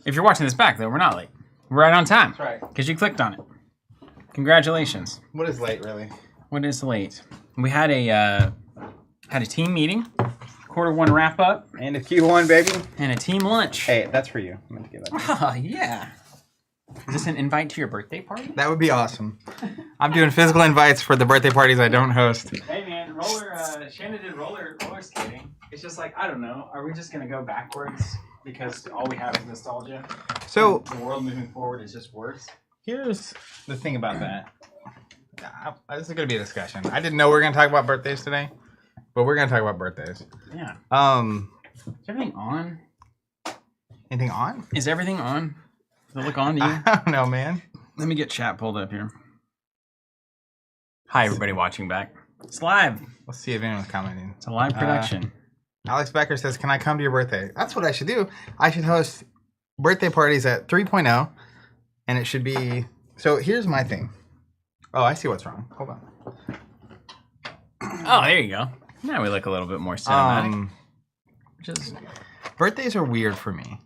If you're watching this back, though, we're not late. We're right on time. That's right. Because you clicked on it. Congratulations. What is late, really? What is late? We had a team meeting, Q1 wrap up, And a Q1, baby. and a team lunch. Hey, that's for you. I'm going to give that to you. Oh, yeah. Is this an invite to your birthday party? That would be awesome. I'm doing physical invites for the birthday parties I don't host. Hey, man, Shannon did roller skating. It's just like, I don't know. Are we just going to go backwards because all we have is nostalgia? So, The world moving forward is just worse? here's the thing about that. This is going to be a discussion. I didn't know we were going to talk about birthdays today, but we're going to talk about birthdays. Yeah. Is Is everything on? anything on? Is everything on? Does it look on to you? I don't know, man. Let me get chat pulled up here. Hi, everybody watching back. It's live. Let's see if anyone's commenting. It's a live production. Alex Becker says, can I come to your birthday? That's what I should do. I should host birthday parties at 3.0, and it should be... So here's my thing. Oh, I see what's wrong. Hold on. Oh, there you go. Now we look a little bit more cinematic. Birthdays are weird for me.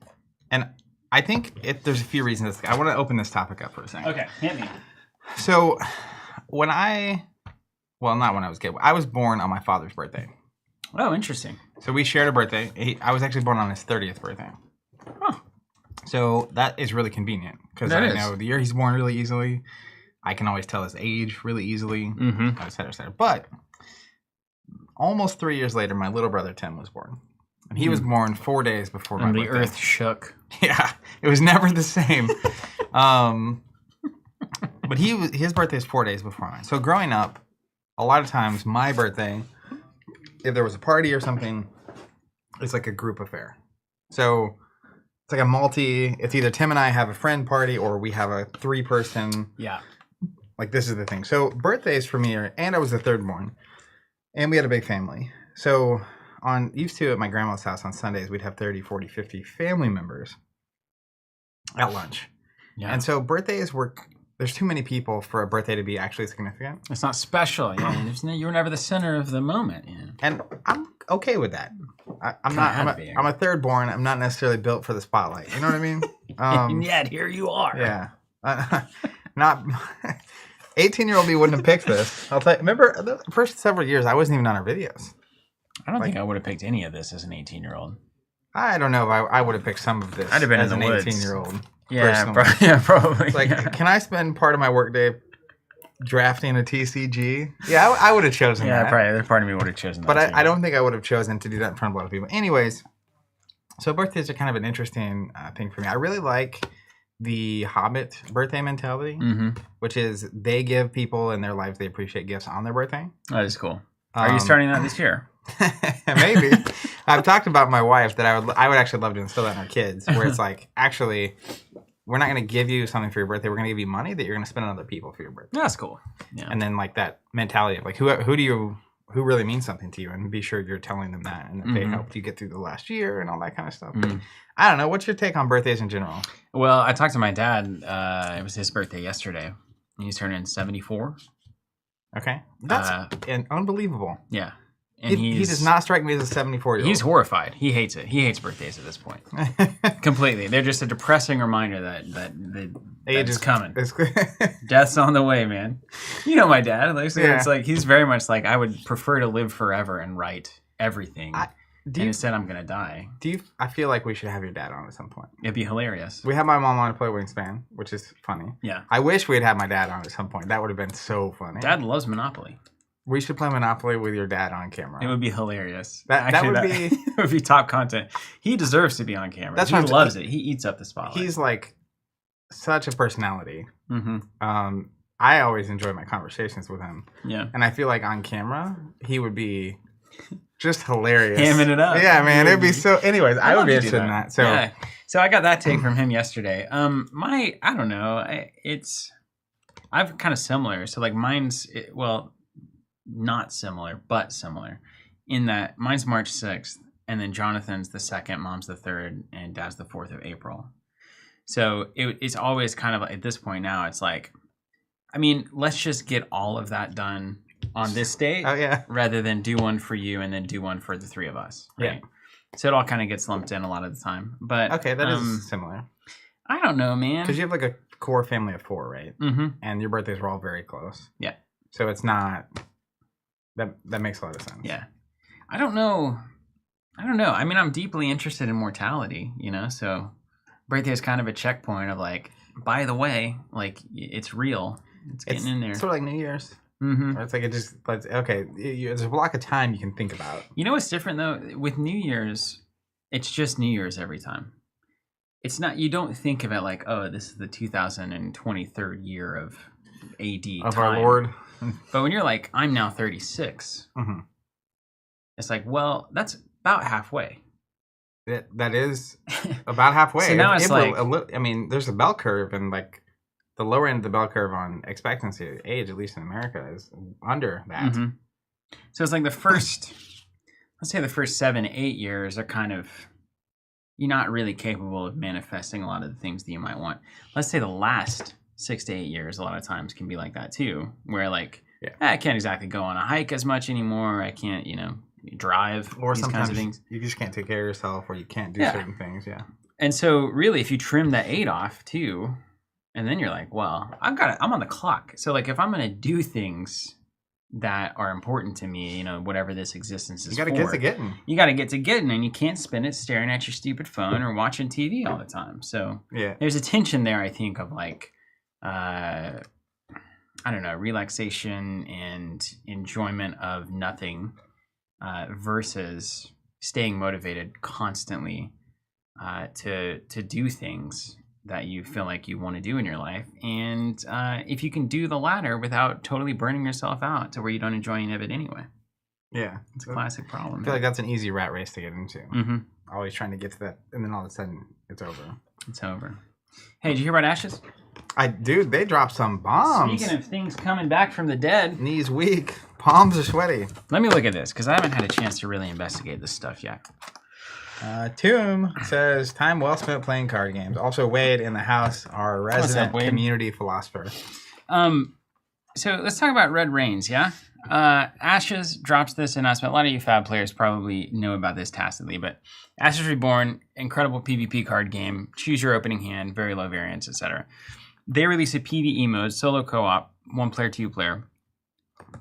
And I think there's a few reasons. I want to open this topic up for a second. Okay, hit me. So when not when I was a kid. I was born on my father's birthday. Oh, interesting. So we shared a birthday. I was actually born on his 30th birthday. Huh. So that is really convenient because I know the year he's born really easily. I can always tell his age really easily, et cetera, et cetera. But almost 3 years later, my little brother Tim was born. And he was born 4 days before my birthday. And the earth shook. Yeah, it was never the same. But his birthday is 4 days before mine. So growing up, a lot of times my birthday, if there was a party or something, it's like a group affair. So it's like it's either Tim and I have a friend party or we have a 3-person. Yeah. Like this is the thing. So birthdays for me and I was the third born, and we had a big family. So used to at my grandma's house on Sundays, we'd have 30, 40, 50 family members at lunch. Yeah. And so birthdays there's too many people for a birthday to be actually significant. It's not special. Yeah. You were never the center of the moment. Yeah. And I'm okay with that. I'm a third born. I'm not necessarily built for the spotlight. You know what I mean? And yet here you are. Yeah. Not 18-year-old me wouldn't have picked this. I'll tell you. Remember the first several years I wasn't even on our videos. I don't think I would have picked any of this as an 18-year-old. I don't know if I would have picked some of this. I'd have been as in the an woods. 18-year-old. Yeah, probably. It's like, can I spend part of my workday drafting a TCG? Yeah, I would have chosen that. Yeah, probably. Part of me would have chosen that. But I don't think I would have chosen to do that in front of a lot of people. Anyways, so birthdays are kind of an interesting thing for me. I really like the Hobbit birthday mentality, which is they give people in their lives they appreciate gifts on their birthday. That is cool. Are you starting that this year? Maybe. I've talked about my wife that I would actually love to instill that in our kids, where it's like, actually, we're not going to give you something for your birthday. We're going to give you money that you're going to spend on other people for your birthday. That's cool. Yeah. And then like that mentality of like, who really means something to you, and be sure you're telling them that, and that they helped you get through the last year and all that kind of stuff. I don't know. What's your take on birthdays in general? Well, I talked to my dad. It was his birthday yesterday. He's turning 74. Okay. That's unbelievable. Yeah. And he does not strike me as a 74-year-old. He's horrified. He hates it. He hates birthdays at this point. Completely. They're just a depressing reminder that age is coming. Death's on the way, man. You know my dad. Like, so it's like he's very much like, I would prefer to live forever and write everything. Instead, I'm gonna die. I feel like we should have your dad on at some point. It'd be hilarious. We have my mom on to play Wingspan, which is funny. Yeah. I wish we'd had my dad on at some point. That would have been so funny. Dad loves Monopoly. We should play Monopoly with your dad on camera. It would be hilarious. That would be top content. He deserves to be on camera. He loves it. He eats up the spotlight. He's like such a personality. I always enjoy my conversations with him. Yeah. And I feel like on camera, he would be just hilarious. Hamming it up. Yeah, man. It'd be so... Anyways, I would be interested in that. So. Yeah. So I got that take from him yesterday. I don't know. I've kind of similar. So like mine's... not similar, but similar in that mine's March 6th, and then Jonathan's the 2nd, Mom's the 3rd, and Dad's the 4th of April. So it's always kind of at this point now, it's like, I mean, let's just get all of that done on this date, rather than do one for you and then do one for the 3 of us, right? So it all kind of gets lumped in a lot of the time. But Okay, that is similar. I don't know, man. Because you have like a core family of 4, right? Mm-hmm. And your birthdays were all very close. Yeah. So it's not... That makes a lot of sense. Yeah. I don't know. I mean, I'm deeply interested in mortality, so birthday is kind of a checkpoint of like, by the way, like it's real. It's getting in there. It's sort of like New Year's. Mm-hmm. Or it's like okay, there's a block of time you can think about. You know what's different though? With New Year's, it's just New Year's every time. It's not. You don't think of it like, oh, this is the 2023rd year of AD of time. our Lord. But when you're like, I'm now 36, it's like, well, that's about halfway. That is about halfway. So now it's like, I mean, there's a bell curve, and like the lower end of the bell curve on expectancy age, at least in America, is under that. Mm-hmm. So it's like let's say the first 7-8 years are kind of, you're not really capable of manifesting a lot of the things that you might want. Let's say the last 6 to 8 years, a lot of times can be like that too, where like, I can't exactly go on a hike as much anymore. I can't, drive, or these sometimes kinds of things. You just can't take care of yourself, or you can't do certain things. Yeah. And so really, if you trim that 8 off too, and then you're like, well, I'm on the clock. So like, if I'm going to do things that are important to me, whatever this existence is, you got to get to getting. You got to get to getting, and you can't spend it staring at your stupid phone or watching TV all the time. So there's a tension there, I think, of like, I don't know, relaxation and enjoyment of nothing versus staying motivated constantly to do things that you feel like you want to do in your life. And if you can do the latter without totally burning yourself out to where you don't enjoy any of it anyway. Yeah. It's a classic problem. I feel like that's an easy rat race to get into. Mm-hmm. Always trying to get to that, and then all of a sudden, it's over. It's over. Hey, did you hear about Ashes? Dude, they dropped some bombs. Speaking of things coming back from the dead. Knees weak. Palms are sweaty. Let me look at this, because I haven't had a chance to really investigate this stuff yet. Tomb says, time well spent playing card games. Also, Wade in the house, our resident community philosopher. So let's talk about Red Rains, yeah? Ashes drops this announcement. A lot of you Fab players probably know about this tacitly, but Ashes Reborn, incredible PvP card game. Choose your opening hand, very low variance, etc. They release a PvE mode, solo co-op, 1 player, 2 player,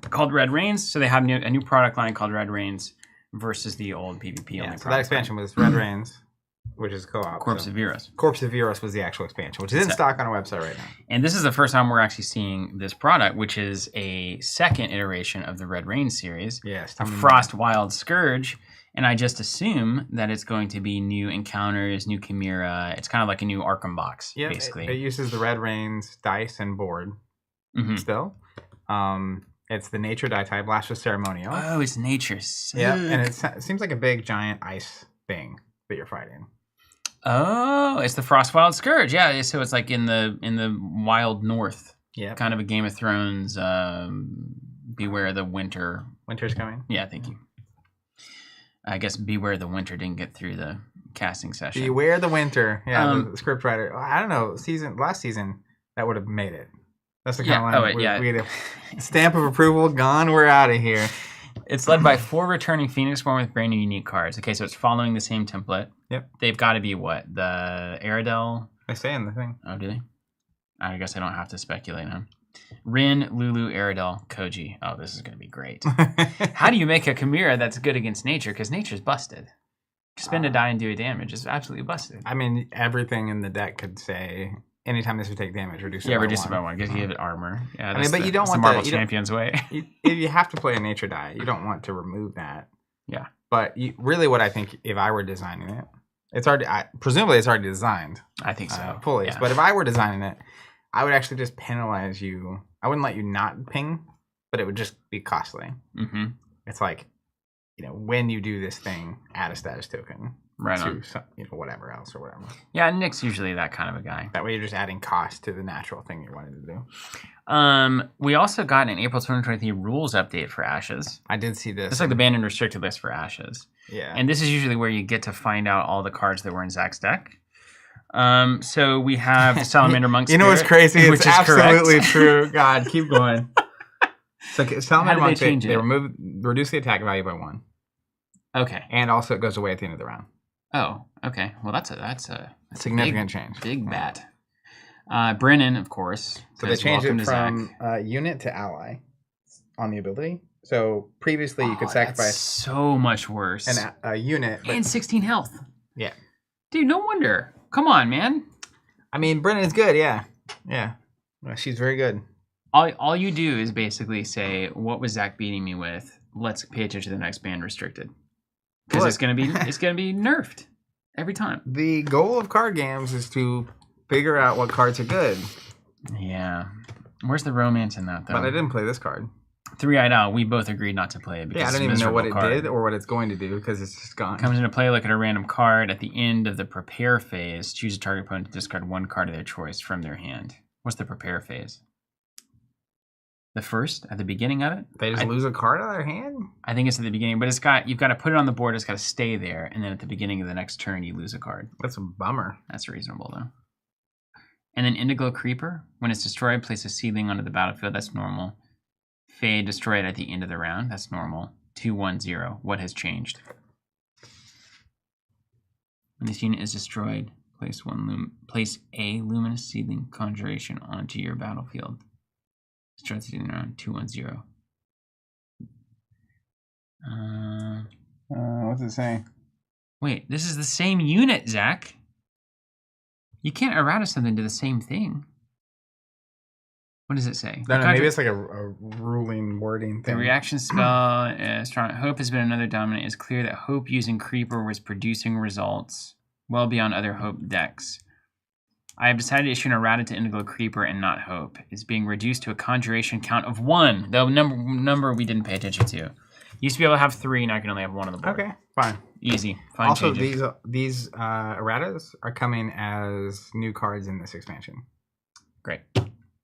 called Red Rains. So they have a new product line called Red Rains versus the old PvP. Yeah, so that expansion was Red Rains, which is co-op. Corpse of Eros. Corpse of Eros was the actual expansion, which is in stock on our website right now. And this is the first time we're actually seeing this product, which is a second iteration of the Red Rain series. Yes. A Frost Wild Scourge. And I just assume that it's going to be new encounters, new Chimera. It's kind of like a new Arkham box, basically. It uses the Red Rains dice and board still. It's the nature die type, Blast with Ceremonial. Oh, it's nature. Yeah, and it seems like a big, giant ice thing that you're fighting. Oh, it's the Frostwild Scourge. Yeah, so it's like in the wild north. Yeah. Kind of a Game of Thrones, Beware the Winter. Winter's coming. Yeah, thank you. I guess Beware the Winter didn't get through the casting session. Beware the Winter. Yeah, the script writer. I don't know, last season, that would have made it. That's the kind of line. We had a stamp of approval, gone, we're out of here. It's led by 4 returning Phoenix Born with brand new unique cards. Okay, so it's following the same template. Yep. They've got to be what? The Aradel? They say in the thing. Oh, do they? I guess I don't have to speculate, huh? Rin, Lulu, Aradel, Koji. Oh, this is going to be great. How do you make a Chimera that's good against nature? Because nature's busted. Spend a die and do a damage. It's absolutely busted. I mean, everything in the deck could say... Anytime this would take damage, reduce it by 1. Yeah, reduce it by 1. Because you give it armor. Yeah, I mean, but you don't want the Marvel Champions way. If you have to play a nature die, you don't want to remove that. Yeah. But really, what I think, if I were designing it, it's already presumably it's already designed. I think so. Fully. Yeah. But if I were designing it, I would actually just penalize you. I wouldn't let you not ping, but it would just be costly. Mm-hmm. It's like, when you do this thing, add a status token. Right to whatever else or whatever. Yeah, Nick's usually that kind of a guy. That way you're just adding cost to the natural thing you wanted to do. We also got an April 2023 rules update for Ashes. I did see this. It's like the banned and restricted list for Ashes. Yeah. And this is usually where you get to find out all the cards that were in Zach's deck. So we have Salamander Monk Spirit. You know what's crazy? It's absolutely correct. True. God, keep going. So Salamander Monk, they reduce the attack value by 1. Okay. And also it goes away at the end of the round. Oh, okay. Well, that's a Significant change. Big bat. Brennan, of course. So they changed it from unit to ally on the ability. So previously you could sacrifice that's so much worse. a unit. And 16 health. Yeah. Dude, no wonder. Come on, man. I mean, Brennan's good, yeah. Yeah. Well, she's very good. All you do is basically say, what was Zach beating me with? Let's pay attention to the next band restricted. Because it's gonna be nerfed every time. The goal of card games is to figure out what cards are good. Yeah. Where's the romance in that, though? But I didn't play this card. Three-Eyed Owl, we both agreed not to play it. Because I don't even know what it did or what it's going to do because it's just gone. Comes into play, look at a random card. At the end of the prepare phase, choose a target opponent to discard one card of their choice from their hand. What's the prepare phase? The first, at the beginning of it? They just lose a card out of their hand? I think it's at the beginning, but you've got to put it on the board, it's got to stay there, and then at the beginning of the next turn, you lose a card. That's a bummer. That's reasonable, though. And then Indigo Creeper, when it's destroyed, place a seedling onto the battlefield. That's normal. Fade, destroy it at the end of the round. That's normal. 2-1-0. What has changed? When this unit is destroyed, place a luminous seedling conjuration onto your battlefield. Destroy it in around 2-1-0. What's it saying? Wait, this is the same unit, Zach. You can't errata something to the same thing. What does it say? No, maybe it's like a ruling wording thing. The reaction spell, strong. Hope has been another dominant. It's clear that Hope using Creeper was producing results well beyond other Hope decks. I have decided to issue an errata to Indigo Creeper and not Hope. It's being reduced to a conjuration count of 1. The number we didn't pay attention to. Used to be able to have 3, now I can only have 1 on the board. Okay, fine. Easy. Fine. Also, these erratas are coming as new cards in this expansion. Great.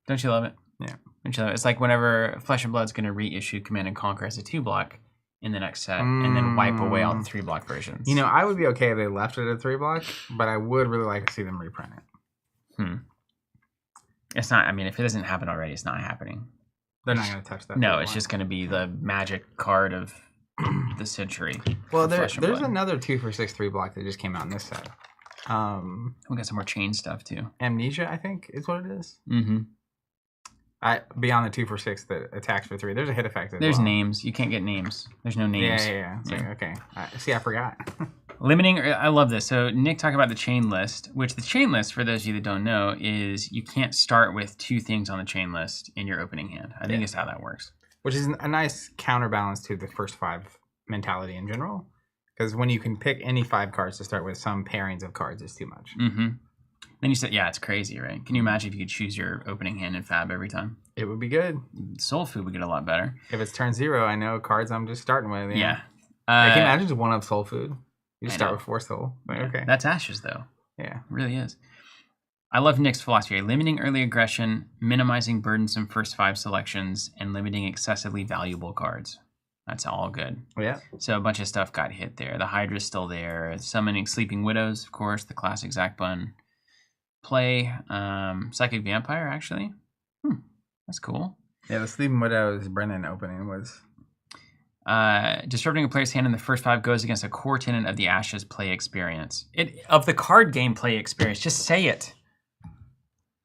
Don't you love it? Yeah. Don't you love it? It's like whenever Flesh and Blood's going to reissue Command and Conquer as a 2-block in the next set, and then wipe away all the 3-block versions. You know, I would be okay if they left it at 3-block, but I would really like to see them reprint it. It's not. I mean, if it doesn't happen already, it's not happening. They're not going to touch that. No, it's just going to be the magic card of the century. Well, there's another 2 for 6 3-block that just came out in this set. We got some more chain stuff too. Amnesia, I think, is what it is. Mm-hmm. Beyond the 2 for 6 that attacks for 3, there's a hit effect. There's names. You can't get names. There's no names. Yeah. Like, okay. See, I forgot. Limiting. I love this. So Nick talked about the chain list, which the chain list, for those of you that don't know, is you can't start with 2 things on the chain list in your opening hand. I think it's how that works. Which is a nice counterbalance to the first 5 mentality in general. Because when you can pick any 5 cards to start with, some pairings of cards is too much. Mm-hmm. Then you said, yeah, it's crazy, right? Can you imagine if you could choose your opening hand in Fab every time? It would be good. Soul Food would get a lot better. If it's turn 0, I know cards I'm just starting with. Yeah. I can imagine just 1-up Soul Food. You start with 4 soul. But okay. That's Ashes, though. Yeah. It really is. I love Nick's philosophy. Limiting early aggression, minimizing burdensome first 5 selections, and limiting excessively valuable cards. That's all good. Yeah. So a bunch of stuff got hit there. The Hydra's still there. Summoning Sleeping Widows, of course, the classic Zach Bunn play. Psychic Vampire, actually. That's cool. Yeah, the Sleeping Widows Brennan opening was... disrupting a player's hand in the first 5 goes against a core tenet of the Ashes play experience. Of the card game play experience. Just say it.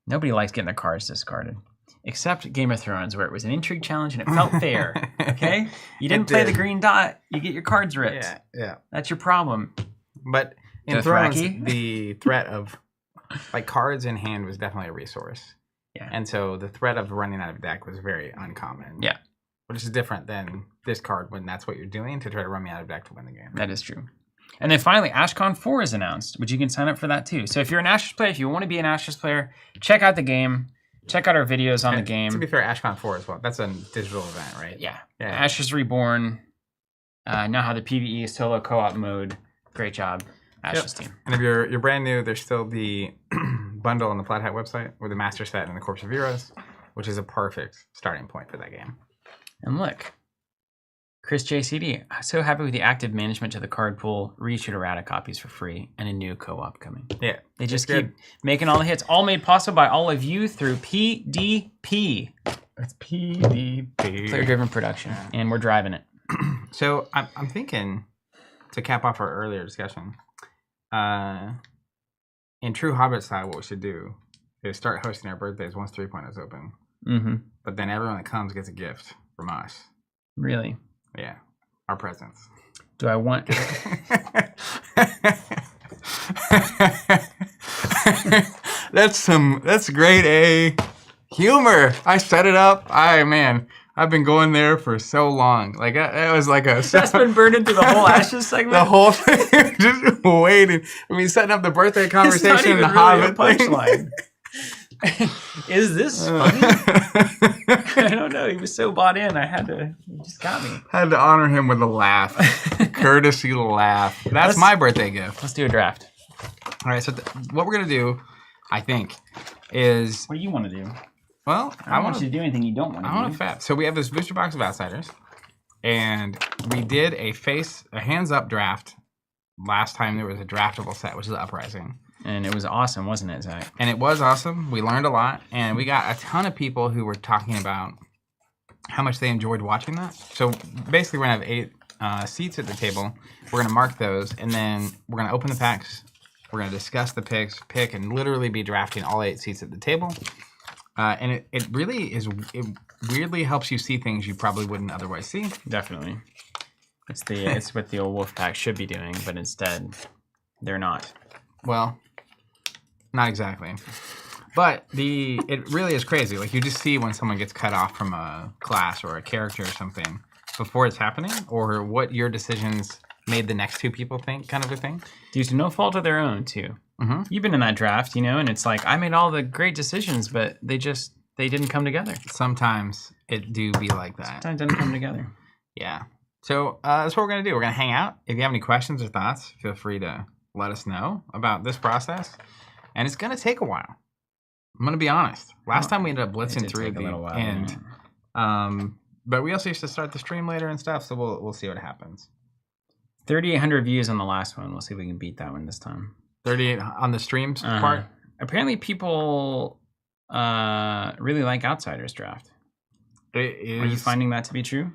Nobody likes getting their cards discarded. Except Game of Thrones, where it was an intrigue challenge and it felt fair. Okay? You didn't play the green dot, you get your cards ripped. Yeah. That's your problem. But in Thrones, the threat of cards in hand was definitely a resource. Yeah. And so the threat of running out of deck was very uncommon. Yeah. Which is different than this card when that's what you're doing to try to run me out of deck to win the game. That is true. And then finally, AshCon 4 is announced, which you can sign up for that too. So if you're an Ashes player, if you want to be an Ashes player, check out the game. Check out our videos on the game. To be fair, AshCon 4 as well. That's a digital event, right? Yeah. Ashes Reborn. Now have the PvE solo co-op mode. Great job, Ashes team. And if you're brand new, there's still the bundle on the Flat Hat website with the Master Set and the Corpse of Heroes, which is a perfect starting point for that game. And look, Chris JCD, so happy with the active management to the card pool, reissued errata copies for free, and a new co-op coming. Yeah. They just keep making all the hits, all made possible by all of you through PDP. It's PDP. Player-driven production, and we're driving it. So I'm thinking, to cap off our earlier discussion, in true Hobbit style, what we should do is start hosting our birthdays once 3.0 is open. Mm-hmm. But then everyone that comes gets a gift from us. Really? Yeah. Our presents. Do I want... That's grade A humor. I set it up. I've been going there for so long. Like it was like a. That's been burning through the whole Ashes segment. The whole thing, just waiting. I mean, setting up the birthday conversation in the Hobbit punchline. Is this funny? I don't know. He was so bought in. He just got me. Had to honor him with a laugh, courtesy laugh. That's my birthday gift. Let's do a draft. All right. So what we're gonna do, I think, is. What do you want to do? Well, I don't want you to do anything you don't want to do. I want to fab. So we have this booster box of Outsiders, and we did a hands up draft last time there was a draftable set, which is Uprising. And it was awesome, wasn't it, Zach? And it was awesome. We learned a lot, and we got a ton of people who were talking about how much they enjoyed watching that. So basically, we're going to have 8 seats at the table. We're going to mark those, and then we're going to open the packs. We're going to discuss the pick, and literally be drafting all 8 seats at the table. And it really is. It weirdly helps you see things you probably wouldn't otherwise see. Definitely, it's what the old wolf pack should be doing, but instead, they're not. Well, not exactly. But it really is crazy. Like you just see when someone gets cut off from a class or a character or something before it's happening, or what your decisions made the next 2 people think, kind of a thing. Due to no fault of their own, too. Mm-hmm. You've been in that draft, and it's like I made all the great decisions, but they didn't come together. Sometimes it do be like that. Sometimes it doesn't come together. Yeah. So that's what we're gonna do. We're gonna hang out. If you have any questions or thoughts, feel free to let us know about this process. And it's gonna take a while. I'm gonna be honest. Last time we ended up blitzing through the end. But we also used to start the stream later and stuff, so we'll see what happens. 3,800 views on the last one. We'll see if we can beat that one this time. 38 on the streams part. Apparently, people really like Outsiders draft. Are you finding that to be true?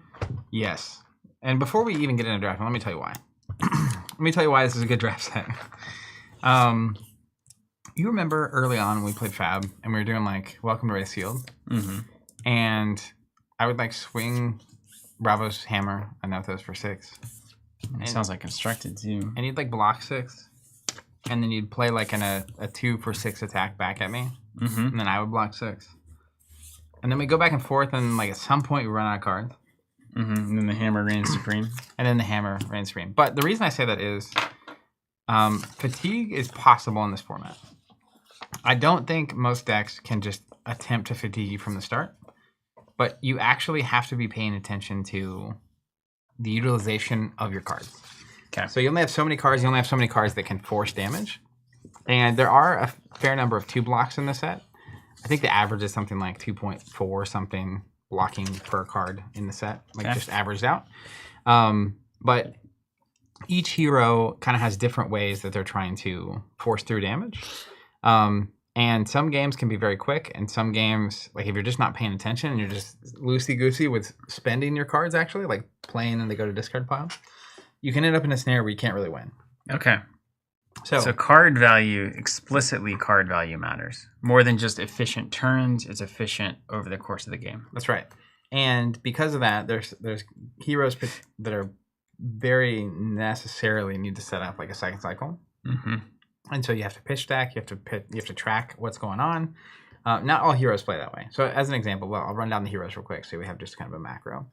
Yes. And before we even get into draft, let me tell you why. Let me tell you why this is a good draft set. You remember early on when we played Fab and we were doing like Welcome to Race Field? Mm-hmm. And I would like swing Bravo's hammer. I know those for 6. It sounds like constructed too. And you'd like block 6. And then you'd play like a 2 for 6 attack back at me. Mm-hmm. And then I would block 6. And then we go back and forth, and like at some point we run out of cards. Mm-hmm. And then the hammer reigns supreme. But the reason I say that is fatigue is possible in this format. I don't think most decks can just attempt to fatigue you from the start. But you actually have to be paying attention to the utilization of your cards. Okay. So you only have so many cards. You only have so many cards that can force damage. And there are a fair number of 2 blocks in the set. I think the average is something like 2.4 something blocking per card in the set, like just averaged out. But each hero kind of has different ways that they're trying to force through damage. And some games can be very quick, and some games, like if you're just not paying attention and you're just loosey-goosey with spending your cards, actually, like playing and they go to discard pile, you can end up in a snare where you can't really win. Okay. So explicitly card value matters. More than just efficient turns, it's efficient over the course of the game. That's right. And because of that, there's heroes that are very necessarily need to set up like a second cycle. Mm-hmm. And so you have to pitch stack, you have to track what's going on. Not all heroes play that way. So as an example, I'll run down the heroes real quick so we have just kind of a macro.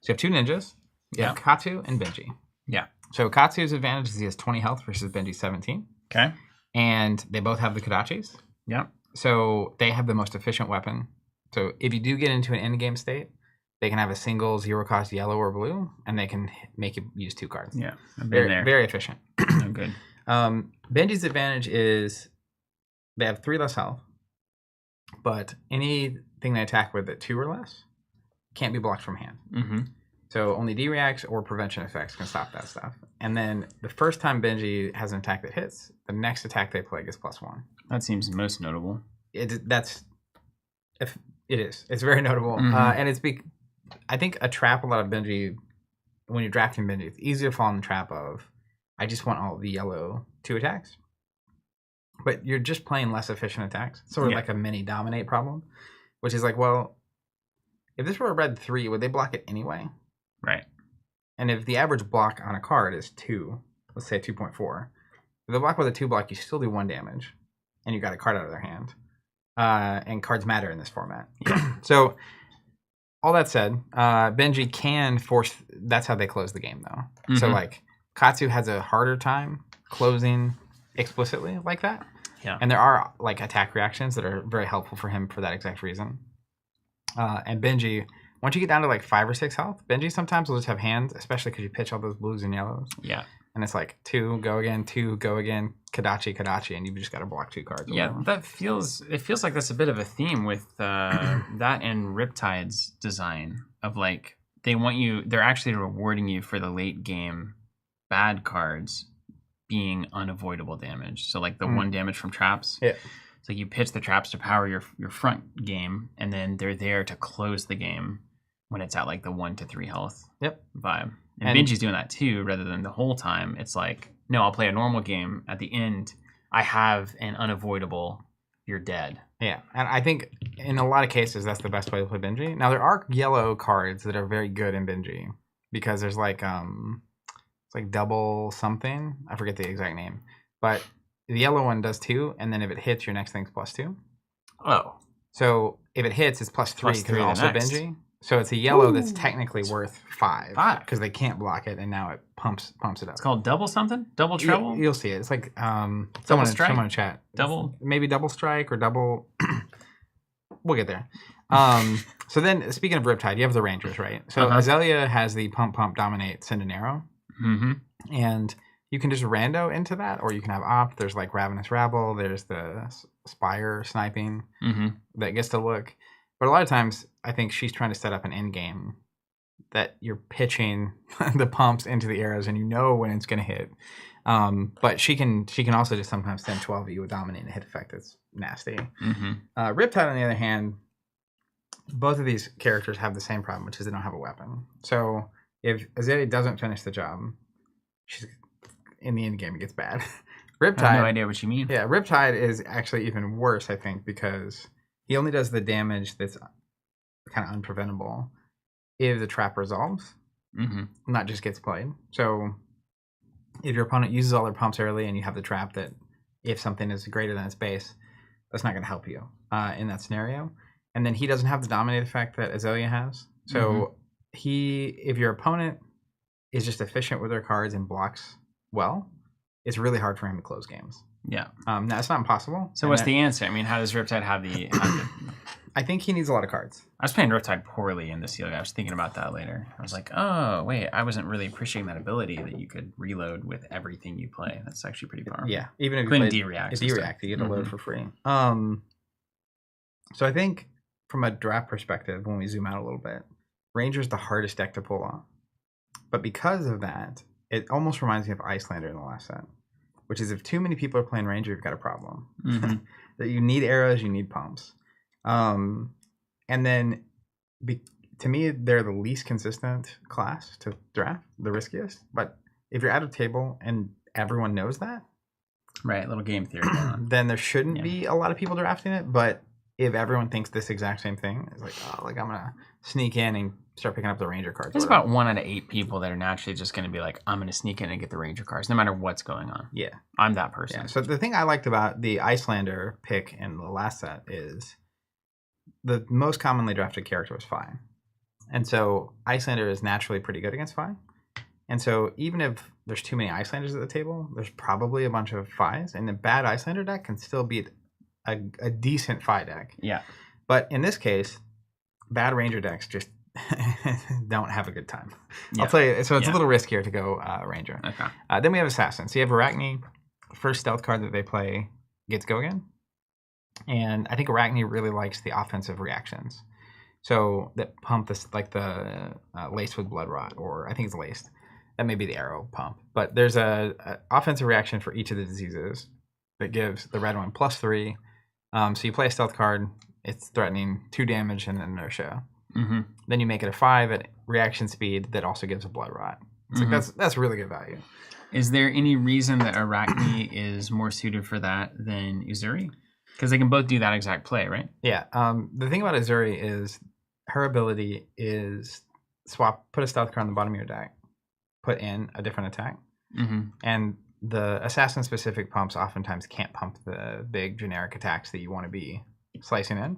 So you have 2 ninjas, you have Katsu and Benji. Yeah. So Katsu's advantage is he has 20 health versus Benji's 17. Okay. And they both have the Kodachis. Yeah. So they have the most efficient weapon. So if you do get into an endgame state, they can have a single 0-cost yellow or blue, and they can make you use 2 cards. Yeah. I've been there. Very efficient. Oh, good. Benji's advantage is they have 3 less health, but anything they attack with at 2 or less can't be blocked from hand. Mm-hmm. So only D-reacts or prevention effects can stop that stuff. And then the first time Benji has an attack that hits, the next attack they play gets +1. That seems most notable. It is. It's very notable. Mm-hmm. And I think a trap a lot of Benji, when you're drafting Benji, it's easy to fall in the trap of I just want all the yellow 2 attacks. But you're just playing less efficient attacks. Sort of like a mini dominate problem, which is like, well, if this were a red 3, would they block it anyway? Right. And if the average block on a card is 2, let's say 2.4, if they block with a 2 block, you still do 1 damage, and you got a card out of their hand. And cards matter in this format. So, all that said, Benji can force. That's how they close the game, though. Mm-hmm. So, like, Katsu has a harder time closing explicitly like that. Yeah. And there are like attack reactions that are very helpful for him for that exact reason. And Benji, once you get down to like 5 or 6 health, Benji sometimes will just have hands, especially because you pitch all those blues and yellows. Yeah. And it's like 2, go again, 2, go again, Kadachi, and you've just got to block 2 cards. Yeah, it feels like that's a bit of a theme with that and Riptide's design of like they're actually rewarding you for the late game bad cards being unavoidable damage. So like the 1 damage from traps. Yeah. So you pitch the traps to power your front game, and then they're there to close the game when it's at like the 1 to 3 health vibe. And Benji's doing that too, rather than the whole time. It's like, no, I'll play a normal game. At the end, I have an unavoidable, you're dead. Yeah, and I think in a lot of cases, that's the best way to play Benji. Now, there are yellow cards that are very good in Benji, because there's like, it's like double something. I forget the exact name. But the yellow one does 2, and then if it hits, your next thing's +2. Oh. So if it hits, it's +3 because it's also Benji. So it's a yellow that's technically worth 5 because they can't block it, and now it pumps it up. It's called double something? Double treble? You'll see it. It's like someone in chat. Maybe double strike or double. We'll get there. So then, speaking of Riptide, you have the Rangers, right? So Azalea has the pump, dominate, send an arrow. Mm-hmm. And you can just rando into that, or you can have opt. There's like Ravenous Rabble. There's the Spire sniping that gets to look. But a lot of times, I think she's trying to set up an end game that you're pitching the pumps into the arrows, and you know when it's going to hit. But she can also just sometimes send 12 at you with dominate and hit effect that's nasty. Mm-hmm. Riptide, on the other hand, both of these characters have the same problem, which is they don't have a weapon. So if Azalea doesn't finish the job, she's in the end game, it gets bad. Riptide, I have no idea what you mean. Yeah, Riptide is actually even worse, I think, because he only does the damage that's kind of unpreventable if the trap resolves, not just gets played. So if your opponent uses all their pumps early and you have the trap that if something is greater than its base, that's not going to help you in that scenario. And then he doesn't have the dominate effect that Azalea has. So if your opponent is just efficient with their cards and blocks well, it's really hard for him to close games. Yeah. Now, it's not impossible. So what's the answer? I mean, how does Riptide have the... I think he needs a lot of cards. I was playing Riptide poorly in this deal. I was thinking about that later. I was like, oh, wait, I wasn't really appreciating that ability that you could reload with everything you play. That's actually pretty powerful. Yeah. Even if you couldn't D-react. If D-react, you get a load for free. So I think from a draft perspective, when we zoom out a little bit, Ranger's the hardest deck to pull off. But because of that, it almost reminds me of Icelander in the last set, which is if too many people are playing Ranger, you've got a problem. That you need arrows, you need pumps. And then, to me, they're the least consistent class to draft, the riskiest. But if you're at a table and everyone knows that, right, little game theory, then there shouldn't be a lot of people drafting it. But if everyone thinks this exact same thing, it's like, oh, like I'm gonna sneak in and start picking up the Ranger cards. There's about 1 out of 8 people that are naturally just going to be like, I'm going to sneak in and get the Ranger cards, no matter what's going on. Yeah, I'm that person. Yeah. So the thing I liked about the Icelander pick in the last set is the most commonly drafted character was Fi, and so Icelander is naturally pretty good against Fi. And so even if there's too many Icelanders at the table, there's probably a bunch of Fis, and a bad Icelander deck can still beat a decent Fi deck. Yeah. But in this case, bad Ranger decks just don't have a good time. I'll tell you. So it's a little riskier to go Ranger. Okay. Then we have Assassin. So you have Arachne. First stealth card that they play gets go again. And I think Arachne really likes the offensive reactions. So that pump this like the laced with blood rot, or I think it's laced. That may be the arrow pump. But there's a offensive reaction for each of the diseases that gives the red one +3. So you play a stealth card, it's threatening 2 damage and inertia. Then you make it a 5 at reaction speed that also gives a blood rot. It's like that's really good value. Is there any reason that Arachne is more suited for that than Uzuri? Because they can both do that exact play, right? Yeah. The thing about Uzuri is her ability is put a stealth card on the bottom of your deck, put in a different attack, and the assassin-specific pumps oftentimes can't pump the big generic attacks that you want to be slicing in.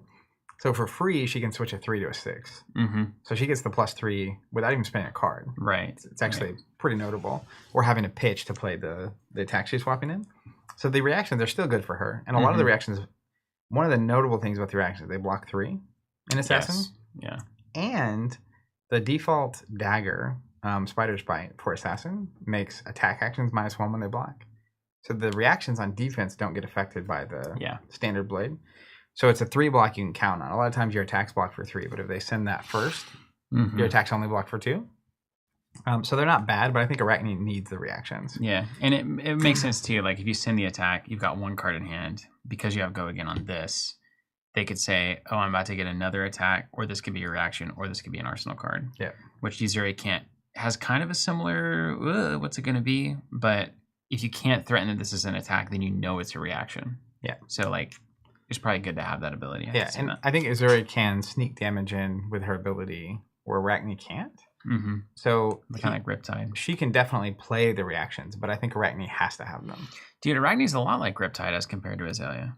So for free, she can switch a 3 to a 6. So she gets the +3 without even spending a card. Right. It's actually pretty notable. Or having a pitch to play the attack she's swapping in. So the reactions are still good for her. And a lot of the reactions, one of the notable things about the reactions, they block 3 in Assassin. Yes. Yeah. And the default dagger, Spider's Bite for Assassin, makes attack actions -1 when they block. So the reactions on defense don't get affected by the standard blade. So it's a 3 block you can count on. A lot of times your attack's blocked for 3, but if they send that first, your attack's only blocked for 2. So they're not bad, but I think Arachne needs the reactions. Yeah, and it makes sense too. Like if you send the attack, you've got 1 card in hand. Because you have Go Again on this, they could say, oh, I'm about to get another attack, or this could be a reaction, or this could be an arsenal card. Yeah. Which Uzuri can't. Has kind of a similar, what's it going to be? But if you can't threaten that this is an attack, then you know it's a reaction. Yeah. So like, it's probably good to have that ability. I think Uzuri can sneak damage in with her ability where Arachne can't. So kind of like Riptide. She can definitely play the reactions, but I think Arachne has to have them. Dude, Arachne's a lot like Riptide as compared to Azalea.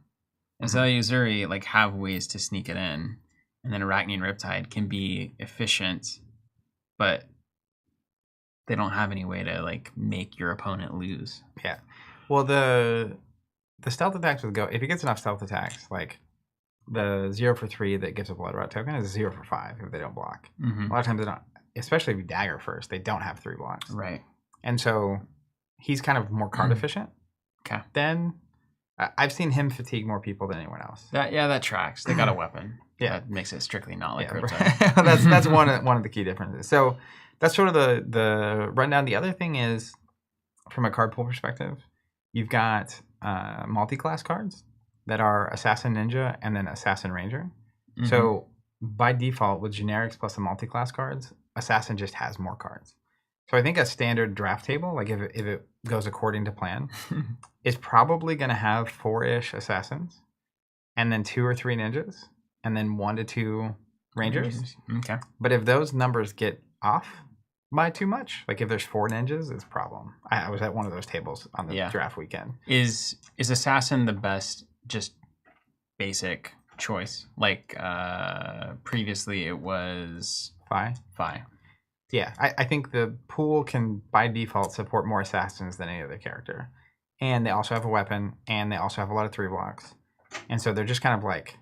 Azalea and Uzuri like have ways to sneak it in, and then Arachne and Riptide can be efficient, but they don't have any way to like make your opponent lose. Yeah. Well, the stealth attacks with Go, if he gets enough stealth attacks, like the 0 for 3 that gives a Blood Rot token is a 0 for 5 if they don't block. A lot of times they don't, especially if you dagger first, they don't have 3 blocks. Right. And so he's kind of more card efficient. Okay. Then I've seen him fatigue more people than anyone else. That tracks. They got a weapon. That makes it strictly not like Riptide. that's one of the key differences. So that's sort of the rundown. The other thing is, from a card pool perspective, you've got multi-class cards that are Assassin Ninja and then Assassin Ranger. So by default, with generics plus the multi-class cards, Assassin just has more cards. So I think a standard draft table, like if it goes according to plan, is probably going to have 4-ish Assassins, and then 2 or 3 Ninjas, and then 1 to 2 Rangers. Okay. But if those numbers get off by too much, like if there's 4 Ninjas, it's a problem. I was at one of those tables on the draft weekend. Is Assassin the best just basic choice? Like previously it was Fi. Yeah, I think the pool can, by default, support more Assassins than any other character. And they also have a weapon, and they also have a lot of 3 blocks. And so they're just kind of like,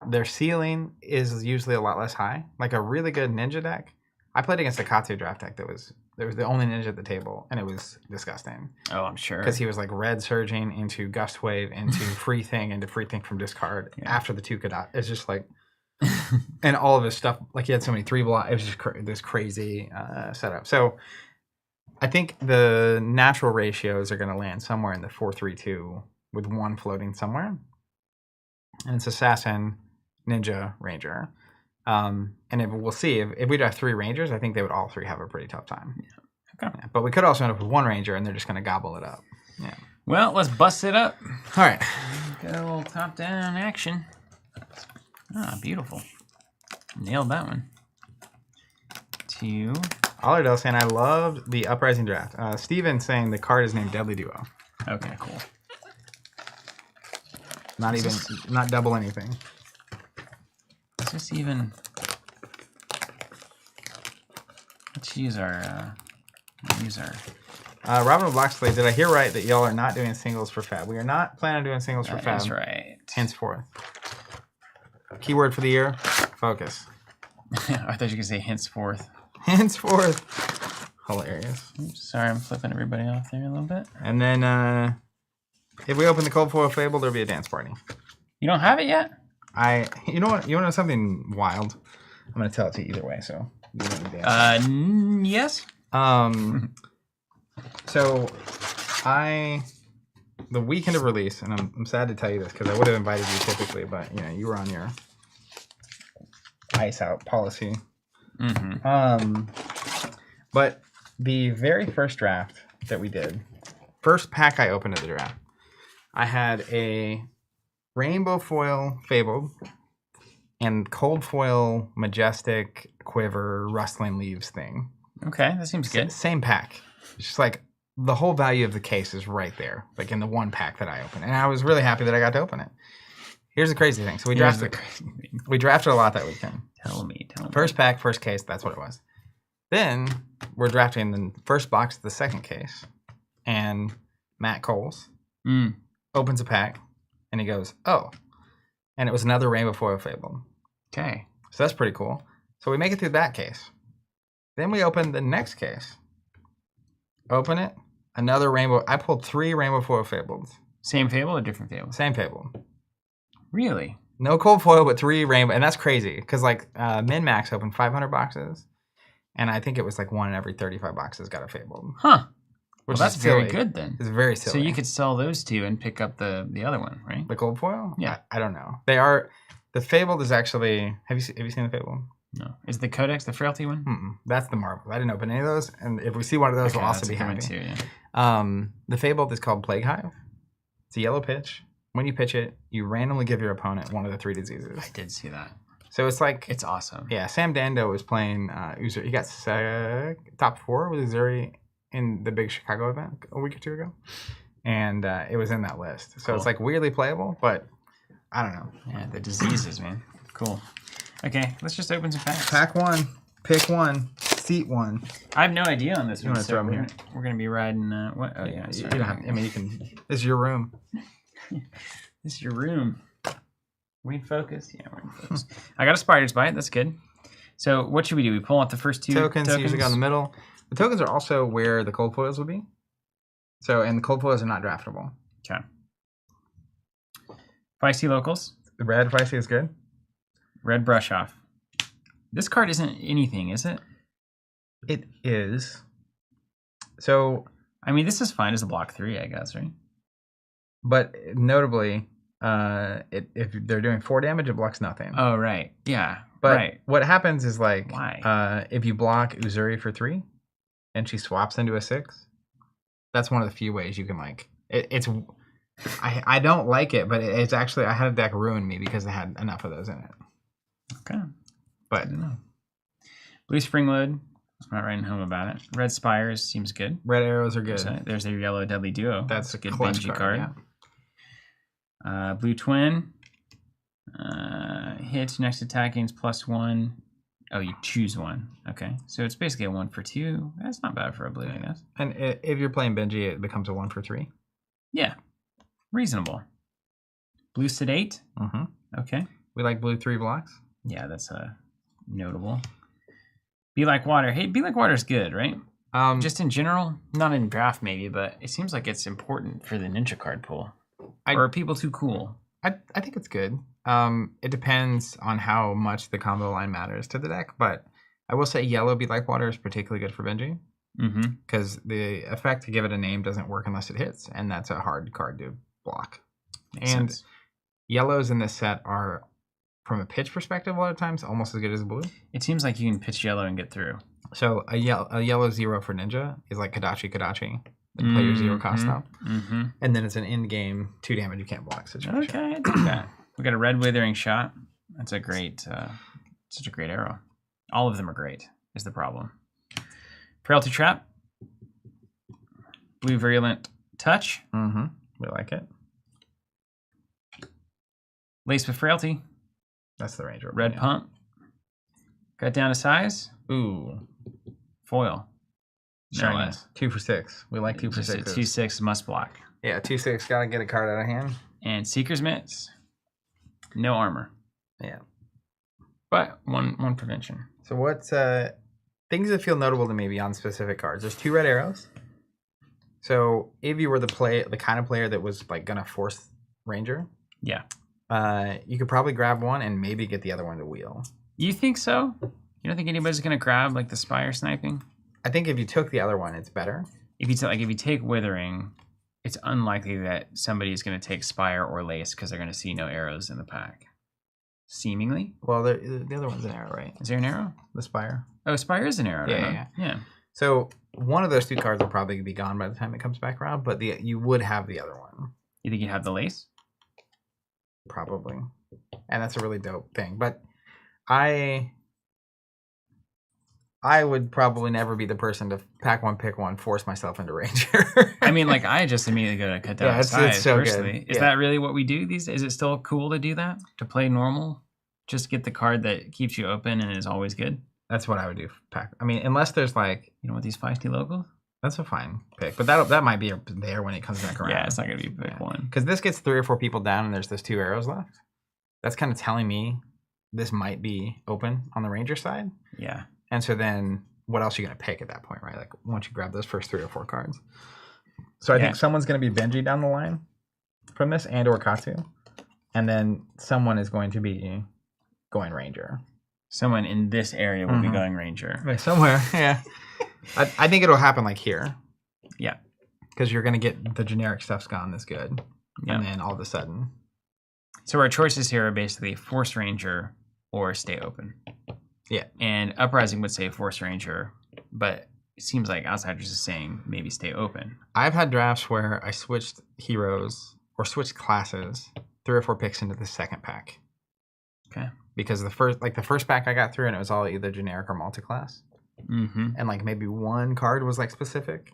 their ceiling is usually a lot less high. Like a really good ninja deck. I played against a Katsu draft deck there was the only ninja at the table, and it was disgusting. Oh, I'm sure. Because he was like red surging into Gust Wave, into free thing from discard after the 2 could not. It's just like... and all of his stuff, like he had so many 3 blocks, it was just this crazy setup. So I think the natural ratios are going to land somewhere in the 4-3-2 with 1 floating somewhere, and it's Assassin, Ninja, Ranger. And we'll see if we'd have 3 Rangers, I think they would all 3 have a pretty tough time. Yeah. Okay. Yeah, but we could also end up with 1 Ranger, and they're just going to gobble it up. Yeah. Well, let's bust it up. All right. Got a little top-down action. Ah, beautiful. Nailed that one. 2. Allardell saying, I loved the Uprising draft. Steven saying the card is named Deadly Duo. Okay, cool. Not double anything. Is this even... Let's use our... Robin Blacksley, did I hear right that y'all are not doing singles for Fab? We are not planning on doing singles for Fab. That's right. Henceforth. Keyword for the year, focus. I thought you were going to say henceforth. Henceforth. Hilarious. Oops, sorry, I'm flipping everybody off there a little bit. And then if we open the Cold Foil Fable, there'll be a dance party. You don't have it yet? You know what? You want to know something wild? I'm going to tell it to you either way, so. Yes. So the weekend of release, and I'm sad to tell you this because I would have invited you typically, but you were on your ice out policy. But the very first draft that we did first pack I opened at the draft, I had a rainbow foil Fabled and cold foil majestic quiver rustling leaves thing. Okay, that seems good. Same pack. It's just like the whole value of the case is right there, like in the one pack that I opened, and I was really happy that I got to open it. Here's the crazy thing. So we drafted a lot that weekend. Tell me. First pack, first case. That's what it was. Then we're drafting the first box of the second case, and Matt Coles opens a pack, and he goes, "Oh," and it was another rainbow foil Fable. Okay, so that's pretty cool. So we make it through that case. Then we open the next case. Open it. Another rainbow. I pulled 3 rainbow foil Fables. Same Fable or different Fable? Same Fable. Really? No cold foil, but 3 rainbow, and that's crazy because like Min Max opened 500 boxes, and I think it was like 1 in every 35 boxes got a Fabled. Huh. Which well, that's is very silly. good then. It's very silly. So you could sell those 2 and pick up the other one, right? The cold foil? Yeah. I don't know. They are. The Fabled is actually. Have you seen the Fabled? No. Is the Codex the Frailty one? That's the Marvel. I didn't open any of those, and if we see one of those, we'll also be happy. Too, yeah. The Fabled is called Plague Hive. It's a yellow pitch. When you pitch it, you randomly give your opponent one of the 3 diseases. I did see that. So it's like it's awesome. Yeah, Sam Dando was playing Uzuri. He got top 4 with Uzuri in the big Chicago event a week or 2 ago, and it was in that list. So cool. It's like weirdly playable, but I don't know. Yeah, the diseases, man. Cool. Okay, let's just open some packs. Pack 1, pick 1, seat 1. I have no idea on this one. So throw them here? We're gonna be riding. What? Oh yeah. You don't have, I mean, you can. This is your room. This is your room. We in focus? Yeah, we're in focus. I got a spider's bite. That's good. So what should we do? We pull out the first 2 tokens. Usually go in the middle. The tokens are also where the cold foils will be. So, and the cold foils are not draftable. Okay. Feisty locals. The red feisty is good. Red brush off. This card isn't anything, is it? It is. So, I mean, this is fine as a block 3, I guess, right? But notably, if they're doing 4 damage, it blocks nothing. Oh, right. Yeah. But right. what happens is like, why? If you block Uzuri for 3, and she swaps into a 6, that's one of the few ways you can like. It's. I don't like it, but it's actually I had a deck ruin me because it had enough of those in it. Okay. But blue spring load. I'm not writing home about it. Red spires seems good. Red arrows are good. There's a yellow deadly duo. That's a good Benji card. Yeah. Blue twin. Hit next attack gains +1. Oh, you choose one. Okay, so it's basically a 1 for 2. That's not bad for a blue, I guess. And if you're playing Benji, it becomes a 1 for 3. Yeah, reasonable. Blue sedate. Okay. We like blue 3 blocks. Yeah, that's notable. Be like water. Hey, be like water is good, right? Just in general, not in draft maybe, but it seems like it's important for the ninja card pool. Or are people too cool? I think it's good. It depends on how much the combo line matters to the deck, but I will say yellow Be Like Water is particularly good for Benji. Because the effect to give it a name doesn't work unless it hits, and that's a hard card to block. Makes sense. Yellows in this set are, from a pitch perspective, a lot of times almost as good as blue. It seems like you can pitch yellow and get through. So a yellow 0 for Ninja is like Kadachi, like player 0 cost up. And then it's an in-game 2 damage you can't block situation. Okay, I take that. We got a red withering shot. That's a great, such a great arrow. All of them are great, is the problem. Frailty trap. Blue virulent touch. We like it. Lace with frailty. That's the ranger. Red pump. Cut down to size. Ooh. Foil. Very nice. 2 for 6. We like 2 for 6. 2/6 must block. Yeah, 2/6 gotta get a card out of hand. And Seeker's Mitts. No armor. Yeah. But one prevention. So what's things that feel notable to me beyond specific cards? There's 2 red arrows. So if you were the kind of player that was like gonna force Ranger, yeah, you could probably grab one and maybe get the other one to wheel. You think so? You don't think anybody's gonna grab like the Spire sniping? I think if you took the other one, it's better. If you take Withering, it's unlikely that somebody is going to take Spire or Lace because they're going to see no arrows in the pack. Seemingly. Well, the other one's an arrow, right? Is there an arrow? The Spire. Oh, Spire is an arrow. Yeah. Yeah. So one of those 2 cards will probably be gone by the time it comes back around, but you would have the other one. You think you have the lace? Probably. And that's a really dope thing. But I would probably never be the person to pack one, pick one, force myself into Ranger. I mean, like, I just immediately go to cut down the size, it's so personally. good. Is that really what we do these days? Is it still cool to do that? To play normal? Just get the card that keeps you open and is always good? That's what I would do. Pack. I mean, unless there's like... You know what these feisty locals? That's a fine pick. But that might be there when it comes back around. Yeah, it's not going to be pick one. Because this gets 3 or 4 people down and there's those 2 arrows left. That's kind of telling me this might be open on the Ranger side. Yeah. And so then what else are you going to pick at that point, right? Like once you grab those first 3 or 4 cards. So I think someone's going to be Benji down the line from this and or Katsu. And then someone is going to be going Ranger. Someone in this area will be going Ranger. Right, somewhere, yeah. I think it'll happen like here. Yeah. Because you're going to get the generic stuff's gone this good. Yeah. And then all of a sudden. So our choices here are basically Force Ranger or Stay Open. Yeah. And Uprising would say Force Ranger, but it seems like Outsiders is saying maybe Stay Open. I've had drafts where I switched heroes or switched classes 3 or 4 picks into the second pack. Okay. Because the first pack I got through and it was all either generic or multi-class. Mm-hmm. And like maybe one card was like specific,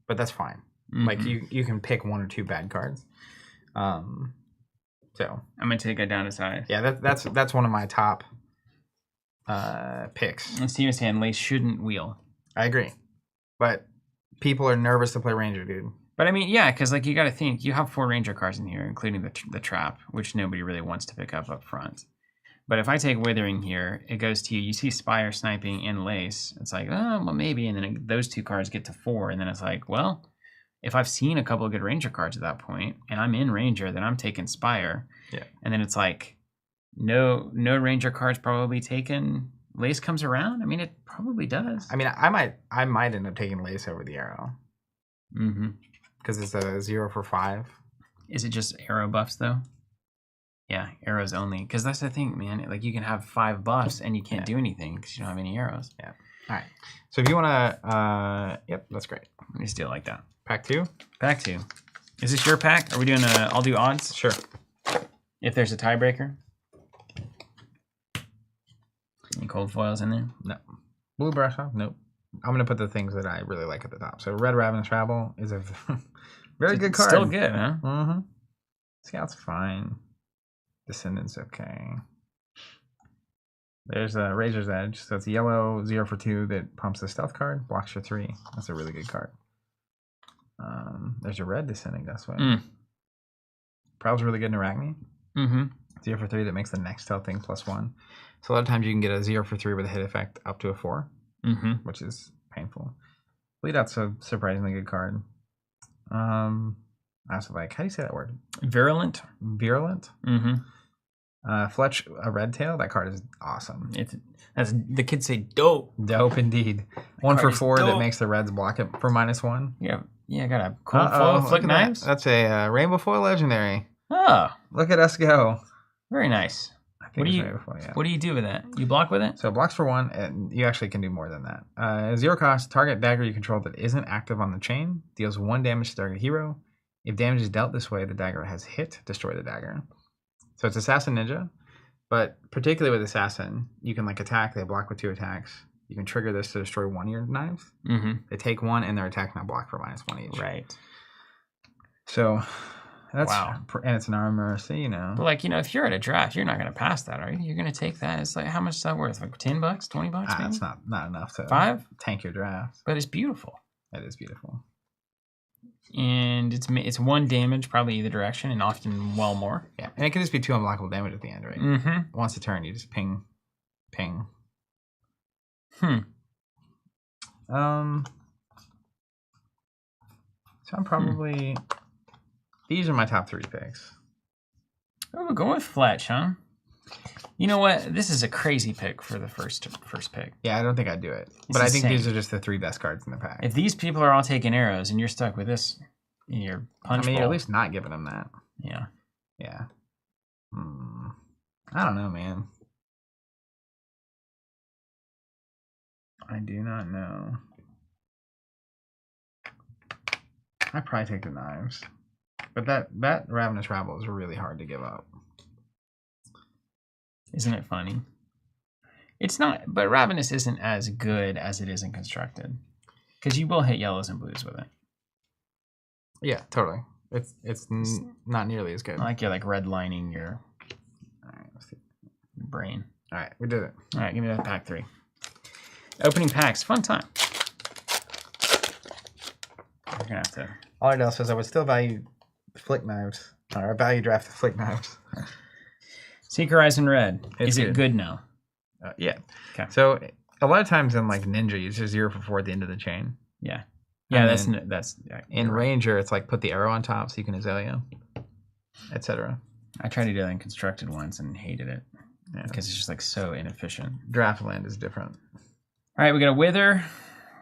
but that's fine. Mm-hmm. Like you can pick 1 or 2 bad cards. So I'm gonna take it down to size. Yeah, that's one of my top picks. And Steven's saying Lace shouldn't wheel. I agree, but people are nervous to play Ranger, dude. But I mean, yeah, because like you got to think you have 4 Ranger cards in here, including the trap, which nobody really wants to pick up front. But if I take Withering here, it goes to you. You see Spire, Sniping, and Lace. It's like, oh, well, maybe. And then those 2 cards get to 4. And then it's like, well, if I've seen a couple of good Ranger cards at that point, and I'm in Ranger, then I'm taking Spire. Yeah. And then it's like, no Ranger cards probably taken. Lace comes around. I mean, it probably does. I mean, I might end up taking Lace over the Arrow. Mm-hmm. Because it's a 0 for 5. Is it just arrow buffs though? Yeah, arrows only. Because that's the thing, man. Like you can have 5 buffs and you can't do anything because you don't have any arrows. Yeah. All right. So if you want to, yep, that's great. Let me steal like that. Pack 2. Pack 2. Is this your pack? Are we doing I'll do odds? Sure. If there's a tiebreaker. Any cold foils in there? No. Blue brush off? Nope. I'm going to put the things that I really like at the top. So Red Ravenous Rabble is a very good card. Still good, huh? Mm-hmm. Scout's fine. Descendant's okay. There's a Razor's Edge. So it's yellow, 0 for 2 that pumps the stealth card, blocks for 3. That's a really good card. There's a red Descending Dustwing. Prowl's really good in Arachne. Mm-hmm. 0 for 3 that makes the next stealth thing +1. So a lot of times you can get a 0 for 3 with a hit effect up to a 4, which is painful. Bleed Out's a surprisingly good card. I also like, how do you say that word? Virulent. Virulent? Mm-hmm. Fletch, a Red Tail. That card is awesome. That's the kids say dope. Dope indeed. 1 for 4 that makes the Reds block it for -1. Yeah, I got a cold foil, flick knives. That's a Rainbow Foil Legendary. Oh, look at us go. Very nice. What do you do with that? You block with it? So it blocks for 1, and you actually can do more than that. 0 cost, target dagger you control that isn't active on the chain deals 1 damage to target hero. If damage is dealt this way, the dagger has hit, destroy the dagger. So it's Assassin Ninja, but particularly with Assassin, you can like attack, they block with 2 attacks. You can trigger this to destroy 1 of your knives. Mm-hmm. They take 1 and their attack now block for -1 each. Right. So that's, and it's an armor, so you know. But like, if you're at a draft, you're not going to pass that, are you? You're going to take that. It's like, how much is that worth? Like $10, $20 maybe? It's not enough to 5? Tank your draft. But it's beautiful. It is beautiful. And it's 1 damage, probably either direction, and often well more. Yeah, and it can just be 2 unblockable damage at the end, right? Mm-hmm. Once a turn, you just ping. So I'm probably these are my top 3 picks. Oh, we're going with Fletch, huh? You know what? This is a crazy pick for the first pick. Yeah, I don't think I'd do it. But I think these are just the 3 best cards in the pack. If these people are all taking arrows and you're stuck with this in your punch bowl, you're at least not giving them that. Yeah. Yeah. I don't know, man. I do not know. I probably take the knives. But that Ravenous Rabble is really hard to give up. Isn't it funny? It's not, but Ravenous isn't as good as it is in Constructed. Because you will hit yellows and blues with it. Yeah, totally. It's not nearly as good. Like you're like redlining your brain. All right, we did it. All right, give me that pack 3. Opening packs, fun time. We're gonna have to. Ardell says I would still value flick knives, or value draft the flick knives. Seek Horizon Red. It's Is it good now? Yeah. Okay. So a lot of times in like Ninja, you just 0 for 4 at the end of the chain. Yeah. Yeah, And that's. In Ranger, it's like put the arrow on top so you can Azalea, etc. I tried to do that in Constructed once and hated it because it's just like so inefficient. Draftland is different. All right, we got a Wither.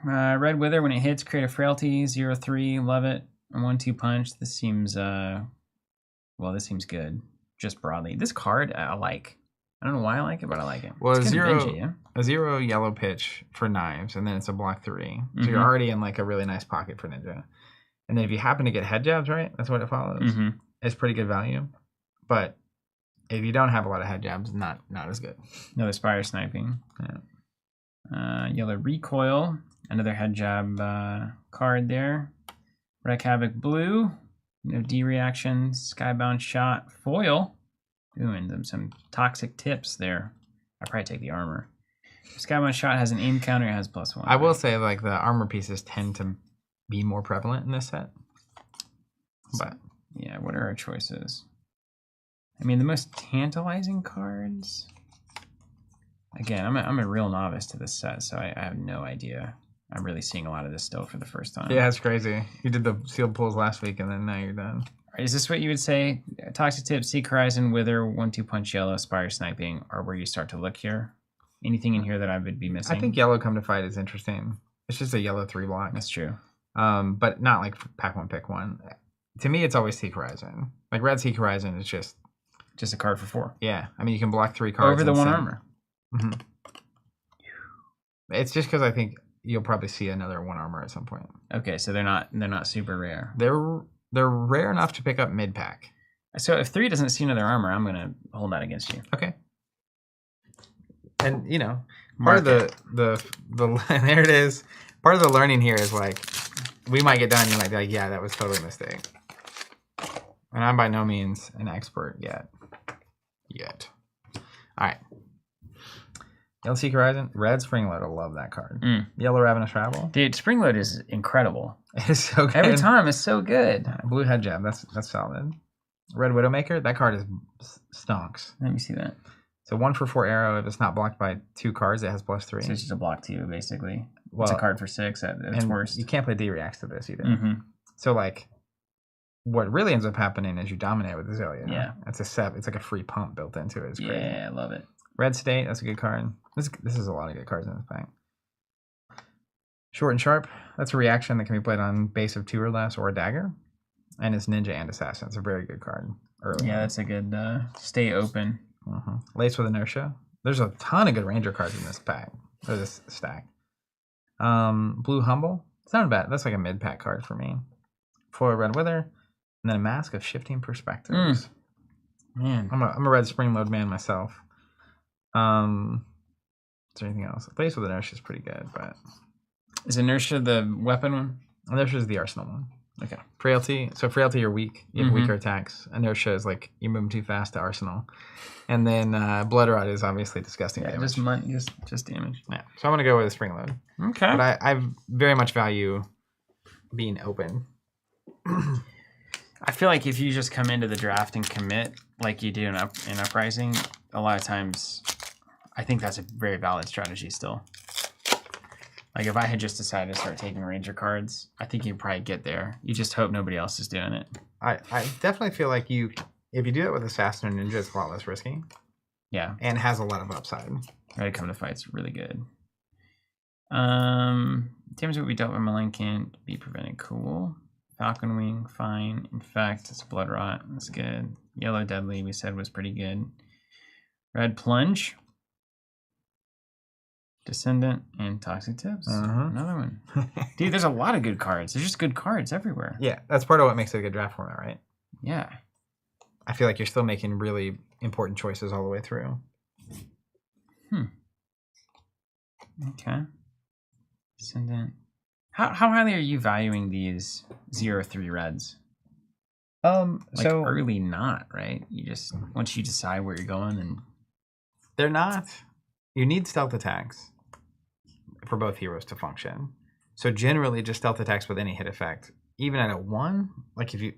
Red Wither, when it hits, create a Frailty, 0/3, love it. A 1/2 punch. This seems, this seems good, just broadly. This card, I like. I don't know why I like it, but I like it. Well, it's a 0 yellow pitch for knives, and then it's a block 3. So you're already in like a really nice pocket for Ninja. And then if you happen to get head jabs, right, that's what it follows. It's pretty good value. But if you don't have a lot of head jabs, not as good. Another Spire Sniping. Yeah. Yellow Recoil. Another head jab card there. Wreck Havoc Blue. No D reactions. Skybound Shot. Foil. Doing some toxic tips there. I probably take the armor. Skybound Shot has an aim counter. It has +1. I will say like the armor pieces tend to be more prevalent in this set. But yeah, what are our choices? I mean, the most tantalizing cards. Again, I'm a real novice to this set, so I have no idea. I'm really seeing a lot of this still for the first time. Yeah, it's crazy. You did the sealed pulls last week, and then now you're done. Is this what you would say? Toxic Tip, Seek Horizon, Wither, 1/2 punch yellow, Spire Sniping, or where you start to look here? Anything in here that I would be missing? I think yellow come to fight is interesting. It's just a yellow 3 block. That's true. But not like pack 1, pick 1. To me, it's always Seek Horizon. Like red Seek Horizon is just a card for 4. Yeah, I mean you can block 3 cards over the 1 armor. It's just because I think you'll probably see another 1 armor at some point. Okay, so they're not super rare. They're rare enough to pick up mid pack. So if 3 doesn't see another armor, I'm gonna hold that against you. Okay. And you know, part of the there it is. Part of the learning here is like we might get done. You might be like, yeah, that was totally a mistake. And I'm by no means an expert yet. All right. Yellow Seek Horizon, red Springload. I love that card. Yellow Ravenous Rabble. Dude, Springload is incredible. It's so good. Every time it's so good. Blue Head Jab. That's solid. Red Widowmaker. That card is stonks. Let me see that. So 1 for 4 arrow. If it's not blocked by 2 cards, it has +3. So it's just a block 2, basically. Well, it's a card for 6 at its worst. You can't play D reacts to this either. So like, what really ends up happening is you dominate with Azalea. Yeah. It's like a free pump built into it. It's crazy. Yeah, I love it. Red State. That's a good card. This is a lot of good cards in this pack. Short and Sharp. That's a reaction that can be played on base of 2 or less or a dagger. And it's Ninja and Assassin. It's a very good card. Early yeah, that's a good stay open. Lace with Inertia. There's a ton of good Ranger cards in this pack. Or this stack. Blue Humble. It's not bad. That's like a mid-pack card for me. 4 Red Wither. And then a Mask of Shifting Perspectives. Man. I'm a red Springload man myself. Is there anything else? Lace with Inertia is pretty good, but... Is Inertia the weapon one? Inertia is the arsenal one. Okay. Frailty. So Frailty, you're weak. You have weaker attacks. Inertia is like you're moving too fast to arsenal. And then Blood Rot is obviously disgusting damage. Just damage. Yeah. So I'm going to go with a Springload. Okay. But I very much value being open. I feel like if you just come into the draft and commit like you do in Uprising, a lot of times I think that's a very valid strategy still. Like if I had just decided to start taking Ranger cards, I think you'd probably get there. You just hope nobody else is doing it. I definitely feel like if you do it with Assassin or Ninja, it's a lot less risky. Yeah. And has a lot of upside. Ready to come to fight's really good. Damage that we dealt with Malign can't be prevented. Cool. Falcon Wing, fine. In fact, it's Blood Rot. That's good. Yellow Deadly, we said was pretty good. Red Plunge. Descendant and Toxic Tips. Uh-huh. Another one. Dude, there's a lot of good cards. There's just good cards everywhere. Yeah, that's part of what makes it a good draft format, right? Yeah. I feel like you're still making really important choices all the way through. Okay. Descendant. How highly are you valuing these 0-3 reds? Like so early not, right? You just once you decide where you're going and they're not. You need stealth attacks for both heroes to function. So generally, just stealth attacks with any hit effect, even at a 1, like if you,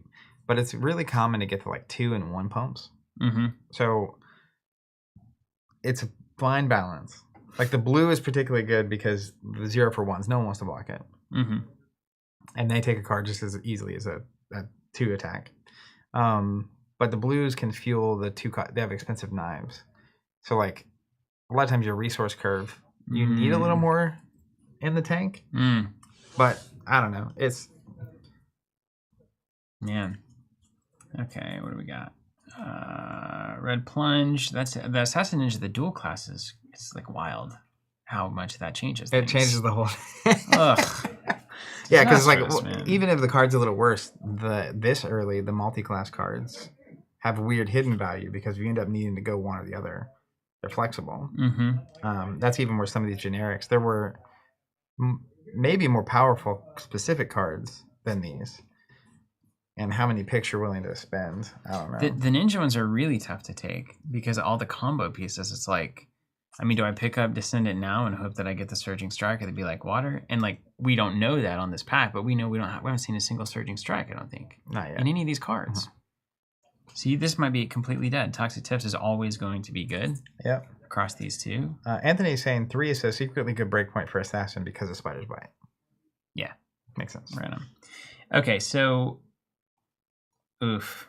but it's really common to get to like 2 and 1 pumps. Mm-hmm. So it's a fine balance. Like the blue is particularly good because the 0 for 1s, no one wants to block it. Mm-hmm. And they take a card just as easily as a 2 attack. But the blues can fuel the 2. They have expensive knives. So like a lot of times your resource curve, you need a little more in the tank. But I don't know. It's man. Okay, what do we got? Red Plunge. That's the Assassin Ninja. The dual classes. It's like wild how much that changes. It changes the whole. Ugh. Yeah, because like man. even if the card's a little worse, this early the multi-class cards have weird hidden value because you end up needing to go one or the other. They're flexible. Mm-hmm. That's even where some of these generics. There were maybe more powerful specific cards than these. And how many picks you're willing to spend, I don't know. The ninja ones are really tough to take because all the combo pieces, it's like, I mean, do I pick up Descendant now and hope that I get the Surging Strike? It'd be like water. And like, we don't know that on this pack, but we know we haven't seen a single Surging Strike, I don't think. Not yet. In any of these cards. Mm-hmm. See, this might be completely dead. Toxic Tips is always going to be good. Yep. Across these two. Anthony's saying 3 is a secretly good breakpoint for Assassin because of Spider's Bite. Yeah. Makes sense. Random. Okay, so oof.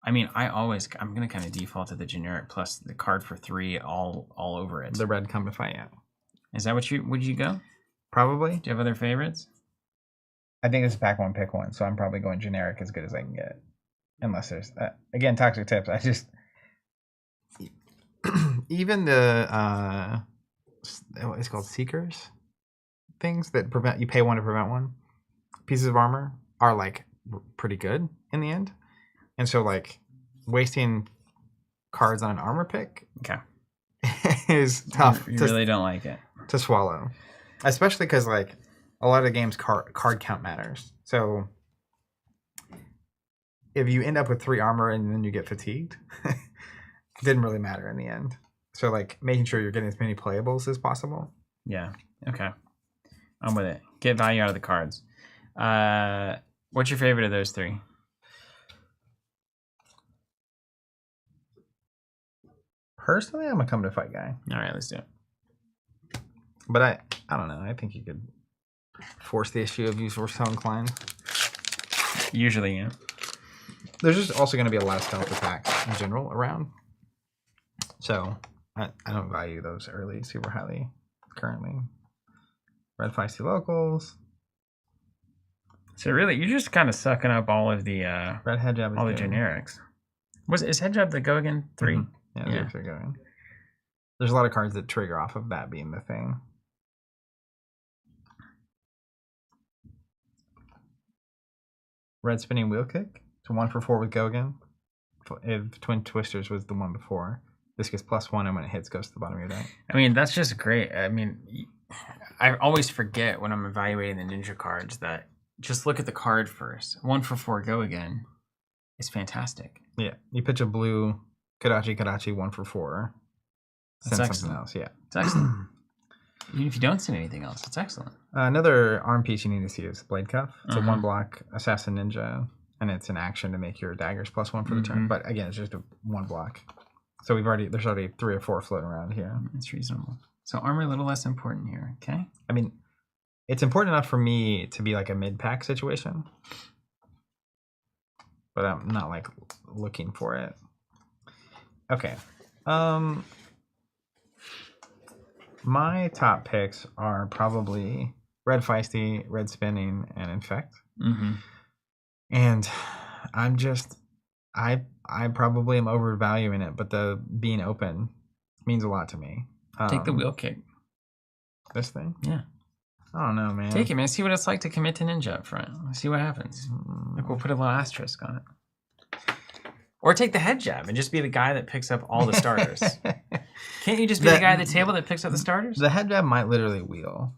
I mean, I'm gonna kind of default to the generic plus the card for 3 all over it. The red come to fight, yeah. Is that what would you go? Probably. Do you have other favorites? I think it's a pack 1, pick 1, so I'm probably going generic as good as I can get. Unless there's again Toxic Tips. I just even the it's called Seekers things that prevent you pay 1 to prevent 1 pieces of armor are like pretty good in the end. And so, like, wasting cards on an armor pick is tough. You really don't like it. To swallow. Especially because, like, a lot of the games card count matters. So, if you end up with 3 armor and then you get fatigued, it didn't really matter in the end. So, like, making sure you're getting as many playables as possible. Yeah. Okay. I'm with it. Get value out of the cards. What's your favorite of those 3? Personally, I'm a come to fight guy. All right, let's do it. But I don't know. I think you could force the issue of use or so inclined. Usually, yeah. There's just also going to be a lot of stealth attacks in general around. So I don't value those early super highly currently. Red feisty locals. So really, you're just kind of sucking up all of the red head job, all the generics. Is head job the go again 3? Mm-hmm. Yeah, they're going. There's a lot of cards that trigger off of that being the thing. Red spinning wheel kick. It's 1 for 4 with Gogan. If Twin Twisters was the one before, this gets +1, and when it hits, goes to the bottom of your deck. I mean, that's just great. I mean, I always forget when I'm evaluating the ninja cards that just look at the card first. 1 for 4 go again. It's fantastic. Yeah, you pitch a blue Kadachi 1 for 4. Send That's something else. Yeah, it's excellent. Even if you don't send anything else, it's excellent. Another arm piece you need to see is Blade Cuff. It's a 1 block Assassin Ninja, and it's an action to make your daggers +1 for the turn. But again, it's just a 1 block. So there's already 3 or 4 floating around here. It's reasonable. So armor a little less important here. Okay. I mean, it's important enough for me to be like a mid-pack situation, but I'm not like looking for it. Okay. My top picks are probably Red Feisty, Red Spinning, and Infect. And I probably am overvaluing it, but the being open means a lot to me. Take the wheel kick. This thing? Yeah. I don't know, man. Take it, man. See what it's like to commit to ninja up front. See what happens. Like we'll put a little asterisk on it. Or take the head jab and just be the guy that picks up all the starters. Can't you just be the guy at the table that picks up the starters? The head jab might literally wheel.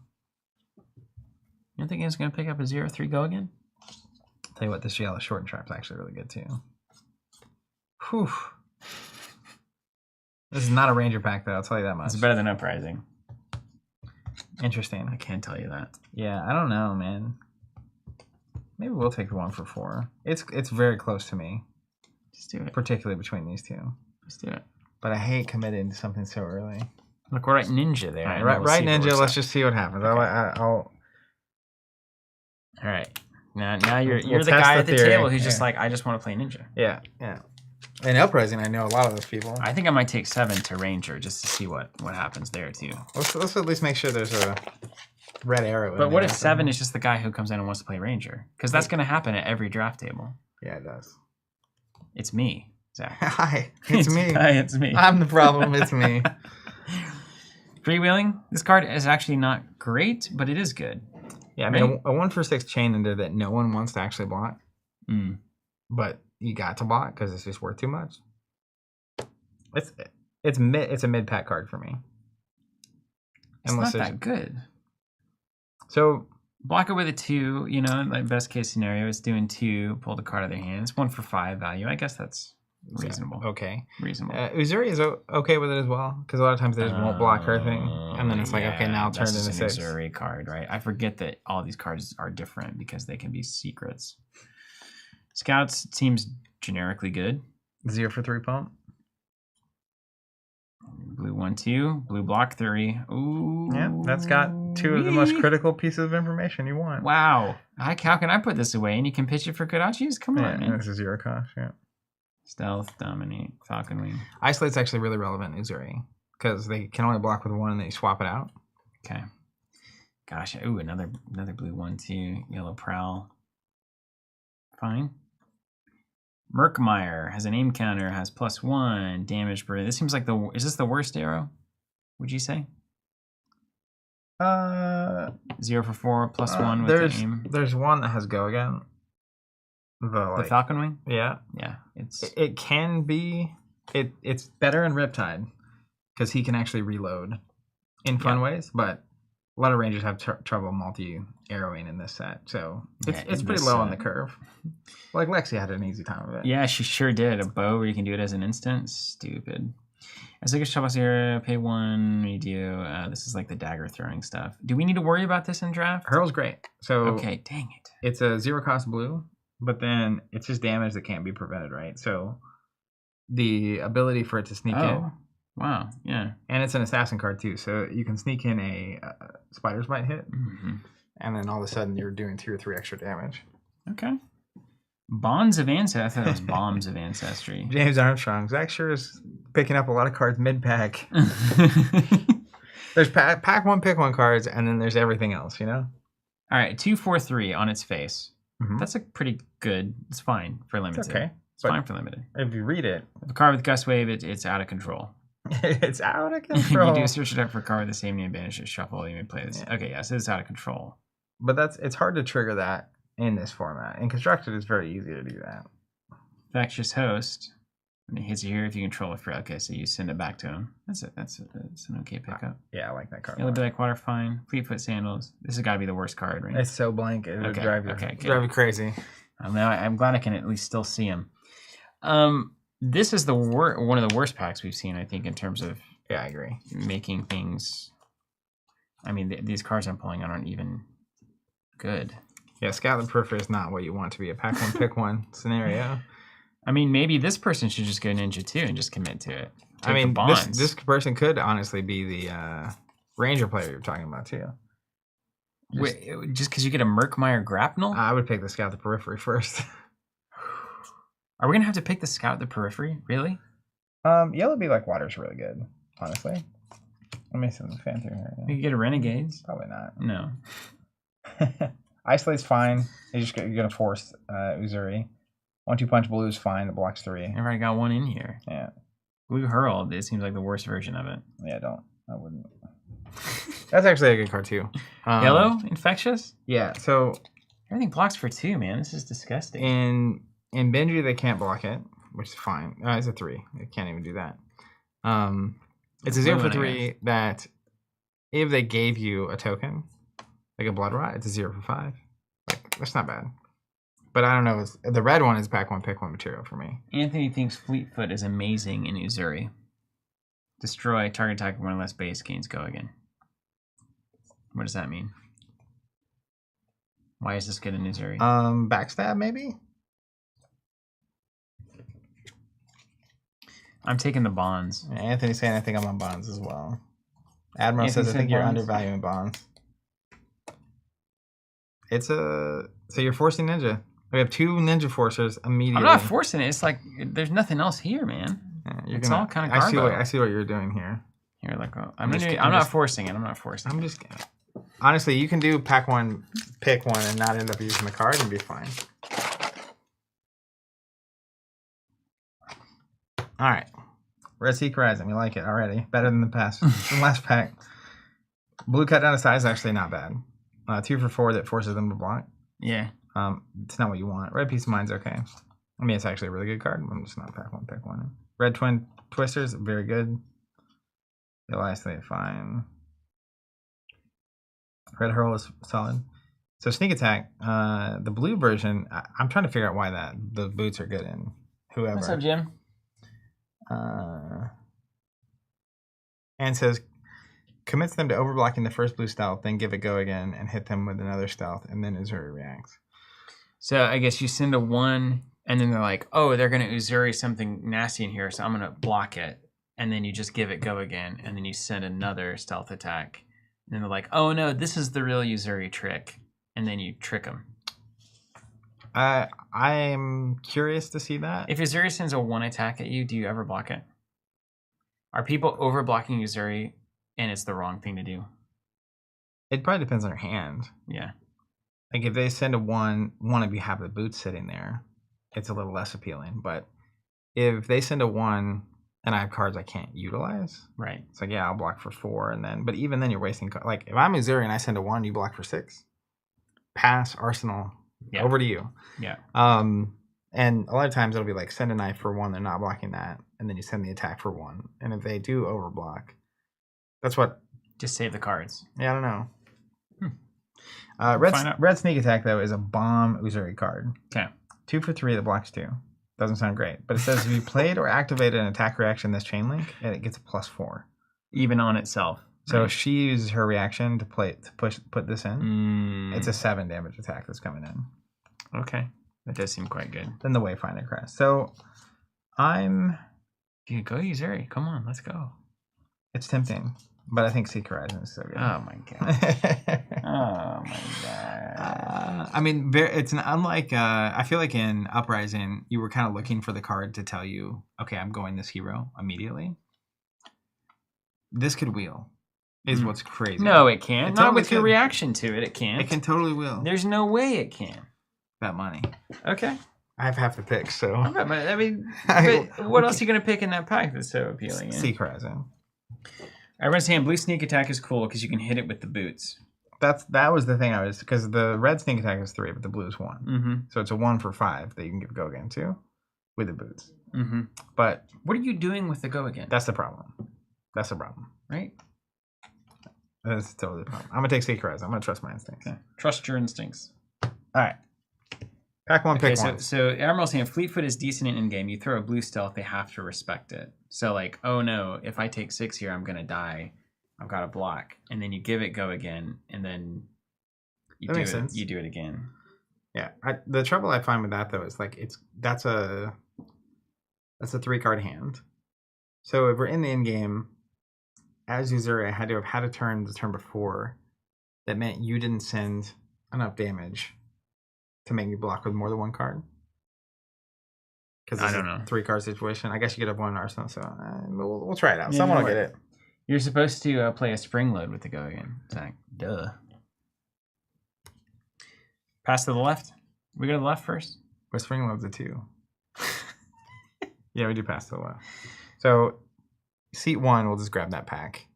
You don't think he's going to pick up a 0-3 go again? Tell you what, this yellow short trap is actually really good too. Whew. This is not a Ranger pack, though. I'll tell you that much. It's better than Uprising. Interesting. I can't tell you that. Yeah, I don't know, man. Maybe we'll take the 1 for 4. It's very close to me. Just do it. Particularly between these two. Just do it. But I hate committing to something so early. Look, we're at Ninja there. All right, Ninja. Let's just see what happens. Okay. All right. Now you're we'll the guy the at the theory. table who's just like, I just want to play Ninja. Yeah. In Uprising, I know a lot of those people. I think I might take 7 to Ranger just to see what happens there too. Let's at least make sure there's a red arrow. But what if 7 is just the guy who comes in and wants to play Ranger? Because that's going to happen at every draft table. Yeah, it does. It's me, Zach. Hi, it's me. Hi, it's me. I'm the problem. It's me. Freewheeling. This card is actually not great, but it is good. Yeah, I mean, a 1 for 6 chain ender that no one wants to actually block. But you got to block because it's just worth too much. It's a mid pack card for me. It's not that good. So block it with a 2. You know, like best case scenario is doing 2. Pull the card out of their hands. 1 for 5 value. I guess that's reasonable. Okay. Reasonable. Uzuri is okay with it as well because a lot of times they just won't block her thing, and then it's like, okay, now I'll turn it into 6. Uzuri card, right? I forget that all these cards are different because they can be secrets. Scouts seems generically good. 0 for 3 pump. Blue 1/2. Blue block 3. Ooh. Yeah, that's got 2 of the most critical pieces of information you want. Wow. How can I put this away and you can pitch it for Kodachis? Come on, man. This is 0 cost. Yeah. Stealth, Dominate, Falcon Wing. Isolate's actually really relevant in Uzuri because they can only block with 1 and then you swap it out. Okay. Gosh. Ooh, another blue 1/2. Yellow Prowl. Fine. Merkmeyer has an aim counter, has +1 damage per. This seems like is this the worst arrow? Would you say? 0 for 4 +1 with the aim. There's one that has go again. The Falcon Wing. Yeah. It can be. It's better in Riptide because he can actually reload in fun ways, but a lot of Rangers have trouble multi-arrowing in this set, so it's pretty low on the curve. Like Lexi had an easy time of it. Yeah, she sure did. A bow where you can do it as an instant. Stupid. As like a Shabas here, pay 1. We do. This is like the dagger throwing stuff. Do we need to worry about this in draft? Hurl's great. So okay, dang it. It's a 0 cost blue, but then it's just damage that can't be prevented, right? So the ability for it to sneak in. Wow, yeah. And it's an assassin card too, so you can sneak in a spider's bite hit, and then all of a sudden you're doing 2 or 3 extra damage. Okay. Bonds of Ancestry. I thought it was Bombs of Ancestry. James Armstrong. Zach sure is picking up a lot of cards mid-pack. There's pack 1, pick 1 cards, and then there's everything else, you know? All right, 2/4/3 on its face. That's a pretty good. It's fine for limited. It's okay. It's fine for limited. If you read it. If a card with Gust Wave, it's out of control. It's out of control. You do search it up for a card with the same name, banish it, shuffle, you may play this. Yeah. Okay, so it's out of control. But it's hard to trigger that in this format. In Constructed, it's very easy to do that. Factious Host. When it hits you here, if you control it for okay, so you send it back to him. That's an okay pickup. Yeah, I like that card. Yellow Black Water Fine. Fleetfoot Sandals. This has got to be the worst card, right? It's so blank. It would drive you crazy. I'm glad I can at least still see him. This is one of the worst packs we've seen, I think, in terms of I agree. Making things. I mean, these cards I'm pulling out aren't even good. Yeah, Scout the Periphery is not what you want to be a pack 1, pick 1 scenario. I mean, maybe this person should just go Ninja 2 and just commit to it. I mean, this person could honestly be the Ranger player you're talking about, too. Just because you get a Merkmeyer Grapnel? I would pick the Scout the Periphery first. Are we going to have to pick the Scout the Periphery? Really? Yellow Be Like Water's really good, honestly. Let me see the fan through here. You could get a Renegades? Probably not. No. Isolate's fine. You're going to force Uzuri. 1/2 punch blue is fine. It blocks 3. I've already got one in here. Yeah. Blue Hurl, it seems like the worst version of it. Yeah, I wouldn't. That's actually a good card too. Yellow, infectious. Yeah. So Everything blocks for 2, man. This is disgusting. in Benji they can't block it, which is fine. It's a 3. They can't even do that. It's a 0 for 3 that if they gave you a token, like a blood rot, it's a 0 for 5. Like that's not bad. But I don't know. The red one is pack 1, pick 1 material for me. Anthony thinks Fleetfoot is amazing in Uzuri. Destroy, target attack, 1 less base, gains go again. What does that mean? Why is this good in Uzuri? Backstab maybe? I'm taking the bonds. Anthony's saying I think I'm on bonds as well. Admiral Anthony says I think you're bonds? undervaluing bonds. So you're forcing ninja. We have 2 ninja forcers immediately. I'm not forcing it. It's like there's nothing else here, man. Yeah, It's all kind of garbo. I see what you're doing here. Here, like I'm not forcing it. I'm not forcing. I'm just honestly, you can do pack 1, pick 1, and not end up using the card and be fine. All right, Red Sea Horizon. We like it already. Better than the last pack. Blue cut down to size actually not bad. 2 for 4 that forces them to block. Yeah. It's not what you want. Red Piece of Mind's okay. I mean, it's actually a really good card. I'm just not pack 1, pick 1. Red Twin Twisters, very good. Elias, fine. Red Hurl is solid. So Sneak Attack, the blue version, I'm trying to figure out why the boots are good in whoever. What's up, Jim? And says, commits them to overblocking the first blue stealth, then give it go again and hit them with another stealth, and then Uzuri reacts. So I guess you send a 1, and then they're like, oh, they're going to Uzuri something nasty in here, so I'm going to block it. And then you just give it go again, and then you send another stealth attack. And then they're like, oh no, this is the real Uzuri trick. And then you trick them. I'm curious to see that. If Uzuri sends a 1 attack at you, do you ever block it? Are people over blocking Uzuri, and it's the wrong thing to do? It probably depends on your hand. Yeah. Like if they send a 1 of you have the boots sitting there, it's a little less appealing. But if they send a 1 and I have cards I can't utilize, right? It's like, yeah, I'll block for 4, and then, but even then you're wasting. Like if I'm Uzuri and I send a 1, you block for 6. Pass, Arsenal, over to you. Yeah. And a lot of times it'll be like send a knife for 1, they're not blocking that, and then you send the attack for 1, and if they do overblock, that's what. Just save the cards. Yeah, I don't know. Red Sneak Attack though is a bomb Uzuri card. Okay. 2 for 3 that blocks 2. Doesn't sound great, but it says if you played or activated an attack reaction this chain link, and it gets a +4, even on itself. So if she uses her reaction to put this in, it's a 7 damage attack that's coming in. Okay, that does seem quite good. Then the Wayfinder crest. So you go Uzuri. Come on, let's go. It's tempting, but I think Seek Horizon is so good. Oh my god. Oh my god. I mean, it's unlike. I feel like in Uprising, you were kind of looking for the card to tell you, okay, I'm going this hero immediately. This could wheel. Is what's crazy. No, it can't. Not totally with your reaction to it. It can't. It can totally wheel. There's no way it can. That money. Okay. I have half the pick, so. I mean, but what else are you going to pick in that pack that's so appealing? Seek Horizon. Everyone's saying blue sneak attack is cool because you can hit it with the boots. That was the thing because the red sneak attack is 3, but the blue is 1. Mm-hmm. So it's a 1 for 5 that you can give go again to with the boots. Mm-hmm. But what are you doing with the go again? That's the problem. Right? That's totally the problem. I'm gonna take Seek Horizon. I'm gonna trust my instincts. Okay. Trust your instincts. All right. Pack 1, pick 1. So Admiral's saying Fleetfoot is decent in game. You throw a blue stealth, they have to respect it. So like, oh no, if I take 6 here, I'm gonna die. I've got to block, and then you give it go again, and then you do it. You do it again. Yeah. The trouble I find with that though is like that's a 3-card hand. So if we're in the end game, as Uzuri, I had to have had a turn the turn before that meant you didn't send enough damage to make me block with more than 1 card. Because I don't know. 3-card situation. I guess you could have 1 arsenal, so we'll try it out. Someone will get it. You're supposed to play a spring load with the go again. It's like, duh. Pass to the left. We go to the left first. Well, spring load's a 2. Yeah, we do pass to the left. So seat 1, we'll just grab that pack.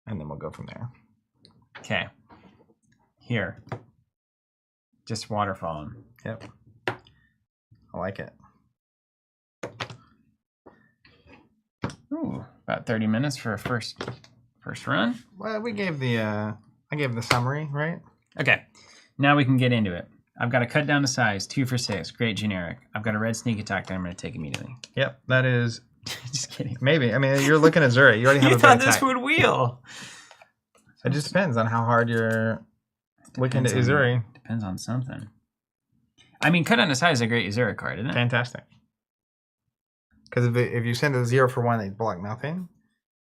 and then we'll go from there. Okay. Here. Just waterfall them. Yep. I like it. Ooh, about 30 minutes for a first run. Well, we gave the I gave the summary, right? Okay. Now we can get into it. I've got to cut down to size, 2 for 6, great generic. I've got a red sneak attack that I'm going to take immediately. Yep, that is. Just kidding. Maybe. I mean, you're looking at Zuri. You already have You a thought big this attack. would wheel. It just depends on how hard you're looking at Uzuri. Depends on something. I mean, cut down to size is a great Uzuri card, isn't it? Fantastic. Because if you send a 0 for 1, they block nothing.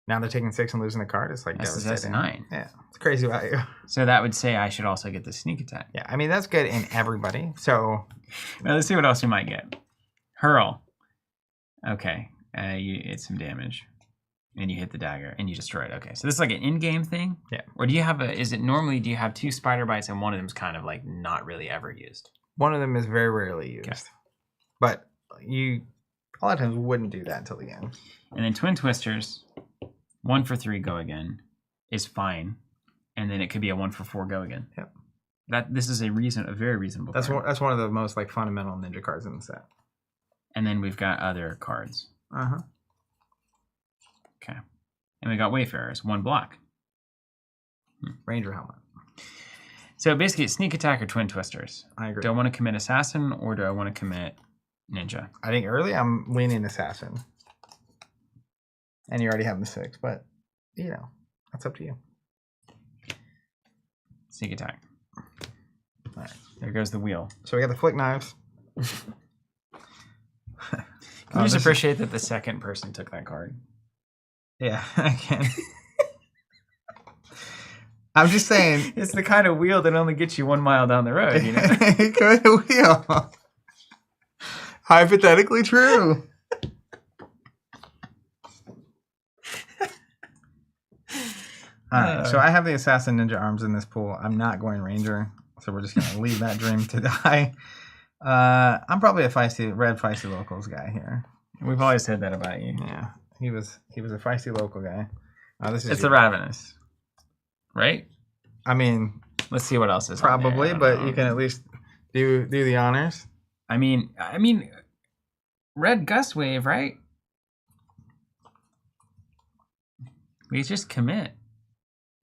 Now they're taking 6 and losing the card. It's like that's 9. Yeah, it's crazy value. So that would say I should also get the sneak attack. Yeah, I mean, that's good in everybody. So now let's see what else you might get. Hurl. Okay. It's some damage. And you hit the dagger and you destroy it. Okay. So this is like an in-game thing? Yeah. Or do you have do you have 2 spider bites and one of them's kind of like not really ever used? One of them is very rarely used. Okay. But you a lot of times wouldn't do that until the end. And then Twin Twisters, 1 for 3 go again is fine. And then it could be a 1 for 4 go again. Yep. This is a very reasonable card. That's one of the most like fundamental ninja cards in the set. And then we've got other cards. Uh-huh. Okay. And we got Wayfarers, 1 block. Ranger helmet. So basically it's sneak attack or Twin Twisters. I agree. Do I want to commit assassin or do I want to commit ninja? I think early I'm leaning assassin. And you already have the 6, but you know, that's up to you. Sneak attack. All right. There goes the wheel. So we got the flick knives. Can you just appreciate that the second person took that card? Yeah, I can. I'm just saying. It's the kind of wheel that only gets you 1 mile down the road, you know? Good wheel. Hypothetically true. Alright, so I have the Assassin Ninja Arms in this pool. I'm not going Ranger, so we're just going to leave that dream to die. I'm probably a red feisty locals guy here. We've always said that about you. Yeah, he was a feisty local guy. It's the Ravenous, right? I mean, let's see what else is probably, but you can at least do the honors. I mean, red gust wave, right? We just commit.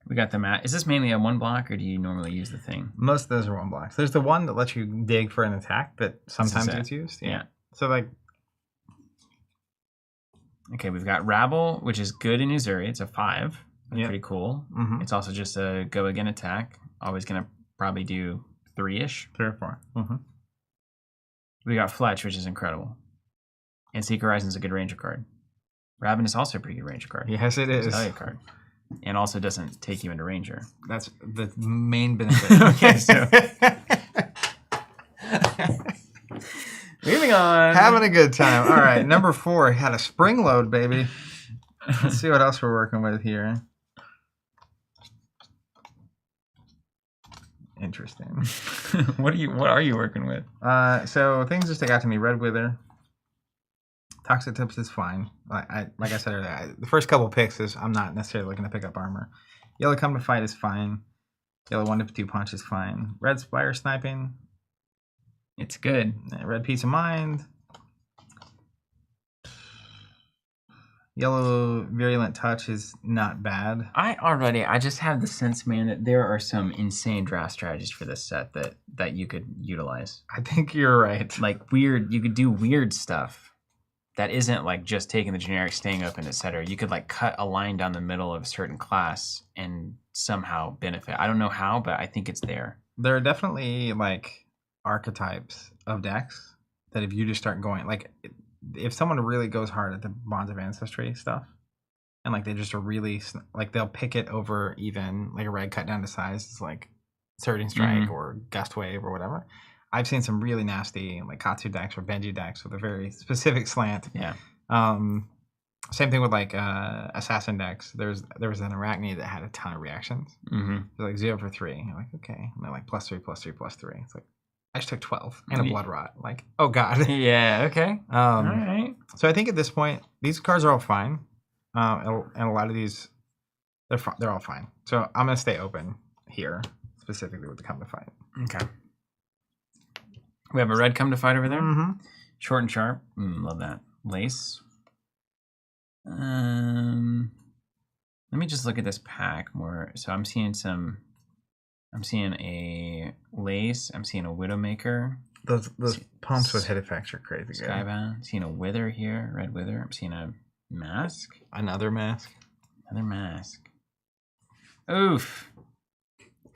We got the mat. Is this mainly a 1 block, or do you normally use the thing? Most of those are 1 blocks. There's the one that lets you dig for an attack that sometimes gets used. Yeah. So like. Okay, we've got Rabble, which is good in Uzuri. It's a 5. Yep. Pretty cool. Mm-hmm. It's also just a go again attack. Always gonna probably do 3-ish. 3 or 4. Mm-hmm. We got Fletch, which is incredible. And Seek Horizon's a good Ranger card. Raven is also a pretty good Ranger card. Yes, it is. It's a value card. And also doesn't take you into Ranger. That's the main benefit. Okay, so moving on. Having a good time. All right, number 4 had a spring load, baby. Let's see what else we're working with here. Interesting. What are you working with? So things just stick out to me. Red Wither. Toxic Tips is fine. Like I said earlier, the first couple picks is I'm not necessarily looking to pick up armor. Yellow Come to Fight is fine. Yellow 1-2 Punch is fine. Red Spire Sniping. It's good. Red Peace of Mind. Yellow Virulent Touch is not bad. I just have the sense, man, that there are some insane draft strategies for this set that you could utilize. I think you're right. Like you could do weird stuff that isn't like just taking the generic, staying open, etc. You could like cut a line down the middle of a certain class and somehow benefit. I don't know how, but I think it's there. There are definitely like archetypes of decks that if you just start going, like if someone really goes hard at the Bonds of Ancestry stuff and like they just are really like they'll pick it over even like a red cut down to size is like Surging Strike or Gust Wave or whatever. I've seen some really nasty like Katsu decks or Benji decks with a very specific slant. Yeah. Same thing with like assassin decks. There was an Arachne that had a ton of reactions. Mm-hmm. It was like 0 for 3. You're like, okay. And they're like +3, +3, +3. It's like I just took 12 and a Blood Rot. Like, oh god. Yeah. Okay. All right. So I think at this point these cards are all fine, and a lot of these They're all fine. So I'm gonna stay open here, specifically with the come to fight. Okay. We have a red come to fight over there. Mm-hmm. Short and sharp. Love that. Lace. Let me just look at this pack more. So I'm seeing a lace. I'm seeing a widowmaker. Those pumps with hit effects are crazy good. Skybound. Seeing a wither here, red wither. I'm seeing a mask. Another mask. Another mask. Oof.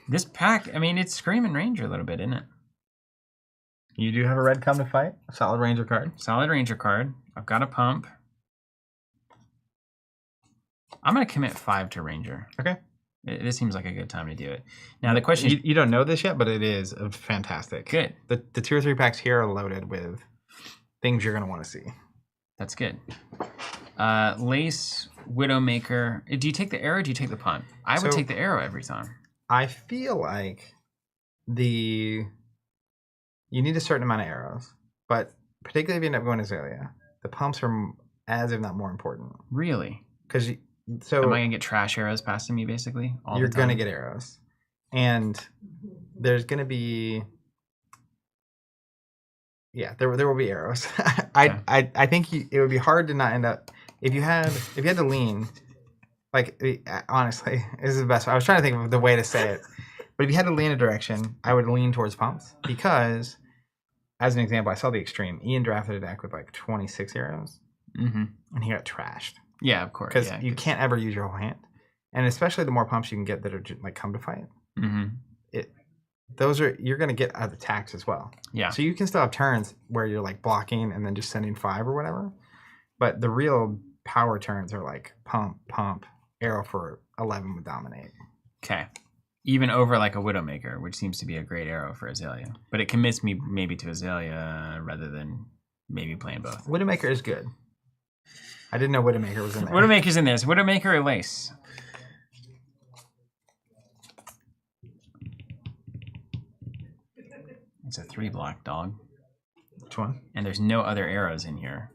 This pack, I mean, it's screaming Ranger a little bit, isn't it? You do have a red come to fight. A solid Ranger card. Solid Ranger card. I've got a pump. I'm going to commit 5 to Ranger. Okay. This seems like a good time to do it. Now, the question is... You don't know this yet, but it is fantastic. Good. The 2 or 3 packs here are loaded with things you're going to want to see. That's good. Lace, Widowmaker. Do you take the arrow or do you take the punt? I would take the arrow every time. I feel like you need a certain amount of arrows, but particularly if you end up going Azalea, the pumps are as if not more important. Really? Because am I going to get trash arrows passing me basically all the time? You're going to get arrows. And there's going to be... Yeah, there will be arrows. I think it would be hard to not end up... If you had to lean... Like, honestly, this is the best. I was trying to think of the way to say it. But if you had to lean a direction, I would lean towards pumps. Because, as an example, I saw the extreme. Ian drafted a deck with like 26 arrows. Mm-hmm. And he got trashed. Yeah, of course. Because you can't ever use your whole hand. And especially the more pumps you can get that are like come to fight. Mm-hmm. You're going to get other attacks as well. Yeah. So you can still have turns where you're like blocking and then just sending 5 or whatever. But the real power turns are like pump, arrow for 11 would dominate. Okay. Even over like a Widowmaker, which seems to be a great arrow for Azalea. But it commits me maybe to Azalea rather than maybe playing both. Widowmaker is good. I didn't know Widowmaker was in there. Widowmaker's in there. Is Widowmaker or Lace? It's a 3-block dog. Which one? And there's no other arrows in here.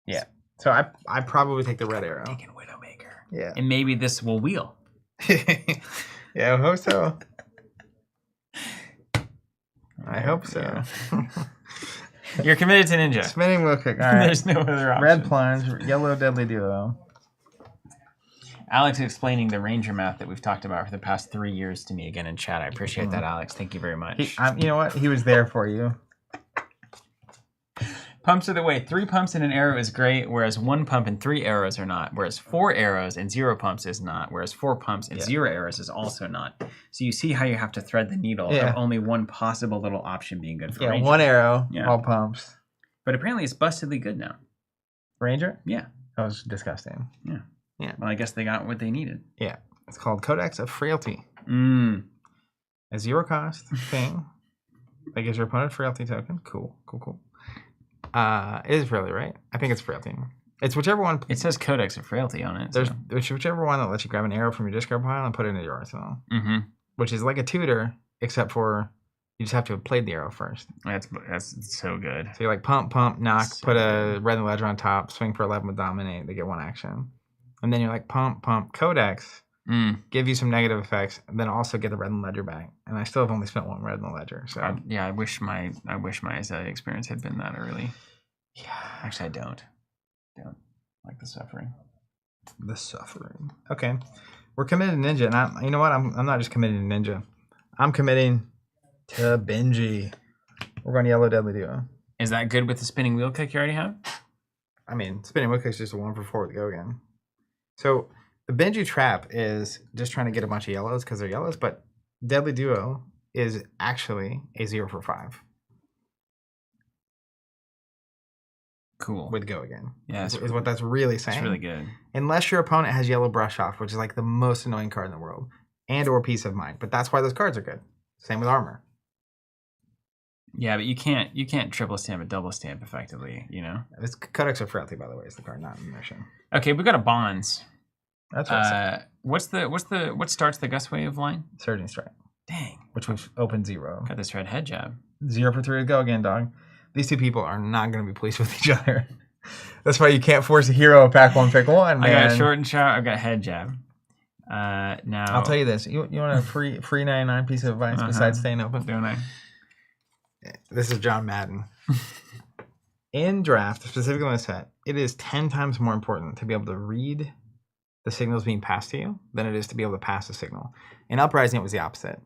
Yeah. So I probably take the red arrow. I'm taking Widowmaker. Yeah. And maybe this will wheel. Yeah, I hope so. I hope so. Yeah. You're committed to Ninja. Spinning wheel kick. All right. There's no other option. Red plunge, yellow deadly duo. Alex explaining the Ranger math that we've talked about for the past 3 years to me again in chat. I appreciate that, Alex. Thank you very much. You know what? He was there for you. Pumps are the way. 3 pumps and an arrow is great, whereas 1 pump and 3 arrows are not. Whereas 4 arrows and 0 pumps is not. Whereas 4 pumps and 0 arrows is also not. So you see how you have to thread the needle of only one possible little option being good for Ranger. 1 arrow, all pumps. But apparently it's bustedly good now. Ranger? Yeah. That was disgusting. Yeah. Yeah. Well, I guess they got what they needed. Yeah. It's called Codex of Frailty. A 0 cost thing that gives your opponent a frailty token. Cool. It is frailty, right? I think it's frailty. It's whichever one. It says Codex of Frailty on it. There's whichever one that lets you grab an arrow from your discard pile and put it into your arsenal. Mm-hmm. Which is like a tutor, except for you just have to have played the arrow first. That's so good. So you're like pump, knock, so put a red ledger on top, swing for 11 with dominate. They get 1 action. And then you're like pump, Codex, give you some negative effects, and then also get the red ledger back. And I still have only spent 1 red in the ledger. So I wish my Azalea experience had been that early. Yeah, actually I don't like the suffering. Okay, we're committed to Ninja, and you know what? I'm not just committed to Ninja. I'm committing to Benji. We're going yellow deadly duo. Is that good with the spinning wheel kick you already have? I mean, spinning wheel kick is just a 1 for 4 with go again. So the Benji trap is just trying to get a bunch of yellows because they're yellows, but deadly duo is actually a 0 for 5. Cool. With go again. Yeah, is what that's really saying. It's really good. Unless your opponent has yellow brush off, which is like the most annoying card in the world, and or peace of mind. But that's why those cards are good. Same with armor. Yeah, but you can't triple stamp a double stamp effectively, you know? It's Codex of Frailty, by the way, is the card, not Immersion. Okay, we got a bonds. That's what what starts the Gus Wave line? Surging Strike. Dang. Which we've opened 0. Got this red head jab. 0 for 3 to go again, dog. These 2 people are not going to be pleased with each other. That's why you can't force a hero pack 1, pick 1, man. I got short and sharp. I've got head jab. Now I'll tell you this. You want a free 99 piece of advice besides staying open? Don't I? This is John Madden. In draft, specifically in this set, it is 10 times more important to be able to read the signals being passed to you than it is to be able to pass a signal. In Uprising, it was the opposite.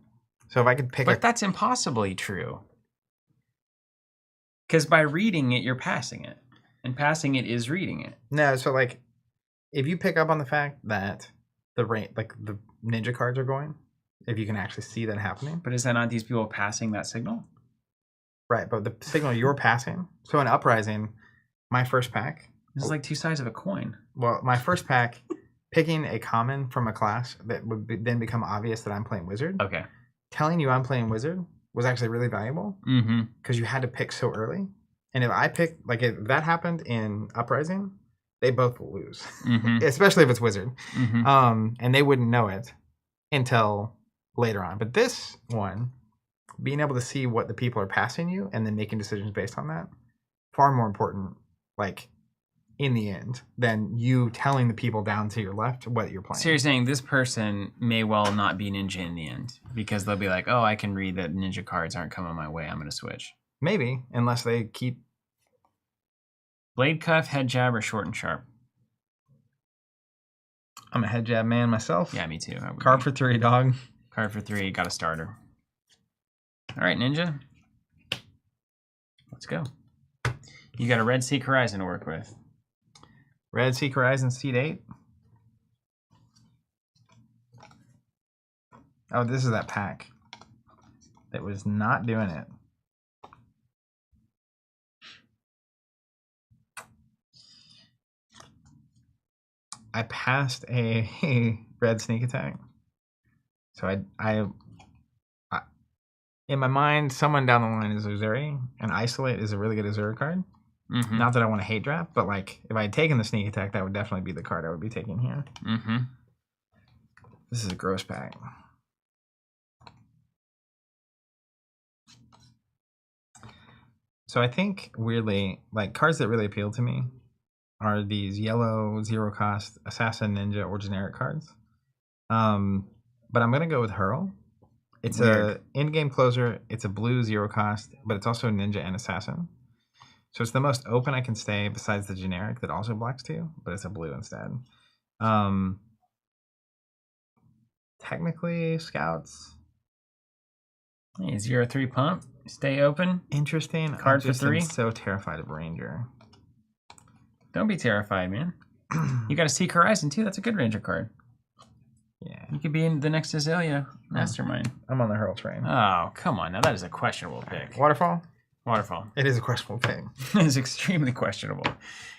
So if I could pick But that's impossibly true. Because by reading it, you're passing it. And passing it is reading it. No, so like, if you pick up on the fact that the ninja cards are going, if you can actually see that happening. But is that not these people passing that signal? Right, but the signal you're passing. So in Uprising, my first pack. This is like two sides of a coin. Well, my first pack, picking a common from a class that would then become obvious that I'm playing wizard. Okay. Telling you I'm playing wizard was actually really valuable because you had to pick so early. And if I picked, like if that happened in Uprising, they both will lose, especially if it's wizard. And they wouldn't know it until later on. But this one, being able to see what the people are passing you and then making decisions based on that, far more important, like in the end, than you telling the people down to your left what you're playing. So you're saying this person may well not be ninja in the end because they'll be like, oh, I can read that ninja cards aren't coming my way. I'm going to switch. Maybe, unless they keep... Blade cuff, head jab, or short and sharp? I'm a head jab man myself. Yeah, me too. Card for 3, dog. Card for 3, got a starter. All right, ninja. Let's go. You got a Red Seek Horizon to work with. Red Seek Horizon Seed 8. Oh, this is that pack that was not doing it. I passed a red sneak attack. So I in my mind, someone down the line is Uzuri, and Isolate is a really good Uzuri card. Not that I want to hate draft, but like if I had taken the sneak attack, that would definitely be the card I would be taking here. This is a gross pack. So I think weirdly, like cards that really appeal to me are these yellow 0-cost Assassin, Ninja, or generic cards. But I'm gonna go with Hurl. It's a in-game closer. It's a blue 0-cost, but it's also Ninja and Assassin. So it's the most open I can stay besides the generic that also blocks 2, but it's a blue instead. Technically, Scouts. Hey, 0-3 pump. Stay open. Interesting. Card for 3. I'm so terrified of Ranger. Don't be terrified, man. You got a Seek Horizon too. That's a good Ranger card. Yeah. You could be in the next Azalea Mastermind. I'm on the Hurl train. Oh, come on. Now that is a questionable pick. Waterfall? Waterfall. It is a questionable pick. It is extremely questionable.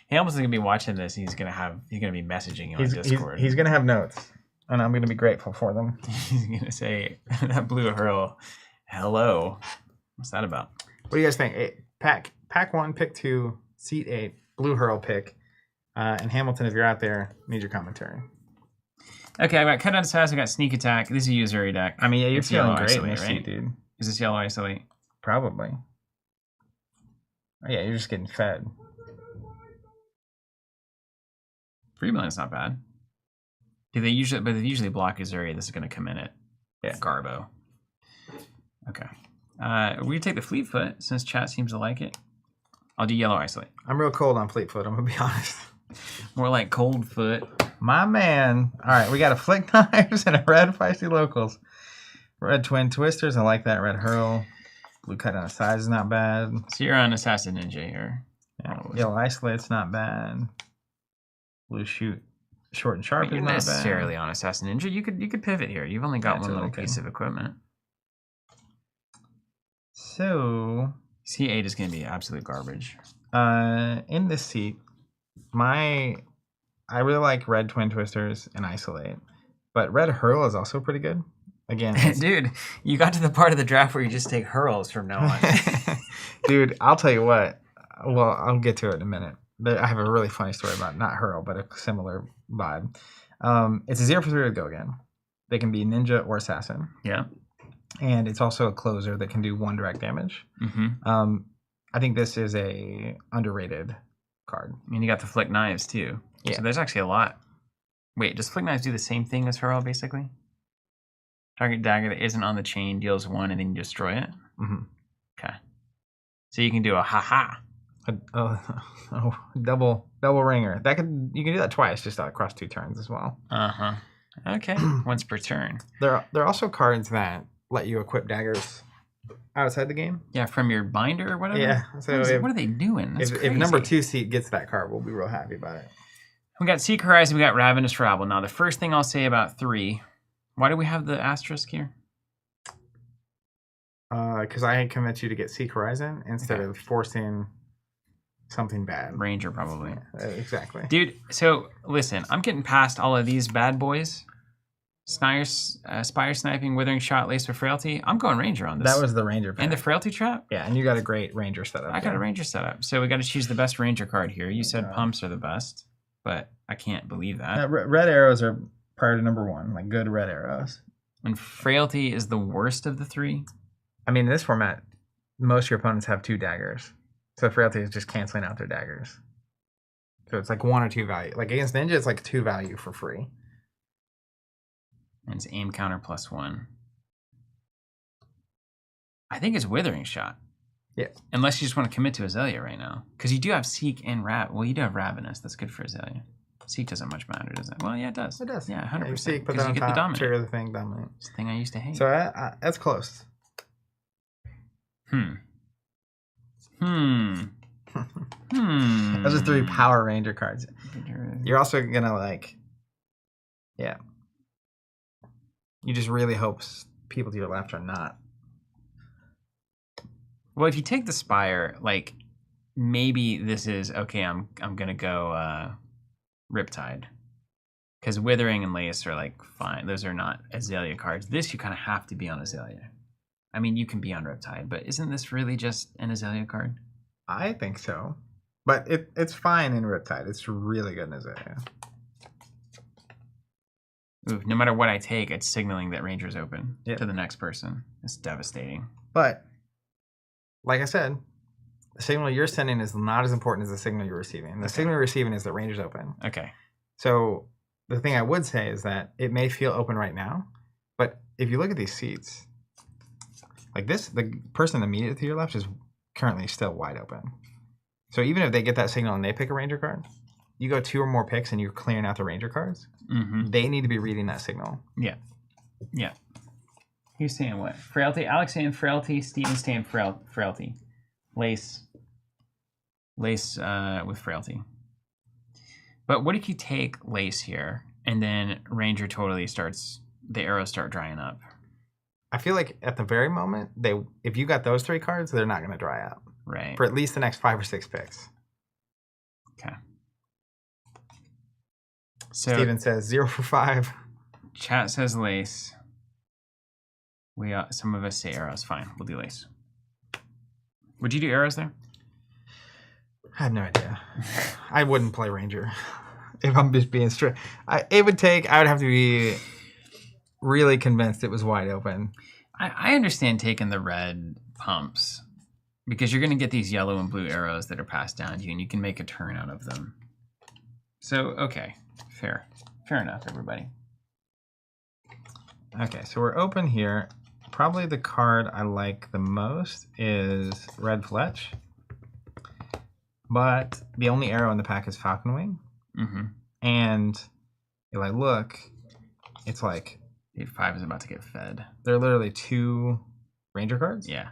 He almost is gonna be watching this. He's gonna be messaging you on Discord. He's gonna have notes, and I'm gonna be grateful for them. He's gonna say that blue Hurl. Hello. What's that about? What do you guys think? Pack 1, pick 2, seat 8, blue Hurl pick, and Hamilton. If you're out there, need your commentary. Okay, I got Cut Out Assassin. I got Sneak Attack. This is a Uzuri deck. I mean, yeah, you're feeling great Isolate, in this right? seat, dude. Is this yellow Isolate? Probably. Oh, yeah, you're just getting fed. 3 million's not bad. But they usually block Uzuri. This is going to come in at Garbo. Okay. We take the Fleetfoot since chat seems to like it. I'll do yellow Isolate. I'm real cold on Fleetfoot, I'm going to be honest. More like Cold Foot. My man. All right, we got a Flick Knives and a red Feisty Locals. Red Twin Twisters, I like that. Red Hurl. Blue Cut on the side is not bad. So you're on Assassin Ninja here. Yeah, yellow Isolate's not bad. Blue Shoot Short and Sharp is not bad. You're necessarily on Assassin Ninja. You could pivot here. You've only got one little piece of equipment. So C8 is going to be absolute garbage. In this seat, I really like Red Twin Twisters and Isolate, but Red Hurl is also pretty good. Again, dude, you got to the part of the draft where you just take Hurls from now on. Dude, I'll tell you what. Well, I'll get to it in a minute. But I have a really funny story about not Hurl, but a similar vibe. It's a 0 for 3 to go again. They can be Ninja or Assassin. Yeah. And it's also a closer that can do 1 direct damage. I think this is a underrated card. I mean, you got the Flick Knives, too. Yeah. So there's actually a lot. Wait, does Flick Knives do the same thing as Hurl, basically? Target dagger that isn't on the chain deals 1 and then you destroy it? Mm-hmm. Okay. So you can do a ha-ha. Double ringer. You can do that twice, just across 2 turns as well. Uh-huh. Okay. Once per turn. There are also cards that let you equip daggers outside the game. Yeah, from your binder or whatever? Yeah. So what are they doing? That's if number 2 seat gets that card, we'll be real happy about it. We got Seek Horizon, we got Ravenous Rabble. Now, the first thing I'll say about 3, why do we have the asterisk here? Because I convinced you to get Seek Horizon instead of forcing something bad. Ranger, probably. Yeah, exactly. Dude, so listen, I'm getting past all of these bad boys. Spire Sniping, Withering Shot, Lace of Frailty. I'm going Ranger on this. That was the Ranger pack. And the Frailty Trap? Yeah, and you got a great Ranger setup. I got a Ranger setup. So we got to choose the best Ranger card here. You said Pumps are the best, but I can't believe that. Red arrows are priority number 1, like good red arrows. And Frailty is the worst of the 3? I mean, in this format, most of your opponents have 2 daggers. So Frailty is just canceling out their daggers. So it's like 1 or 2 value. Like against Ninja, it's like 2 value for free. And it's aim counter +1. I think it's Withering Shot. Yeah. Unless you just want to commit to Azalea right now. Because you do have Seek and Well, you do have Ravenous. That's good for Azalea. Seek doesn't much matter, does it? Well, yeah, it does. It does. Yeah, 100%. Yeah, Seek, put that on you get top, the dominant. trigger the thing, dominant. It's the thing I used to hate. So that's close. Those are 3 Power Ranger cards. You're also gonna like, yeah. You just really hope people to your left are not. Well, if you take the Spire, like maybe this is okay. I'm gonna go Riptide, because Withering and Lace are like fine. Those are not Azalea cards. This you kind of have to be on Azalea. I mean, you can be on Riptide, but isn't this really just an Azalea card? I think so. But it's fine in Riptide. It's really good in Azalea. Ooh, no matter what I take, it's signaling that Ranger's open Yep. to the next person. It's devastating. But, like I said, the signal you're sending is not as important as the signal you're receiving. The signal you're receiving is that Ranger's open. Okay. So the thing I would say is that it may feel open right now, but if you look at these seats, like this, the person immediately to your left is currently still wide open. So even if they get that signal and they pick a Ranger card, you go 2 or more picks and you're clearing out the Ranger cards, they need to be reading that signal. Yeah. Yeah. Who's saying what? Frailty. Alex saying Frailty. Steven's saying Frailty. Lace with Frailty. But what if you take Lace here and then Ranger totally the arrows start drying up? I feel like at the very moment, if you got those 3 cards, they're not going to dry up. Right. For at least the next 5 or 6 picks. Okay. So Steven says 0 for 5. Chat says Lace. Some of us say arrows. Fine, we'll do Lace. Would you do arrows there? I have no idea. I wouldn't play Ranger if I'm just being straight. I would have to be really convinced it was wide open. I understand taking the red pumps because you're going to get these yellow and blue arrows that are passed down to you, and you can make a turn out of them. So, okay, fair enough, everybody. Okay, so we're open here. Probably the card I like the most is Red Fletch, but the only arrow in the pack is Falcon Wing. And if I look, it's like 5 is about to get fed. There are literally 2 Ranger cards. Yeah.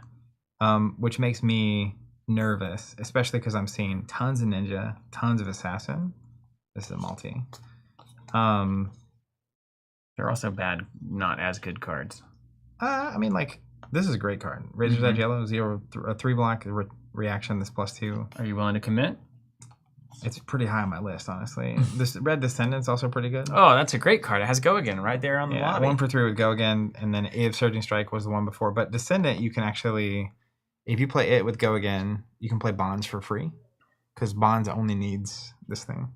Which makes me nervous, especially because I'm seeing tons of Ninja, tons of Assassin. This is a multi. They're also bad, not as good cards. I mean, like, this is a great card. Razor's Edge Yellow, 3 block reaction, this +2. Are you willing to commit? It's pretty high on my list, honestly. This Red Descendant's also pretty good. Oh, that's a great card. It has Go Again right there on the lobby. 1 for 3 with Go Again, and then Eve Surging Strike was the one before. But Descendant, you can actually, if you play it with Go Again, you can play Bonds for free. Because Bonds only needs this thing.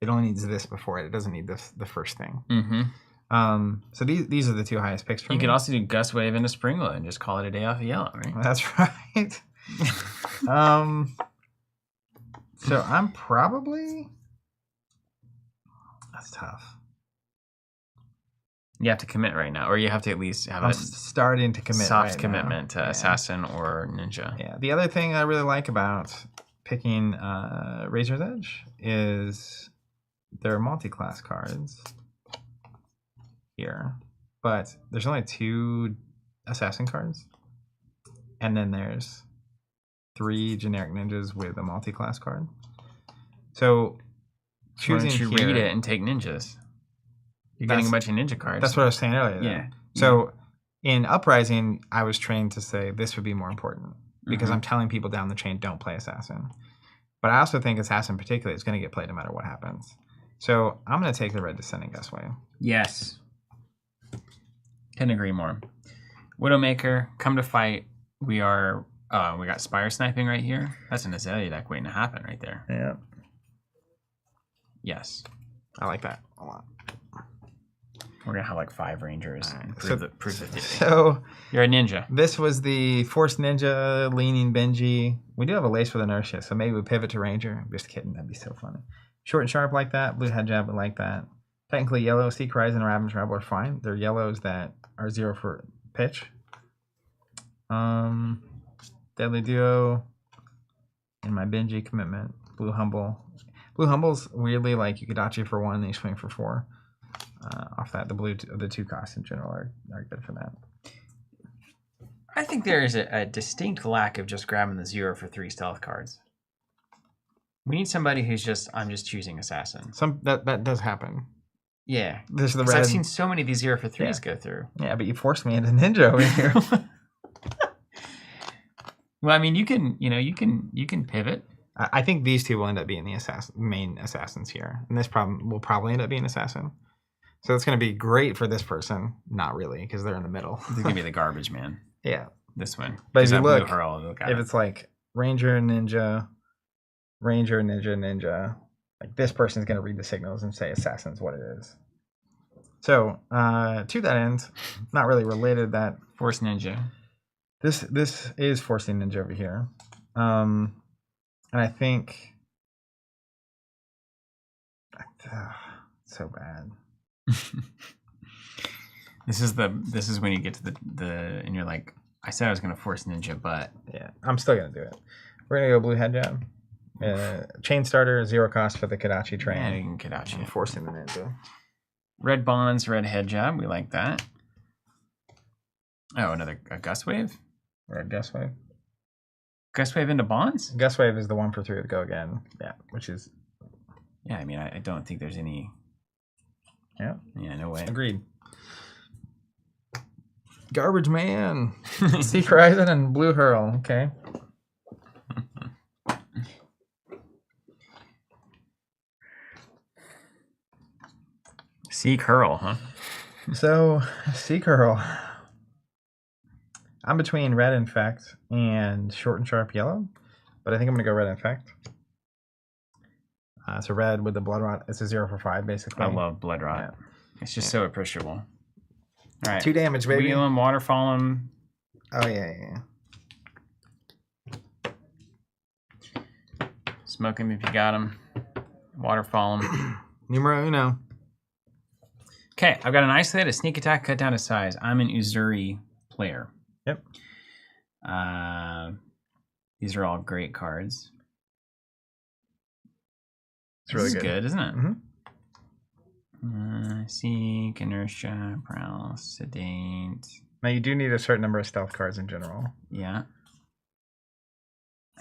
It only needs this before it. It doesn't need the first thing. So these are the 2 highest picks for me. You could also do Gust Wave into Springload and just call it a day off of yellow, right? That's right. So I'm probably... That's tough. You have to commit right now, or you have to at least have I'm a starting to commit soft right commitment now. to assassin or ninja. Yeah. The other thing I really like about picking Razor's Edge is there are multi-class cards here, but there's only 2 assassin cards, and then there's 3 generic ninjas with a multi-class card. So choosing Why don't you here, read it and take ninjas? You're getting a bunch of ninja cards. That's what I was saying earlier. Yeah. So in Uprising, I was trained to say this would be more important because I'm telling people down the chain don't play Assassin. But I also think Assassin particularly is going to get played no matter what happens. So I'm going to take the Red Descending Gustwave. Yes. Couldn't agree more. Widowmaker, come to fight. We got Spire Sniping right here. That's an Azalea deck waiting to happen right there. Yeah. Yes. I like that a lot. We're going to have like 5 Rangers. Right. And prove the theory. So You're a ninja. this was the Force Ninja, Leaning Benji. We do have a Lace with Inertia, so maybe we pivot to Ranger. I'm just kidding. That'd be so funny. Short and Sharp like that. Blue Head Jab would like that. Technically yellow. Seek Horizon and Ravage Rebel are fine. They're yellows that are 0 for pitch. Deadly Duo. And my Benji commitment. Blue Humble. Blue Humble's weirdly like you could dodge for 1 and then you swing for 4. Off that, the 2 costs in general are good for that. I think there is a distinct lack of just grabbing the 0 for 3 stealth cards. We need somebody who's just, I'm just choosing Assassin. That does happen. Yeah. This is the I've seen so many of these 0 for 3s go through. Yeah, but you forced me into Ninja over here. Well, I mean, you can pivot. I think these 2 will end up being the main assassins here, and this problem will probably end up being Assassin. So it's going to be great for this person. Not really, because they're in the middle. This is going to be the garbage man. Yeah. This one. But if you look, if it's like Ranger, Ninja, Ninja, like this person is going to read the signals and say Assassin's what it is. So to that end, not really related that. Force Ninja. This is Forcing Ninja over here. And I think... so bad. This is when you get to the and you're like, I said I was gonna force ninja, but yeah, I'm still gonna do it. We're gonna go Blue Head Jab. Chain starter, 0 cost for the Kadachi train. Yeah, you can Kadachi. Forcing the ninja. Red Bonds, Red Head Jab. We like that. Oh, another Gust Wave. Red Gust Wave. Gust Wave into Bonds. Gust Wave is the 1 for 3 to go again. Yeah, which is. Yeah, I mean, I don't think there's any. Yeah. Yeah, no way. Agreed. Garbage Man. Seek Horizon and Blue Hurl. Okay. Seek Hurl, huh? So, Seek Hurl. I'm between Red Infect and Short and Sharp Yellow, but I think I'm going to go Red Infect. So red with the Blood Rot. It's a 0 for 5, basically. I love Blood Rot. Yeah. It's just so appreciable. All right. 2 damage, baby. Wheel him, waterfall him. Oh, yeah. Smoke him if you got him. Waterfall him. Numero uno. Okay, I've got an Isolate, a Sneak Attack, cut down to size. I'm an Uzuri player. Yep. These are all great cards. It's really good, isn't it? Mm-hmm. Seek, Inertia, Prowl, Sedate. Now you do need a certain number of stealth cards in general. Yeah.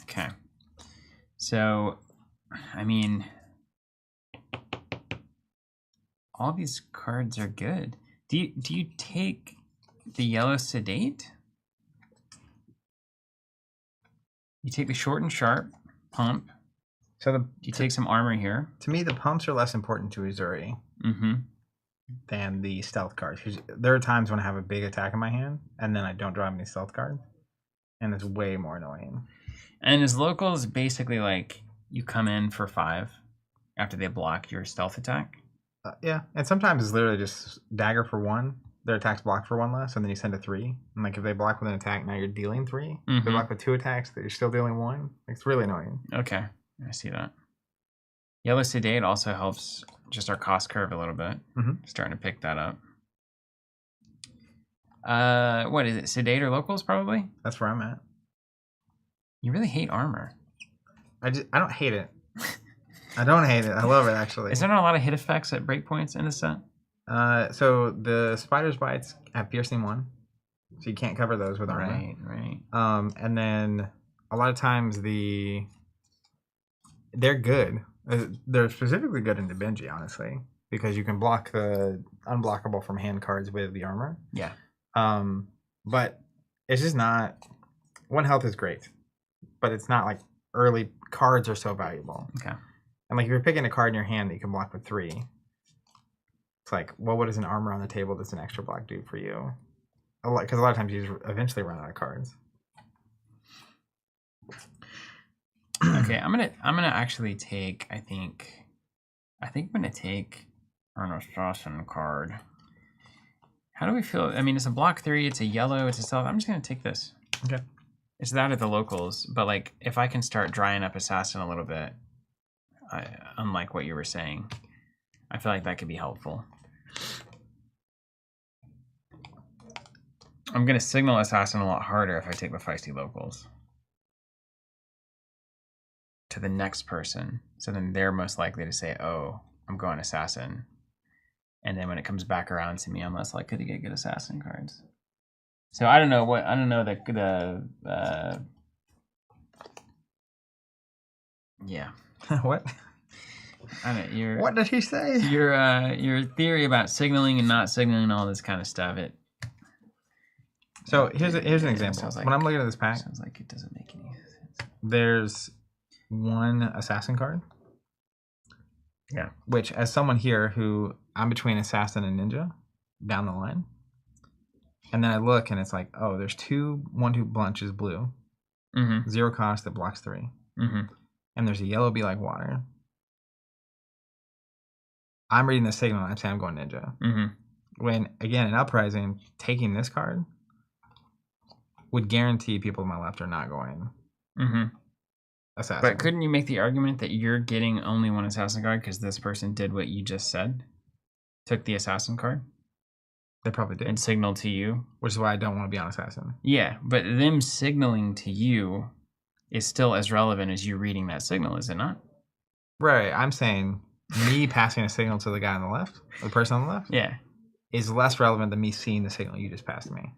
Okay. So, I mean, all these cards are good. Do you take the yellow Sedate? You take the short and sharp pump. So you take some armor here. To me, the pumps are less important to Uzuri than the stealth cards. There are times when I have a big attack in my hand, and then I don't draw any stealth cards, and it's way more annoying. And his local is basically like you come in for 5 after they block your stealth attack. Yeah, and sometimes it's literally just dagger for 1. Their attack's blocked for 1 less, and then you send a 3. And like if they block with an attack, now you're dealing 3. If they block with 2 attacks, you're still dealing 1. It's really annoying. Okay. I see that. Yellow sedate also helps just our cost curve a little bit. Starting to pick that up. What is it? Sedate or locals, probably? That's where I'm at. You really hate armor. I don't hate it. I don't hate it. I love it, actually. Is there not a lot of hit effects at breakpoints in this set? So the spider's bites have piercing 1. So you can't cover those with armor. Right. And then a lot of times they're good. They're specifically good into Benji, honestly, because you can block the unblockable from hand cards with the armor. Yeah. But it's just not. 1 health is great, but it's not like early cards are so valuable. Okay. And like if you're picking a card in your hand that you can block with 3, it's like, well, what does an armor on the table that's an extra block do for you? Because a lot of times you just eventually run out of cards. Okay, I'm gonna actually take. I think I'm gonna take an assassin card. How do we feel? I mean, it's a block 3. It's a yellow. It's a stealth. I'm just gonna take this. Okay. It's that at the locals, but like if I can start drying up assassin a little bit, unlike what you were saying, I feel like that could be helpful. I'm gonna signal assassin a lot harder if I take the feisty locals to the next person. So then they're most likely to say, oh, I'm going assassin. And then when it comes back around to me, I'm less likely to get good assassin cards. So I don't know yeah. What? I don't. What did he say? Your theory about signaling and not signaling, all this kind of stuff. So here's an example. When I'm looking at this pack, sounds like it doesn't make any sense. There's 1 assassin card. Yeah. Which, as someone here who I'm between assassin and ninja, down the line, and then I look and it's like, oh, there's 1/2 blanches blue, 0 cost that blocks 3, and there's a yellow be like water. I'm reading the signal and I'm saying I'm going ninja. When again in uprising, taking this card would guarantee people to my left are not going assassin. But couldn't you make the argument that you're getting only 1 assassin card because this person did what you just said? Took the assassin card? They probably did. And signaled to you? Which is why I don't want to be on assassin. Yeah, but them signaling to you is still as relevant as you reading that signal, is it not? Right. I'm saying me passing a signal to the guy on the left, the person on the left, is less relevant than me seeing the signal you just passed me.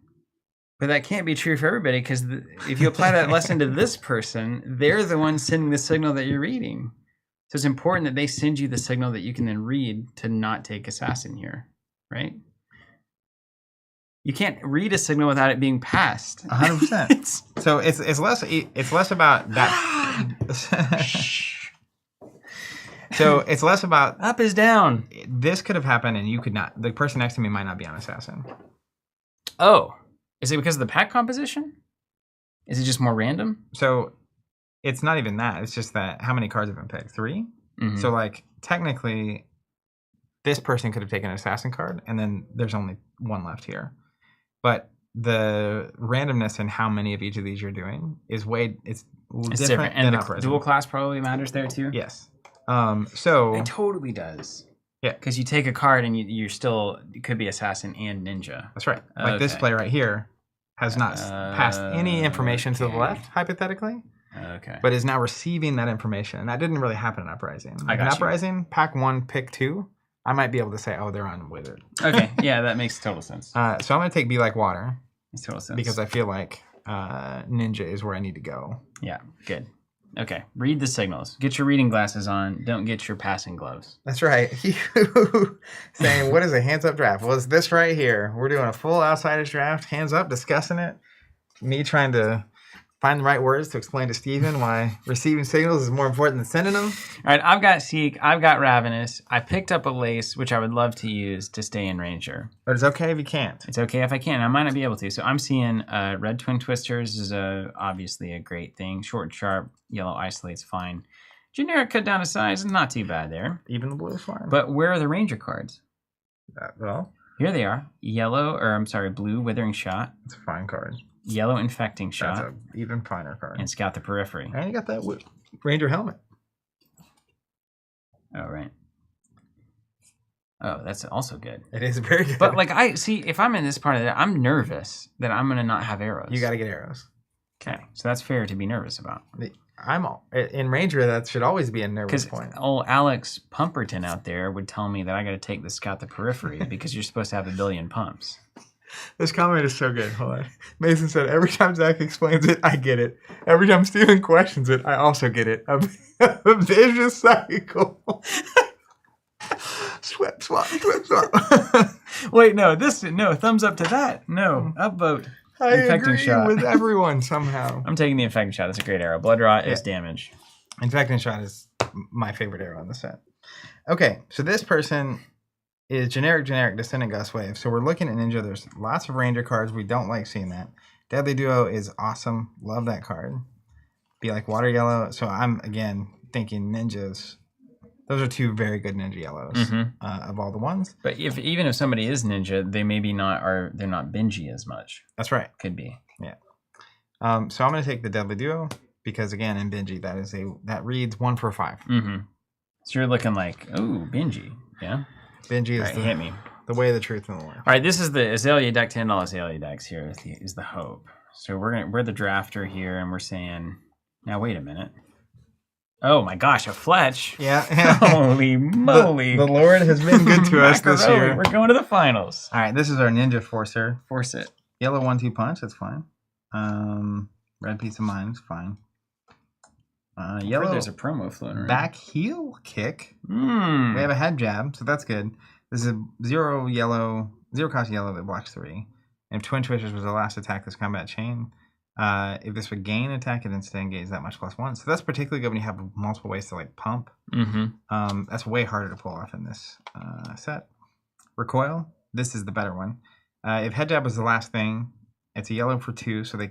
But that can't be true for everybody, because if you apply that lesson to this person, they're the ones sending the signal that you're reading. So it's important that they send you the signal that you can then read to not take assassin here, right? You can't read a signal without it being passed. 100%. So it's less about that. So it's less about up is down. This could have happened, and you could not. The person next to me might not be on assassin. Oh. Is it because of the pack composition? Is it just more random? So it's not even that. It's just that how many cards have been picked? 3? So like technically this person could have taken an assassin card and then there's only 1 left here. But the randomness in how many of each of these you're doing is it's different. And the dual class probably matters there too? Yes. So it totally does. Yeah, because you take a card and you still could be assassin and ninja. That's right. Like this play right here has not passed any information to the left, hypothetically. Okay. But is now receiving that information, and that didn't really happen in Uprising. In Uprising, pack 1, pick 2. I might be able to say, oh, they're on with it. Okay, yeah, that makes total sense. So I'm going to take Be Like Water. Makes total sense. Because I feel like ninja is where I need to go. Yeah, good. Okay, read the signals. Get your reading glasses on. Don't get your passing gloves. That's right. Saying, what is a hands up draft? Well, it's this right here. We're doing a full outsiders draft, hands up, discussing it. Me trying to find the right words to explain to Steven why receiving signals is more important than sending them. All right, I've got Seek. I've got Ravenous. I picked up a Lace, which I would love to use to stay in Ranger. But it's okay if you can't. It's okay if I can. I might not be able to. So I'm seeing Red Twin Twisters is obviously a great thing. Short and sharp. Yellow Isolate's fine. Generic cut down to size, not too bad there. Even the blue is fine. But where are the Ranger cards? Well, here they are. Blue Withering Shot. It's a fine card. Yellow Infecting Shot. That's an even finer card. And Scout the Periphery. And you got that Ranger helmet. Oh, right. Oh, that's also good. It is very good. But like I see, if I'm in this part of it, I'm nervous that I'm gonna not have arrows. You got to get arrows. Okay, so that's fair to be nervous about. In Ranger. That should always be a nervous point. Because old Alex Pumperton out there would tell me that I got to take the Scout the Periphery because you're supposed to have 1 billion pumps. This comment is so good. Hold on. Mason said, every time Zach explains it, I get it. Every time Steven questions it, I also get it. A vicious cycle. Swap, swap, swap, swap. Wait, no, thumbs up to that. No, upvote. I Infecting agree shot. with everyone somehow. I'm taking the Infecting Shot. That's a great arrow. Blood Rot is damage. Infecting Shot is my favorite arrow on the set. Okay, so this person is generic Descendant Gust Wave. So we're looking at Ninja. There's lots of Ranger cards. We don't like seeing that. Deadly Duo is awesome. Love that card. Be like Water Yellow. So I'm, again, thinking Ninjas. Those are 2 very good Ninja Yellows of all the ones. But even if somebody is Ninja, they maybe they're not bingy as much. That's right. Could be. Yeah. So I'm going to take the Deadly Duo because, again, in bingy, that reads 1 for 5. Mm-hmm. So you're looking like, oh, bingy. Yeah. Bingy is hit me. The way, the truth, and the life. All right, this is the Azalea deck. $10 Azalea decks here is the hope. So we're the drafter here, and we're saying, now wait a minute. Oh my gosh, a Fletch! Yeah. Holy moly! The Lord has been good to us this year. We're going to the finals. All right, this is our Ninja Forcer. Force it. Yellow 1/2 punch. That's fine. Red piece of mind is fine. Yellow. There's a promo floating around. Back heel kick. We Hmm. have a head jab, so that's good. This is a 0 cost yellow that blocks 3. And if Twin Twisters was the last attack this combat chain, if this would gain attack, it instead engages that much +1. So that's particularly good when you have multiple ways to like pump. Mm-hmm. That's way harder to pull off in this set. Recoil. This is the better one. If head jab was the last thing, it's a yellow for 2, so they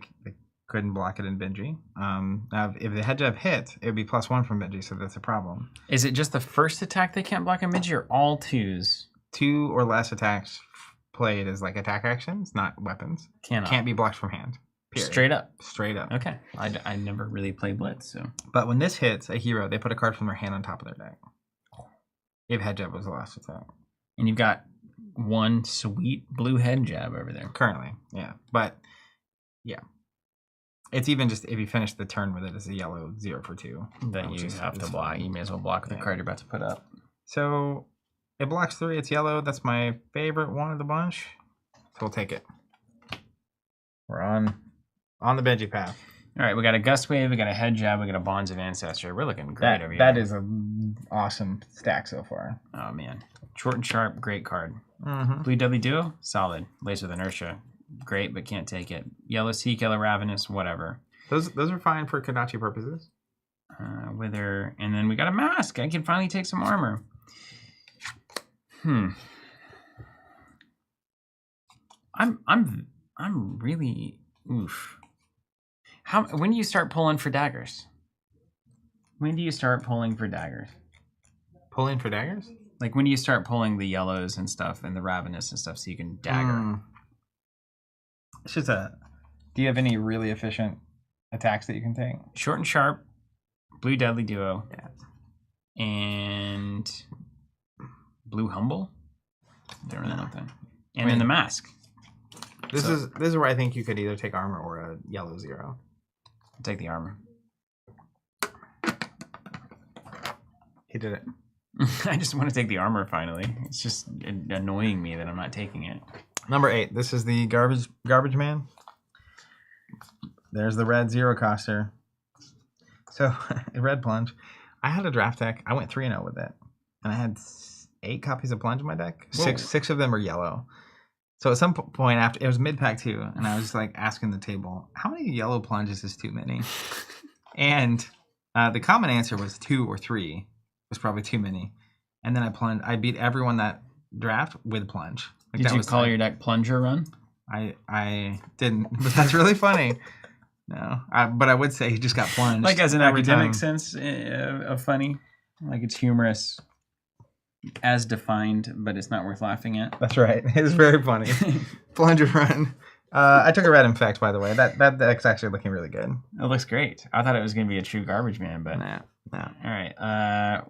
couldn't block it in bingy. Now, if the head jab hit, it would be +1 from bingy, so that's a problem. Is it just the first attack they can't block in bingy, or all 2s? 2 or less attacks played as like attack actions, not weapons. Can't be blocked from hand. Period. Straight up. Okay. I never really played Blitz, so. But when this hits a hero, they put a card from their hand on top of their deck. If head jab was the last attack. And you've got one sweet blue head jab over there. Currently, yeah. But, yeah. It's even just if you finish the turn with it as a yellow 0 for 2. Then you have to block. You may as well block with the card you're about to put up. So it blocks 3. It's yellow. That's my favorite one of the bunch. So we'll take it. We're on the Benji path. All right, we got a Gust Wave, we got a Head Jab, we got a Bonds of Ancestry. We're looking great over here. That is an awesome stack so far. Oh, man. Short and Sharp, great card. Mm-hmm. Blue Deadly Duo, solid. Lace with Inertia, great, but can't take it. Yellow Seek, Yellow Ravenous, whatever. Those are fine for Kodachi purposes. Wither, and then we got a Mask. I can finally take some armor. I'm really oof. When do you start pulling for daggers? When do you start pulling for daggers? Pulling for daggers? Like when do you start pulling the yellows and stuff and the ravenous and stuff so you can dagger? It's just do you have any really efficient attacks that you can take? Short and Sharp, Blue Deadly Duo, yeah, and Blue Humble. Don't really know that. And then the Mask. This is where I think you could either take armor or a yellow 0. I'll take the armor. He did it. I just want to take the armor finally. It's just annoying me that I'm not taking it. Number 8. This is the garbage man. There's the red 0 coster. So red plunge. I had a draft deck. I went 3-0 with it, and I had 8 copies of plunge in my deck. Six of them are yellow. So at some point after, it was mid-pack too, and I was just like asking the table, how many yellow plunges is too many? And the common answer was 2 or 3 was probably too many. And then I beat everyone that draft with plunge. Like, Did you call your deck Plunger Run? I didn't, but that's really funny. No, but I would say he just got plunged. Like as an academic sense of funny, like it's humorous. As defined, but it's not worth laughing at. That's right. It's very funny. Plunger Run. I took a red infect, by the way. That deck's actually looking really good. It looks great. I thought it was going to be a true garbage man, but no. All right.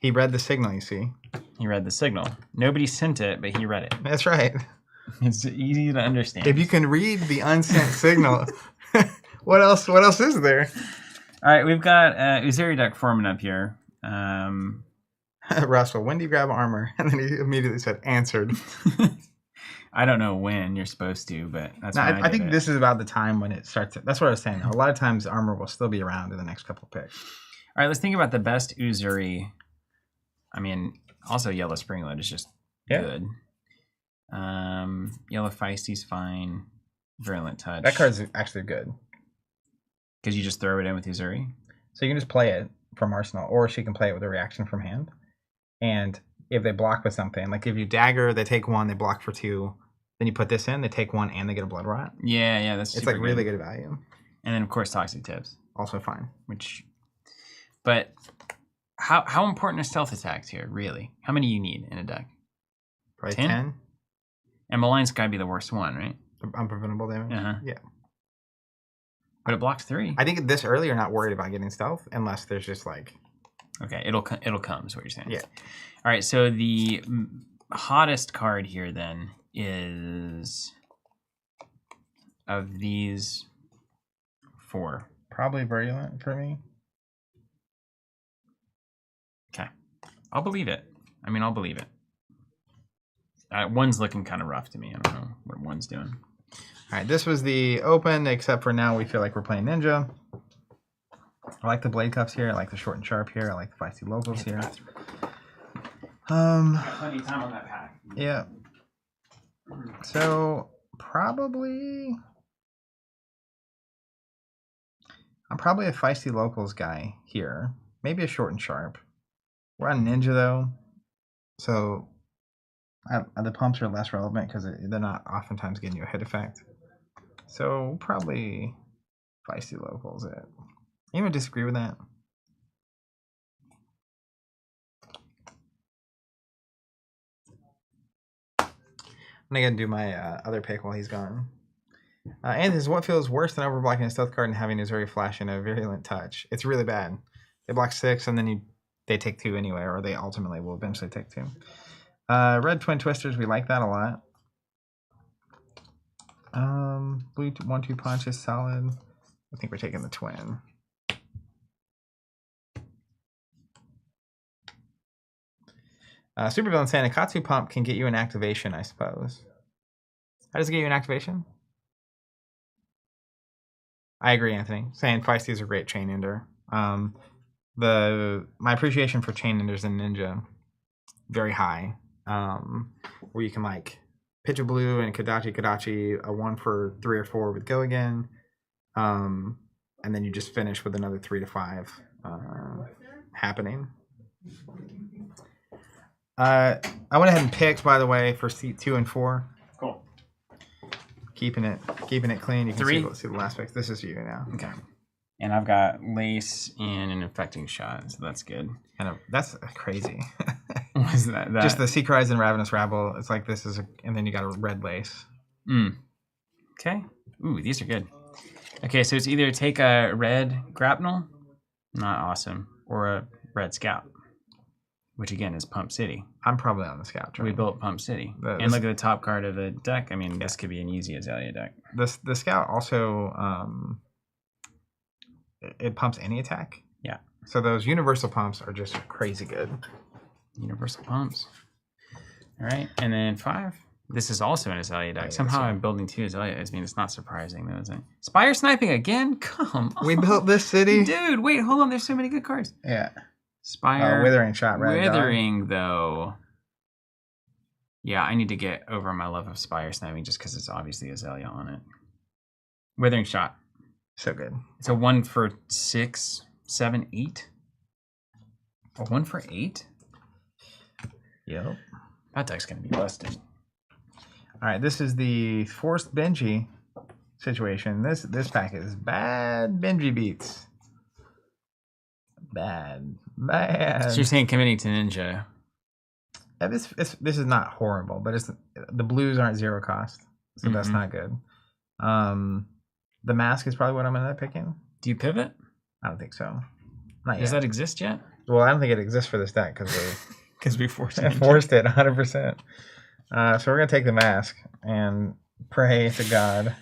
He read the signal, you see. He read the signal. Nobody sent it, but he read it. That's right. It's easy to understand. If you can read the unsent signal, what else is there? All right, we've got Uzuri Duck forming up here. Russell, when do you grab armor? And then he immediately said, answered. I don't know when you're supposed to, but that's when I think this is about the time when it starts. That's what I was saying. A lot of times armor will still be around in the next couple of picks. All right, let's think about the best Uzuri. I mean, also Yellow Springload is just good. Yellow Feisty's fine. Virulent Touch. That card's actually good. Because you just throw it in with Uzuri? So you can just play it from Arsenal, or she can play it with a reaction from hand. And if they block with something, like if you dagger, they take 1, they block for 2. Then you put this in, they take 1, and they get a Blood Rot. Yeah, that's it's like really good value. And then of course Toxic Tips. Also fine. But how important are stealth attacks here, really? How many you need in a deck? Probably 10. And Malign's gotta be the worst one, right? Unpreventable damage? Yeah. But it blocks 3. I think this early you're not worried about getting stealth unless there's just like... Okay, it'll come is what you're saying. Yeah. All right, so the hottest card here then is of these 4. Probably Virulent for me. Okay. I'll believe it. I'll believe it. 1's looking kind of rough to me. I don't know what 1's doing. All right, this was the open, except for now we feel like we're playing Ninja. I like the Blade Cuffs here. I like the Short and Sharp here. I like the Feisty Locals here. Plenty of time on that pack. Yeah. So probably I'm probably a Feisty Locals guy here. Maybe a Short and Sharp. We're on Ninja though, so the pumps are less relevant because they're not oftentimes getting you a hit effect. So probably Feisty Locals it. Anyone disagree with that? I'm gonna do my other pick while he's gone. And is what feels worse than overblocking a stealth card and having Uzuri flash in a Virulent Touch? It's really bad. They block 6 and then they take 2 anyway, or they ultimately will eventually take 2. Red Twin Twisters, we like that a lot. Blue 1-2 Punch is solid. I think we're taking the Twin. Supervillain saying a Katsu Pump can get you an activation, I suppose. How does it get you an activation? I agree, Anthony. Saying Feisty is a great Chain Ender. My appreciation for Chain Enders in Ninja, very high. Where you can like pitch a blue and Kadachi, a 1 for 3 or 4 with Go Again. And then you just finish with another 3 to 5 happening. I went ahead and picked, by the way, for seat 2 and 4. Cool. Keeping it clean. You can 3? see the last pick. This is you now. Okay. And I've got Lace and an Infecting Shot, so that's good. That's crazy. What is that? Just the Seek Rise and Ravenous Rabble. It's like this is, and then you got a red Lace. Okay. Ooh, these are good. Okay, so it's either take a red Grapnel, not awesome, or a red Scout, which again is Pump City. I'm probably on the Scout train. We built Pump City. And look at the top card of the deck. This could be an easy Azalea deck. The Scout also, it pumps any attack. Yeah. So those universal pumps are just crazy good. Universal pumps. All right, and then 5. This is also an Azalea deck. Somehow I'm building 2 Azaleas. It's not surprising, though, is it? Spire Sniping again? Come on. We built this city. Dude, wait, hold on. There's so many good cards. Yeah. Spire. Withering Shot, red. Withering, though. Yeah, I need to get over my love of Spire Sniping just because it's obviously Azalea on it. Withering Shot. So good. It's a 1 for 6, 7, 8. A 1 for 8? Yep. That deck's going to be busted. All right, this is the Forced Benji situation. This pack is bad Benji beats. Bad. So you're saying committing to Ninja. Yeah, this is not horrible, but the blues aren't 0 cost, so that's not good. The Mask is probably what I'm going to end up picking. Do you pivot? I don't think so. Not yet. Does that exist yet? Well, I don't think it exists for this deck because we forced we forced it 100%. So we're gonna take the mask and pray to God.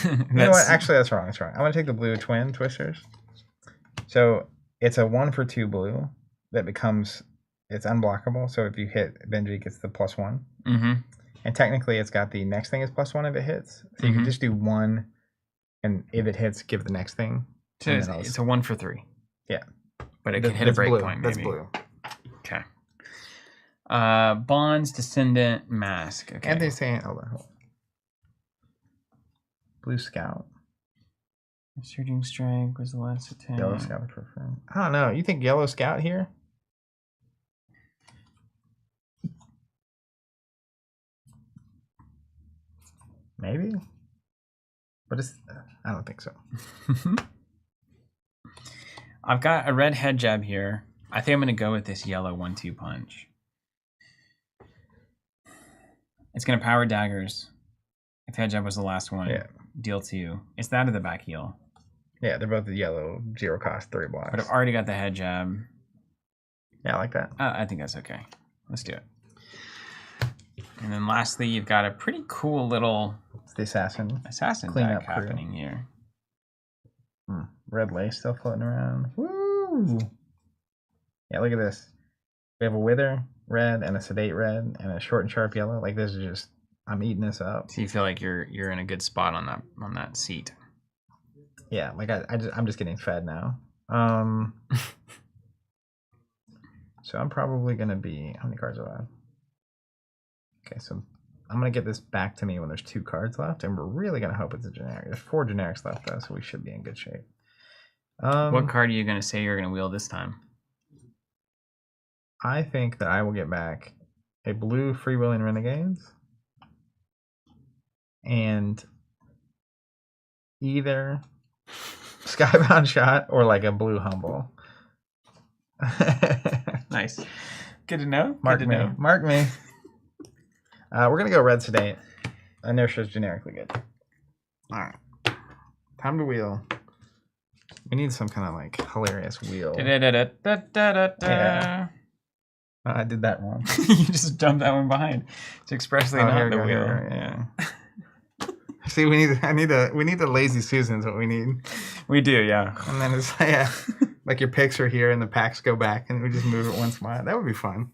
You know what? Actually, that's wrong. That's wrong. I'm gonna take the blue twin twisters. So it's a 1-for-2 blue that becomes it's unblockable. So if you hit Benji, it gets the +1. Mm-hmm. And technically, it's got the next thing is +1 if it hits. So you can just do 1, and if it hits, give the next thing. So it's a 1-for-3. Yeah, but it can hit a breakpoint. That's blue. Okay. Bond's Descendant Mask. Okay. And they're saying, hold on. Blue Scout. Surging Strike was the last attack. Yellow Scout prefer. I don't know. You think Yellow Scout here? Maybe. But I don't think so. I've got a red head jab here. I think I'm going to go with this yellow 1-2 punch. It's going to power daggers. If head jab was the last one, deal 2. It's that or the back heel. Yeah, they're both the yellow 0 cost 3 blocks. But I've already got the head jab. Yeah, I like that. I think that's okay. Let's do it. And then lastly, you've got a pretty cool little it's the assassin deck happening here. Red lace still floating around. Woo! Yeah, look at this. We have a wither red and a sedate red and a short and sharp yellow. Like this is just I'm eating this up. So you feel like you're in a good spot on that seat. Yeah, like I'm just getting fed now. So I'm probably gonna be how many cards do I have? Okay, so I'm gonna get this back to me when there's 2 cards left, and we're really gonna hope it's a generic. There's 4 generics left though, so we should be in good shape. What card are you gonna say you're gonna wheel this time? I think that I will get back a blue Freewheeling Renegades and either Skybound Shot or like a blue Humble. Nice. Good to know. Mark me. We're going to go red sedate. Inertia is generically good. All right. Time to wheel. We need some kind of like hilarious wheel. Yeah. I did that wrong. You just dumped that one behind. It's expressly not the wheel. Yeah. See, we need the lazy Susan is what we need. We do, yeah. And then it's like your picks are here and the packs go back and we just move it one spot. That would be fun.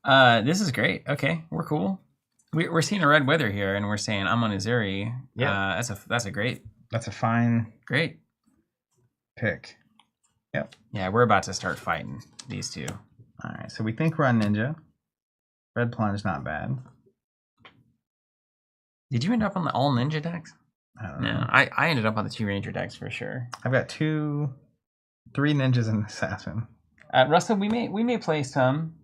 This is great. Okay, we're cool. We're seeing a red wither here, and we're saying I'm on Azuri. Yeah, that's a great. That's a fine, great pick. Yep. Yeah, we're about to start fighting these two. All right, so we think we're on Ninja. Red plunge, not bad. Did you end up on the all Ninja decks? I don't know. No, I ended up on the 2 Ranger decks for sure. I've got 3 Ninjas and an Assassin. Russell, we may play some.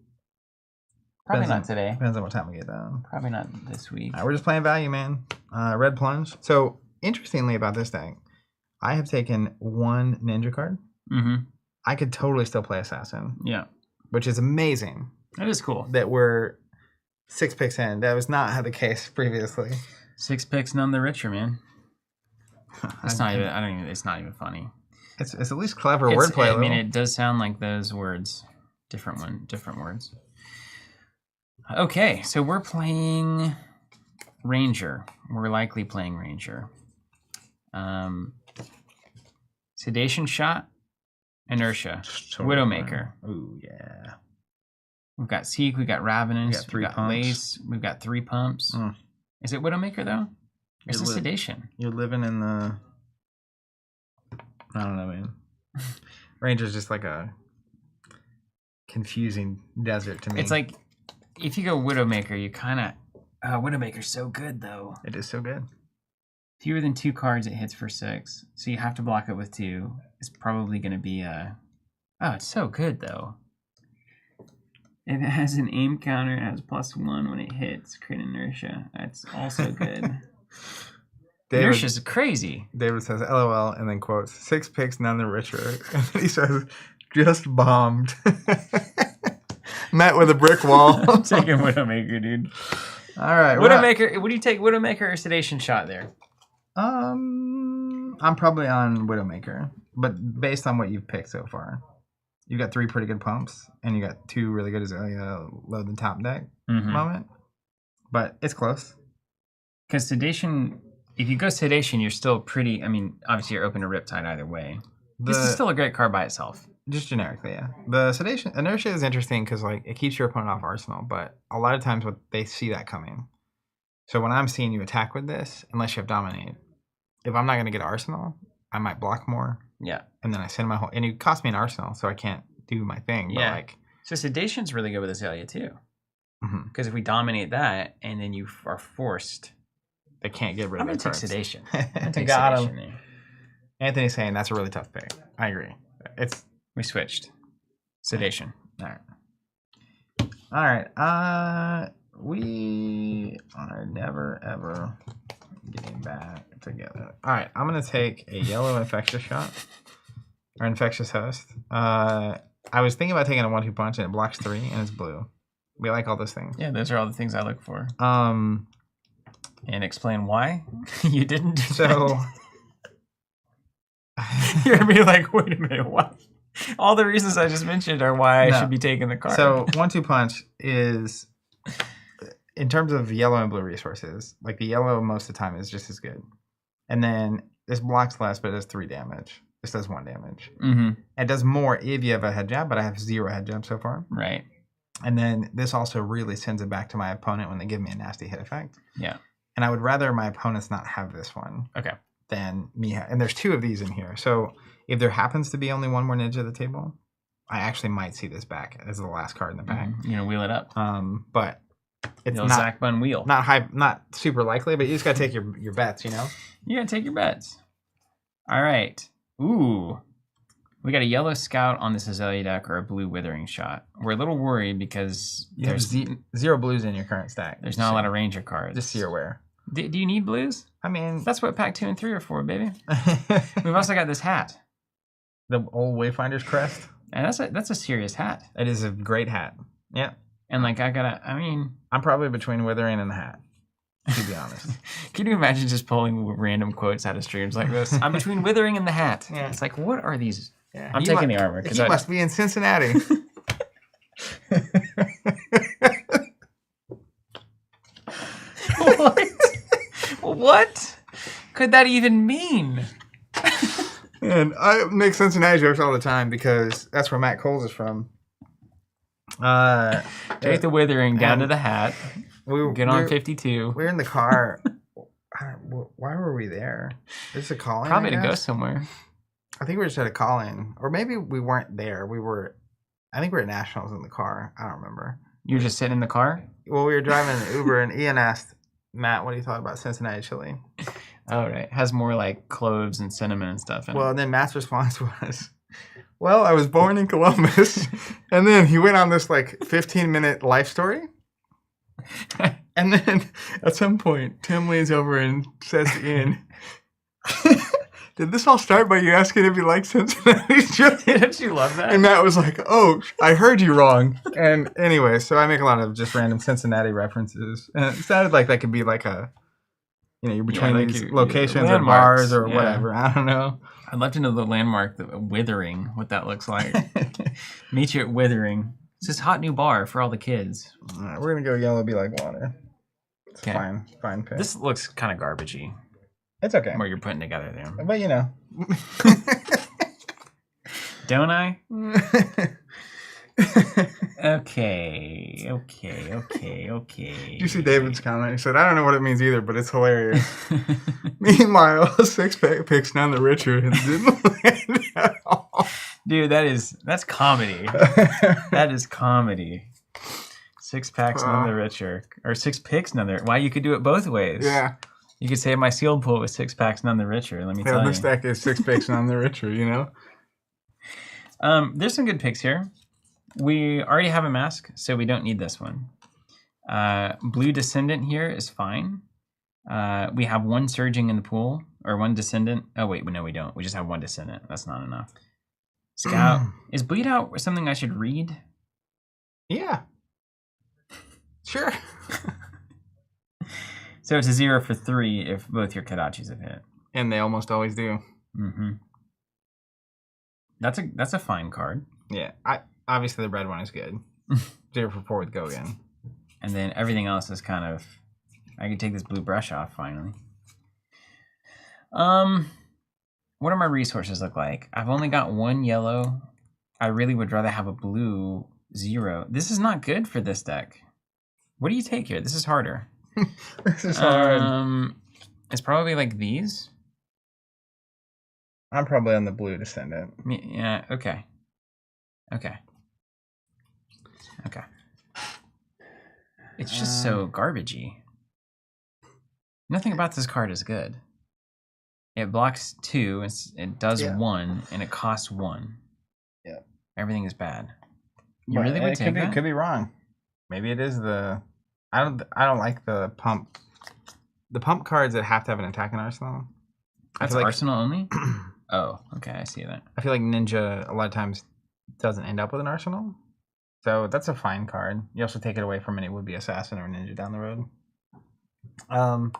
Probably not today. Depends on what time we get done. Probably not this week. We're just playing value, man. Red plunge. So interestingly about this deck, I have taken 1 Ninja card. Mm-hmm. I could totally still play Assassin. Yeah. Which is amazing. That is cool. That we're 6 picks in. That was not the case previously. 6 picks, none the richer, man. It's not even. It's not even funny. It's at least clever wordplay. I mean, it does sound like those words. Different words. Okay, so we're playing Ranger. We're likely playing Ranger. Sedation Shot, Inertia, Totally Widowmaker. Fine. Ooh, yeah. We've got Seek, we've got Ravenous, we've got Lace, we've got 3 pumps. Is it Widowmaker, though? It's a Sedation. You're living in the... I don't know, man. Ranger's just like a confusing desert to me. It's like, if you go Widowmaker, you kind of... Widowmaker's so good, though. It is so good. Fewer than 2 cards, it hits for 6. So you have to block it with 2. It's probably going to be a... Oh, it's so good, though. If it has an aim counter, it has +1 when it hits. Create inertia. That's also good. Inertia's crazy. David says, LOL, and then quotes, 6 picks, none the richer. And then he says, just bombed. Met with a brick wall. I'm taking Widowmaker, dude. All right. Widowmaker. What do you take, Widowmaker or Sedation Shot there? I'm probably on Widowmaker, but based on what you've picked so far. you got 3 pretty good pumps, and you got 2 really good Azalea load the top deck moment. But it's close. Because Sedation, if you go Sedation, you're still pretty. I mean, obviously you're open to Riptide either way. This is still a great card by itself. Just generically, yeah. The Sedation Inertia is interesting because like it keeps your opponent off Arsenal, but a lot of times they see that coming. So when I'm seeing you attack with this, unless you have Dominate, if I'm not going to get Arsenal, I might block more. Yeah. And then I send my whole... And it cost me an Arsenal, so I can't do my thing. Yeah. But like... So Sedation's really good with Azalea, too. Because if we dominate that, and then you are forced... They can't get rid of their cards. I'm going to take Sedation. I'm going to take Got Sedation him. Anthony's saying that's a really tough pick. I agree. We switched. Sedation. All right. We are never, ever getting back together. All right. I'm going to take a yellow infectious shot. Or infectious host. I was thinking about taking a 1-2 punch, and it blocks 3, and it's blue. We like all those things. Yeah, those are all the things I look for. And explain why you didn't do so... You're going to be like, wait a minute, what? All the reasons I just mentioned are why I should be taking the card. So 1-2 punch is, in terms of yellow and blue resources, like the yellow most of the time is just as good. And then this blocks less, but it does 3 damage. This does 1 damage. It does more if you have a head jab, but I have 0 head jab so far. Right. And then this also really sends it back to my opponent when they give me a nasty hit effect. Yeah. And I would rather my opponents not have this one. Okay. Than me. And there's 2 of these in here. So if there happens to be only 1 more ninja at the table, I actually might see this back as the last card in the pack. You know, wheel it up. But it's not Zach Bun wheel. Not super likely, but you just gotta take your bets, you know? You gotta take your bets. All right. Ooh. We got a yellow scout on this Azalea deck or a blue withering shot. We're a little worried because you have 0 blues in your current stack. There's not a lot of ranger cards. Just so you're aware. Do you need blues? I mean... That's what pack 2 and 3 are for, baby. We've also got this hat. The old Wayfinder's crest. And that's a serious hat. It is a great hat. Yeah. And like I'm probably between withering and the hat, to be honest. Can you imagine just pulling random quotes out of streams like this? I'm between withering and the hat. Yeah. It's like, what are these? Yeah. I'm taking the armor. He must be in Cincinnati. What could that even mean? And I make Cincinnati jokes all the time because that's where Matt Coles is from. Take the withering down to the hat. Get on 52. We're in the car. Why were we there? Is it a call-in? Probably to go somewhere. I think we were just at a call-in. Or maybe we weren't there. I think we were at Nationals in the car. I don't remember. You were just sitting in the car? Well, we were driving an Uber, and Ian asked Matt what he thought about Cincinnati chili. Oh, right. Has more like cloves and cinnamon and stuff in it. Well, and then Matt's response was, well, I was born in Columbus. And then he went on this like 15-minute life story. And then at some point, Tim leans over and says to Ian, did this all start by you asking if you liked Cincinnati chili? Didn't you love that? And Matt was like, oh, I heard you wrong. And anyway, so I make a lot of just random Cincinnati references. And it sounded like that could be like a, you're between these locations or bars or whatever. I don't know. I'd love to know the landmark, the Withering, what that looks like. Meet you at Withering. It's this hot new bar for all the kids. All right, we're going to go yellow be like water. It's fine pick. This looks kind of garbagey. It's okay. What you're putting together there. But Don't I? Okay. Did you see David's comment? He said, I don't know what it means either, but it's hilarious. Meanwhile, 6-pack picks none the richer and didn't land at all. Dude, that's comedy. That is comedy. 6 packs, none the richer. Or 6 picks, none the... Why, you could do it both ways. Yeah. You could say my sealed pool was 6 packs, none the richer. Let me tell you. This deck is 6 picks, none the richer, There's some good picks here. We already have a mask, so we don't need this one. Blue Descendant here is fine. We have 1 Surging in the pool, or 1 Descendant. Oh, wait, no, we don't. We just have 1 Descendant. That's not enough. Scout. Is Bleed Out something I should read? Yeah. Sure. So it's a 0 for 3 if both your Kadachis have hit. And they almost always do. Mm-hmm. That's a fine card. Yeah, obviously the red one is good. 0 for 4 with go again. And then everything else is kind of... I can take this blue brush off, finally. What do my resources look like? I've only got 1 yellow. I really would rather have a blue 0. This is not good for this deck. What do you take here? This is harder. This is hard. It's probably like these. I'm probably on the blue descendant. Yeah, okay. Okay. It's just so garbagey. Nothing about this card is good. It blocks 2, it does 1, and it costs 1. Yeah. Everything is bad. You really would take that? Could be wrong. Maybe it is the... I don't like the pump. The pump cards that have to have an attack in arsenal. That's like, arsenal only? Oh, okay, I see that. I feel like Ninja a lot of times doesn't end up with an arsenal. So that's a fine card. You also take it away from any would-be assassin or ninja down the road. Van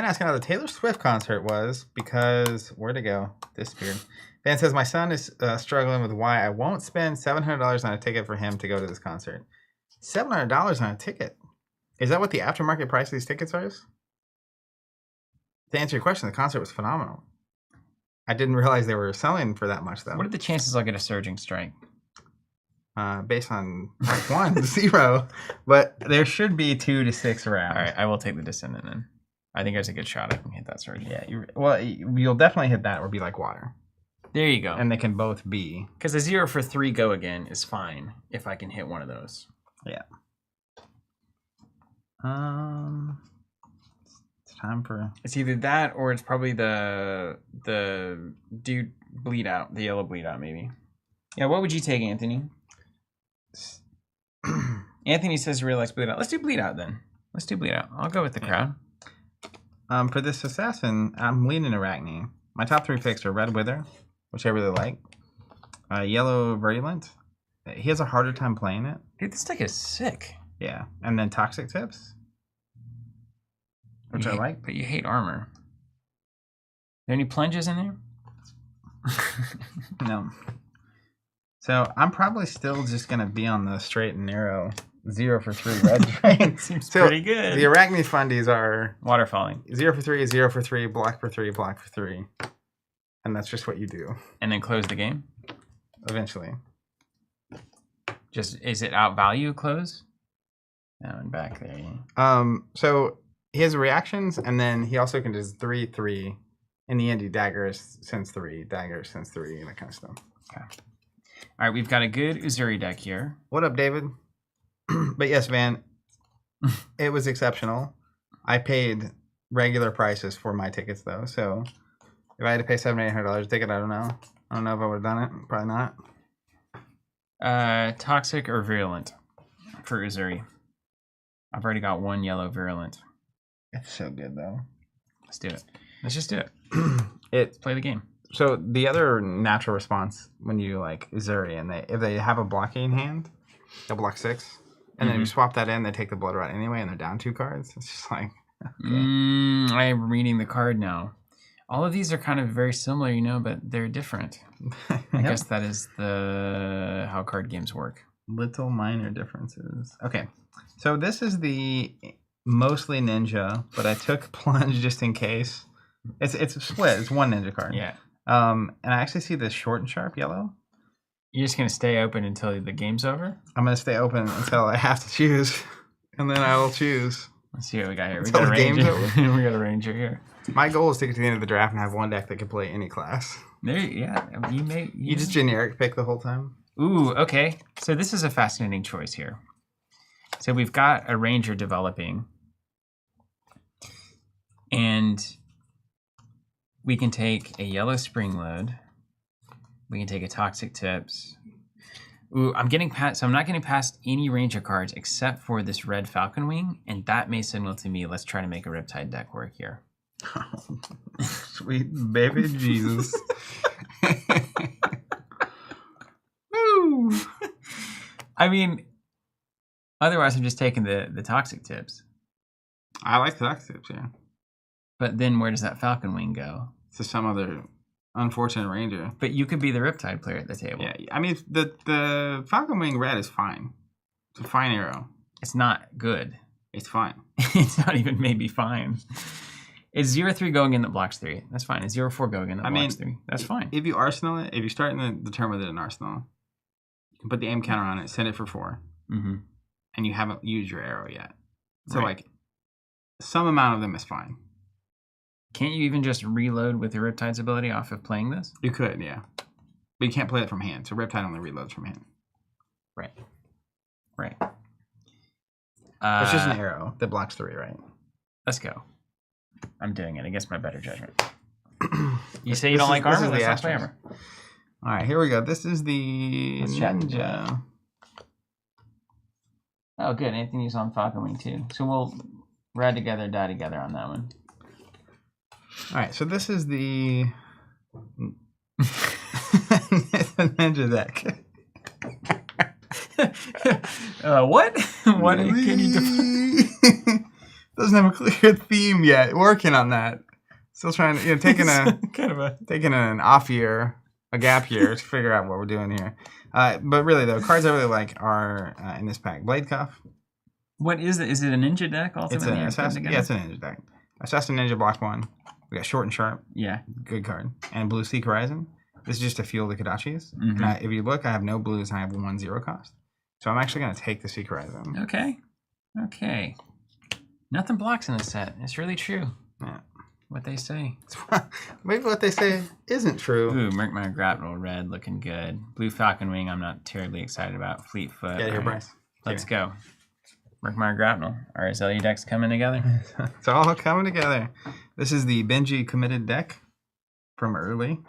asking how the Taylor Swift concert was because where'd it go? Disappeared. Van says my son is struggling with why I won't spend $700 on a ticket for him to go to this concert. $700 on a ticket. Is that what the aftermarket price of these tickets is? To answer your question, the concert was phenomenal. I didn't realize they were selling for that much though. What are the chances I'll get a surging strike? Based on Act 1, 0. But there should be 2 to 6 rounds. All right, I will take the descendant then. I think there's a good shot I can hit that surge. Yeah, you'll definitely hit that or be like water. There you go. And they can both be. Because the 0 for 3 go again is fine if I can hit one of those. Yeah. It's time for... It's either that or it's probably the dude bleed out, the yellow bleed out maybe. Yeah, what would you take, Anthony? Anthony says relax bleed out. Let's do bleed out then. Let's do bleed out. I'll go with the crowd. For this assassin, I'm leaning Arachne. My top 3 picks are Red Wither, which I really like. Yellow Virulent. He has a harder time playing it. Dude, this deck is sick. Yeah. And then Toxic Tips, which I like. But you hate armor. Are there any plunges in there? No. So I'm probably still just going to be on the straight and narrow 0 for 3 red train. Seems pretty good. The Arachne fundies are... Waterfalling. 0 for 3, 0 for 3, block for 3, block for 3. And that's just what you do. And then close the game? Eventually. Just, is it outvalue close? No, and back there, yeah. So he has reactions, and then he also can just 3/3. In the end, he daggers, sends 3, daggers, sends 3, and that kind of stuff. Okay. All right, we've got a good Uzuri deck here. What up, David? But yes, Van, it was exceptional. I paid regular prices for my tickets, though. So if I had to pay $700, $800 a ticket, I don't know. I don't know if I would have done it. Probably not. Toxic or Virulent for Uzuri. I've already got 1 yellow Virulent. It's so good, though. Let's do it. Let's just do it. Let's play the game. So the other natural response when you like Uzuri and if they have a blocking hand, they'll block 6. And then if you swap that in, they take the blood rot anyway, and they're down 2 cards. It's just like, okay. I am reading the card now. All of these are kind of very similar, you know, but they're different. I guess that is how card games work. Little minor differences. Okay, so this is the mostly ninja, but I took plunge just in case. It's split. It's 1 ninja card. Yeah. And I actually see this short and sharp yellow. You're just gonna stay open until the game's over? I'm gonna stay open until I have to choose, and then I will choose. Let's see what we got here. We got a ranger. We got a ranger here. My goal is to get to the end of the draft and have 1 deck that can play any class. There, yeah. You just generic pick the whole time. Ooh, okay. So this is a fascinating choice here. So we've got a ranger developing, and we can take a yellow spring load. We can take a toxic tips. Ooh, I'm getting past. So I'm not getting past any ranger cards except for this red falcon wing, and that may signal to me. Let's try to make a Riptide deck work here. Sweet baby Jesus. Woo! I mean, otherwise I'm just taking the toxic tips. I like the toxic tips, yeah. But then where does that falcon wing go? To some other Unfortunate Ranger. But you could be the Riptide player at the table. Yeah, I mean, the Falcon Wing Red is fine. It's a fine arrow. It's not good. It's fine. It's not even maybe fine. It's 0-3 go again that blocks 3. That's fine. It's 0-4 go again that blocks 3. That's fine. If you arsenal it, if you start in the turn with it in arsenal, you can put the aim counter on it, send it for 4, and you haven't used your arrow yet. So like, some amount of them is fine. Can't you even just reload with your Riptide's ability off of playing this? You could, yeah. But you can't play it from hand. So Riptide only reloads from hand. Right. It's just an arrow that blocks 3, right? Let's go. I'm doing it against my better judgment. You say you don't like armor? Let's not play armor. All right, here we go. This is the Ninja. Oh, good. Anthony's on Falcon Wing too. So we'll ride together, die together on that one. All right, so this is the Ninja deck. What? What can you define? Doesn't have a clear theme yet. Working on that. Still trying to, taking an off year, a gap year to figure out what we're doing here. But really, though, cards I really like are in this pack. Blade Cuff. What is it? Is it a ninja deck? Ultimately, it's a ninja deck. Assassin Ninja blocks 1. We got Short and Sharp. Yeah. Good card. And Blue Seek Horizon. This is just to fuel the Kodachis. And if you look, I have no blues and I have 1/0 cost. So I'm actually going to take the Seek Horizon. Okay. Nothing blocks in this set. It's really true. Yeah. What they say. Maybe what they say isn't true. Ooh, Murkmire Grapnel red looking good. Blue Falcon Wing I'm not terribly excited about. Fleetfoot. Yeah, here, Bryce. Let's go. Murkmire Grapnel. Our Azalea deck's coming together. It's all coming together. This is the Benji committed deck from early.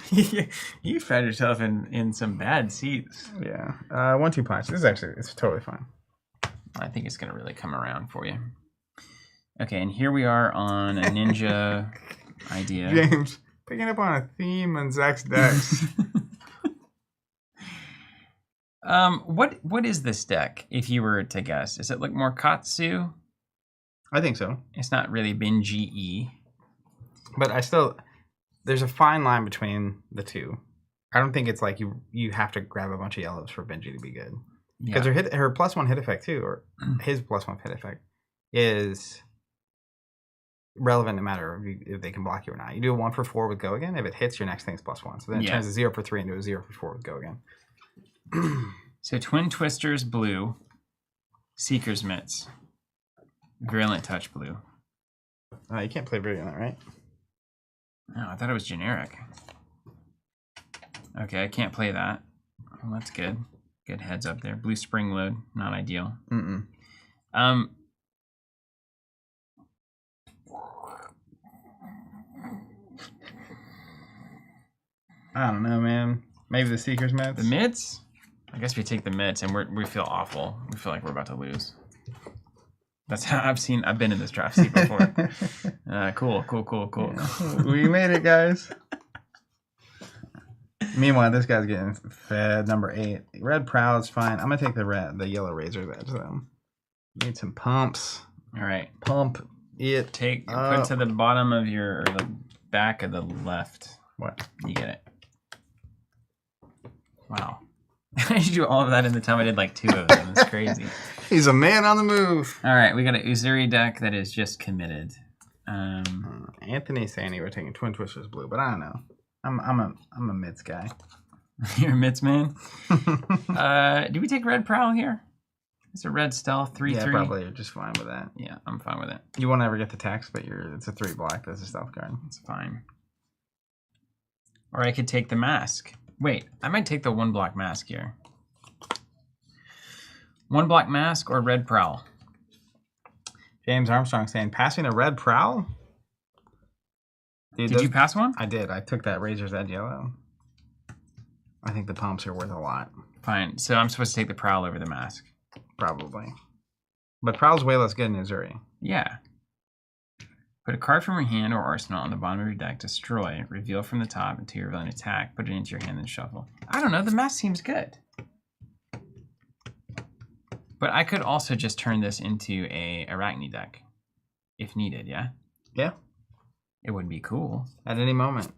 You found yourself in some bad seats. Yeah. 1/2 punch. This is actually, it's totally fine. I think it's going to really come around for you. Okay, and here we are on a ninja idea. James, picking up on a theme on Zach's decks. What is this deck, if you were to guess? Does it look more Katsu? I think so. It's not really Benji-y. But there's a fine line between the two. I don't think it's like you have to grab a bunch of yellows for Benji to be good. Because her +1 hit effect too, or his +1 hit effect, is relevant no matter if they can block you or not. You do a 1 for 4 with Go Again. If it hits, your next thing's +1. So then it turns a 0 for 3 into a 0 for 4 with Go Again. So Twin Twisters blue, Seeker's Mitts, Virulent Touch blue. You can't play Virulent, right? No, I thought it was generic. Okay, I can't play that. Well, that's good. Good heads up there. Blue Spring Load, not ideal. I don't know, man. Maybe the Seeker's Mitts? The Mitts? I guess we take the Mitts and we feel awful. We feel like we're about to lose. That's how I've been in this draft seat before. Cool. Yeah. We made it, guys. Meanwhile, this guy's getting fed. Number 8. Red Prowl's fine. I'm going to take the yellow Razor's Edge, though. Need some pumps. All right. Pump it. Put to the bottom of or the back of the left. What? You get it. Wow. I should do all of that in the time I did like 2 of them. It's crazy. He's a man on the move. All right. We got an Uzuri deck that is just committed. Anthony's saying he were taking Twin Twisters blue, but I don't know. I'm a Mitts guy. You're a Mitts man? Do we take Red Prowl here? It's a red stealth, 3/3. Yeah, probably. You're just fine with that. Yeah, I'm fine with it. You won't ever get the tax, but it's a 3 black. That's a stealth card. It's fine. Or I could take the mask. Wait, I might take the 1 block mask here. 1 block mask or Red Prowl? James Armstrong saying, passing a Red Prowl? Dude, did you pass one? I did. I took that Razor's Edge yellow. I think the pumps are worth a lot. Fine. So I'm supposed to take the Prowl over the mask. Probably. But Prowl's way less good in Uzuri. Yeah. Put a card from your hand or arsenal on the bottom of your deck, destroy, reveal from the top until you reveal an attack, put it into your hand and shuffle. I don't know, the mask seems good. But I could also just turn this into a Arachne deck. if needed. Yeah. Yeah. It would be cool. At any moment.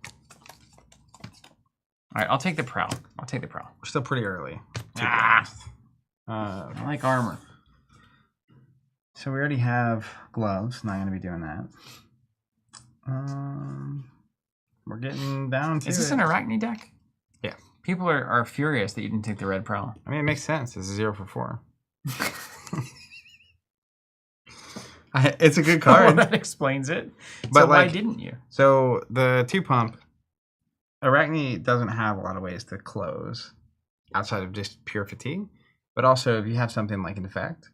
All right, I'll take the prowl. We're still pretty early. I like armor. So we already have gloves. Not going to be doing that. We're getting down to Is this an Arachne deck? Yeah. People are furious that you didn't take the red prowl. I mean, it makes sense. It's a 0 for 4. It's a good card. Well, that explains it. But so why didn't you? So the 2-pump, Arachne doesn't have a lot of ways to close outside of just pure fatigue. But also, if you have something like an effect,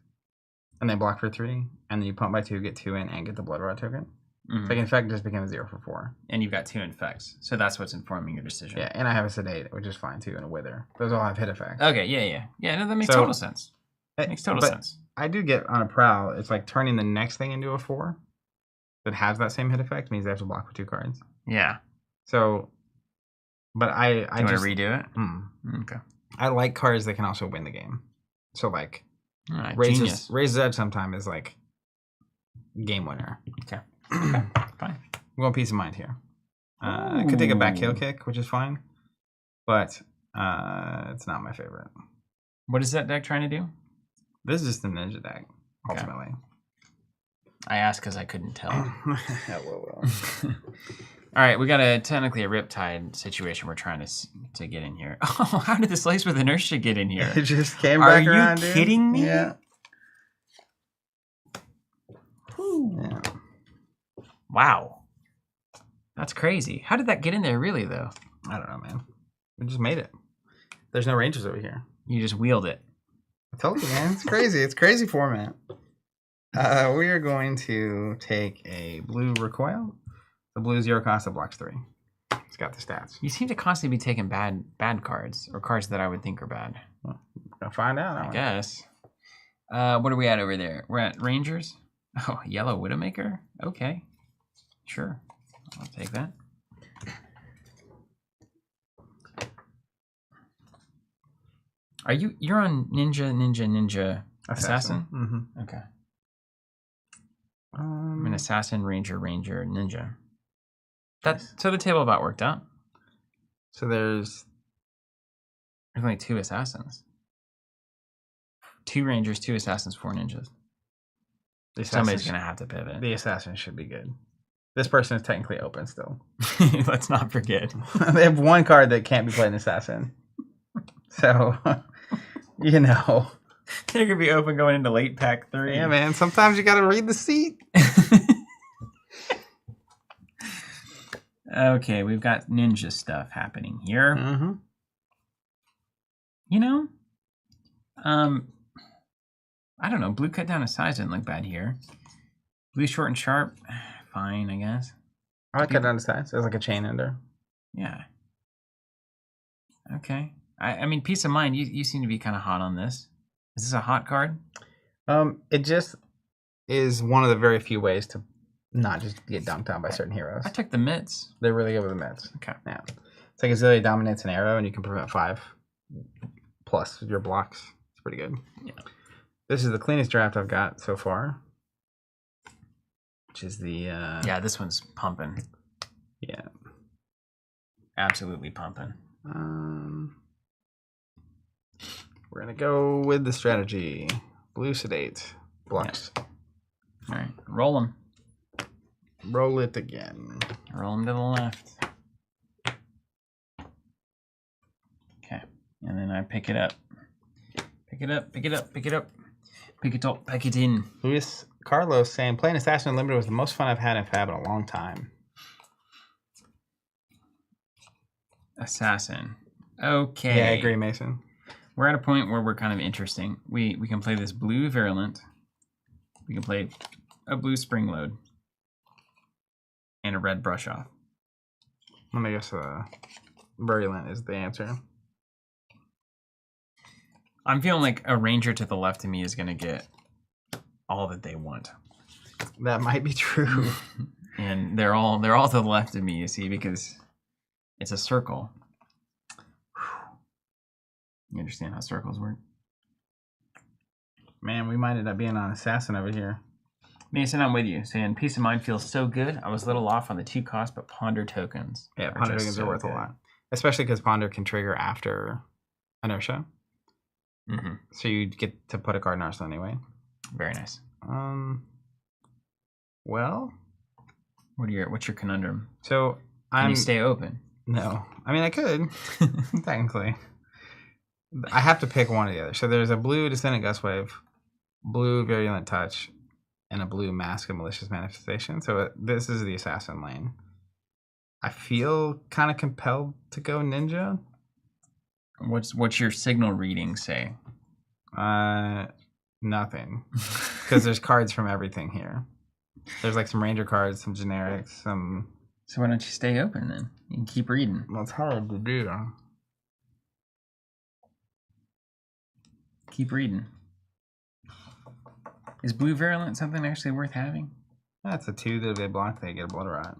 and they block for 3, and then you pump by 2, get 2 in, and get the Blood Rot token, it's like an effect just became a 0 for 4. And you've got 2 infects, so that's what's informing your decision. Yeah, and I have a Sedate, which is fine too, and a Wither. Those all have hit effects. Okay, yeah. No, that makes total sense. Makes total sense. I do get on a Prowl, it's like turning the next thing into a 4 that has that same hit effect means they have to block for 2 cards. Yeah. So, but I do you want to redo it? Okay. I like cards that can also win the game. So like, Raises Edge sometime is like game winner. Okay. Fine. I'm going peace of mind here. I could take a back heel kick, which is fine, but it's not my favorite. What is that deck trying to do? This is just a ninja deck, ultimately. I asked because I couldn't tell. Well. All right, we got technically a Riptide situation we're trying to get in here. Oh, how did the Slice with Inertia get in here? It just came back around, dude. Are you kidding me? Yeah. Yeah. Wow. That's crazy. How did that get in there really, though? I don't know, man. We just made it. There's no Rangers over here. You just wheeled it. I told you, man. It's crazy. It's crazy format. We are going to take a blue Recoil. The blue 0 cost that blocks 3. It's got the stats. You seem to constantly be taking bad cards, or cards that I would think are bad. Well, I'll find out. I guess. What are we at over there? We're at Rangers. Oh, Yellow Widowmaker? Okay. Sure. I'll take that. You're on Ninja Assassin? Mm-hmm. Okay. I'm an Assassin, Ranger, Ninja. So the table about worked out. So there's only 2 Assassins. 2 Rangers, 2 Assassins, 4 Ninjas. Somebody's going to have to pivot. The Assassin should be good. This person is technically open still. Let's not forget. They have 1 card that can't be played in Assassin. So, you know. They're going to be open going into late pack 3. Yeah, man. Sometimes you got to read the seat. Okay, we've got ninja stuff happening here. Mm-hmm. You know, I don't know. Blue cut down a size didn't look bad here. Blue short and sharp, fine, I guess. I like cut down to size. There's like a chain ender. Yeah. Okay. I mean, peace of mind. You seem to be kind of hot on this. Is this a hot card? It just is one of the very few ways to not just get dunked on by certain heroes. I took the mitts. They're really good with the mitts. Okay. Yeah. It's like Azalea dominates an arrow, and you can prevent 5 plus your blocks. It's pretty good. Yeah. This is the cleanest draft I've got so far. Which is the... Yeah, this one's pumping. Yeah. Absolutely pumping. We're going to go with the strategy. Blue Sedate. Blocks. Yeah. All right. Roll them. Roll it again. Roll them to the left. Okay. And then I pick it up. Pick it up, pick it up, pick it up. Pick it up, pack it in. Luis Carlos saying, playing Assassin Unlimited was the most fun I've had in Fab in a long time. Assassin. Okay. Yeah, I agree, Mason. We're at a point where we're kind of interesting. We can play this blue Virulent. We can play a blue Spring Load. And a red Brush Off. Let me guess Virulent is the answer. I'm feeling like a Ranger to the left of me is going to get all that they want. That might be true. And they're all to the left of me, you see, because it's a circle. You understand how circles work? Man, we might end up being on Assassin over here. Mason, I'm with you. Saying peace of mind feels so good. I was a little off on the 2 cost, but Ponder tokens. Yeah, Ponder tokens are worth a lot. Especially because Ponder can trigger after Inertia. Mm-hmm. So you get to put a card in Arsenal anyway. Very nice. Well, what's your conundrum? So Can you stay open? No. I mean, I could, technically. I have to pick one or the other. So there's a blue Descendant Gustwave, blue Virulent Touch, and a blue Mask of Malicious Manifestation. So this is the Assassin lane. I feel kind of compelled to go Ninja. What's your signal reading say? Nothing. Because there's cards from everything here. There's like some Ranger cards, some generics, some... So why don't you stay open then? You can keep reading. Well, it's hard to do. Keep reading. Is blue Virulent something actually worth having? That's a 2 that if they block, they get a Blood Rot.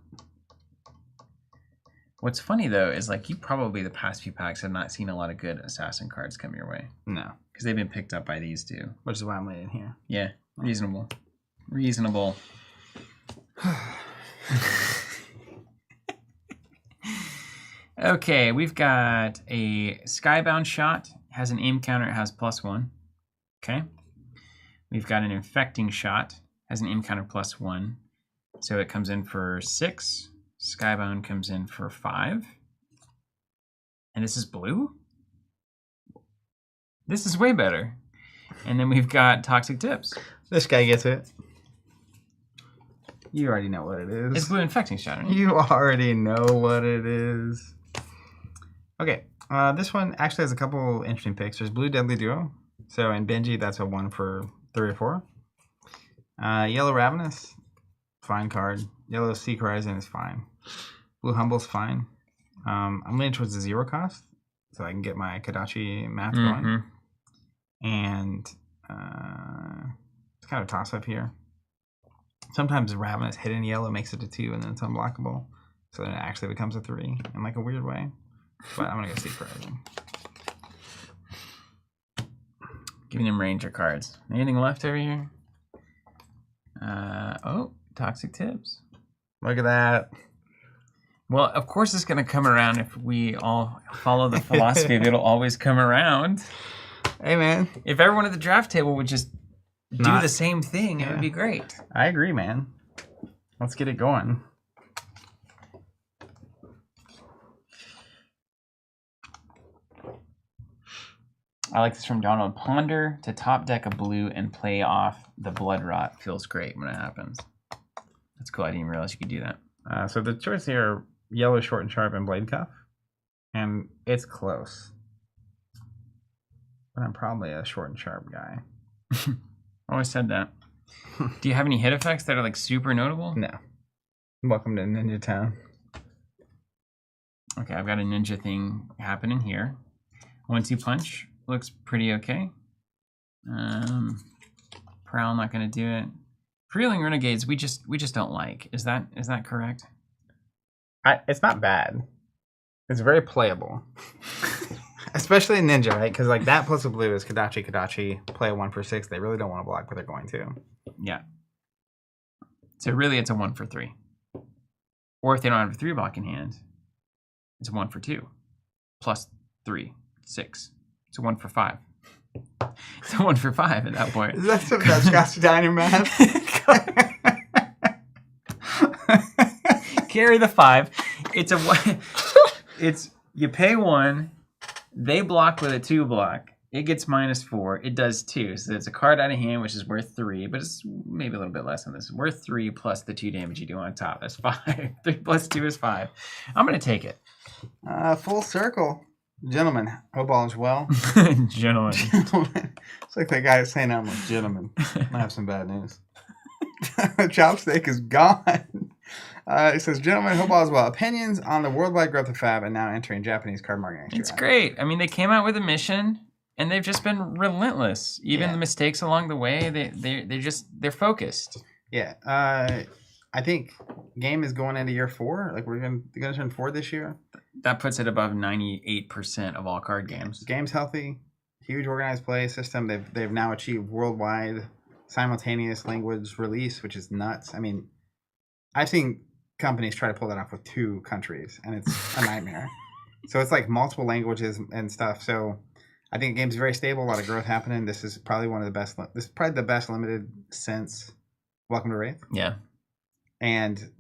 What's funny though is like you probably the past few packs have not seen a lot of good assassin cards come your way. No. Because they've been picked up by these two. Which is why I'm laying here. Yeah. Reasonable. Reasonable. Okay, we've got a Skybound Shot. Has an aim counter. It has +1. Okay. We've got an Infecting Shot. Has an aim counter +1. So it comes in for 6. Skybound comes in for 5. And this is blue? This is way better. And then we've got Toxic Tips. This guy gets it. You already know what it is. It's blue Infecting Shot, right? You already know what it is. Okay, this one actually has a couple interesting picks. There's blue Deadly Duo. So in Benji, that's a 1 for 3 or 4. Yellow Ravenous, fine card. Yellow Seek Horizon is fine. Blue Humble's fine. I'm leaning towards the 0 cost, so I can get my Kodachi math going. And it's kind of a toss-up here. Sometimes Ravenous hidden yellow makes it a 2 and then it's unblockable. So then it actually becomes a 3 in like a weird way. But I'm going to go Seek Horizon. Giving them Ranger cards. Anything left over here? Oh, Toxic Tips. Look at that. Well, of course it's going to come around if we all follow the philosophy that it'll always come around. Hey, man. If everyone at the draft table would just do the same thing, it would be great. I agree, man. Let's get it going. I like this from Donald. Ponder to top deck a blue and play off the Blood Rot. Feels great when it happens. That's cool. I didn't even realize you could do that. So the choice here are yellow Short and Sharp and Blade Cuff. And it's close. But I'm probably a Short and Sharp guy. Always said that. Do you have any hit effects that are like super notable? No. Welcome to Ninja Town. Okay, I've got a ninja thing happening here. 1-2 punch. Looks pretty okay. Prowl, not gonna do it. Freeling Renegades, we just don't like. Is that correct? It's not bad. It's very playable. Especially in Ninja, right? Because like that plus a blue is Kodachi, play a 1 for 6. They really don't want to block, but they're going to. Yeah. So really it's a 1 for 3. Or if they don't have a 3 block in hand, it's a 1 for 2. Plus 3, 6. It's a 1 for 5. It's a 1 for 5 at that point. Is that some Scotch Diner math? Carry the 5. It's a 1. It's you pay 1. They block with a 2 block. It gets -4. It does 2. So it's a card out of hand, which is worth 3, but it's maybe a little bit less than this. Worth 3 plus the 2 damage you do on top. That's 5. 3 plus 2 is 5. I'm going to take it. Full circle. Gentlemen, hope all is well. Gentlemen. It's like that guy saying I'm like, gentlemen. I have some bad news. Chopstick is gone. It says, gentlemen, hope all is well. Opinions on the worldwide growth of Fab and now entering Japanese card market next year. It's great. I mean, they came out with a mission, and they've just been relentless. Even the mistakes along the way, they're focused. Yeah. I think game is going into year 4. Like we're gonna turn 4 this year. That puts it above 98% of all card games. Game's healthy, huge organized play system. They've now achieved worldwide simultaneous language release, which is nuts. I mean, I've seen companies try to pull that off with 2 countries, and it's a nightmare. So it's like multiple languages and stuff. So I think the game's very stable, a lot of growth happening. This is probably one of the best. This is probably the best limited since Welcome to Wraith. Yeah. And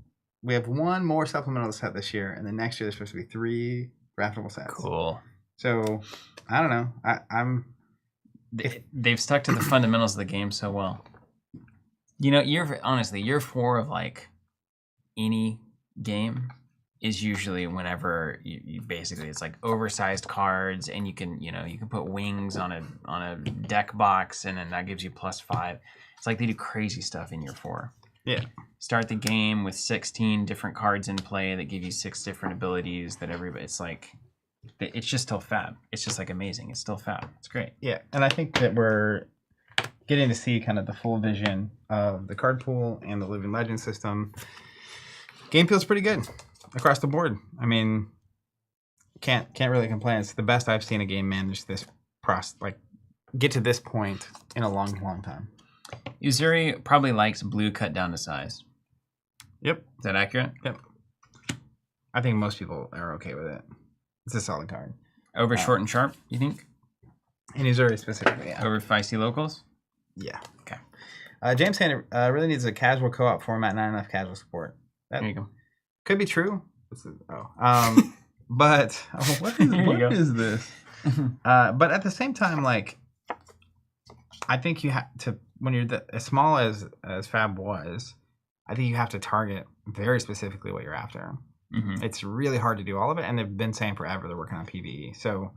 we have 1 more supplemental set this year, and then next year there's supposed to be 3 draftable sets. Cool. So I don't know. They've stuck to the fundamentals of the game so well. You know, year 4 of like any game is usually whenever you basically, it's like oversized cards, and you can put wings on a deck box, and then that gives you +5. It's like they do crazy stuff in year 4. Yeah. Start the game with 16 different cards in play that give you 6 different abilities that it's like, it's just still fab. It's just like amazing. It's still fab. It's great. Yeah, and I think that we're getting to see kind of the full vision of the card pool and the Living Legend system. Game feels pretty good across the board. I mean, can't really complain. It's the best I've seen a game manage this process, like get to this point in a long time. Uzuri probably likes blue cut down to size. Yep. Is that accurate? Yep. I think most people are okay with it. It's a solid card. Over short and sharp, you think? And Uzuri specifically, yeah. Over feisty locals? Yeah. Okay. James saying it really needs a casual co-op format, not enough casual support. That There you go. could be true. But what is this? But at the same time, like, I think you have to, when you're as small as Fab was, I think you have to target very specifically what you're after. Mm-hmm. It's really hard to do all of it, and they've been saying forever they're working on PvE. So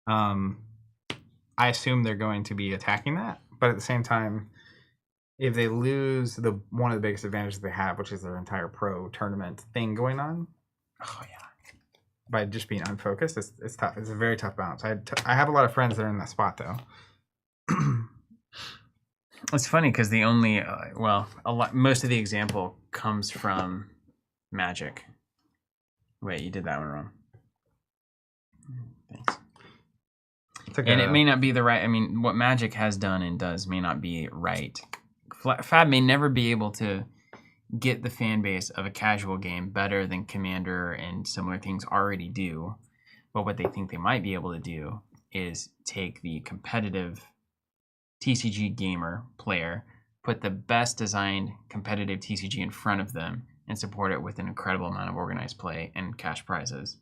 I assume they're going to be attacking that. But at the same time, if they lose one of the biggest advantages they have, which is their entire pro tournament thing going on, by just being unfocused, it's tough. It's a very tough balance. I have a lot of friends that are in that spot, though. It's funny because the only most of the example comes from Magic. Wait, you did that one wrong. Thanks. It may not be the right. I mean, what Magic has done and does may not be right. Fab may never be able to get the fan base of a casual game better than Commander and similar things already do. But what they think they might be able to do is take the competitive TCG gamer player, put the best designed competitive TCG in front of them, and support it with an incredible amount of organized play and cash prizes,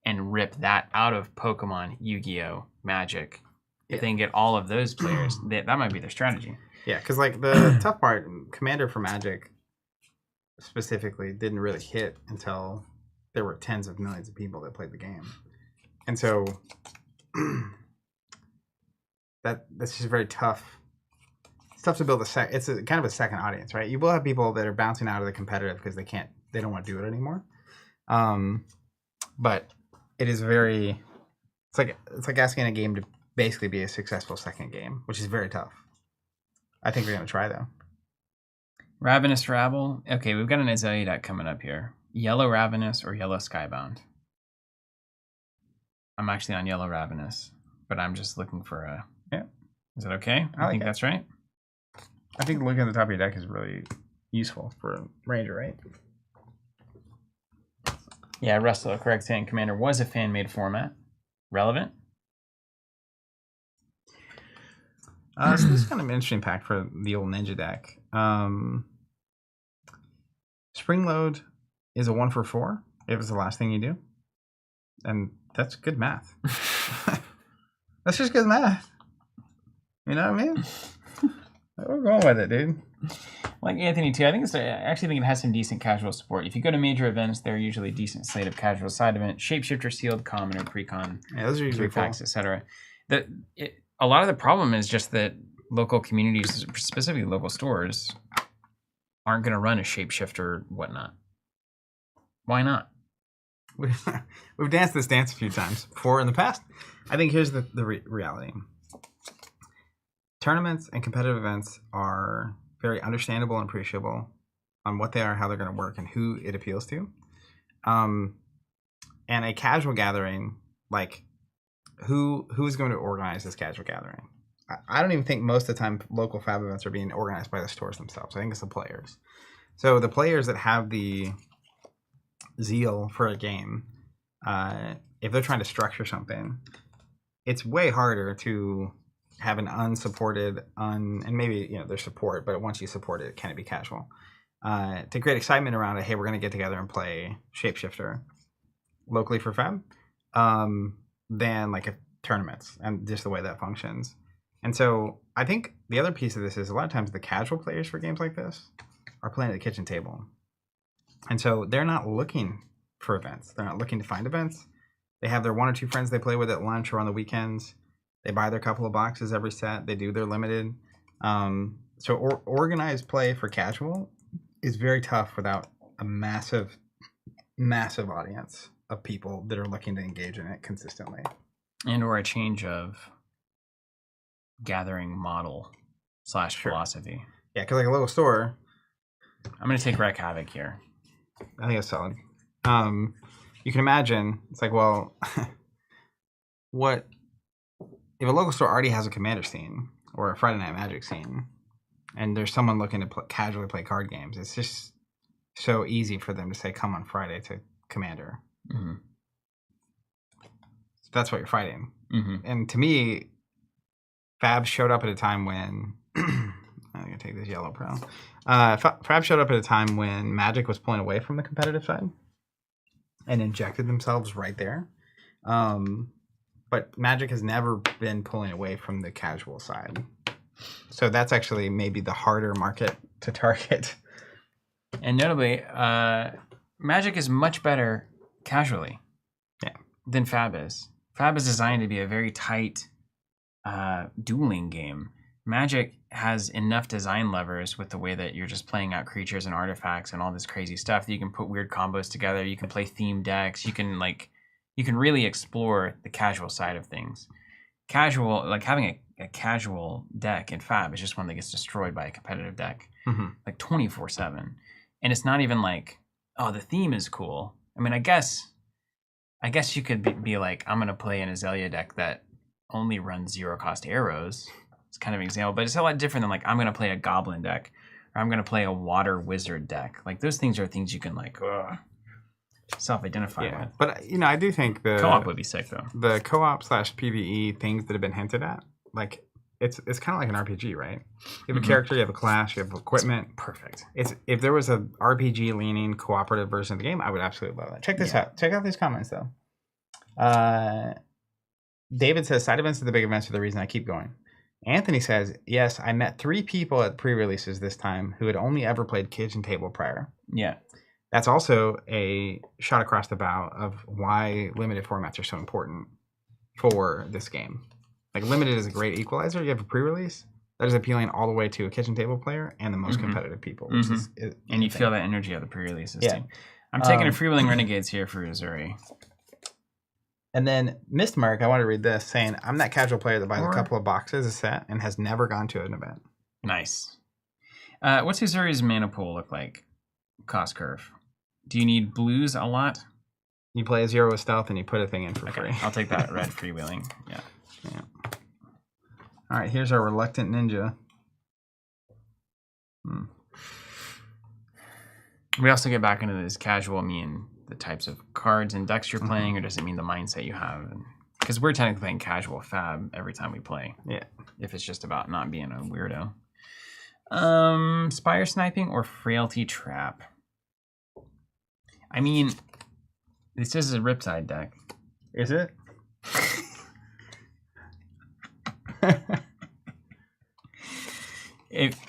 and rip that out of Pokemon, Yu-Gi-Oh, Magic. If they can get all of those players, that might be their strategy. Yeah, because like the tough part, Commander for Magic specifically didn't really hit until there were tens of millions of people that played the game, and so that's just very tough. It's tough to build it's kind of a second audience, right? You will have people that are bouncing out of the competitive because they don't want to do it anymore. But it is it's like asking a game to basically be a successful second game, which is very tough. I think we're gonna try though. Ravenous Rabble. Okay, we've got an Azalea deck coming up here. Yellow Ravenous or Yellow Skybound. I'm actually on Yellow Ravenous, but I'm just looking for a. Yeah. Is it okay? I think that's right. I think looking at the top of your deck is really useful for a Ranger, right? Yeah, Russell, correct saying Commander was a fan-made format. Relevant? So this is kind of an interesting pack for the old Ninja deck. Spring Load is a 1 for 4 if it's the last thing you do. And that's good math. That's just good math. You know what I mean? We're going with it, dude. Like Anthony, too. I actually think it has some decent casual support. If you go to major events, they're usually a decent slate of casual side events. Shapeshifter, Sealed, Common, or Precon. Yeah, those are usually packs, etc. A lot of the problem is just that local communities, specifically local stores, aren't going to run a Shapeshifter whatnot. Why not? We've danced this dance a few times before in the past. I think here's the reality. Tournaments and competitive events are very understandable and appreciable on what they are, how they're going to work, and who it appeals to. And a casual gathering, like who is going to organize this casual gathering? I don't even think most of the time local Fab events are being organized by the stores themselves. I think it's the players. So the players that have the zeal for a game, if they're trying to structure something, it's way harder to have an unsupported, and maybe there's support, but once you support it, can it be casual? To create excitement around it, hey, we're going to get together and play Shapeshifter locally for Fab, than like tournaments and just the way that functions. And so I think the other piece of this is a lot of times the casual players for games like this are playing at the kitchen table. And so they're not looking for events. They're not looking to find events. They have their 1 or 2 friends they play with at lunch or on the weekends. They buy their couple of boxes every set. They do their limited. So organized play for casual is very tough without a massive, massive audience of people that are looking to engage in it consistently. And or a change of gathering model / philosophy. Yeah, because like a local store. I'm going to take Wreck Havoc here. I think it's solid. You can imagine, it's like, well, what if a local store already has a Commander scene or a Friday Night Magic scene, and there's someone looking to casually play card games? It's just so easy for them to say, come on Friday to Commander. Mm-hmm. So that's what you're fighting. Mm-hmm. And to me, Fab showed up at a time when I'm going to take this yellow pro. Fab showed up at a time when Magic was pulling away from the competitive side and injected themselves right there. But Magic has never been pulling away from the casual side. So that's actually maybe the harder market to target. And notably, Magic is much better casually than Fab is. Fab is designed to be a very tight dueling game. Magic has enough design levers with the way that you're just playing out creatures and artifacts and all this crazy stuff that you can put weird combos together. You can play themed decks. You can really explore the casual side of things. Casual, like having a casual deck in Fab is just one that gets destroyed by a competitive deck, like 24/7. And it's not even like, oh, the theme is cool. I mean, I guess you could be like, I'm gonna play an Azalea deck that only runs 0-cost arrows. It's kind of an example, but it's a lot different than like, I'm gonna play a goblin deck or I'm gonna play a water wizard deck. Like those things are things you can like self-identify with. But I do think the co-op would be sick though. The co-op / PvE things that have been hinted at, like it's kind of like an RPG, right? You have a character, you have a class, you have equipment. Perfect. If there was a RPG leaning cooperative version of the game, I would absolutely love that. Check this out. Check out these comments though. David says side events are the big events are the reason I keep going. Anthony says, yes, I met 3 people at pre-releases this time who had only ever played kitchen table prior. Yeah. That's also a shot across the bow of why limited formats are so important for this game. Like limited is a great equalizer. You have a pre-release that is appealing all the way to a kitchen table player and the most competitive people. Which is and you feel that energy of the pre-releases too. I'm taking a Freewheeling Renegades here for Uzuri. And then Mistmark, I want to read this, saying, I'm that casual player that buys a couple of boxes a set and has never gone to an event. Nice. What's Uzuri's mana pool look like? Cost curve. Do you need blues a lot? You play a 0 with stealth and you put a thing in for free. I'll take that red freewheeling. Yeah. All right, here's our Reluctant Ninja. We also get back into this casual mean the types of cards and decks you're playing, or does it mean the mindset you have? Because we're technically playing casual Fab every time we play. Yeah. If it's just about not being a weirdo. Spire Sniping or Frailty Trap? I mean, this is a Riptide deck. Is it?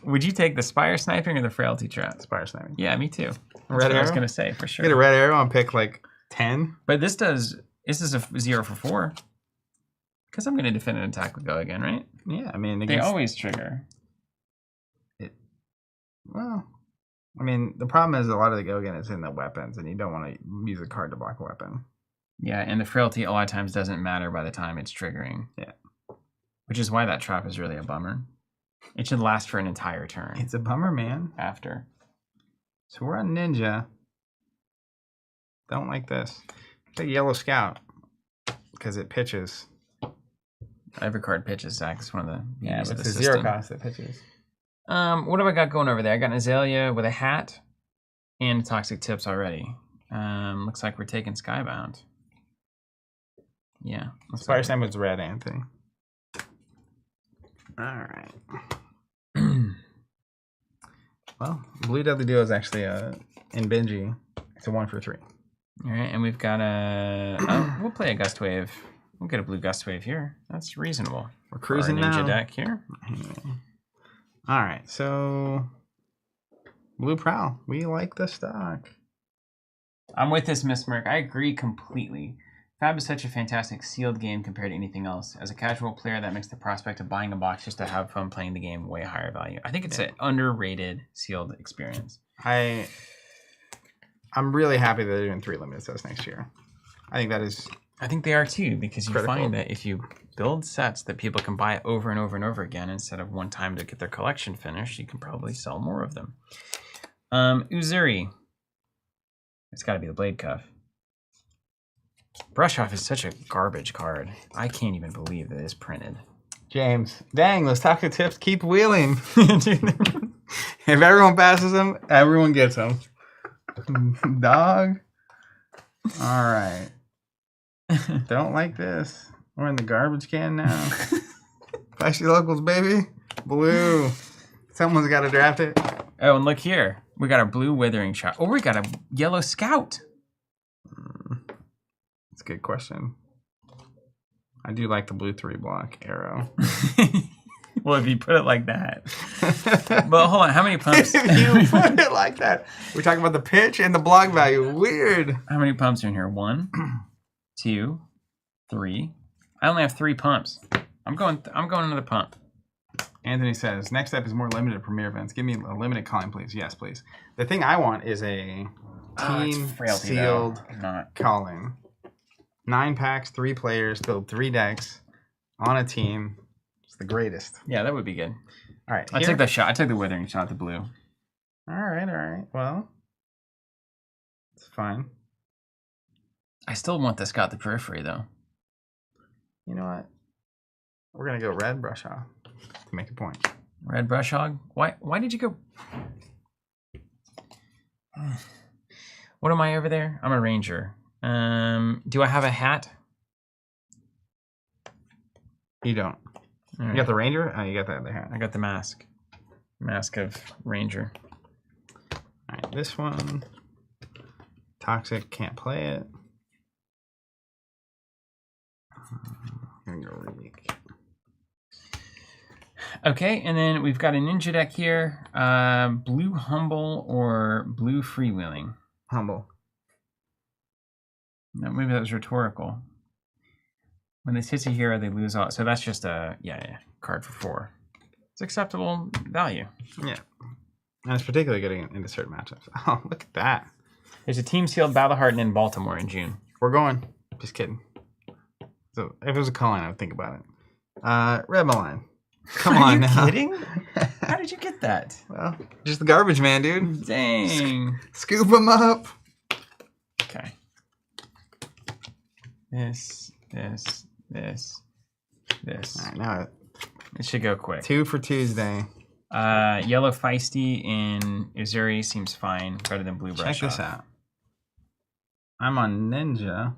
Would you take the Spire Sniping or the Frailty Trap? Spire Sniping. Yeah, me too. Red arrow? I was going to say, for sure. Get a red arrow and pick like 10. But this is a 0 for 4. Because I'm going to defend an attack with Go again, right? Yeah, I mean... They always trigger. Well, I mean, the problem is a lot of the Go again is in the weapons, and you don't want to use a card to block a weapon. Yeah, and the Frailty a lot of times doesn't matter by the time it's triggering. Yeah. Which is why that trap is really a bummer. It should last for an entire turn. It's a bummer, man. After. So we're on Ninja. Don't like this. Take Yellow Scout because it pitches. Every card pitches, Zach. It's one of the beauties of the it's a system. 0 cost that pitches. What have I got going over there? I got an Azalea with a hat and Toxic Tips already. Looks like we're taking Skybound. Yeah. Fire Sandwich red, Anthony. Alright. Well, Blue Deadly Duo is actually in Benji. It's a 1 for 3. Alright, and we've got a... we'll play a Gust Wave. We'll get a blue Gust Wave here. That's reasonable. We're cruising for our ninja now. deck here. Alright, so... Blue Prowl. We like the stock. I'm with this, Miss Merck. I agree completely. Fab is such a fantastic sealed game compared to anything else. As a casual player, that makes the prospect of buying a box just to have fun playing the game way higher value. I think it's an underrated sealed experience. I'm really happy that they're doing 3 limited sets next year. I think that is... I think they are too, because you critical. find that if you build sets that people can buy over and over and over again instead of one time to get their collection finished, you can probably sell more of them. Uzuri. It's got to be the Blade Cuff. Brush Off is such a garbage card. I can't even believe that it's printed. James, dang, those Toxic Tips keep wheeling. If everyone passes them, everyone gets them. Dog. All right. Don't like this. We're in the garbage can now. Flashy locals, baby. Blue. Someone's got to draft it. Oh, and look here. We got our blue Withering Shot. Oh, we got a yellow Scout. That's a good question. I do like the blue 3-block arrow. Well, if you put it like that. But hold on, how many pumps? If you put it like that. We're talking about the pitch and the block value. Weird. How many pumps are in here? 1, 2, 3. I only have 3 pumps. I'm going another pump. Anthony says, next step is more limited premiere events. Give me a limited calling, please. Yes, please. The thing I want is a team sealed calling. 9 packs, 3 players, build 3 decks on a team. It's the greatest. Yeah, that would be good. All right. I took the shot. I took the Withering Shot, the blue. All right. Well, it's fine. I still want the Scout the Periphery, though. You know what? We're going to go red Brush Off to make a point. Red Brush Hog? Why did you go... What am I over there? I'm a Ranger. Do I have a hat? You don't. Right. You got the Ranger? Oh, you got the other hat. I got the mask. Mask of Ranger. All right, this one. Toxic, can't play it. I'm gonna go remake. Okay, and then we've got a ninja deck here. Blue Humble or blue Freewheeling? Humble. No, maybe that was rhetorical. When they hit a hero, they lose all. So that's just a card for 4. It's acceptable value. Yeah, and it's particularly good into certain matchups. Oh, look at that. There's a team sealed Battle Hardened in Baltimore in June. We're going. Just kidding. So if it was a calling, I would think about it. Red Malign. Come on now. Are you kidding? How did you get that? Well, just the garbage man, dude. Dang. Scoop him up. Okay. This. All right, now It should go quick. 2 for Tuesday. Yellow Feisty in Uzuri seems fine. Better than blue Brush Check this out. I'm on Ninja.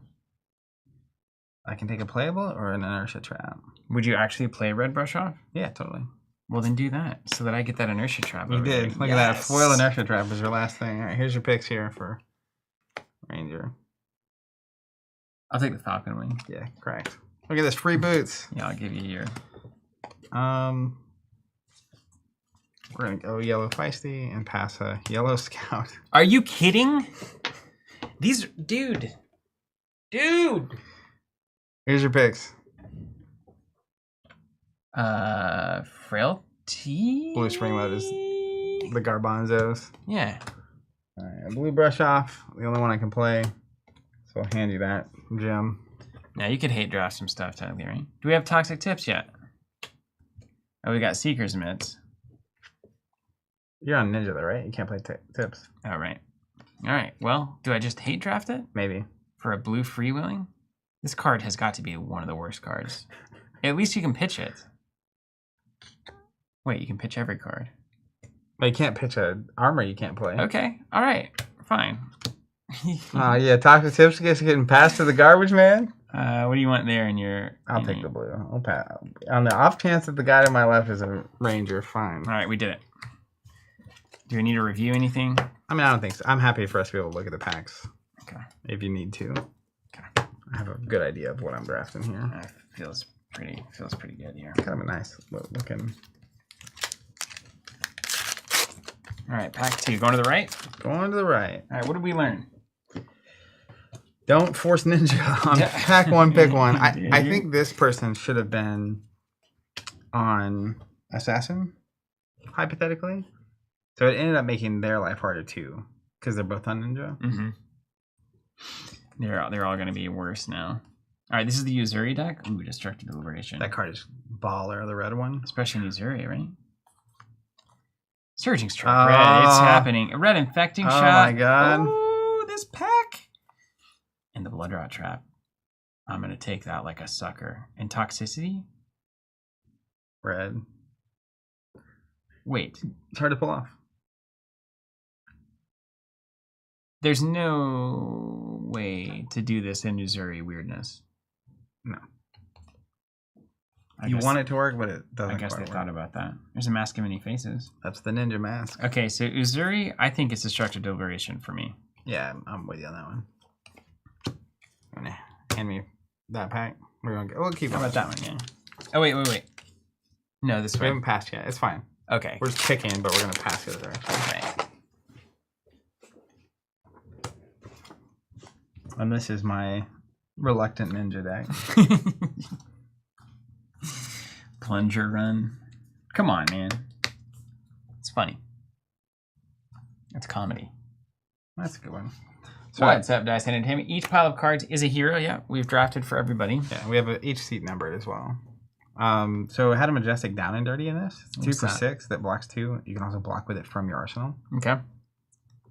I can take a playable or an inertia trap. Would you actually play Red Brush Off? Yeah, totally. Well, then do that so that I get that inertia trap. You did. Look at that. Foil inertia trap is your last thing. All right, here's your picks here for Ranger. I'll take the Falcon Wing. Yeah, correct. Look at this. Free boots. Yeah, I'll give you your... We're going to go Yellow Feisty and pass a Yellow Scout. Are you kidding? These... Dude. Here's your picks. Frailty? Blue Springload is the Garbanzos. Yeah. All right, Blue Brush Off. The only one I can play. So I'll hand you that gem. Now you could hate draft some stuff, technically, right? Do we have Toxic Tips yet? Oh, we got Seeker's Mitts. You're on Ninja though, right? You can't play tips. Oh, right. All right. Well, do I just hate draft it? Maybe. For a blue freewheeling? This card has got to be one of the worst cards. At least you can pitch it. Wait, you can pitch every card. But you can't pitch an armor you can't play. Okay, all right, fine. Yeah, Toxic Tips getting passed to the garbage man. What do you want there in your... I'll take the blue. I'll pass. On the off chance that the guy to my left is a ranger, fine. All right, we did it. Do we need to review anything? I mean, I don't think so. I'm happy for us to be able to look at the packs. Okay. If you need to. Okay. I have a good idea of what I'm drafting here. Feels pretty good here. Kind of a nice looking. All right, pack 2. Going to the right? Going to the right. All right, what did we learn? Don't force ninja on pack 1, pick 1. I think this person should have been on assassin, hypothetically. So it ended up making their life harder too, because they're both on ninja. Mm-hmm. They're all going to be worse now. All right, this is the Uzuri deck. Ooh, Destructive Deliberation. That card is baller, the red one. Especially in Uzuri, right? Surging Strike. Red, it's happening. A red infecting shot. Oh my god. Ooh, this pack. And the Blood Rot Trap. I'm going to take that like a sucker. And Toxicity? Red. Wait. It's hard to pull off. There's no way to do this in Uzuri weirdness. No. I You guess- want it to work, but it doesn't. I guess they quite thought work. about that. There's a Mask of Many Faces. That's the ninja mask. Okay, so Uzuri, I think it's Destructive Deliberation for me. Yeah, I'm with you on that one. Hand me that pack. We're gonna go. We'll keep. How about that one? Yeah. Oh wait. No, this We way. haven't passed yet. It's fine. Okay. We're just picking, but we're gonna pass the other direction. Okay. And this is my reluctant ninja deck. Plunger Run. Come on, man. It's funny. It's comedy. That's a good one. So What's up, Dice Entertainment? Each pile of cards is a hero. Yeah, we've drafted for everybody. yeah, we have each seat numbered as well. So it had a Majestic Down and Dirty in this. It's 2 What's for that? 6 that blocks 2. You can also block with it from your arsenal. Okay.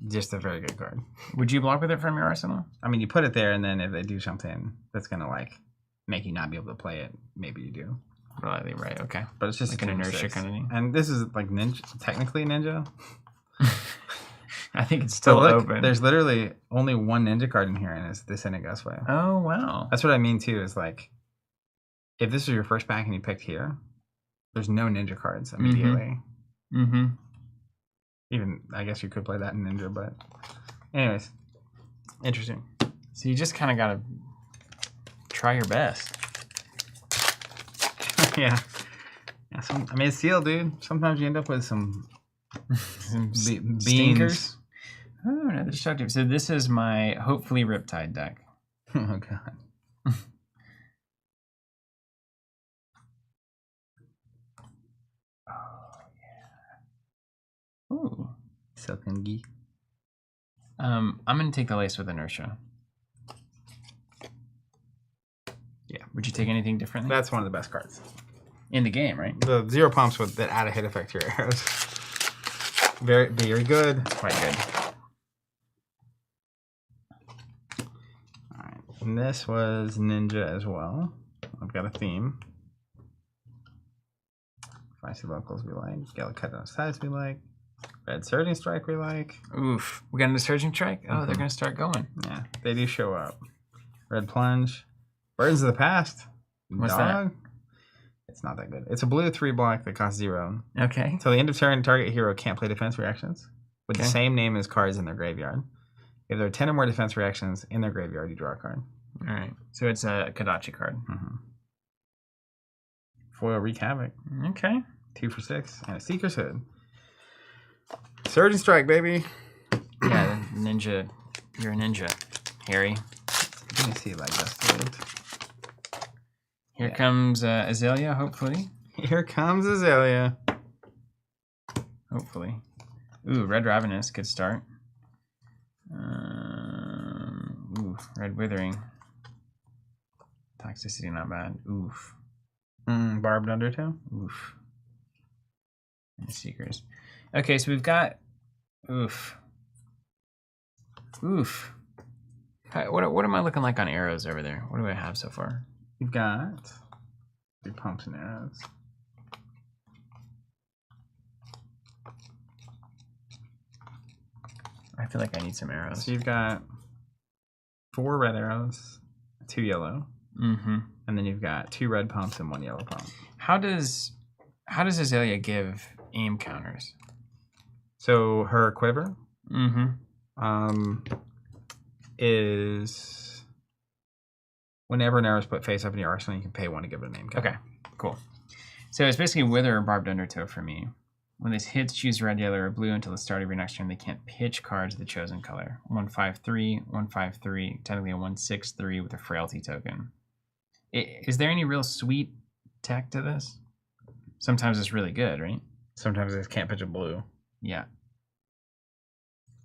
Just a very good card. Would you block with it from your arsenal? I mean, you put it there, and then if they do something that's gonna like make you not be able to play it, maybe you do. Probably right. Okay. But it's just Like a an 2 for inertia 6. kind of thing. And this is like ninja, technically ninja. I think it's So still look, open. there's literally only one ninja card in here, and it's this in a Gust Wave. Oh wow. That's what I mean too. Is like, if this was your first pack and you picked here, there's no ninja cards immediately. Mm-hmm. Even I guess you could play that in ninja, but anyways, interesting. So you just kind of gotta try your best. Yeah. I mean, it's sealed, dude. Sometimes you end up with some Some beans. stinkers. Oh, another destructive. So this is my hopefully Riptide deck. Oh god. Ooh. Silken Geek. I'm gonna take the Lace with Inertia. Yeah. Would you take anything differently? That's one of the best cards. In the game, right? The 0 pumps with that add a hit effect to your arrows. Very, very good. Quite good. Alright. And this was ninja as well. I've got a theme. Feisty Locals we like. Yellow Cut on Sides we like. Red Surging Strike we like. Oof. We got into Surging Strike? Oh, they're gonna start going. Yeah, they do show up. Red Plunge. Burdens of the Past. What's Dog. It's not that good. It's a blue 3 block that costs 0. Okay. Until the end of turn, target hero can't play defense reactions with Okay. the same name as cards in their graveyard. If there are 10 or more defense reactions in their graveyard, you draw a card. Alright. So it's a Kadachi card. Mm-hmm. Foil Wreak Havoc. Okay. 2 for 6. And a Seeker's Hood. Surge and Strike, baby. Yeah, the ninja. You're a ninja, Harry. Let me see like this. Here Yeah. comes Azalea, hopefully. Here comes Azalea. Hopefully. Ooh, Red Ravenous, good start. Ooh, Red Withering. Toxicity, not bad. Oof. Barbed Undertow. Oof. And the Seekers. Okay, so we've got... Oof. Oof. What am I looking like on arrows over there? What do I have so far? You've got 3 pumps and arrows. I feel like I need some arrows. So you've got 4 red arrows, 2 yellow, and then you've got 2 red pumps and 1 yellow pump. How does Azalea give aim counters? So her quiver is whenever an arrow is put face up in your arsenal, you can pay 1 to give it a name counter. Okay, cool. So it's basically Wither or Barbed Undertow for me. When this hits, choose red, yellow, or blue until the start of your next turn. They can't pitch cards of the chosen color. 1/5/3, 1/5/3, technically a 1/6/3 with a frailty token. Is there any real sweet tech to this? Sometimes it's really good, right? Sometimes it can't pitch a blue. Yeah.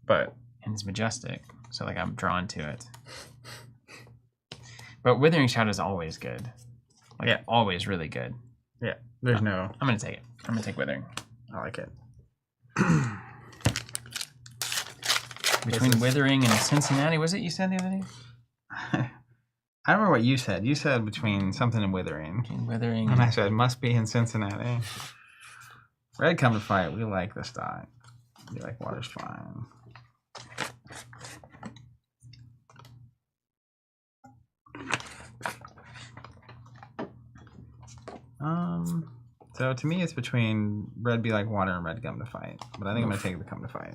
But and it's majestic, so like I'm drawn to it. But Withering Shadow is always good. Like, yeah, always really good. Yeah, there's no. I'm gonna take it. I'm gonna take Withering. I like it. Between Withering and Cincinnati, was it you said the other day? I don't remember what you said. You said between something and Withering. Between Withering. And I said must be in Cincinnati. Red come to fight. We like this die. We like water's fine. So to me, it's between red be like water and red come to fight. But I think I'm gonna take the come to fight.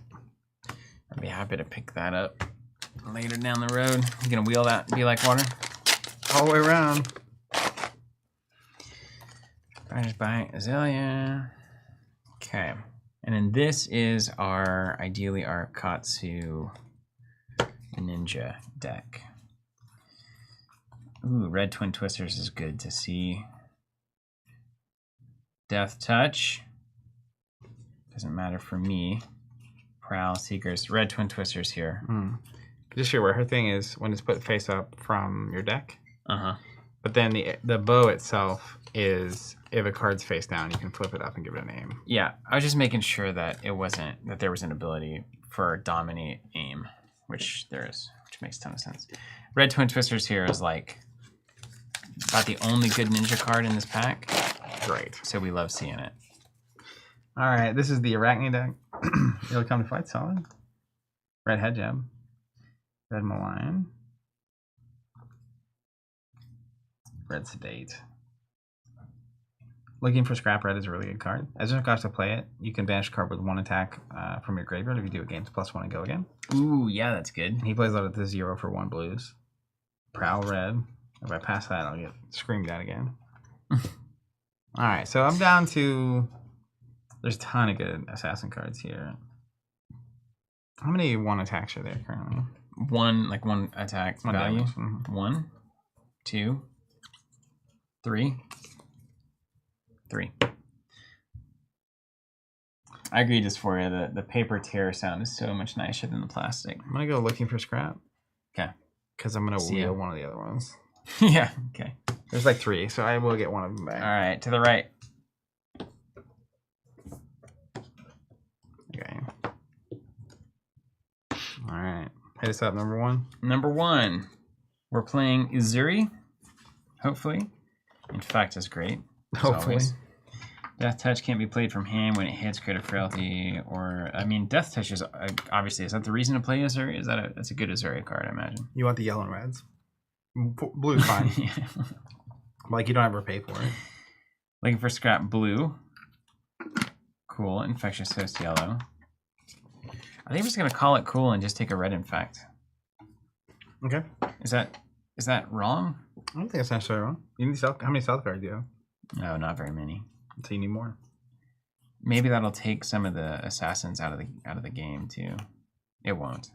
I'd be happy to pick that up later down the road. You gonna wheel that be like water? All the way around. Riders by Azalea. Okay. And then this is ideally our Katsu Ninja deck. Ooh, red Twin Twisters is good to see. Death Touch. Doesn't matter for me. Prowl, Seekers. Red Twin Twisters here. Just aware, her thing is when it's put face up from your deck. Uh-huh. But then the bow itself is, if a card's face down, you can flip it up and give it a name. Yeah, I was just making sure that there was an ability for Dominate Aim, which there is, which makes a ton of sense. Red Twin Twisters here is like about the only good ninja card in this pack. Great. So we love seeing it. All right, this is the Arachne deck. It'll come to fight, solid. Red Head Jab. Red Malign. Red Sedate. Looking for Scrap Red is a really good card. As you have to play it, you can banish a card with 1 attack from your graveyard. If you do it, gains +1 and go again. Ooh, yeah, that's good. He plays out at the 0 for 1 blues. Prowl Red. If I pass that, I'll get screamed at again. Alright, so I'm down to... There's a ton of good assassin cards here. How many 1 attacks are there currently? One attack value. Damage. 1, 2, 3. 3. I agree just for you. The paper tear sound is so much nicer than the plastic. I'm going to go looking for scrap. Okay. Because I'm going to wheel one of the other ones. Yeah, okay. There's like 3, so I will get one of them back. All right, to the right. Okay. All right. Hit us up, number 1. Number 1. We're playing Uzuri, hopefully. In fact, it's great. Hopefully. Always. Death Touch can't be played from hand when it hits Creative Frailty, or I mean, Death Touch is obviously, is that the reason to play Uzuri? That's a good Uzuri card, I imagine. You want the yellow and reds? Blue's fine. Yeah. Like you don't ever pay for it. Looking for Scrap Blue. Cool. Infectious Host Yellow. I think I'm just gonna call it cool and just take a red Infect. Okay. Is that wrong? I don't think that's necessarily wrong. You need how many stealth cards do you have? No, not very many. So you need more. Maybe that'll take some of the assassins out of the game too. It won't.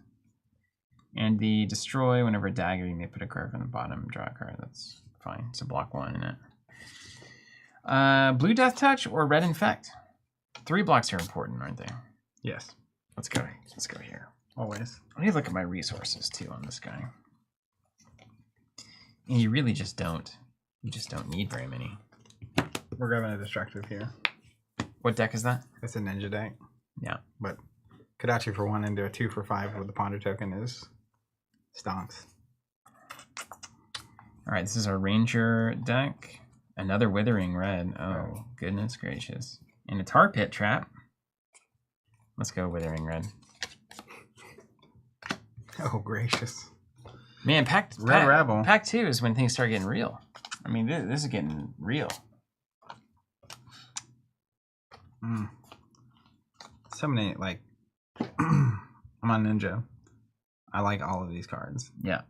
And the destroy, whenever a dagger, you may put a card from the bottom, draw a card. That's fine. It's a block 1, isn't it? Blue Death Touch or red Infect? 3 blocks are important, aren't they? Yes. Let's go. Let's go here. Always. I need to look at my resources too on this guy. And you really just don't. You just don't need very many. We're grabbing a destructive here. What deck is that? It's a ninja deck. Yeah. But could actually for 1 into a 2 for 5 with the ponder token is stonks. All right, this is our Ranger deck. Another withering red. Oh, goodness gracious. And a tar pit trap. Let's go withering red. Oh, gracious. Man, pack Rabble. Pack 2 is when things start getting real. I mean, this is getting real. So many, like, I'm on Ninja. I like all of these cards. Yeah.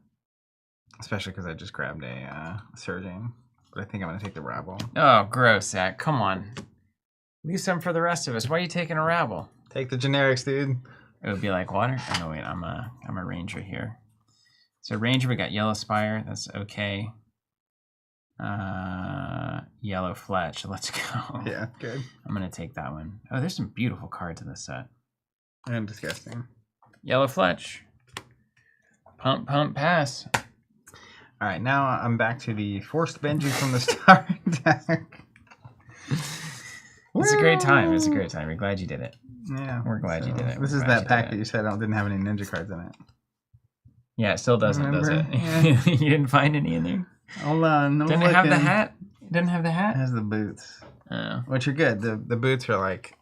Especially because I just grabbed a Surging. But I think I'm going to take the Rabble. Oh, gross, Zach. Come on. Leave some for the rest of us. Why are you taking a Rabble? Take the generics, dude. It would be like water. Oh, no, wait. I'm a Ranger here. So Ranger, we got Yellow Spire. That's okay. Yellow Fletch. Let's go. Yeah, good. I'm going to take that one. Oh, there's some beautiful cards in this set. And disgusting. Yellow Fletch. Pump, pass. All right, now I'm back to the Forced Benji from the start deck. It's a great time. It's a great time. We're glad you did it. Yeah. We're glad you did it. This is that pack that you said didn't have any ninja cards in it. Yeah, it still doesn't, does it? Yeah. You didn't find any in there? Hold on. Didn't it have the hat? It didn't have the hat? It has the boots. Oh. Which are good. The boots are like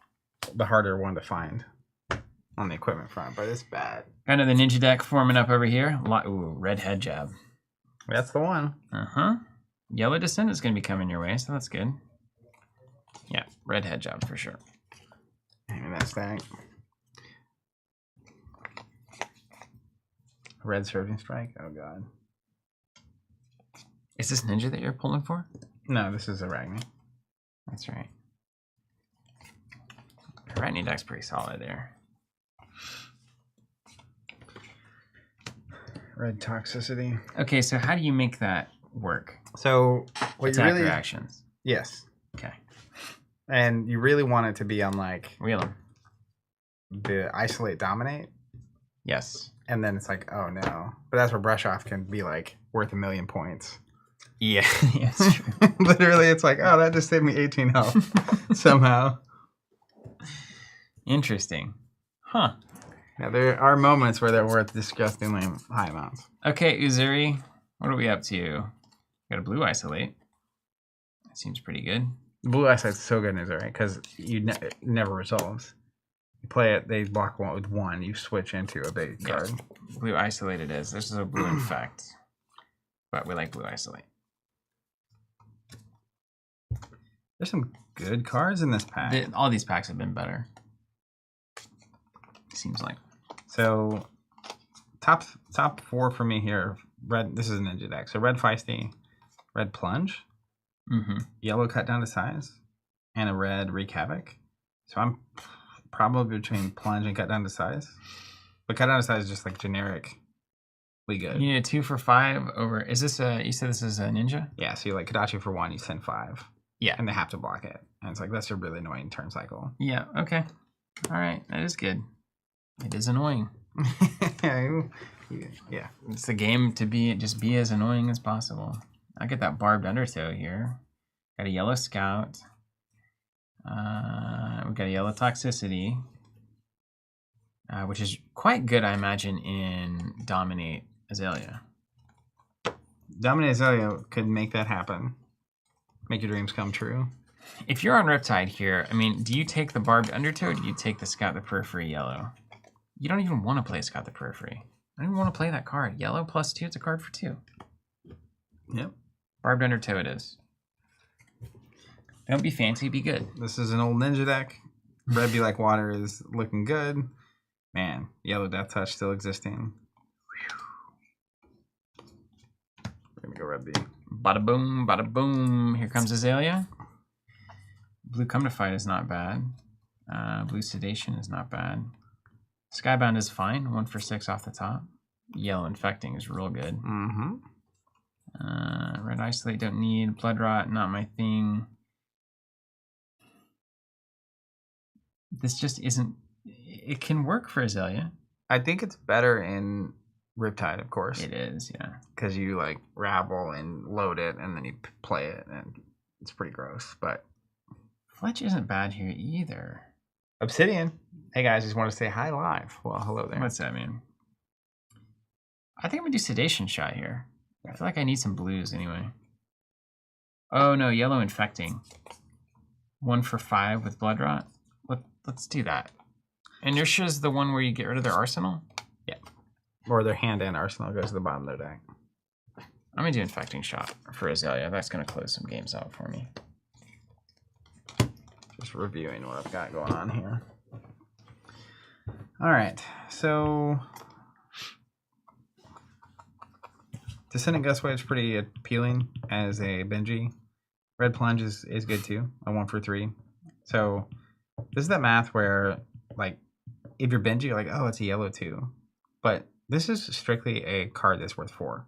the harder one to find on the equipment front, but it's bad. Kind of the ninja deck forming up over here. Ooh, red head jab. That's the one. Uh-huh. Yellow Descendant's going to be coming your way, so that's good. Yeah, red head job for sure. Maybe that stack. Red Surging Strike. Oh, God. Is this ninja that you're pulling for? No, this is a Arachne. That's right. Arachne deck's pretty solid there. Red Toxicity. Okay, so how do you make that work? So, what Attack you really... reactions. Yes. Okay. And you really want it to be on, like... Wheel 'em. The Isolate Dominate. Yes. And then it's like, oh, no. But that's where Brush Off can be, like, worth 1,000,000 points. Yeah, yeah, it's true. Literally, it's like, oh, that just saved me 18 health somehow. Interesting. Huh. Yeah, there are moments where they're worth disgustingly high amounts. Okay, Uzuri, what are we up to? Got a blue isolate. That seems pretty good. Blue Eyesight's so good in Uzuri because it never resolves. You play it, they block one with one, you switch into a big card. Blue isolate it is. This is a blue infect. But we like blue isolate. There's some good cards in this pack. All these packs have been better. Seems like. So, top four for me here. Red. This is a ninja deck. So red Feisty, red Plunge, yellow Cut Down to Size, and a red Wreak Havoc. So I'm probably between Plunge and Cut Down to Size. But Cut Down to Size is just like generically good. You need a 2 for 5 over. Is this a? You said this is a ninja? Yeah. So you like Kodachi for 1, you send 5. Yeah. And they have to block it. And it's like that's a really annoying turn cycle. Yeah. Okay. All right. That is good. It is annoying. Yeah. It's the game to be as annoying as possible. I get that barbed undertow here. Got a yellow scout. We got a yellow toxicity, which is quite good, I imagine, in Dominate Azalea. Dominate Azalea could make that happen. Make your dreams come true. If you're on Riptide here, I mean, do you take the barbed undertow or do you take the Scout the Periphery yellow? You don't even want to play Scout the Periphery. I don't even want to play that card. Yellow plus 2, it's a card for 2. Yep. Barbed undertow it is. Don't be fancy, be good. This is an old ninja deck. Red Be Like Water is looking good. Man, yellow Death Touch still existing. We're going to go Red Bee. Bada boom, bada boom. Here comes Azalea. Blue Come to Fight is not bad. Blue Sedation is not bad. Skybound is fine. 1 for 6 off the top. Yellow Infecting is real good. Red Isolate don't need. Blood Rot, not my thing. This just isn't... It can work for Azalea. I think it's better in Riptide, of course. It is, yeah. Because you like rabble and load it and then you play it and it's pretty gross. But Fletch isn't bad here either. Obsidian. Hey guys, just want to say hi live. Well, hello there. What's that mean? I think I'm going to do Sedation Shot here. I feel like I need some blues anyway. Oh no, yellow infecting. 1 for 5 with blood rot. Let's do that. Inertia's the one where you get rid of their arsenal? Yeah. Or their hand and arsenal goes to the bottom of their deck. I'm gonna do infecting shot for Azalea. That's gonna close some games out for me. Just reviewing what I've got going on here. All right, so Descendant Gustwave is pretty appealing as a Benji. Red Plunge is good too, a 1 for 3. So this is that math where, like, if you're Benji, you're like, oh, it's a yellow 2. But this is strictly a card that's worth 4.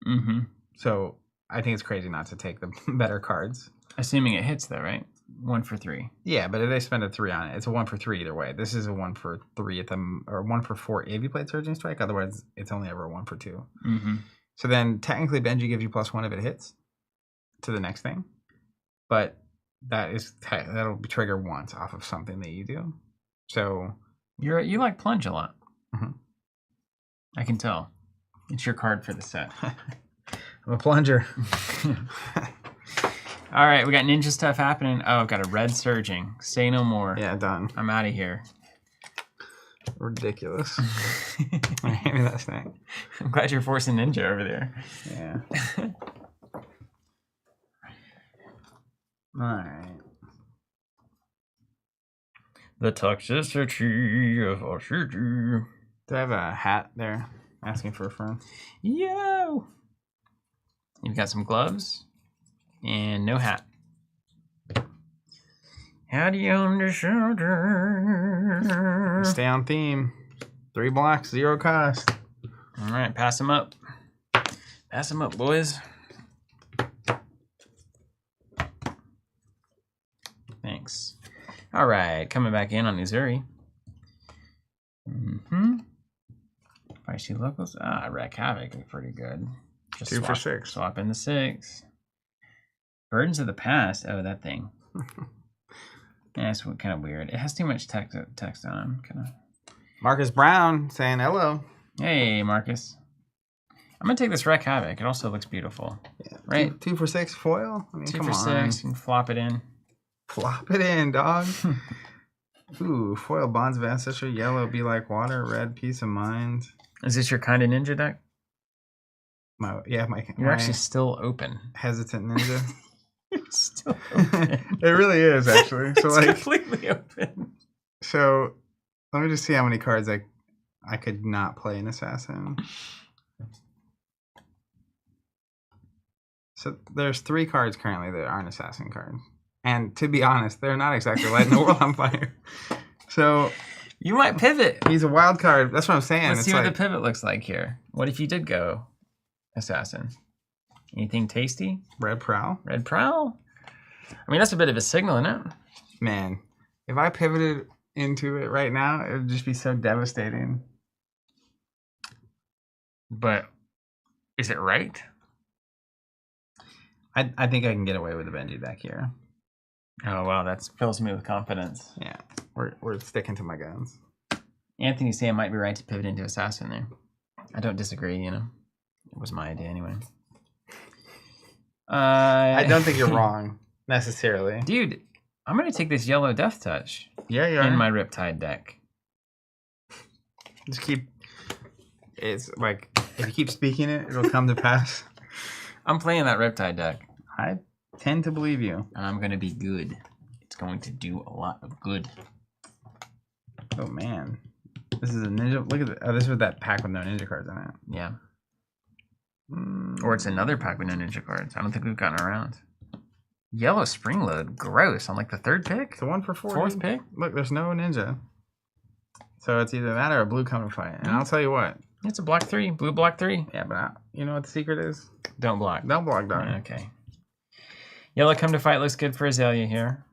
Mm-hmm. So I think it's crazy not to take the better cards. Assuming it hits though, right? 1 for 3. Yeah, but if they spend a 3 on it, it's a 1 for 3 either way. This is a 1 for 3 at the, or 1 for 4 if you played Surging Strike. Otherwise, it's only ever a 1 for 2. Mm-hmm. So then technically Benji gives you +1 if it hits to the next thing. But that'll trigger once off of something that you do. So you like Plunge a lot. Mm-hmm. I can tell. It's your card for the set. I'm a plunger. All right, we got ninja stuff happening. Oh, I've got a red surging. Say no more. Yeah, done. I'm out of here. Ridiculous. Hand me that snack. I'm glad you're forcing ninja over there. Yeah. All right. The toxicity of our city. Do I have a hat there asking for a friend? Yo! You've got some gloves and no hat. Howdy on the shoulder. Stay on theme. 3 blocks, 0 cost. All right, pass them up. Pass them up, boys. Thanks. All right, coming back in on Uzuri. Mm-hmm. Feisty locals. Wreck Havoc is pretty good. Just 2 for 6. Swap in the 6. Burdens of the Past. Oh, that thing. Yeah, it's kind of weird. It has too much text on it. Marcus Brown saying hello. Hey, Marcus. I'm going to take this Wreck Havoc. It also looks beautiful. Yeah, right? 2 for 6 foil? I mean, 2 come for on. 6. You can flop it in. Flop it in, dog. Ooh, foil Bonds of Ancestry. Yellow, Be Like Water. Red, Peace of Mind. Is this your kind of ninja deck? You're actually still open. Hesitant ninja. You're still open. It really is, actually. So, it's completely open. So, let me just see how many cards I could not play an assassin. So, there's 3 cards currently that aren't assassin cards. And to be honest, they're not exactly lighting the world on fire. So you might pivot. He's a wild card. That's what I'm saying. Let's see what the pivot looks like here. What if you did go assassin? Anything tasty? Red Prowl. Red Prowl? I mean, that's a bit of a signal, isn't it? Man, if I pivoted into it right now, it would just be so devastating. But is it right? I think I can get away with the Benji deck here. Oh, wow. That fills me with confidence. Yeah. We're sticking to my guns. Anthony's saying might be right to pivot into assassin there. I don't disagree, you know. It was my idea anyway. I don't think you're wrong, necessarily. Dude, I'm going to take this yellow Death Touch. Yeah, you are. In my Riptide deck. Just keep... It's like, if you keep speaking it, it'll come to pass. I'm playing that Riptide deck. I tend to believe you. And I'm going to be good. It's going to do a lot of good. Oh, man. This is a ninja. Look at this. Oh, this was that pack with no ninja cards in it. Yeah. Or it's another pack with no ninja cards. I don't think we've gotten around. Yellow Spring Load. Gross. On like the 3rd pick? It's a 1 for 4. 4th pick? Look, there's no ninja. So it's either that or a blue coming fight. And I'll tell you what. It's a block 3. Blue block 3. Yeah, but you know what the secret is? Don't block. Don't block, dog. Okay. Yellow Come to Fight looks good for Azalea here.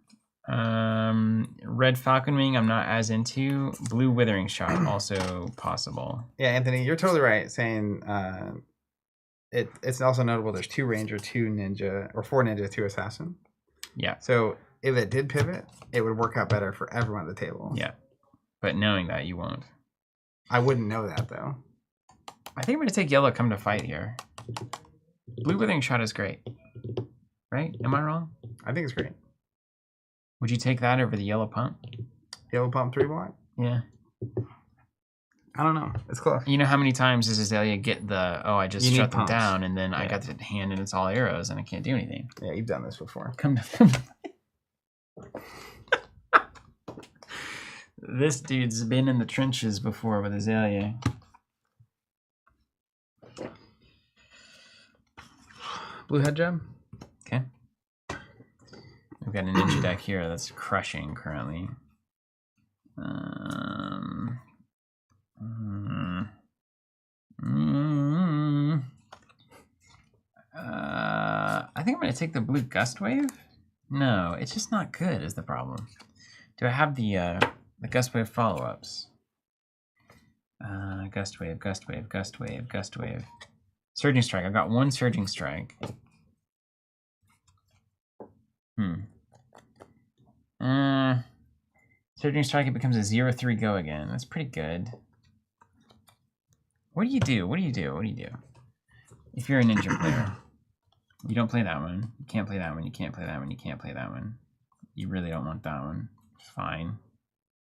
Red Falcon Wing I'm not as into. Blue Withering Shot also possible. Yeah, Anthony, you're totally right saying it's also notable there's 2 Ranger, 2 Ninja, or 4 Ninja, 2 Assassin. Yeah. So if it did pivot, it would work out better for everyone at the table. Yeah. But knowing that, you won't. I wouldn't know that, though. I think I'm going to take Yellow Come to Fight here. Blue Withering Shot is great. right? Am I wrong? I think it's great. Would you take that over the yellow pump? Yellow pump 3-block? Yeah. I don't know. It's close. You know how many times does Azalea get the, oh, I just You shut need them pumps. down and then I got the hand and it's all arrows and I can't do anything. Yeah, you've done this before. Come to This dude's been in the trenches before with Azalea. Blue head gem? Okay. We've got a ninja deck here that's crushing currently. I think I'm going to take the blue gust wave. No, it's just not good is the problem. Do I have the gust wave follow-ups? Gust wave, gust wave, gust wave, gust wave. Surging strike. I've got one surging strike. Surging strike, it becomes a 0-3 go again. That's pretty good. What do you do? What do you do? What do you do? If you're a ninja player, you don't play that one. You can't play that one. You can't play that one. You can't play that one. You really don't want that one. Fine.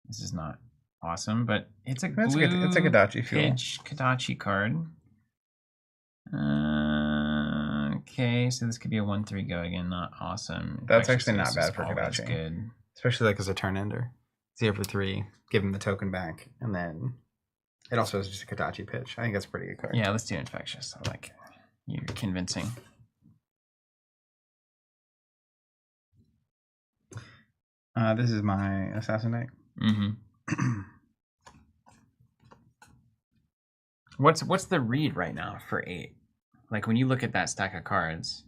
This is not awesome, but it's a That's blue good. It's a Kadachi fuel. pitch Kadachi card. Okay, so this could be a 1-3 go again. Not awesome. That's actually not bad for always Kadachi. Good. Especially like as a turn ender. 0-3, give him the token back, and then it also is just a Kadachi pitch. I think that's a pretty good card. Yeah, let's do infectious. I like it. You're convincing. This is my assassin deck. Mm-hmm. What's the read right now for 8? Like when you look at that stack of cards,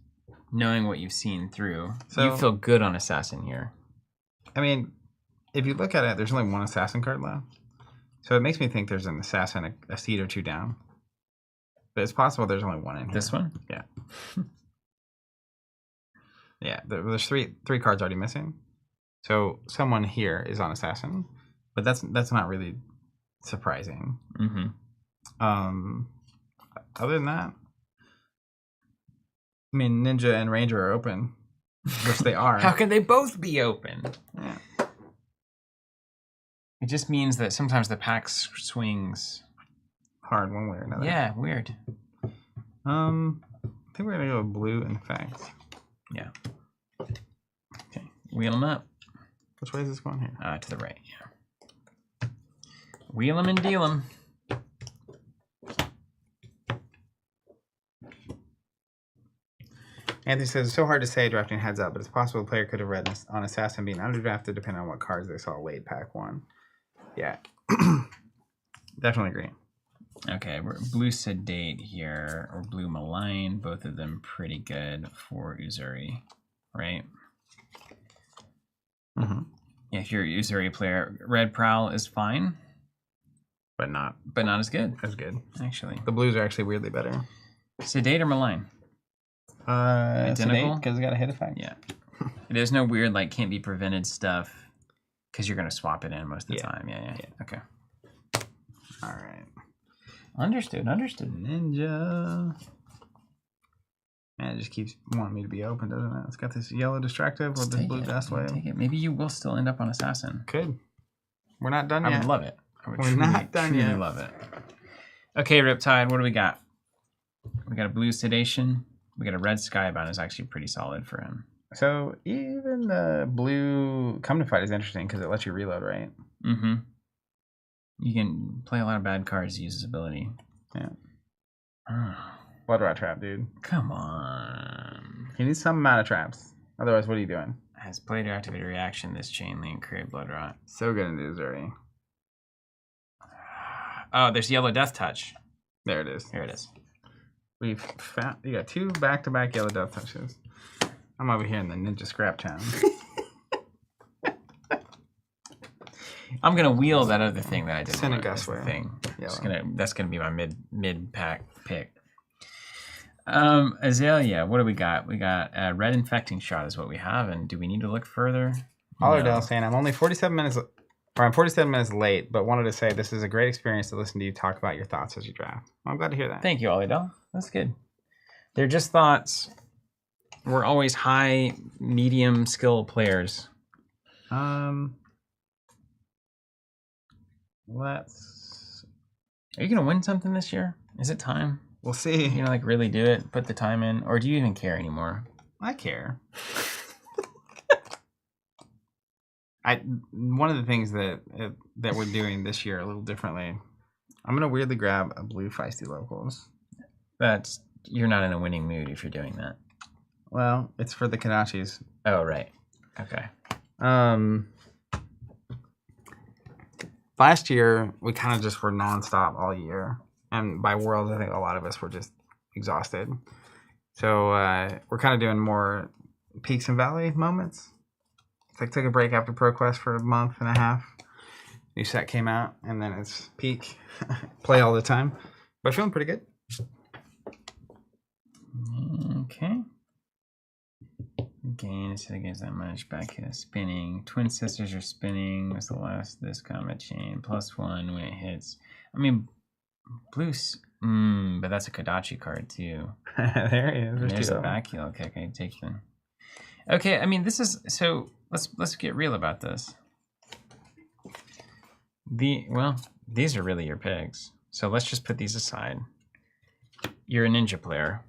knowing what you've seen through, So, you feel good on assassin here. I mean, if you look at it, there's only one assassin card left. So it makes me think there's an assassin a seed or two down. But it's possible there's only one in here. This one? Yeah. Yeah, there's three cards already missing. So someone here is on assassin, but that's not really surprising. Mm-hmm. Other than that, I mean, Ninja and Ranger are open, which they are. How can they both be open? Yeah. It just means that sometimes the pack swings Hard one way or another. Yeah, weird. I think we're gonna go with blue and facts. Yeah. Okay. Wheel them up. Which way is this going here? To the right, yeah. Wheel them and deal them. Anthony says, it's so hard to say drafting heads up, but it's possible a player could have read on Assassin being underdrafted depending on what cards they saw late pack 1. Yeah. Definitely agree. Okay, we're blue sedate here, or blue malign, both of them pretty good for Uzuri, right? Mm-hmm. Yeah, if you're a Uzuri player, red prowl is fine, But not as good, as good. actually. The blues are actually weirdly better. Sedate or malign? Identical? Because it's got a hit effect. Yeah. There's no weird, like, can't be prevented stuff, because you're going to swap it in most of the time. Yeah. Okay. All right. Understood. Ninja. Man, it just keeps wanting me to be open, doesn't it? It's got this yellow distractive with this blue dust wave. Take it. Maybe you will still end up on assassin. Could. We're not done I yet. would love it. I would We're not done yet. love it. Okay, Riptide, what do we got? We got a blue sedation. We got a red skybound is actually pretty solid for him. So even the blue come to fight is interesting because it lets you reload, right? Mm-hmm. You can play a lot of bad cards to use his ability. Yeah. Oh, Blood Rot Trap, dude. come on. You need some amount of traps. Otherwise, what are you doing? Has played or activated reaction, this chain link, create blood rot. So good in Uzuri. Oh, there's yellow death touch. There it is. Here it is. We've found, you got 2 back-to-back yellow death touches. I'm over here in the Ninja Scrap Town. I'm gonna wheel that other thing that I did. Send a gust wave. Thing. Yellow. That's gonna be my mid pack pick. Azalea, what do we got? We got a red infecting shot is what we have, and do we need to look further? Allerdale saying I'm only 47 minutes, or I'm 47 minutes late, but wanted to say this is a great experience to listen to you talk about your thoughts as you draft. Well, I'm glad to hear that. Thank you, Allerdale. That's good. They're just thoughts. We're always high, medium skill players. Let's. Are you gonna win something this year? Is it time? We'll see. You know, like really do it, put the time in, or do you even care anymore? I care. One of the things that we're doing this year a little differently. I'm gonna weirdly grab a blue feisty locals. You're not in a winning mood if you're doing that. Well, it's for the Kadachis. Oh right. Okay. Last year we kind of just were nonstop all year, and by Worlds I think a lot of us were just exhausted. So we're kind of doing more peaks and valley moments. It's like took a break after ProQuest for a month and a half. New set came out, and then it's peak. Play all the time. But feeling pretty good. Okay. Gain instead against that much. Back here spinning. Twin sisters are spinning. What's the last this combat chain? +1 when it hits. I mean, blue's. But that's a Kodachi card too. There he is. There's a back heel kick. I take them. Okay, I mean this is so. Let's get real about this. These are really your picks. So let's just put these aside. You're a ninja player.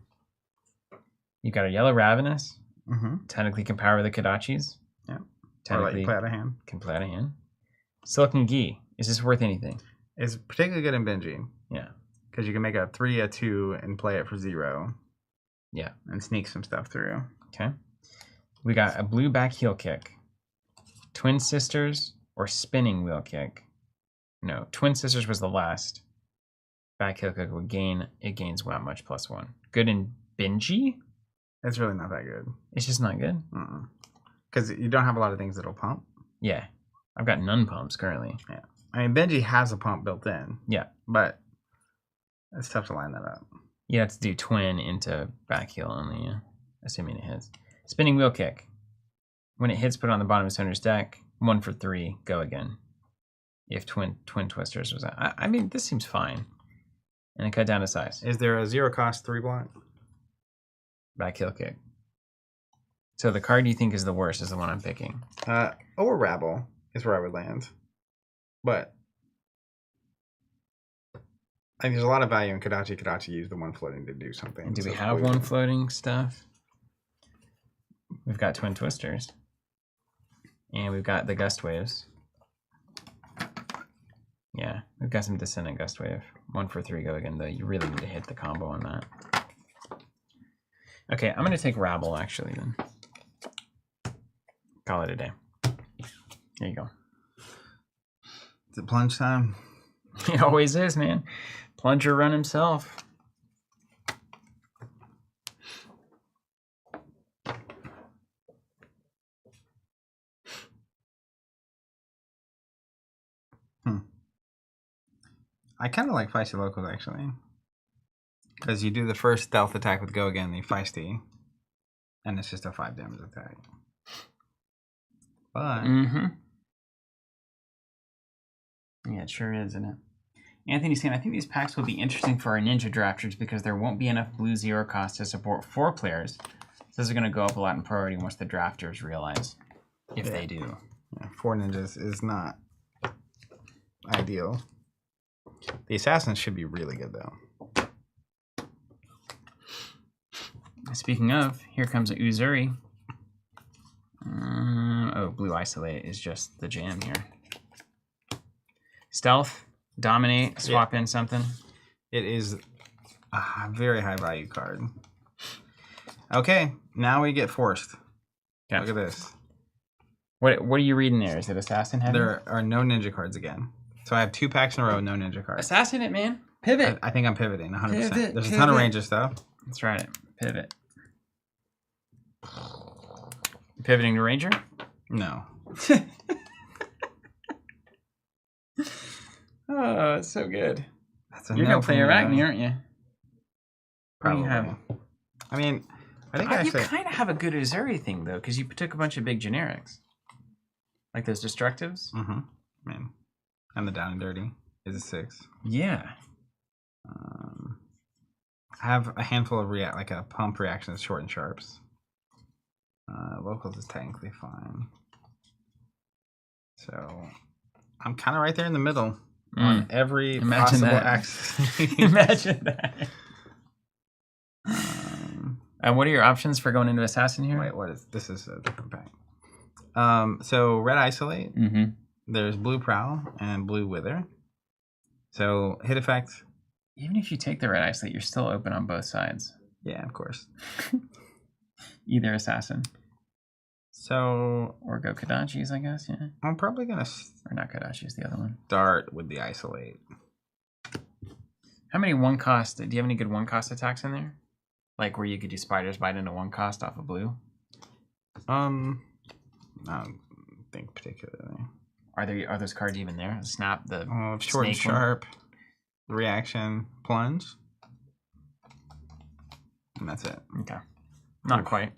You got a yellow Ravenous. Mm-hmm. Technically can power the Kodachis. Yeah. Technically play out of hand. Can play out of hand. Silicon Gi. Is this worth anything? It's particularly good in Benji. Yeah. Because you can make a 3, a 2, and play it for 0. Yeah. And sneak some stuff through. Okay. We got a blue back heel kick. Twin Sisters or spinning wheel kick. No, Twin Sisters was the last. Back heel kick would gain. It gains how much? +1. Good in Benji? It's really not that good. It's just not good? Because you don't have a lot of things that'll pump. Yeah. I've got none pumps currently. Yeah. I mean, Benji has a pump built in. Yeah. But it's tough to line that up. You have to do twin into back heel only, yeah. Assuming it hits. Spinning wheel kick. When it hits, put it on the bottom of his owner's deck. 1 for 3, go again. If twin twisters was out. I mean, this seems fine. And it cut down to size. Is there a 0 cost 3 block? Back heel kick. So the card you think is the worst is the one I'm picking. Or Rabble is where I would land. But I think there's a lot of value in Kodachi. Kodachi used the one floating to do something. Do we have one floating stuff? We've got twin twisters. And we've got the gust waves. Yeah, we've got some descendant gust wave. 1 for 3, go again, though. You really need to hit the combo on that. Okay, I'm going to take Rabble, actually, then. Call it a day. There you go. Is it plunge time? It always is, man. Plunger run himself. I kind of like Feisty Locals, actually. Because you do the first stealth attack with Go Again, the Feisty. And it's just a 5 damage attack. But... Yeah, it sure is, isn't it? Anthony's saying, I think these packs will be interesting for our ninja drafters because there won't be enough blue 0 cost to support 4 players. So this is going to go up a lot in priority once the drafters realize, if they do. Yeah, 4 ninjas is not ideal. The assassins should be really good, though. Speaking of, here comes an Uzuri. Blue Isolate is just the jam here. Stealth, dominate, swap in something. It is a very high value card. Okay, now we get forced. Okay. Look at this. What are you reading there? Is it assassin heavy? There are no ninja cards again. So I have 2 packs in a row, no ninja cards. Assassin it, man. Pivot. I think I'm pivoting 100%. Pivot, There's a ton of ranger stuff. That's right. Pivot. Pivoting to ranger? No. Oh, it's so good. You're no going to play Arachne, though. aren't you? Probably. What do you have? I mean, I think actually... You kind of have a good Uzuri thing, though, because you took a bunch of big generics. Like those destructives. Mm-hmm. I mean, and the down and dirty is a 6. Yeah. I have a handful of like a pump reactions, short and sharps. Locals is technically fine. So I'm kind of right there in the middle on every possible axis. Imagine that. And what are your options for going into assassin here? Wait, what is this? Is a different pack. So red isolate. Mm-hmm. There's blue prowl and blue wither. So hit effect. Even if you take the red isolate, you're still open on both sides. Yeah, of course. Either assassin. So or go Kodachi's, I guess. Yeah. I'm probably gonna or not Kodachi's, the other one. Start with the isolate. How many one cost? Do you have any good one cost attacks in there? Like where you could do Spider's Bite into one cost off of blue? I don't think particularly. Are those cards even there? Snap the short and sharp, reaction, plunge, and that's it. Okay, not quite.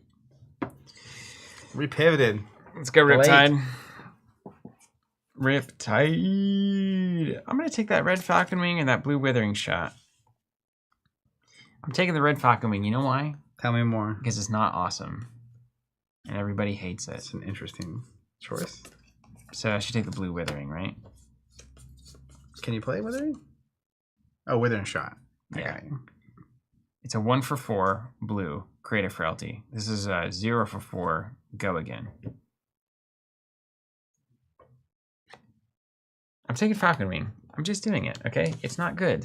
Repivoted. Let's go Riptide. Riptide. I'm gonna take that red Falcon Wing and that blue Withering Shot. I'm taking the red Falcon Wing. You know why? Tell me more. Because it's not awesome, and everybody hates it. It's an interesting choice. So I should take the blue Withering, right? Can you play Withering? Oh, Withering Shot. Yeah. It's a 1 for 4 blue. Creative Frailty. This is a 0 for 4. Go again. I'm taking Falcon Wing. I'm just doing it. Okay, it's not good.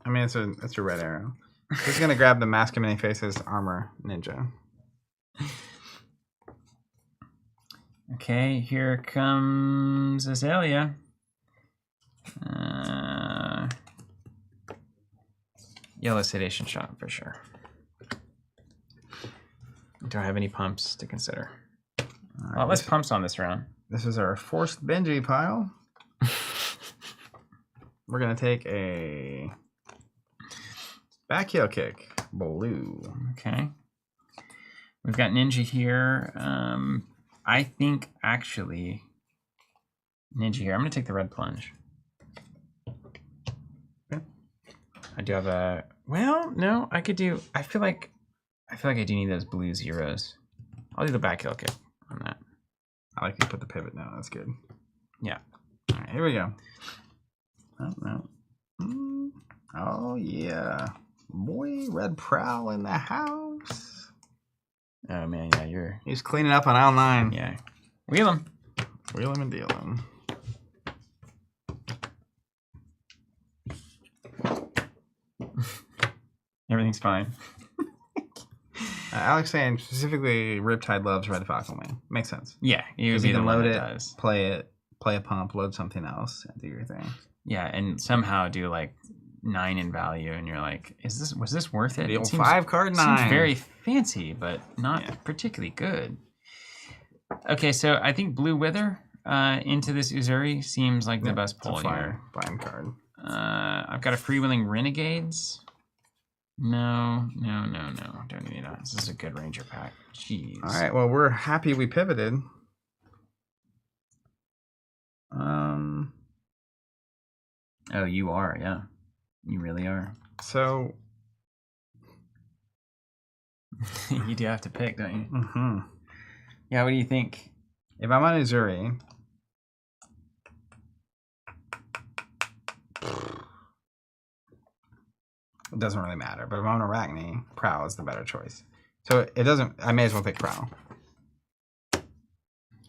I mean, it's a red arrow. Just gonna grab the Mask of Many Faces Armor Ninja. Okay, here comes Azalea. Yellow Sedation Shot for sure. Do I have any pumps to consider? Well, less pumps on this round. This is our Forced Benji pile. We're going to take a Backheel Kick, blue. Okay. We've got Ninja here. I think, actually, Ninja here. I'm going to take the red plunge. Okay. I do have a... Well, no, I could do... I feel like I do need those blue zeros. I'll do the Backheel Kick on that. I like you put the pivot now. That's good. Yeah. All right, here we go. Oh, no. Oh, yeah. Boy, Red Prowl in the house. Oh, man, yeah, He's cleaning up on aisle 9. Yeah. Wheel him. Wheel him and deal him. Everything's fine. Alex saying specifically Riptide loves Red Falcon Wing. Makes sense. Yeah, you would be the one that does. Play a pump, load something else, and do your thing. Yeah, and somehow do like 9 in value, and you're like, was this worth it? The old 5-card 9. Seems very fancy, but not particularly good. Okay, so I think Blue Wither into this Uzuri seems like the best pull here. Blind card. I've got a Freewheeling Renegades. No. Don't need that. This is a good Ranger pack. Jeez. All right. Well, we're happy we pivoted. Oh, you are. Yeah. You really are. So. You do have to pick, don't you? Mm-hmm. Yeah. What do you think? If I'm on Uzuri. It doesn't really matter, but if I'm on Arachne, Prowl is the better choice. So it doesn't. I may as well pick Prowl,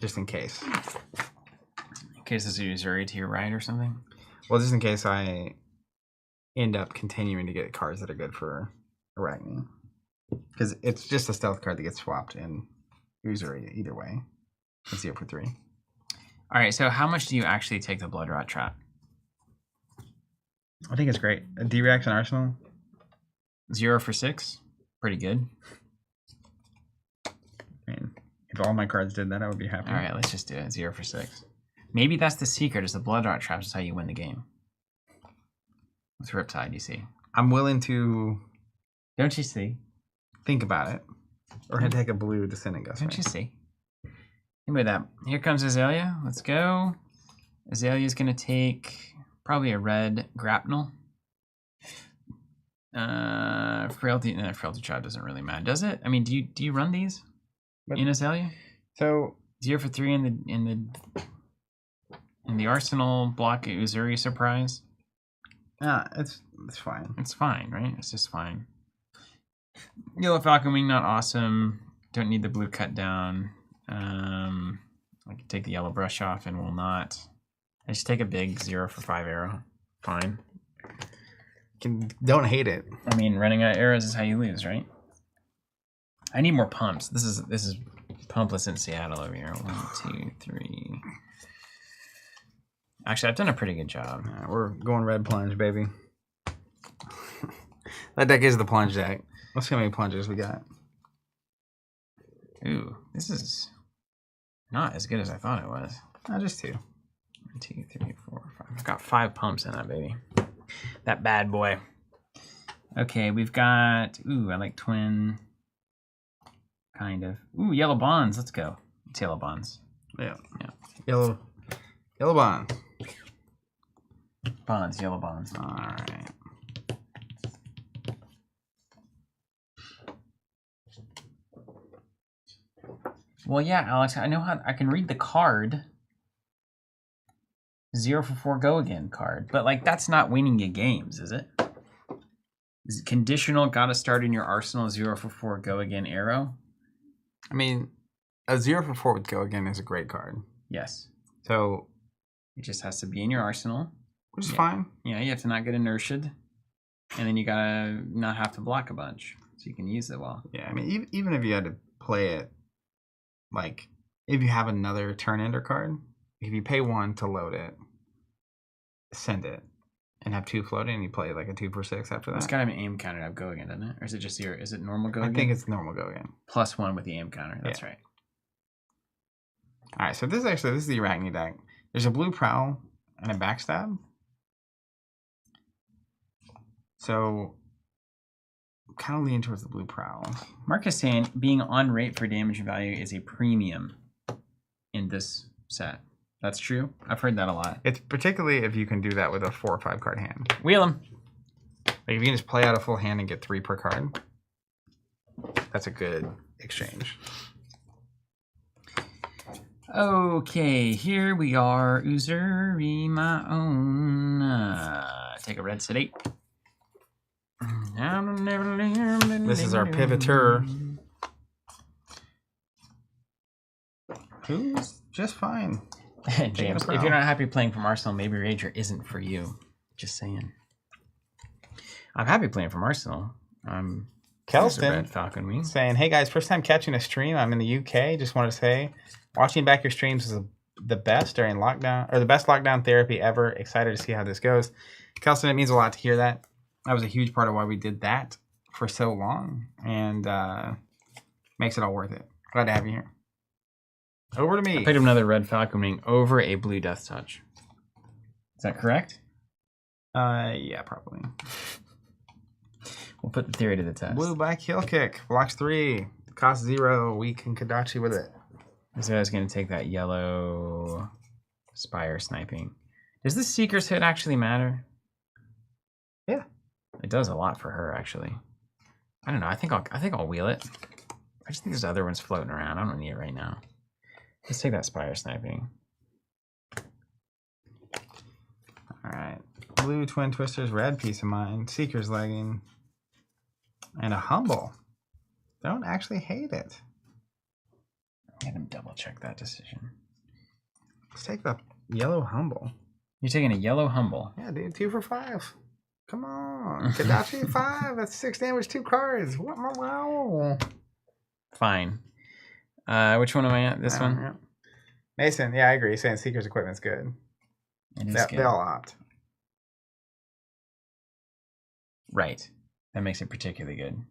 just in case. In case there's a Uzuri to your right or something. Well, just in case I end up continuing to get cards that are good for Arachne, because it's just a stealth card that gets swapped in Uzuri either way. It's 0 for 3. All right. So how much do you actually take the Blood Rot Trap? I think it's great. A D-Reaction Arsenal. 0 for 6. Pretty good. I mean, if all my cards did that, I would be happy. All right, let's just do it. 0 for 6. Maybe that's the secret, is the Blood Rot Traps is how you win the game. With Riptide, you see. I'm willing to... Don't you see? Think about it. Or take a blue Descendant Gust. Don't you see? Think about that. Here comes Azalea. Let's go. Azalea's going to take probably a red Grapnel. Frailty Tribe doesn't really matter, does it? I mean, do you run these? in Azalea. So 0 for 3 in the Arsenal block Uzuri surprise. it's fine. It's fine, right? It's just fine. Yellow Falcon Wing, not awesome. Don't need the blue cut down. I can take the yellow brush off and will not. I just take a big 0 for 5 arrow. Fine. Don't hate it. I mean, running out of arrows is how you lose, right? I need more pumps. This is pumpless in Seattle over here. 1, 2, 3. Actually, I've done a pretty good job. We're going red plunge, baby. That deck is the plunge deck. Let's see how many plunges we got. Ooh, this is not as good as I thought it was. Just 2. 1, 2, 3, 4, 5. I've got 5 pumps in that baby. That bad boy. Okay, we've got. Ooh, I like twin. Kind of. Ooh, yellow bonds. Let's go. It's yellow bonds. Yeah. Yellow bond. Bonds, yellow bonds. All right. Well, yeah, Alex, I know how I can read the card. 0 for 4 go again card. But like that's not winning you games, is it? Is it conditional gotta start in your arsenal 0 for 4 go again arrow? I mean, a 0 for 4 with go again is a great card. Yes. So it just has to be in your arsenal. Which is fine. Yeah, you have to not get inertiaed. And then you gotta not have to block a bunch. So you can use it well. Yeah, I mean even if you had to play it like if you have another turn ender card, if you pay 1 to load it, send it, and have 2 floating, and you play like a 2 for 6 after that. It's gotta have an aim counter to have go again, doesn't it? Or is it just 0? Is it normal go again? I think it's normal go again. +1 with the aim counter. That's right. All right, so this is the Arachne deck. There's a blue prowl and a backstab. So I'm kind of leaning towards the blue prowl. Mark is saying being on rate for damage value is a premium in this set. That's true. I've heard that a lot. It's particularly if you can do that with a 4 or 5 card hand. Wheel them. Like if you can just play out a full hand and get 3 per card, that's a good exchange. Okay, here we are. Uzuri, my own. Take a red sedate. This is our pivoter. Who's just fine. James, if you're not happy playing from Arsenal, maybe Rager isn't for you. Just saying. I'm happy playing from Arsenal. Kelston Red Falcon Wing saying, "Hey guys, first time catching a stream. I'm in the UK. Just wanted to say, watching back your streams was the best during lockdown, or the best lockdown therapy ever. Excited to see how this goes." Kelston, it means a lot to hear that. That was a huge part of why we did that for so long, and makes it all worth it. Glad to have you here. Over to me. I played another Red Falcon Wing over a blue Death Touch. Is that correct? Yeah, probably. We'll put the theory to the test. Blue black heel kick. Blocks 3. Cost 0. We can Kadachi with it. So I was going to take that yellow Spire sniping. Does the Seeker's hit actually matter? Yeah. It does a lot for her, actually. I don't know. I think I'll wheel it. I just think there's other ones floating around. I don't need it right now. Let's take that Spire sniping. All right. Blue Twin Twisters, red Peace of Mind, Seeker's Legging, and a Humble. Don't actually hate it. I'm going to double check that decision. Let's take the yellow Humble. You're taking a yellow Humble. Yeah, dude. 2 for 5. Come on. Kadachi 5. That's 6 damage, 2 cards. Wow. Fine. Which one am I at? This one? Yeah. Mason, yeah, I agree. Saying Seeker's Equipment's good. It is good. They'll opt. Right. That makes it particularly good.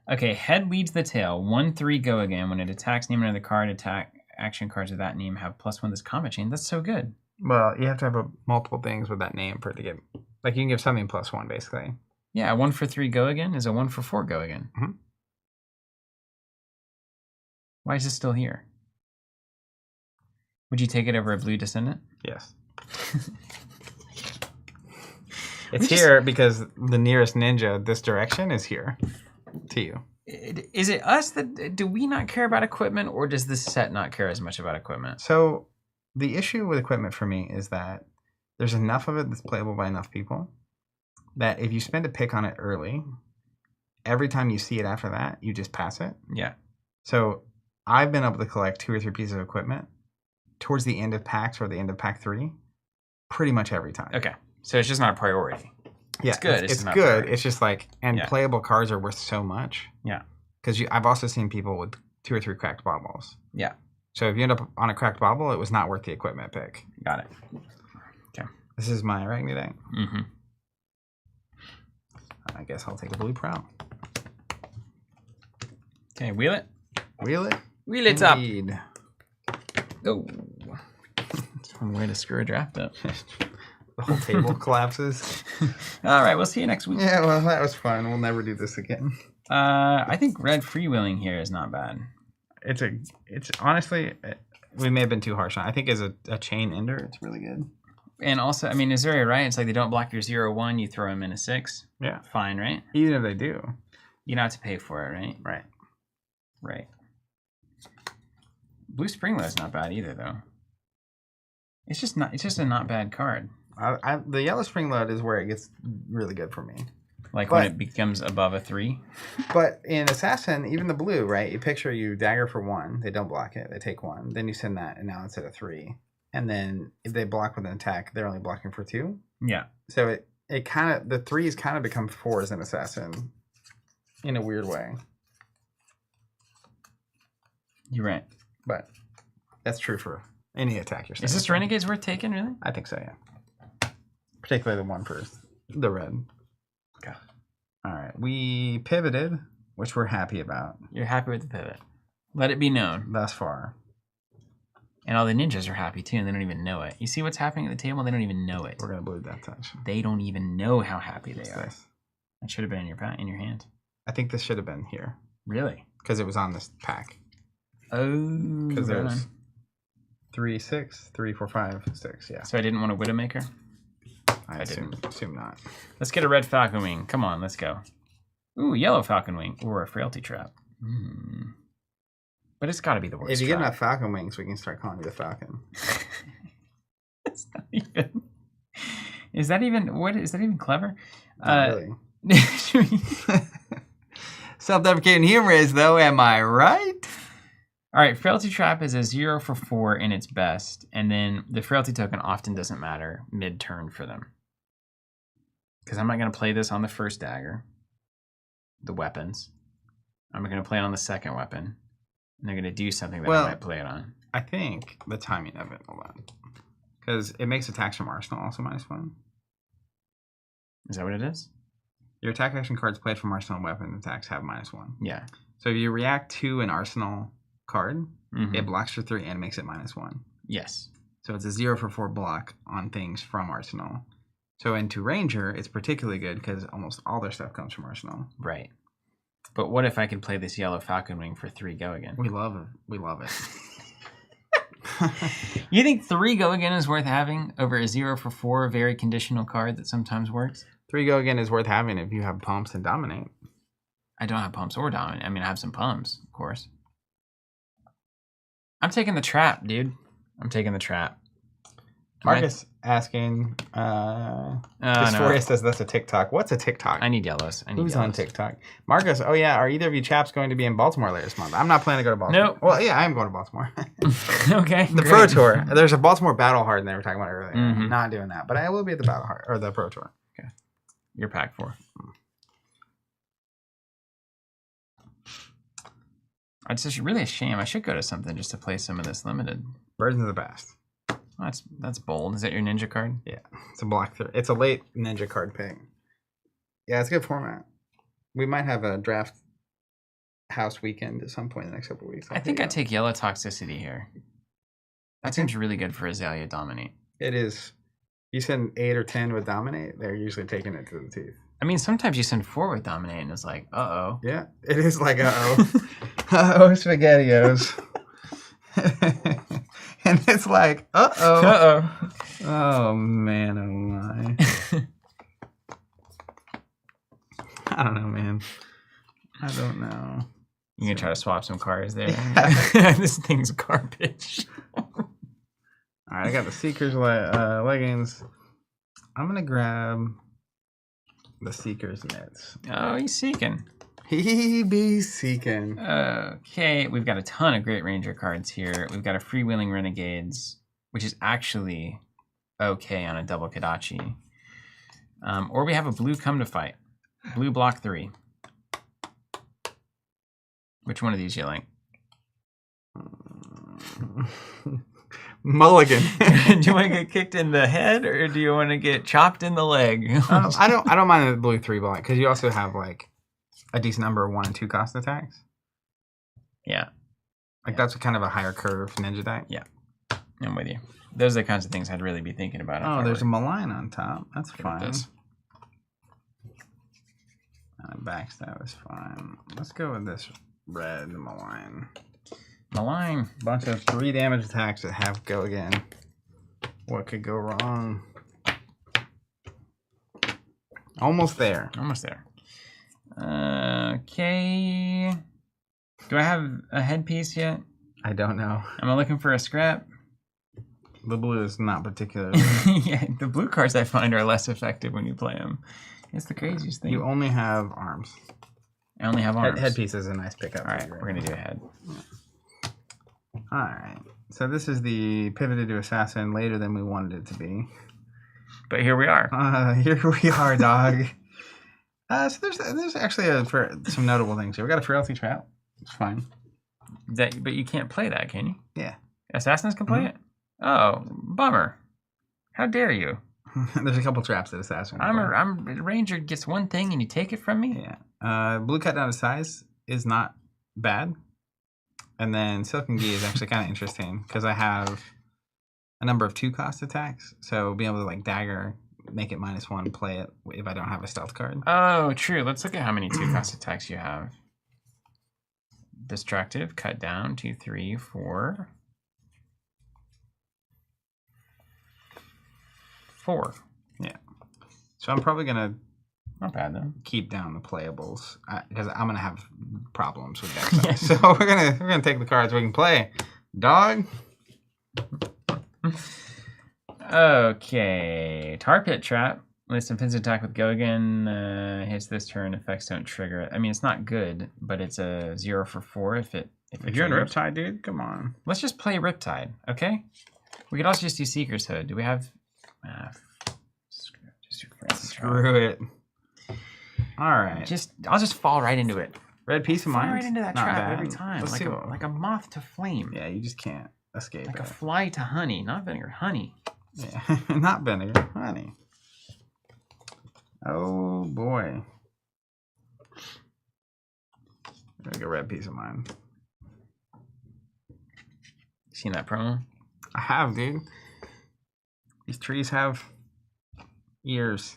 Okay, head leads the tail. 1/3 go again. When it attacks, name another card. Attack action cards with that name have +1 this combat chain. That's so good. Well, you have to have multiple things with that name for it to get. Like you can give something +1 basically. Yeah, 1 for 3 go again is a 1 for 4 go again. Mm-hmm. Why is this still here? Would you take it over a blue Descendant? Yes. It's here because the nearest ninja this direction is here to you. Is it us that do we not care about equipment, or does this set not care as much about equipment? So the issue with equipment for me is that there's enough of it that's playable by enough people that if you spend a pick on it early, every time you see it after that, you just pass it. Yeah. So I've been able to collect 2 or 3 pieces of equipment towards the end of packs or the end of pack 3 pretty much every time. Okay. So it's just not a priority. Yeah, it's good. It's good. It's just like, and playable cards are worth so much. Yeah. Because I've also seen people with 2 or 3 cracked baubles. Yeah. So if you end up on a cracked bauble, it was not worth the equipment pick. Got it. Okay. This is my Arachne deck. Mm-hmm. I guess I'll take a blue prowl. Okay, wheel it. Wheel it. Wheel it Indeed. up. Oh. That's one way to screw a draft up. The whole table collapses. All right, we'll see you next week. Yeah, well, that was fun. We'll never do this again. I think red freewheeling here is not bad. It's honestly, we may have been too harsh on it. I think as a chain ender, it's really good. And also, I mean, Azuri, right? It's like they don't block your 0/1, you throw them in a 6. Yeah. Fine, right? Even if they do. You don't have to pay for it, right? Right. Right. Blue Springlow is not bad either, though. It's just a not bad card. The yellow spring load is where it gets really good for me. Like when it becomes above a 3? But in Assassin, even the blue, right? You picture you dagger for 1. They don't block it. They take 1. Then you send that, and now it's at a 3. And then if they block with an attack, they're only blocking for 2. Yeah. So it kind of, the 3s kind of become 4s in Assassin in a weird way. You're right. But that's true for any attack you're sending. Is this Renegade's worth taking, really? I think so, yeah. Particularly the one for the red. Okay. All right. We pivoted, which we're happy about. You're happy with the pivot. Let it be known. Thus far. And all the ninjas are happy, too, and they don't even know it. You see what's happening at the table? They don't even know it. We're going to bleed that touch. They don't even know how happy they are. This? That should have been in your hand. I think this should have been here. Really? Because it was on this pack. Oh, because there's 3, 6, 3, 4, 5, 6. Yeah. So I didn't want a Widowmaker? I assume not. Let's get a red Falcon Wing. Come on, let's go. Ooh, yellow Falcon Wing. Or a Frailty Trap. But it's got to be the worst. If you get enough Falcon Wings, we can start calling you the Falcon. It's not even... Is that even clever? Not really. Self-deprecating humor is, though, am I right? All right, Frailty Trap is a 0 for 4 in its best, and then the Frailty token often doesn't matter mid-turn for them. Because I'm not going to play this on the first dagger, the weapons. I'm going to play it on the second weapon, and they're going to do something that I might play it on. I think the timing of it, hold on. Because it makes attacks from Arsenal also -1. Is that what it is? Your attack action cards played from Arsenal weapon attacks have -1. Yeah. So if you react to an Arsenal card, it blocks for 3 and makes it -1. Yes. So it's a 0 for 4 block on things from Arsenal. So into Ranger, it's particularly good because almost all their stuff comes from Arsenal. Right. But what if I could play this yellow Falcon Wing for 3 go again? We love it. We love it. You think 3 go again is worth having over a 0 for 4 very conditional card that sometimes works? 3 go again is worth having if you have pumps and dominate. I don't have pumps or dominate. I mean, I have some pumps, of course. I'm taking the trap, dude. I'm taking the trap. Marcus asking, Dysphoria says that's a TikTok. What's a TikTok? I need yellows. Who's on TikTok? Marcus, oh yeah, are either of you chaps going to be in Baltimore later this month? I'm not planning to go to Baltimore. Nope. Well, yeah, I am going to Baltimore. Okay. The Pro Tour. There's a Baltimore Battle Hard they were talking about earlier. Not doing that, but I will be at the Battle Hard, or the Pro Tour. Okay. You're pack 4. It's just really a shame. I should go to something just to play some of this limited. Birds of the Bast. Oh, that's bold. Is that your ninja card? Yeah, it's a block 3. It's a late ninja card pick. Yeah, it's a good format. We might have a draft house weekend at some point in the next couple of weeks. I think I take yellow toxicity here. That seems really good for Azalea Dominate. It is. You send 8 or 10 with Dominate, they're usually taking it to the teeth. I mean, sometimes you send 4 with Dominate, and it's like, uh-oh. Yeah, it is like, uh-oh. Uh-oh, SpaghettiOs. And it's like, uh-oh. Uh-oh. Oh, man, oh, my. I don't know, man. I don't know. You can try to swap some cards there. Yeah. This thing's garbage. All right, I got the Seeker's leggings. I'm gonna grab the Seeker's mitts. Oh, he's seeking. He be seeking. Okay, we've got a ton of Great Ranger cards here. We've got a Freewheeling Renegades, which is actually okay on a double Kodachi. Or we have a blue Come to Fight. Blue block 3. Which one of these you like? Mulligan. Do you want to get kicked in the head or do you want to get chopped in the leg? I don't mind the blue 3 block because you also have like a decent number of 1 and 2 cost attacks. Yeah. Like that's kind of a higher curve ninja deck. Yeah. I'm with you. Those are the kinds of things I'd really be thinking about. Oh, there's a malign on top. That's Look at fine. this. Backstab is fine. Let's go with this red malign. Malign. Bunch of 3 damage attacks that have go again. What could go wrong? Almost there. Almost there. Okay. Do I have a headpiece yet? I don't know. Am I looking for a scrap? The blue is not particularly. Yeah, the blue cards I find are less effective when you play them. It's the craziest thing. You only have arms. I only have arms. Headpiece is a nice pickup. All right, we're going to do a head. All right. So this is the pivoted to assassin later than we wanted it to be. But here we are. Here we are, dog. So there's actually some notable things here. We got a Frailty Trap. It's fine. But you can't play that, can you? Yeah. Assassins can play it? Oh, bummer. How dare you? There's a couple traps that assassin. Ranger gets one thing and you take it from me? Yeah. Blue cut down to size is not bad. And then Silken Gi is actually kind of interesting because I have a number of 2 cost attacks. So being able to like dagger, make it -1, play it if I don't have a stealth card. Oh, true. Let's look at how many 2 cost attacks you have. Destructive, cut down, 2, 3, 4. 4. Yeah. So I'm probably gonna not bad though. Keep down the playables because I'm gonna have problems with that. Yeah. So we're gonna take the cards we can play. Dog. Okay. Tar Pit Trap. List offensive attack with go again. Hits this turn. Effects don't trigger it. I mean, it's not good, but it's a 0 for 4 if you're in Riptide, dude. Come on. Let's just play Riptide, okay? We could also just do Seeker's Hood. Do we have? Screw it. All right. I'll just fall right into it. Red Piece of Mind. Fall right into that not trap bad. every time. Like a moth to flame. Yeah, you just can't escape. Like a fly to honey, not vinegar. Honey. Yeah, not vinegar. Honey. Oh boy. Like a Red Piece of Mind. Seen that promo? I have, dude. These trees have ears.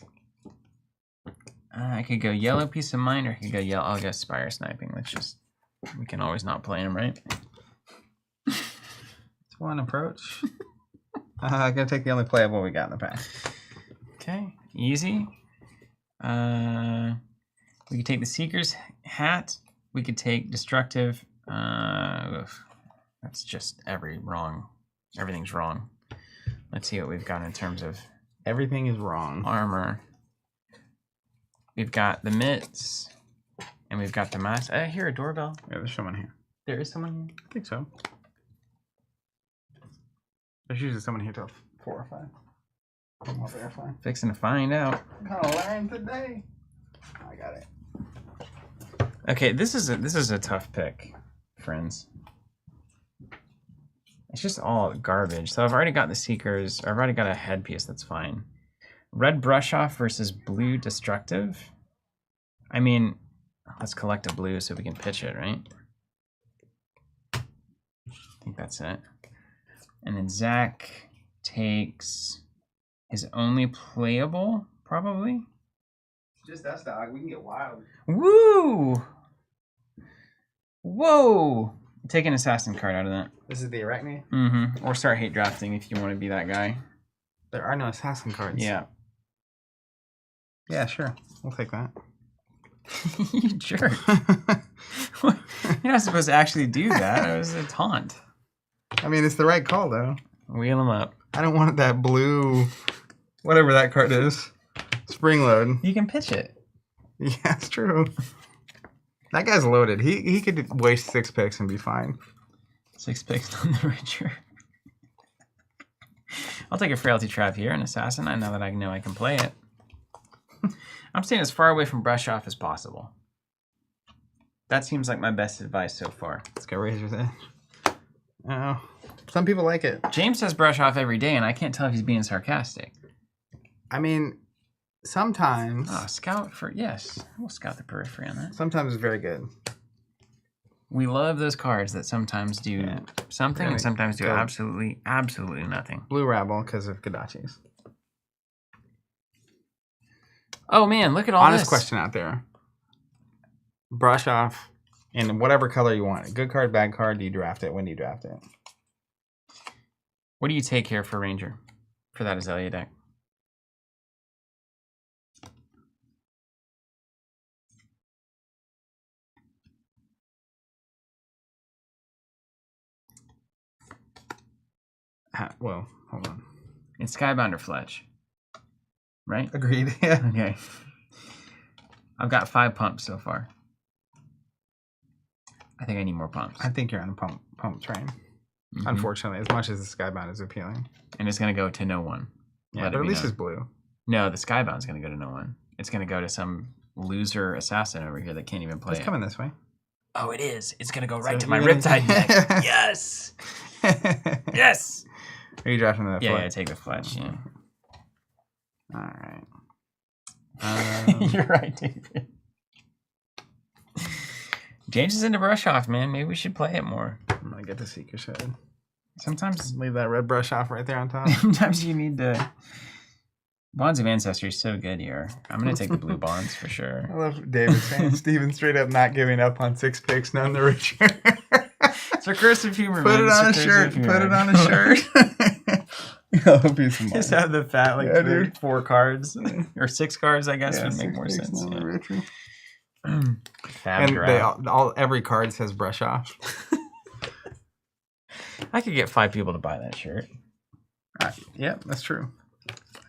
I could go Yellow Piece of Mind, or I could go yellow. I'll go Spire Sniping. We can always not play him, right? It's one approach. I'm gonna take the only playable we got in the pack. Okay, easy. We could take the Seeker's Hat. We could take Destructive. That's just everything's wrong. Let's see what we've got in terms of everything is wrong. Armor. We've got the mitts, and we've got the mask. I hear a doorbell. Yeah, there's someone here. There is someone here? I think so. There's usually someone here till 4 or 5. I'll verify. Fixing to find out. I'm gonna learn today. I got it. Okay, this is a tough pick, friends. It's just all garbage. So I've already got the Seekers. I've already got a headpiece. That's fine. Red Brush Off versus Blue Destructive. I mean, let's collect a blue so we can pitch it, right? I think that's it. And then Zach takes his only playable, probably. Just us, dog. We can get wild. Woo! Whoa! Take an assassin card out of that. This is the Arachne? Mm-hmm. Or start hate drafting if you want to be that guy. There are no assassin cards. Yeah. Yeah, sure. We'll take that. You jerk. You're not supposed to actually do that. It was a taunt. I mean, it's the right call, though. Wheel him up. I don't want that blue, whatever that card is, spring load. You can pitch it. Yeah, it's true. That guy's loaded. He could waste 6 picks and be fine. 6 picks on the Richard. I'll take a Frailty Trap here, an Assassin. I know that I know I can play it. I'm staying as far away from Brush Off as possible. That seems like my best advice so far. Let's go Razor's Edge. Oh, some people like it. James says Brush Off every day, and I can't tell if he's being sarcastic. I mean, sometimes... Oh, Scout for... Yes, we'll Scout the Periphery on that. Sometimes it's very good. We love those cards that sometimes do something and sometimes do absolutely nothing. Blue Rabble because of Kodachis. Oh man, look at all Honest this. question out there. Brush Off in whatever color you want. Good card, bad card. Do you draft it? When do you draft it? What do you take here for Ranger? For that Azalea deck? Well, hold on. It's Skybound or Fletch. Right? Agreed. Yeah. Okay. I've got 5 pumps so far. I think I need more pumps. I think you're on a pump train. Mm-hmm. Unfortunately, as much as the Skybound is appealing. And it's going to go to no one. Yeah, but at least it's blue. No, the Skybound's going to go to no one. It's going to go to some loser assassin over here that can't even play It's coming this way. Oh, it is. It's going to go right to my Riptide deck. Yes! Yes! Are you drafting that? Yeah, take the Fletch, yeah. All right. You're right, David. James is into Brush Off, man. Maybe we should play it more. I'm going to get the Seeker's Head. Sometimes... Leave that red Brush Off right there on top. Sometimes you need to... Bonds of Ancestry is so good here. I'm going to take the blue bonds for sure. I love David saying Steven straight up not giving up on 6 picks, none the richer. It's recursive humor, Put man. it on a shirt. Put it on a shirt. I'll be some Just have the fat, like 4 cards. Or 6 cards, I guess, would make more sense. Yeah. And every card says Brush Off. I could get 5 people to buy that shirt. Yep, that's true.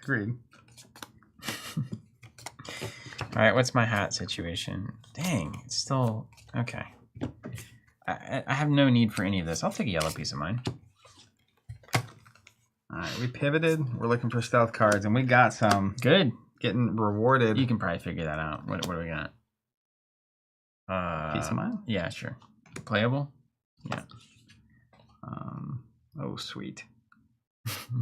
Agreed. All right, what's my hat situation? Dang, it's still... Okay. I have no need for any of this. I'll take a yellow piece of mine. All right, we pivoted. We're looking for stealth cards, and we got some. Good. Getting rewarded. You can probably figure that out. What do we got? Piece of mine? Yeah, sure. Playable? Yeah. Oh, sweet.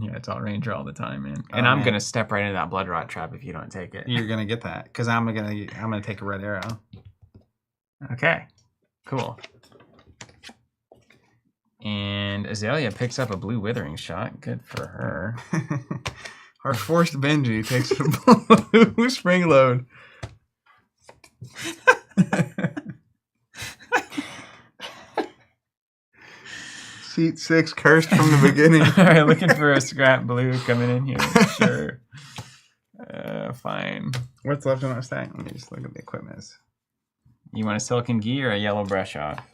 Yeah, it's all Ranger all the time, man. And I'm gonna step right into that Blood Rot trap if you don't take it. You're gonna get that because I'm gonna take a red arrow. Okay, cool. And Azalea picks up a blue Withering Shot. Good for her. Our forced Benji takes a blue Spring Load. Seat 6 cursed from the beginning. All right, looking for a scrap blue coming in here. Sure. Fine. What's left in our stack? Let me just look at the equipment. You want a Silken Gi or a Yellow Brush Off?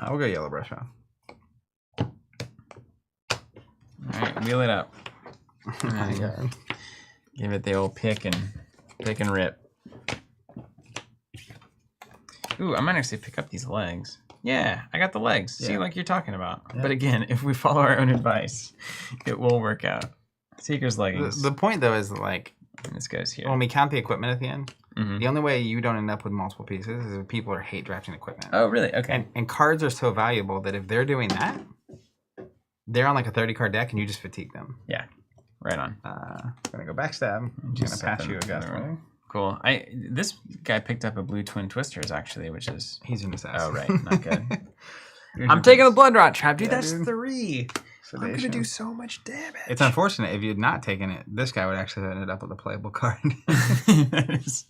We'll go Yellow Brush Off. All right, wheel it up. Oh my God. Give it the old pick and rip. Ooh, I might actually pick up these legs. Yeah, I got the legs. Yeah. See, like you're talking about. Yeah. But again, if we follow our own advice, it will work out. Seeker's leggings. The point, though, is like... And this goes here. When we count the equipment at the end, the only way you don't end up with multiple pieces is if people hate drafting equipment. Oh, really? Okay. And cards are so valuable that if they're doing that, they're on like a 30-card deck and you just fatigue them. Yeah, right on. I'm going to go backstab. I'm going to pass you a guy. Cool. This guy picked up a blue Twin Twisters, actually, which is... He's an assassin. Oh, right. Not good. I'm taking the Blood Rot trap. Dude, that's 3. Sedation. I'm going to do so much damage. It's unfortunate. If you had not taken it, this guy would actually have ended up with a playable card. That is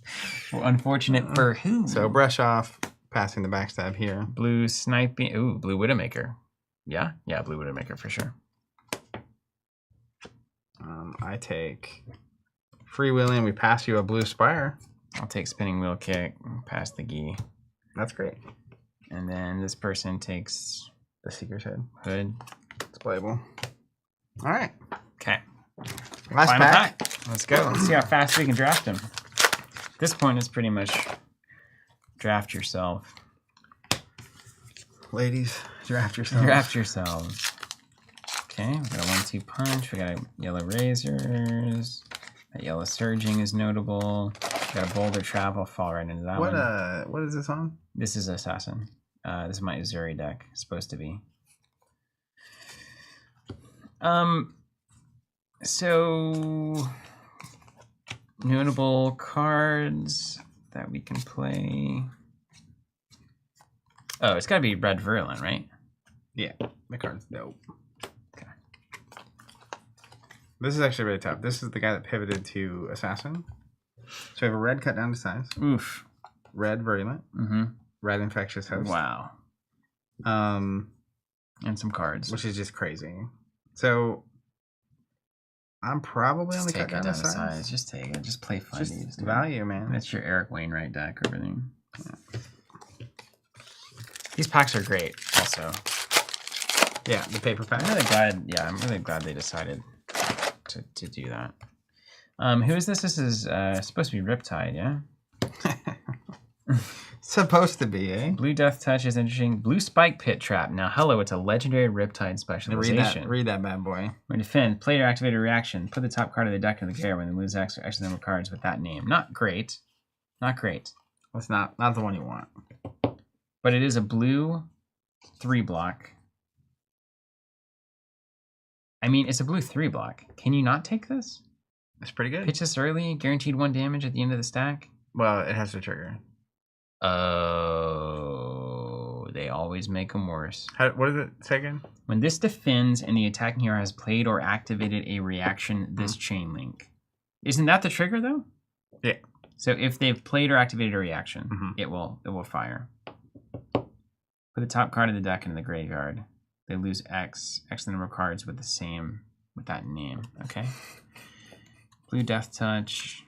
unfortunate for who? So Brush Off, passing the backstab here. Blue Sniping. Ooh, blue Widowmaker. Yeah, blue Widowmaker for sure. I take Freewheeling. We pass you a blue Spire. I'll take spinning wheel kick, pass the gi. That's great. And then this person takes The Seeker's Head. hood. It's playable. All right. Okay. Last Final pack. pack. Let's go. Let's see how fast we can draft them. At this point, it's pretty much draft yourself. Ladies, draft yourself. Draft yourselves. Okay, we got a 1-2 punch. We got a yellow razors. That yellow surging is notable. We got a boulder trap. I'll fall right into that one. What is this on? This is Assassin. This is my Uzuri deck. It's supposed to be. So notable cards that we can play. Oh, it's got to be Red Virulent, right? Yeah, the card's dope. Okay. This is actually really tough. This is the guy that pivoted to Assassin. So we have a red cut down to size. Oof. Red Virulent. Mm-hmm. Red Infectious Host. Wow. And some cards. which is just crazy. So I'm probably on the cut down to size. Just take it. Just play fun. Just value, man. That's your Eric Wainwright deck over there. Yeah. These packs are great, also. Yeah, the paper pack. I'm really glad. Yeah, I'm really glad they decided to do that. Who is this? This is supposed to be Riptide, yeah. Supposed to be, eh? Blue Death Touch is interesting. Blue Spike Pit Trap. Now, hello, it's a legendary Riptide specialization. Read that bad boy. When defend, play your activated reaction. Put the top card of the deck in the gear when they lose X number of cards with that name. Not great. Not great. That's not the one you want. But it is a blue 3-block. I mean, it's a blue 3-block. Can you not take this? It's pretty good. Pitch this early, guaranteed 1 damage at the end of the stack. Well, it has to trigger. Oh, they always make them worse. What does it say again? When this defends and the attacking hero has played or activated a reaction, this chain link. Isn't that the trigger though? Yeah. So if they've played or activated a reaction, Mm-hmm. it will fire. Put the top card of the deck into the graveyard. They lose X the number of cards with that name. Okay. Blue Death Touch,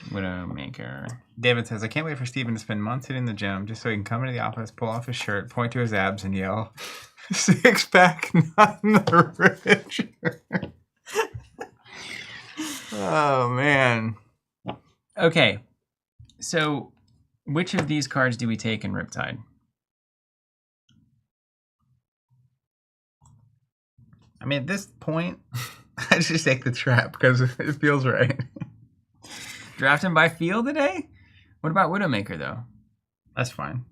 Widowmaker. David says, I can't wait for Steven to spend months hitting the gym just so he can come into the office, pull off his shirt, point to his abs, and yell, 6-pack, not in the rich. Oh, man. Okay. So, which of these cards do we take in Riptide? I mean, at this point, I just take the trap because it feels right. Draft him by field today? What about Widowmaker, though? That's fine.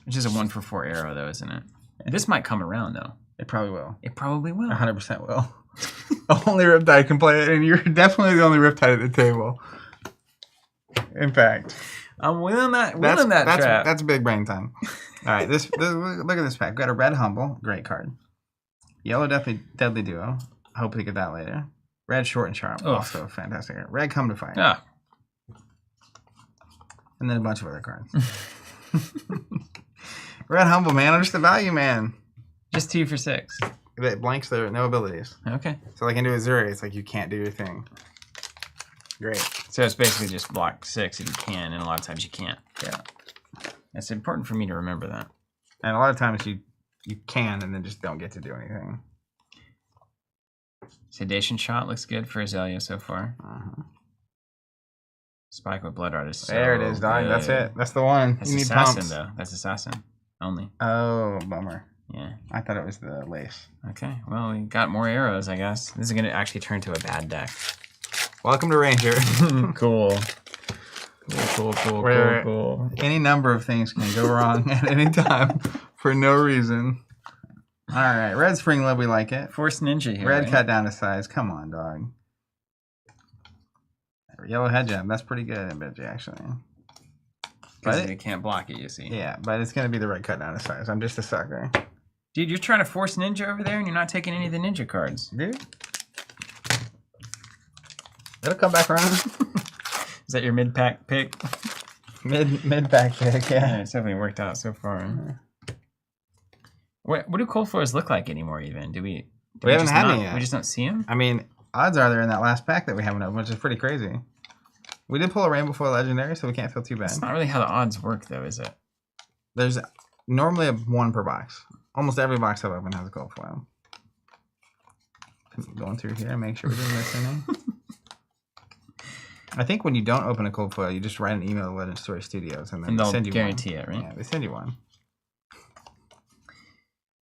It's just a 1-for-4 arrow, though, isn't it? This might come around, though. It probably will. It probably will. 100% will. Only Riptide can play it, and you're definitely the only Riptide at the table. In fact. I'm willing that trap. That's big brain time. All right, this look at this pack. We've got a red Humble, great card. Yellow Deadly Duo. I hope we get that later. Red Short and Sharp, also fantastic. Red Come to Fight. Ah. And then a bunch of other cards. Red Humble, man. I'm just a value man. Just 2 for 6. It blanks their no abilities. Okay. So like into Azuri, it's like you can't do your thing. Great. So it's basically just block 6 if you can, and a lot of times you can't. Yeah. It's important for me to remember that. And a lot of times you can and then just don't get to do anything. Sedation Shot looks good for Azalea so far. Uh-huh. Spike with Blood Art is so there it is, dog. good. That's it. That's the one. That's you need Assassin, pumps. though. That's Assassin only. Oh, bummer. Yeah. I thought it was the lace. Okay. Well, we got more arrows, I guess. This is going to actually turn to a bad deck. Welcome to Ranger. Cool. Cool. Any number of things can go wrong at any time for no reason. All right, Red Spring Love, we like it. Force Ninja here. Red right? cut down to size. Come on, dog. Yellow Head Jab. That's pretty good, I bet you, actually. Because they can't block it, you see. Yeah, but it's going to be the red cut down to size. I'm just a sucker. Dude, you're trying to force Ninja over there, and you're not taking any of the Ninja cards. Dude. It'll come back around. Is that your mid-pack pick? Mid-pack pick, yeah. It's definitely worked out so far. What do cold floors look like anymore, even? We haven't had any yet. We just don't see them? I mean, odds are they're in that last pack that we haven't opened, which is pretty crazy. We did pull a rainbow foil legendary, so we can't feel too bad. That's not really how the odds work, though, is it? There's normally one per box. Almost every box I've opened has a gold foil. Going through here and make sure we didn't miss anything. I think when you don't open a cold foil, you just write an email to Legend Story Studios and then they'll send you guarantee one. it, right? Yeah, they send you one.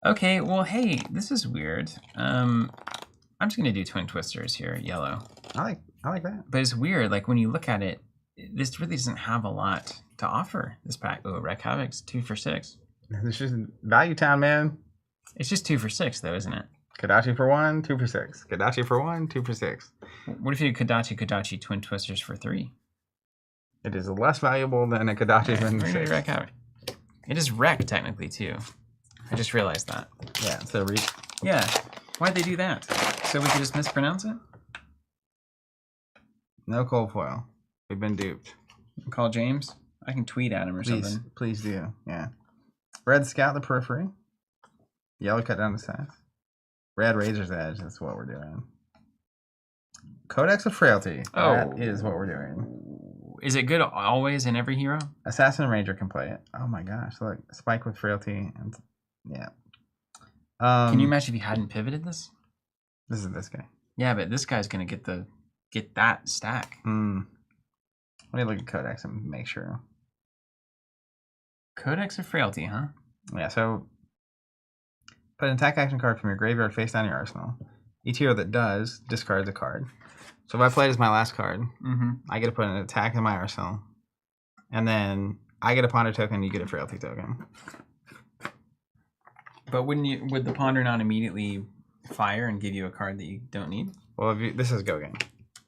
Okay, well, hey, this is weird. I'm just gonna do Twin Twisters here, yellow. I like that. But it's weird, like when you look at it, this really doesn't have a lot to offer, this pack. Oh, Wreck Havoc's 2 for 6. This is Value Town, man. It's just 2 for 6, though, isn't it? Kadachi for 1, 2 for 6. Kadachi for 1, 2 for 6. What if you did Kadachi Twin Twisters for 3? It is less valuable than a Kadachi Twin We're gonna Twisters. Wreck Havoc. It is Wreck, technically, too. I just realized that. Yeah, it's a reach. Yeah. Why'd they do that? So we could just mispronounce it? No cold foil. We've been duped. Call James? I can tweet at him or something. Please do. Yeah. Red Scout the Periphery. Yellow cut down to size. Red Razor's Edge. That's what we're doing. Codex of Frailty. Oh. That is what we're doing. Is it good always in every hero? Assassin and Ranger can play it. Oh my gosh. Look. Spike with Frailty. And yeah. Can you imagine if you hadn't pivoted this? This is this guy. Yeah, but this guy's gonna get that stack. Let me look at Codex and make sure. Codex of Frailty, huh? Yeah, so put an attack action card from your graveyard face down your arsenal. Each hero that does discards a card. So if I play it as my last card, I get to put an attack in my arsenal. And then I get a ponder token, you get a frailty token. But would the ponder not immediately fire and give you a card that you don't need? Well, this is go game.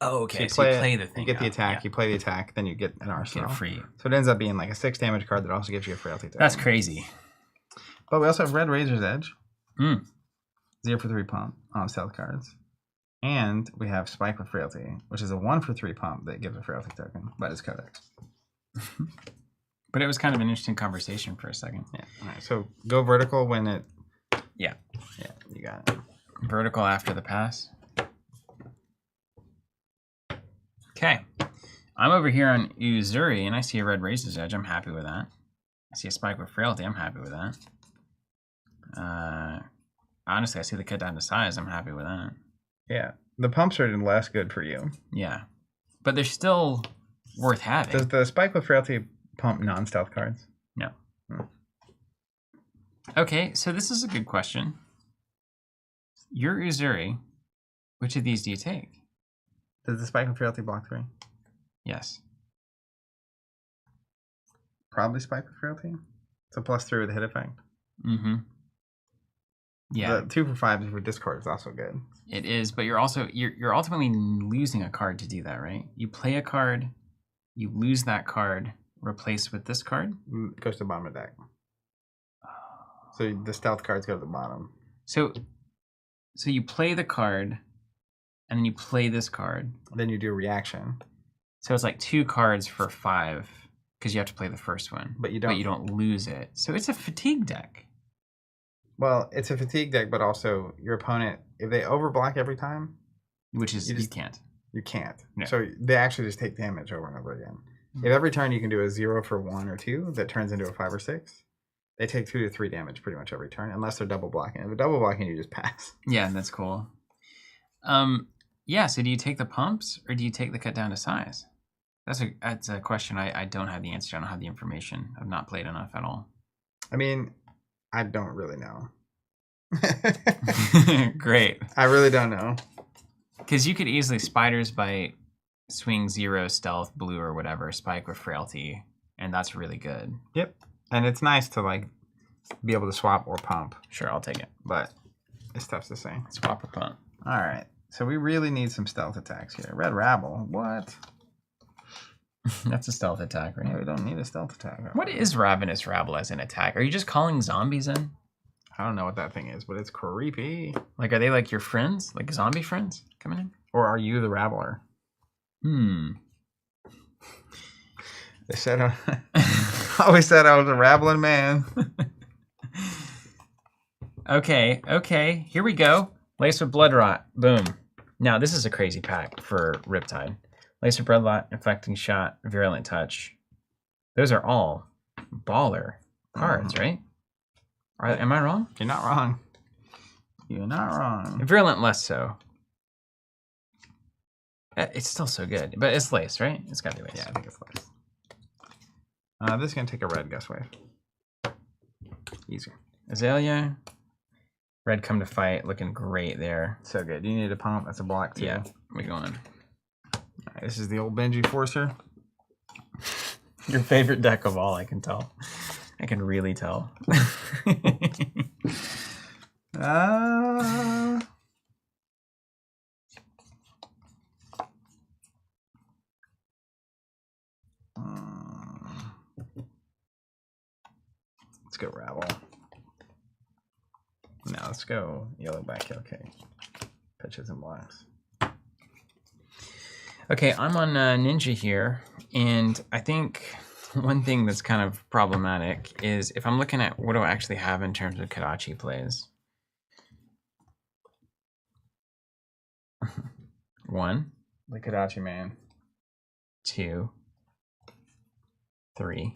Oh, okay. So you play the thing. You get the attack, Yeah. you play the attack, then you get an arsenal. Get free. So it ends up being like a 6 damage card that also gives you a frailty token. That's crazy. But we also have Red Razor's Edge. 0 for 3 pump on stealth cards. And we have Spike with Frailty, which is a 1 for 3 pump that gives a frailty token, but it's Codex. But it was kind of an interesting conversation for a second. Yeah. All right. So go vertical when it. Yeah. Yeah, you got it. Vertical after the pass. Okay. I'm over here on Uzuri, and I see a Red Razor's Edge. I'm happy with that. I see a Spike with Frailty. I'm happy with that. Honestly, I see the cut down to size. I'm happy with that. Yeah. The pumps are less good for you. Yeah. But they're still worth having. Does the Spike with Frailty pump non-stealth cards? No. Okay, so this is a good question. You're Uzuri. Which of these do you take? Does the Spike with Frailty block 3? Yes. Probably Spike with Frailty. It's a +3 with a hit effect. Yeah. The 2 for 5 for discard is also good. It is, but you're ultimately losing a card to do that, right? You play a card, you lose that card, replaced with this card. It goes to the bottom of the deck. So the stealth cards go to the bottom. So you play the card, and then you play this card. Then you do a reaction. So it's like 2 cards for 5, because you have to play the first one. But you don't lose it. So it's a fatigue deck. Well, it's a fatigue deck, but also your opponent, if they overblock every time, which is you can't. You can't. No. So they actually just take damage over and over again. If every turn you can do a 0 for 1 or 2 that turns into a 5 or 6, they take 2 to 3 damage pretty much every turn, unless they're double blocking. If they're double blocking, you just pass. Yeah, that's cool. Yeah. So do you take the pumps or do you take the cut down to size? That's a question I don't have the answer. I don't have the information. I've not played enough at all. I mean, I don't really know. Great. I really don't know. Because you could easily Spider's Bite, swing 0, stealth, blue or whatever, Spike with Frailty, and that's really good. Yep. And it's nice to like be able to swap or pump. Sure, I'll take it. But it's tough to say. Swap or pump. All right. So we really need some stealth attacks here. Red Rabble. What? That's a stealth attack, right? Yeah, we don't need a stealth attack. What is Ravenous Rabble as an attack? Are you just calling zombies in? I don't know what that thing is, but it's creepy. Like, are they like your friends? Like zombie friends coming in? Or are you the Rabbler? They said I always said I was a rabbling man. Okay. Here we go. Lace with Blood Rot. Boom. Now, this is a crazy pack for Riptide. Laser Bloodlot, Infecting Shot, Virulent Touch. Those are all baller cards, right? Am I wrong? You're not wrong. You're not wrong. Virulent less so. It's still so good, but it's lace, right? It's got to be lace. Yeah, I think it's lace. This is going to take a red Gust Wave. Easy. Azalea. Red Come to Fight, looking great there. So good. You need a pump. That's a block too. Yeah, we going. Right, this is the old Benji Forcer. Your favorite deck of all, I can tell. I can really tell. Let's go Rabble. No, let's go Yellow Back Okay. Pitches and blocks. Okay, I'm on Ninja here, and I think one thing that's kind of problematic is if I'm looking at what do I actually have in terms of Kadachi plays. 1, The Kadachi man. 2, 3.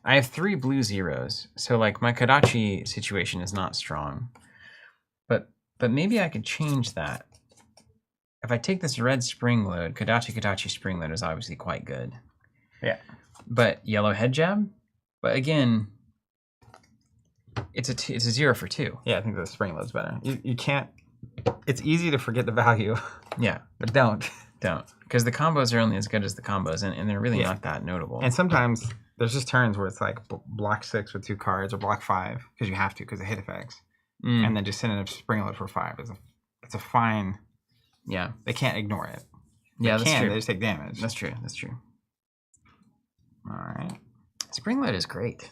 I have 3 blue zeros, so like my Kadachi situation is not strong. But maybe I could change that. If I take this red Spring Load, Kadachi Spring Load is obviously quite good. Yeah. But yellow Head Jab? But again, it's a 0 for 2. Yeah, I think the Spring Load's better. You can't. It's easy to forget the value. Yeah. But don't. Don't. Because the combos are only as good as the combos, and they're really not that notable. And sometimes there's just turns where it's like block 6 with 2 cards or block 5 because you have to because of hit effects. And then just sending a Spring Load for 5 it's a fine. Yeah. They can't ignore it. Yeah, that's true. They just take damage. That's true. That's true. All right. Spring Load is great.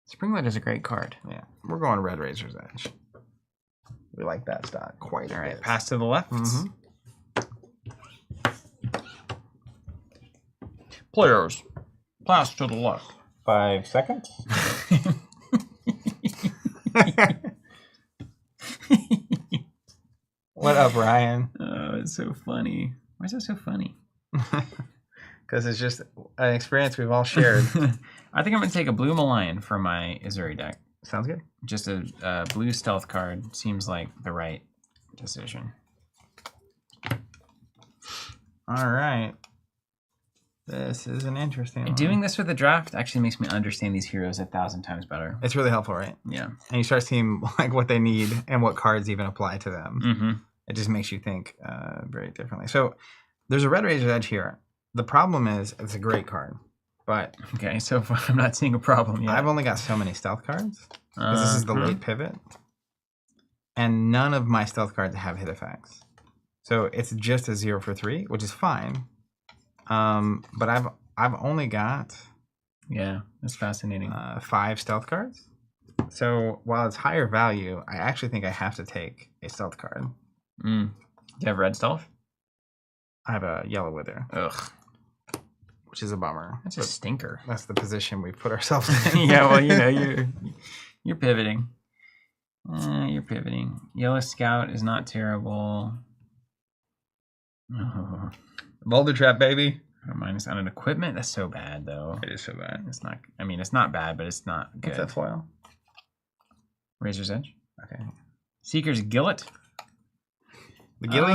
Spring Load is a great card. Yeah. We're going Red Razor's Edge. We like that stock quite a bit. All right. Pass to the left. Mm-hmm. Players, pass to the left. 5 seconds. What up, Ryan? Oh, it's so funny. Why is that so funny? Because it's just an experience we've all shared. I think I'm going to take a blue Malign for my Izuri deck. Sounds good. Just a blue stealth card seems like the right decision. All right. This is an interesting one. Doing this with the draft actually makes me understand these heroes 1,000 times better. It's really helpful, right? Yeah. And you start seeing like what they need and what cards even apply to them. Mm-hmm. It just makes you think very differently. So there's a Red Razor's Edge here. The problem is it's a great card, but okay, so far I'm not seeing a problem yet. I've only got so many stealth cards because this is the late pivot, and none of my stealth cards have hit effects. So it's just a 0 for 3, which is fine. But I've only got that's fascinating. 5 stealth cards. So while it's higher value, I actually think I have to take a stealth card. Do you have red stealth? I have a yellow Wither. Ugh. Which is a bummer. That's a stinker. That's the position we've put ourselves in. Yeah, well, you're pivoting. You're pivoting. Yellow Scout is not terrible. Oh. Boulder Trap, baby. Minus on an equipment? That's so bad, though. It is so bad. It's not. I mean, it's not bad, but it's not good. What's that foil? Razor's Edge. Okay. Seeker's Gillet. The Gilly?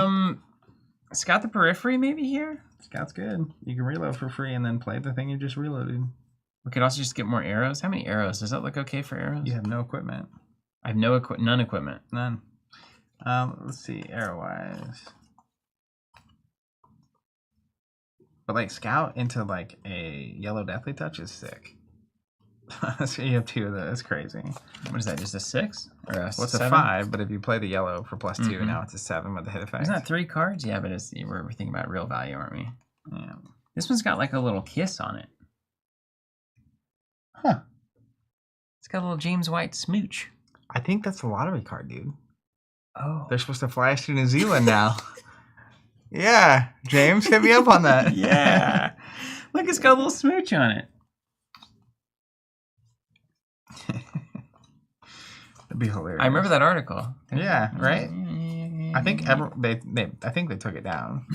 Scout the Periphery, maybe here? Scout's good. You can reload for free and then play the thing you just reloaded. We could also just get more arrows. How many arrows? Does that look okay for arrows? You have no equipment. I have none equipment. None. Let's see, arrow-wise. But like Scout into like a yellow Deathly Touch is sick. So you have 2 of those. That's crazy. What is that? Just a 6 or a Well, it's 7? a 5, but if you play the yellow for +2, now it's a 7 with the hit effect. Isn't that 3 cards? Yeah, but we're thinking about real value, aren't we? Yeah. This one's got like a little kiss on it. Huh. It's got a little James White smooch. I think that's a lottery card, dude. Oh. They're supposed to fly us to New Zealand now. Yeah. James, hit me up on that. Yeah. Look, it's got a little smooch on it. That'd be hilarious. I remember that article. Yeah, right? I think I think they took it down.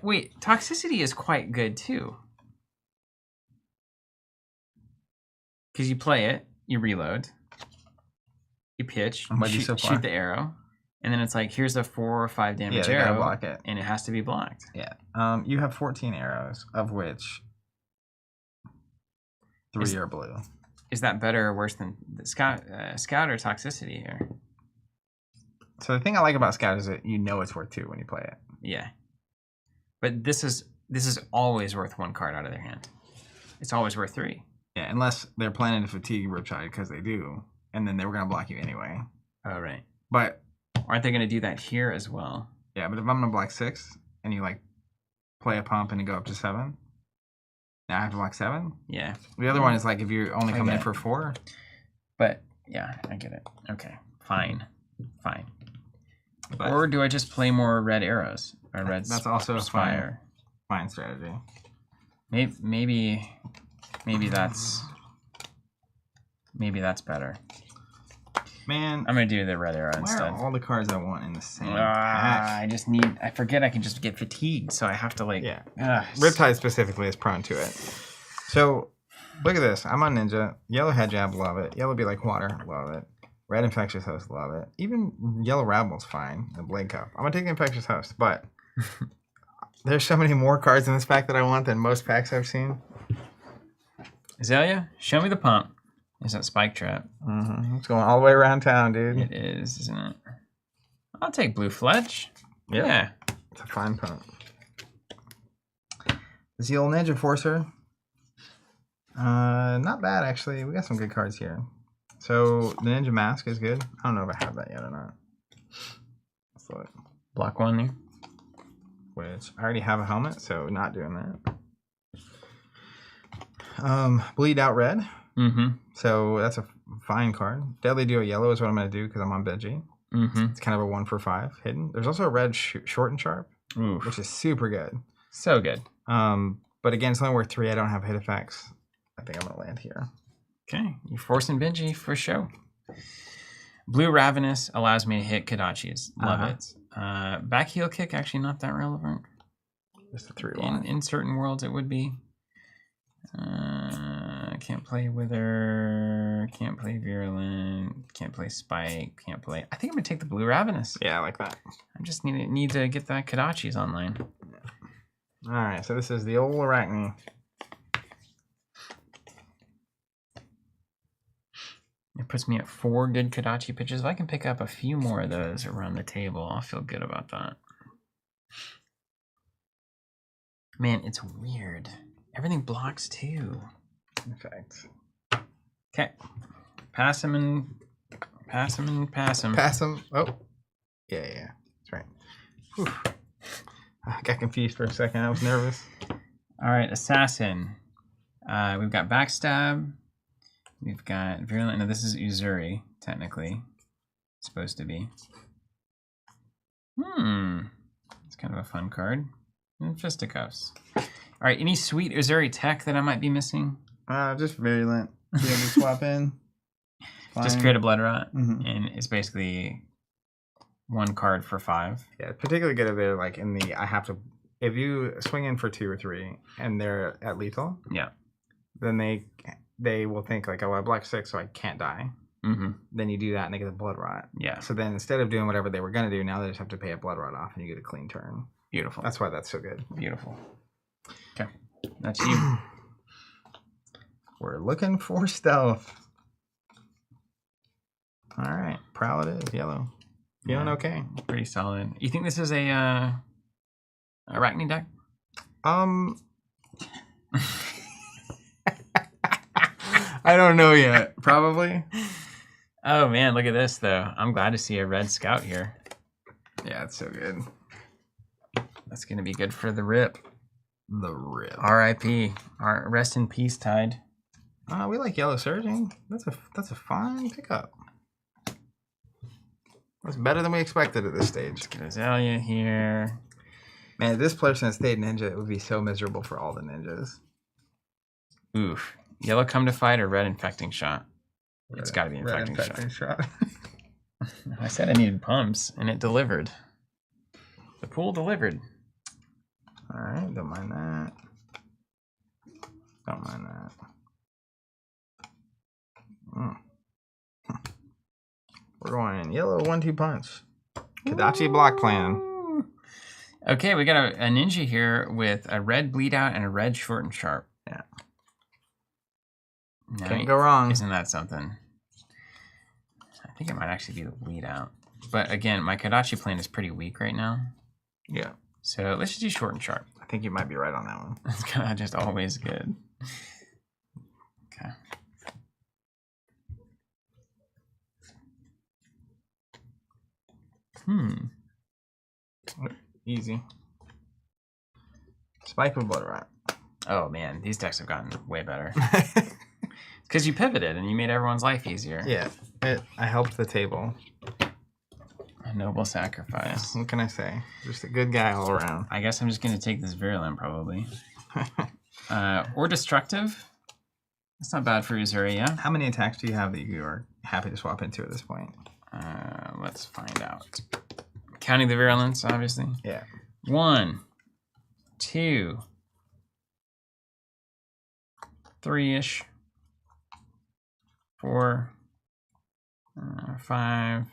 Wait, toxicity is quite good too. Because you play it, you reload, you pitch, you shoot the arrow, and then it's like, here's a 4 or 5 damage arrow, block it. And it has to be blocked. Yeah. You have 14 arrows, of which 3 are blue. Is that better or worse than the scout or toxicity here? So the thing I like about scout is that you know it's worth 2 when you play it. Yeah. But this is always worth 1 card out of their hand. It's always worth 3. Yeah, unless they're planning to fatigue Riptide, because they do, and then they were going to block you anyway. Oh, right. But aren't they going to do that here as well? Yeah, but if I'm going to block 6, and you like play a pump and you go up to 7, now I have to block 7? Yeah. The other one is like if you're only coming in for 4. But, yeah, I get it. Okay, fine. But, or do I just play more red arrows? Or red That's also a fine strategy. Maybe that's better. Man, I'm gonna do the red arrow instead. Why are all the cards I want in the same pack? I forget I can just get fatigued, so I have to like. Yeah. Riptide specifically is prone to it. So look at this. I'm on Ninja. Yellow Head Jab, love it. Yellow Be Like Water, love it. Red Infectious Host, love it. Even Yellow Rabble's fine. The Blade Cup. I'm gonna take the Infectious Host, but there's so many more cards in this pack that I want than most packs I've seen. Azalea, show me the pump. Is that Spike Trap? Mm-hmm. It's going all the way around town, dude. It is, isn't it? I'll take Blue Fletch. Yep. Yeah. It's a fine pump. Is the old Ninja Forcer? Not bad, actually. We got some good cards here. So, the Ninja Mask is good. I don't know if I have that yet or not. Let's look. Block 1 there. Which, I already have a helmet, so not doing that. Bleed Out Red. Mm-hmm. So that's a fine card. Deadly Duo Yellow is what I'm going to do because I'm on Benji. Mm-hmm. It's kind of a 1 for 5 hidden. There's also a red Short and Sharp, which is super good. So good. But again, it's only worth 3. I don't have hit effects. I think I'm going to land here. Okay. You're forcing Benji for show. Blue Ravenous allows me to hit Kodachis. Love it. Back heel kick, actually not that relevant. Just a 3/1. In certain worlds, it would be. Can't play Wither, can't play Virulent, can't play Spike, can't play. I think I'm gonna take the Blue Ravenous. Yeah, I like that. I just need to get that Kodachis online. All right, so this is the old Arachne. It puts me at 4 good Kodachi pitches. If I can pick up a few more of those around the table, I'll feel good about that. Man, it's weird. Everything blocks too. In fact. Okay. Pass him and pass him and pass him. Pass him. Oh. Yeah. That's right. Whew. I got confused for a second. I was nervous. All right, Assassin. We've got Backstab. We've got Virulent. No, this is Uzuri, technically. It's supposed to be. It's kind of a fun card. And Fisticuffs. All right, any sweet Uzuri tech that I might be missing? Just Virulent. Be able to swap in. Just create a Blood Rot, and it's basically 1 card for 5. Yeah, particularly good if they're like in the if you swing in for 2 or 3 and they're at lethal, then they will think like, oh, I blocked 6, so I can't die. Then you do that and they get a Blood Rot. Yeah. So then instead of doing whatever they were gonna do, now they just have to pay a Blood Rot off and you get a clean turn. Beautiful. That's why that's so good. Beautiful. Okay, that's you. We're looking for stealth. All right, Prowl it is, yellow. Feeling okay. Pretty solid. You think this is a Arachne deck? I don't know yet. Probably. Oh man, look at this though. I'm glad to see a red scout here. Yeah, it's so good. That's gonna be good for the Rip. The Rip. R.I.P. Rest in peace, Tide. We like Yellow Surging. That's a fine pickup. That's better than we expected at this stage. Let's get Azalea here. Man, if this person had stayed Ninja, it would be so miserable for all the ninjas. Oof. Yellow Come to Fight or Red Infecting Shot? It's got to be Infecting Shot. I said I needed pumps, and it delivered. The pool delivered. All right, don't mind that. Don't mind that. We're going in yellow 1-2 punch. Kadachi block plan. Okay, we got a ninja here with a red bleed out and a red short and sharp. Yeah. Now, Can't go wrong. Isn't that something? I think it might actually be the bleed out. But again, my Kadachi plan is pretty weak right now. Yeah. So let's just do short and sharp. I think you might be right on that one. It's kind of just always good. Okay. Easy. Spike with blood rat. Oh man, these decks have gotten way better. Because you pivoted and you made everyone's life easier. Yeah, I helped the table. A noble sacrifice. What can I say? Just a good guy all around. I guess I'm just going to take this virulent probably. Or destructive. That's not bad for Uzuri, yeah? How many attacks do you have that you are happy to swap into at this point? Let's find out. Counting the virulence, obviously. Yeah. 1, 2, 3-ish, 4, 5,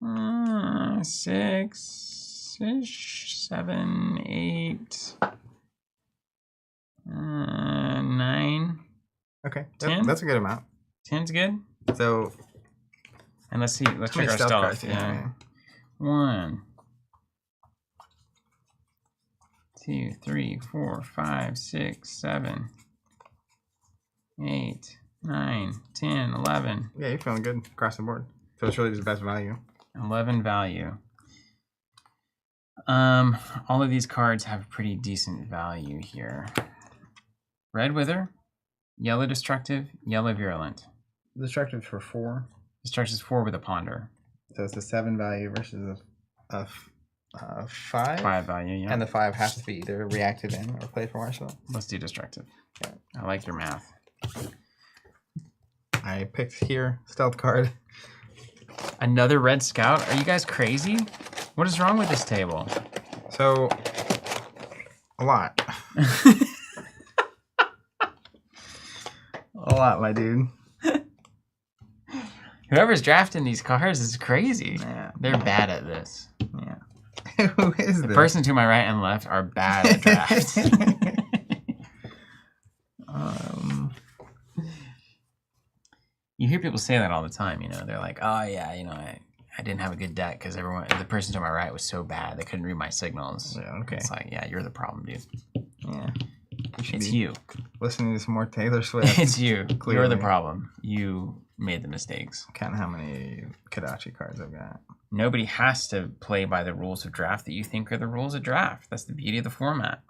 6-ish, 7, 8, 9. Okay, 10? that's a good amount. 10's good. So, and let's see. Let's check our stealth. Yeah. 1, 2, 3, 4, 5, 6, 7, 8, 9, 10, 11. Yeah, you're feeling good across the board. So it's really just best value. 11 value. All of these cards have pretty decent value here. Red Wither, yellow Destructive, yellow Virulent. Destructive for 4. Destructive is 4 with a Ponder. So it's a 7 value versus a 5. 5 value, yeah. And the 5 has to be either reacted in or played from arsenal. Let's do Destructive. Yeah. I like your math. I picked here, stealth card. Another Red Scout? Are you guys crazy? What is wrong with this table? So, a lot. A lot, my dude. Whoever's drafting these cards is crazy. Yeah. They're bad at this. Yeah. Who is this? The person to my right and left are bad at drafts. You hear people say that all the time, you know. They're like, oh, yeah, you know, I didn't have a good deck because the person to my right was so bad they couldn't read my signals. Yeah, okay. It's like, yeah, you're the problem, dude. Yeah. It's you. Listening to some more Taylor Swift. It's you. Clearly. You're the problem. You made the mistakes. Count how many Kadachi cards I've got. Nobody has to play by the rules of draft that you think are the rules of draft. That's the beauty of the format.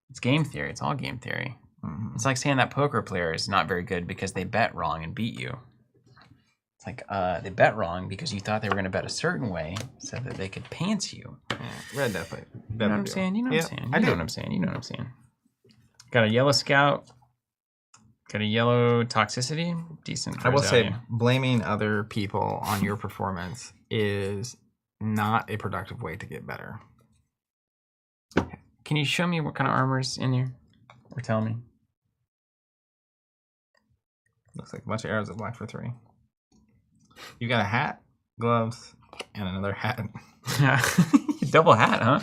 It's game theory. It's all game theory. Mm-hmm. It's like saying that poker player is not very good because they bet wrong and beat you. It's like they bet wrong because you thought they were going to bet a certain way so that they could pants you. Yeah, red definitely. You know what I'm saying? You know what I'm saying? I know do. what I'm saying? You know what I'm saying? Got a yellow Scout. Got a yellow Toxicity. Decent. I will say, blaming other people on your performance is not a productive way to get better. Can you show me what kind of armor's in here? Or tell me? Looks like a bunch of arrows of black for 3. You got a hat, gloves, and another hat. Double hat, huh?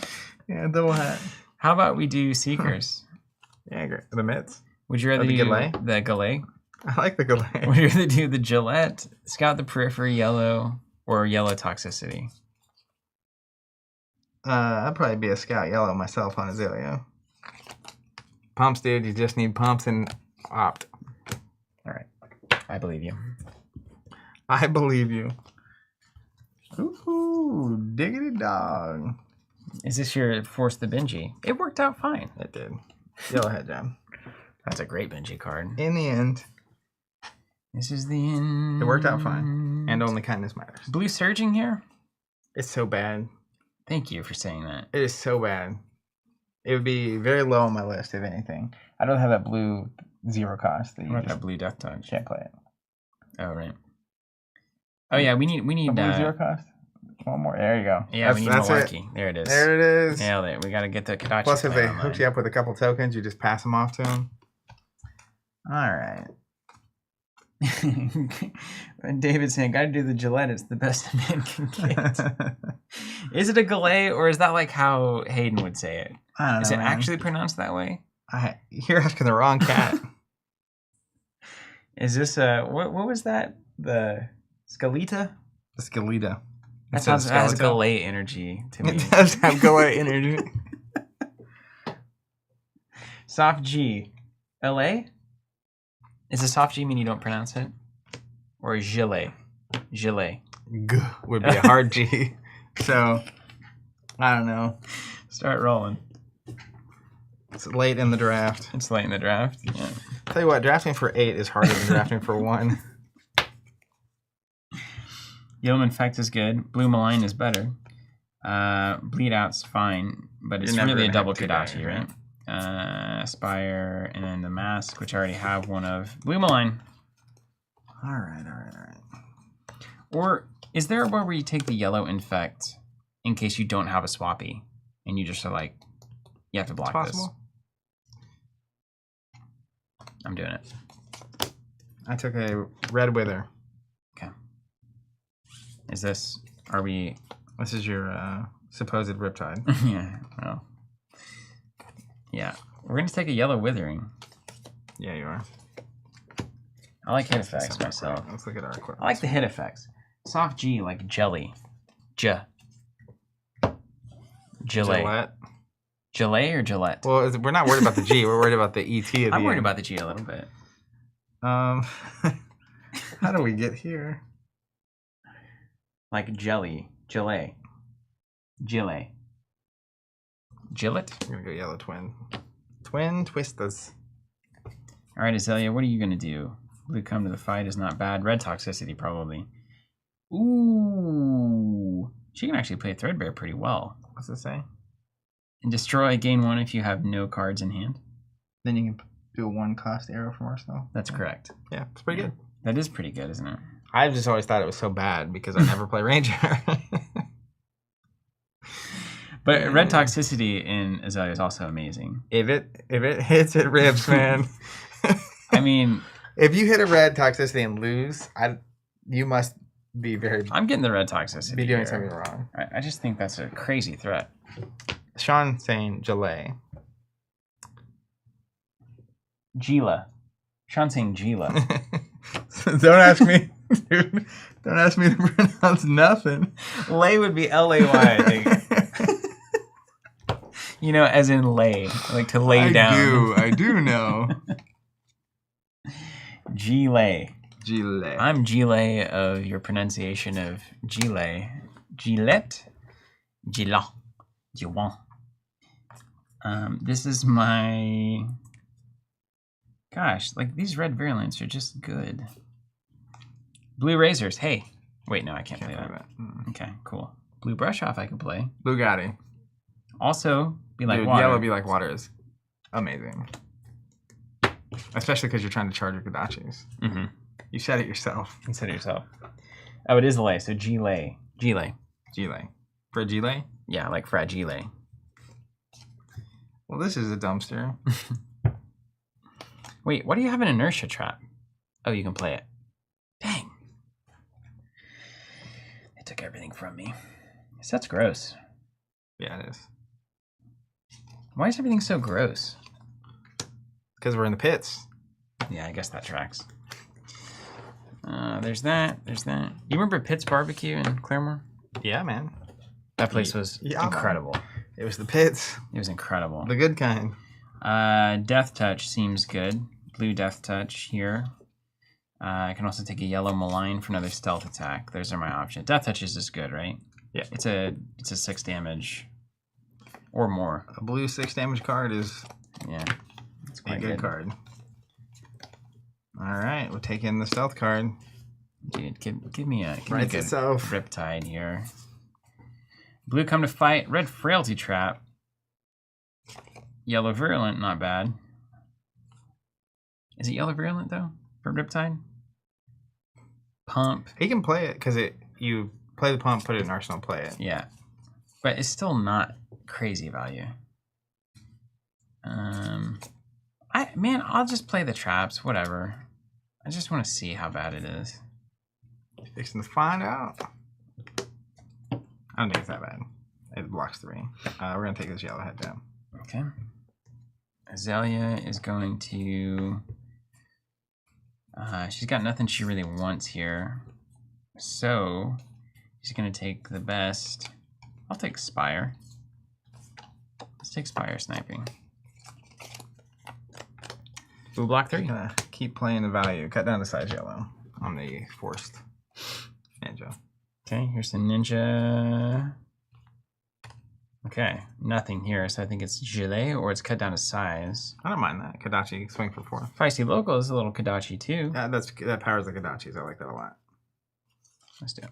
Yeah, double hat. How about we do Seekers? Yeah, great. The mitts. Would you rather the do Gillet? the Gillet? I like the Gillet. Would you rather do the Gillette, Scout the Periphery yellow, or yellow Toxicity? I'd probably be a Scout yellow myself on Azalea. Pumps, dude. You just need pumps and opt. All right. I believe you. I believe you. Ooh, diggity dog. Is this your Force the Benji? It worked out fine. It did. Yellowhead Jam. That's a great Benji card. In the end, This is the end. it worked out fine. And only kindness matters. Blue Surging here? It's so bad. Thank you for saying that. It is so bad. It would be very low on my list, if anything. I don't have that blue 0 cost. That I you want just that blue Death Touch. can't play it. Oh, right. Oh yeah, we need. Zero cost. One more. There you go. Yeah, we need Malarkey. There it is. There it is. Nailed it. We got to get the Kodachi. Plus, if they hooked you up with a couple tokens, you just pass them off to them. All right. And David's saying, "Gotta do the Gillette. It's the best a man can get." Is it a Gillette, or is that like how Hayden would say it? I don't know. Is it man. actually pronounced that way? You're asking the wrong cat. Is this what was that? The Scalita? The Scalita. That sounds has Gillette energy to me. It does have Gillette energy. Soft G. LA? Is a soft G mean you don't pronounce it? Or gilet? Gilet. G would be a hard G. So, I don't know. Start rolling. It's late in the draft. It's late in the draft. Yeah. Tell you what, drafting for 8 is harder than drafting for 1. Yeoman Infect is good. Blue Malign is better. Bleed Out's fine, but it's really a double Kodachi, right? Aspire, and then the Mask, which I already have one of. Blue Malign. All right. Or is there a way where you take the yellow Infect in case you don't have a Swappy, and you just are like, you have to block this? I'm doing it. I took a Red Wither. Okay. Is this, are we... This is your supposed Riptide. Yeah, well. Yeah. We're going to take a yellow Withering. Yeah, you are. I like hit effects myself. Let's look at our equipment. I like the hit effects. Soft G, like jelly. Gillette. Gillette or Gillette? Well, we're not worried about the G. We're worried about the ET of the I'm worried about the G a little bit. How do we get here? Like jelly. Gillette. Gillette. Gillette? I'm going to go yellow twin. Twin Twistas. All right, Azalea, what are you going to do? Blue come to the fight is not bad. Red toxicity, probably. Ooh. She can actually play Threadbare pretty well. What's it say? And destroy, gain 1 if you have no cards in hand. Then you can do a 1-cost arrow from arsenal. That's correct. Yeah, it's pretty good. That is pretty good, isn't it? I've just always thought it was so bad because I never play Ranger. But red toxicity in Azalea is also amazing. If it hits, it rips, man. I mean, if you hit a red toxicity and lose, you must be very. I'm getting the red toxicity. Be doing here. something wrong. I just think that's a crazy threat. Sean saying Gillette. Gila. Sean saying Gila. Don't ask me. Dude, don't ask me to pronounce nothing. Lay would be L-A-Y, I think. You know, as in lay, like to lay down. I do know. Gile. Gillette. I'm Gile of your pronunciation of Gile. Gillette. Gila. Giwan. This is my... Gosh, like these red virulents are just good. Blue Razors. Hey. Wait, no, I can't play that. Okay, cool. Blue Brush Off I can play. Blue Gotti. Also, be like Dude, water. Yellow Be Like Water is amazing. Especially because you're trying to charge your Kodachis. Mm-hmm. You said it yourself. You said it yourself. Oh, it is lay, so Gile. Gile. Gile. For Gile? Yeah, like fragile. Well, this is a dumpster. Wait, why do you have an inertia trap? Oh, you can play it. Dang. They took everything from me. So that's gross. Yeah, it is. Why is everything so gross? Because we're in the pits. Yeah, I guess that tracks. There's that. There's that. You remember Pitt's Barbecue in Claremore? Yeah, man. That place was incredible. Man. It was the pits. It was incredible. The good kind. Death Touch seems good. Blue Death Touch here. I can also take a yellow Malign for another stealth attack. Those are my options. Death Touch is just good, right? Yeah. It's a 6 damage or more. A blue 6 damage card is it's quite a good card. All right, we'll take in the stealth card. Dude, give me a good itself. Riptide here. Blue come to fight. Red Frailty Trap. Yellow Virulent, not bad. Is it Yellow Virulent though for Riptide? Pump. He can play it because you play the pump, put it in arsenal, play it. Yeah. But it's still not crazy value. I'll just play the traps, whatever. I just want to see how bad it is. Fixing to find out. I don't think it's that bad. It blocks 3. We're gonna take this yellow head down. Okay. Azalea is going to. She's got nothing she really wants here, so she's gonna take the best. I'll take Spire. Let's take Spire sniping. Blue block 3. Gonna keep playing the value. Cut down the size yellow on the forced ninja. Okay, here's the ninja. Okay, nothing here, so I think it's Gilet or it's cut down to size. I don't mind that. Kadachi, swing for 4. Feisty Local is a little Kadachi too. Yeah, that powers the Kadachis. I like that a lot. Let's do it.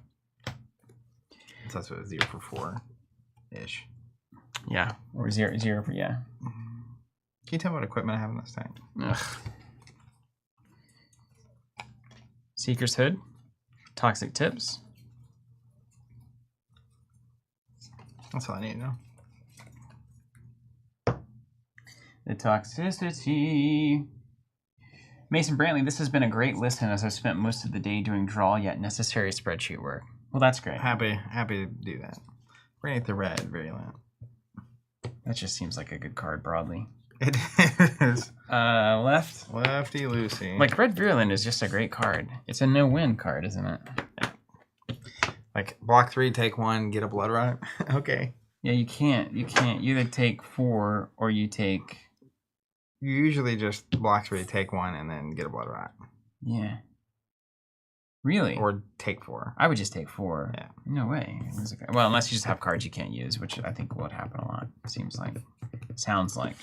So that's what 0 for 4-ish. Yeah, or 0 for, yeah. Can you tell me what equipment I have in this tank? Ugh. Seeker's Hood. Toxic Tips. That's all I need to know. The toxicity. Mason Brantley, this has been a great listen as I've spent most of the day doing draw yet necessary spreadsheet work. Well, that's great. Happy to do that. We're gonna get the red virulent. That just seems like a good card broadly. It is. Left. Lefty loosey. Like Red Virulent is just a great card. It's a no-win card, isn't it? Yeah. Like block 3, take 1, get a blood rot. Okay. Yeah, you can't. You either take 4 or you take. You usually just block 3, take 1, and then get a blood rot. Yeah. Really? Or take 4. I would just take 4. Yeah. No way. Well, unless you just have cards you can't use, which I think would happen a lot. Seems like. Sounds like.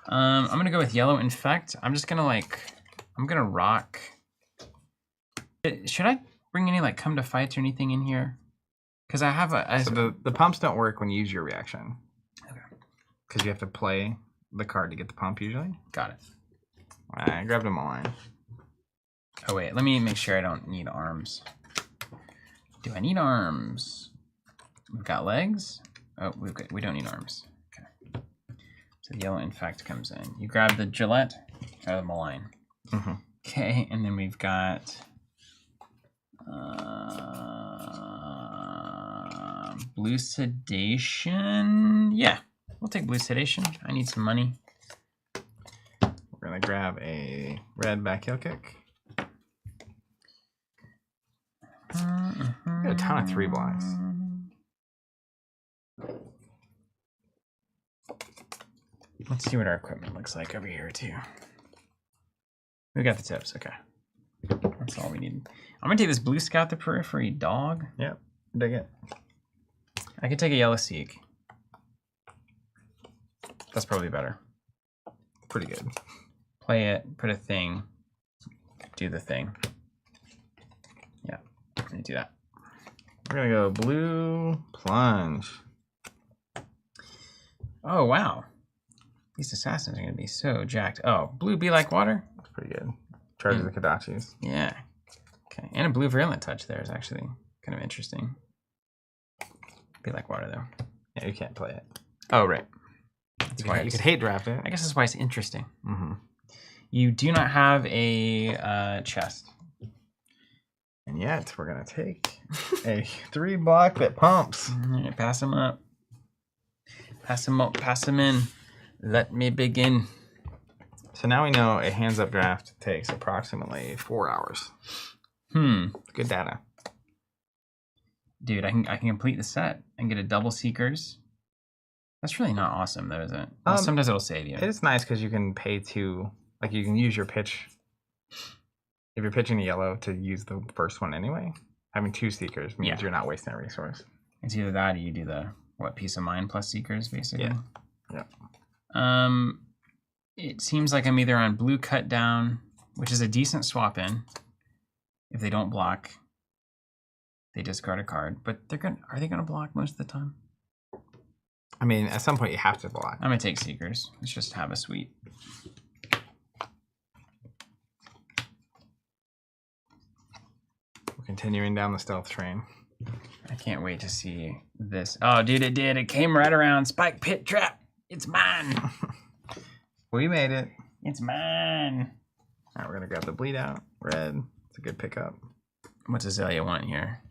I'm gonna go with Yellow Infect. I'm just gonna I'm gonna rock. Should I bring any come to fights or anything in here? Because I have So the pumps don't work when you use your reaction. Okay. Because you have to play the card to get the pump usually. Got it. I grabbed them online. Oh wait, let me make sure I don't need arms. Do I need arms? We've got legs. Oh, we don't need arms. Okay. So the Yellow Infect comes in. You grab the Gillette out of the malign. Mm-hmm. Okay, and then we've got Blue Sedation. Yeah, we'll take Blue Sedation. I need some money. We're gonna grab a red back heel kick. Got a ton of 3 blocks. Let's see what our equipment looks like over here too. We got the tips. Okay, that's all we need. I'm gonna take this Blue Scout the Periphery Dog. Yep, dig it. I could take a Yellow Seek. That's probably better. Pretty good. Play it, put a thing, do the thing. Yeah, I'm gonna do that. We're gonna go Blue Plunge. Oh wow, these assassins are gonna be so jacked. Oh, Blue Be Like Water. That's pretty good. Charges the Kadachis. Yeah. Okay, and a Blue Virulent Touch there is actually kind of interesting. Be Like Water though. Yeah, you can't play it. Oh right. You could hate draft it. I guess that's why it's interesting. Mm-hmm. You do not have a chest. And yet, we're going to take a 3 block that pumps. All right, pass them up. Pass them up. Pass them in. Let me begin. So now we know a hands up draft takes approximately 4 hours. Good data. Dude, I can complete the set and get a double Seekers. That's really not awesome though, is it? Well, sometimes it'll save you. It is nice because you can pay to, you can use your pitch. If you're pitching a yellow, to use the first one anyway. Having 2 Seekers means you're not wasting a resource. It's either that or you do the, Peace of Mind plus Seekers, basically? Yeah. It seems like I'm either on Blue Cut Down, which is a decent swap in. If they don't block, they discard a card. But are they gonna block most of the time? I mean, at some point you have to block. I'm gonna take Seekers. Let's just have a sweep. continuing down the stealth train. I can't wait to see this. Oh, dude, it did. It came right around. Spike pit trap. It's mine. We made it. It's mine. All right, we're gonna grab the bleed out. Red. It's a good pickup. What's Azalea want here?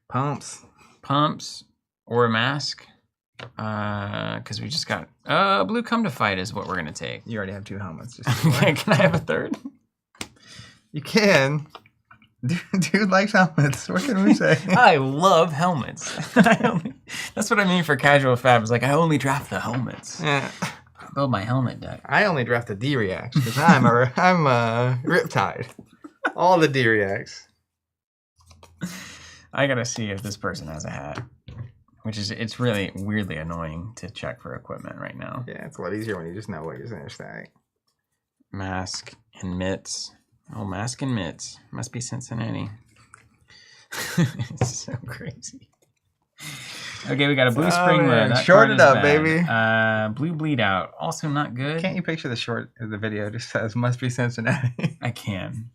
Pumps. Pumps or a mask? Because we just got blue come to fight is what we're gonna take. You already have 2 helmets. Can I have a third? You can. Dude likes helmets. What can we say? I love helmets. That's what I mean for casual fab. It's like I only draft the helmets. Yeah. Build my helmet deck. I only draft the D-Reacts because I'm a Riptide. All the D-Reacts. I gotta see if this person has a hat. It's really weirdly annoying to check for equipment right now. Yeah, it's a lot easier when you just know what you're going to stack. Mask and mitts. Oh, mask and mitts. Must be Cincinnati. It's so crazy. Okay, we got a blue spring load. Short it up, baby. Blue bleed out. Also not good. Can't you picture the short of the video? It just says, must be Cincinnati. I can.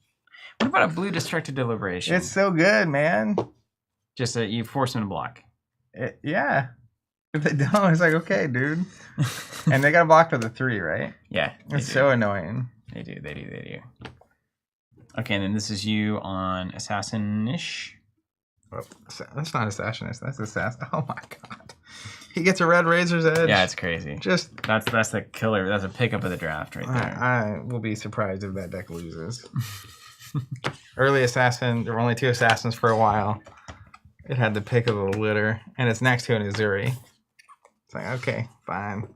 What about a blue destructive deliberation? It's so good, man. Just that you force them to block. Yeah. If they don't, it's like, okay, dude. And they got blocked with a 3, right? Yeah. It's so annoying. They do. Okay, and then this is you on Assassin-ish. Oh, that's not Assassinist. That's Assassin. Oh my god. He gets a red Razor's Edge. Yeah, it's crazy. That's the killer. That's a pickup of the draft right there. I will be surprised if that deck loses. Early Assassin. There were only 2 Assassins for a while. It had the pick of the litter, and it's next to an Azuri. It's like, okay, fine.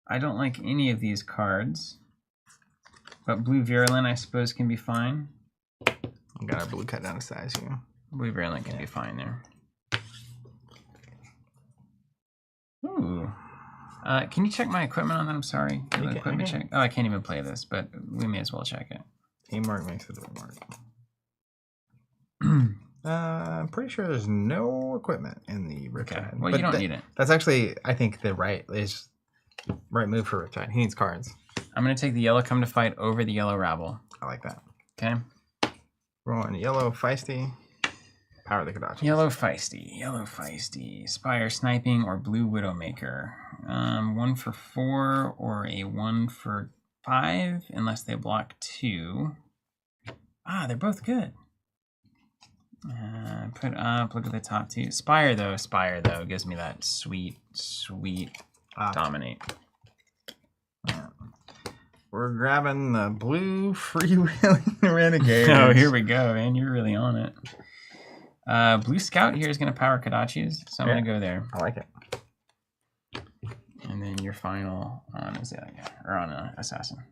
I don't like any of these cards, but blue virulent I suppose can be fine. We got our blue cut down to size here. Blue virulent can be fine there. Ooh. Can you check my equipment on that? I'm sorry. Equipment check. Oh, I can't even play this, but we may as well check it. Teamwork makes the dream work. I'm pretty sure there's no equipment in the Riptide. Okay. Well, you don't need it. That's actually, I think, the right move for Riptide. He needs cards. I'm going to take the yellow come to fight over the yellow rabble. I like that. Okay. Rolling yellow feisty. Power the Kodachi. Yellow feisty. Spire sniping or blue widowmaker. 1 for 4 or a 1 for 5 unless they block 2. They're both good. Put up, look at the top 2. Spire though gives me that sweet dominate. Yeah. We're grabbing the blue freewheeling renegade. Oh, here we go, man. You're really on it. Blue Scout here is going to power Kodachis, so I'm going to go there. I like it. And then your final on Azalea, or on Assassin.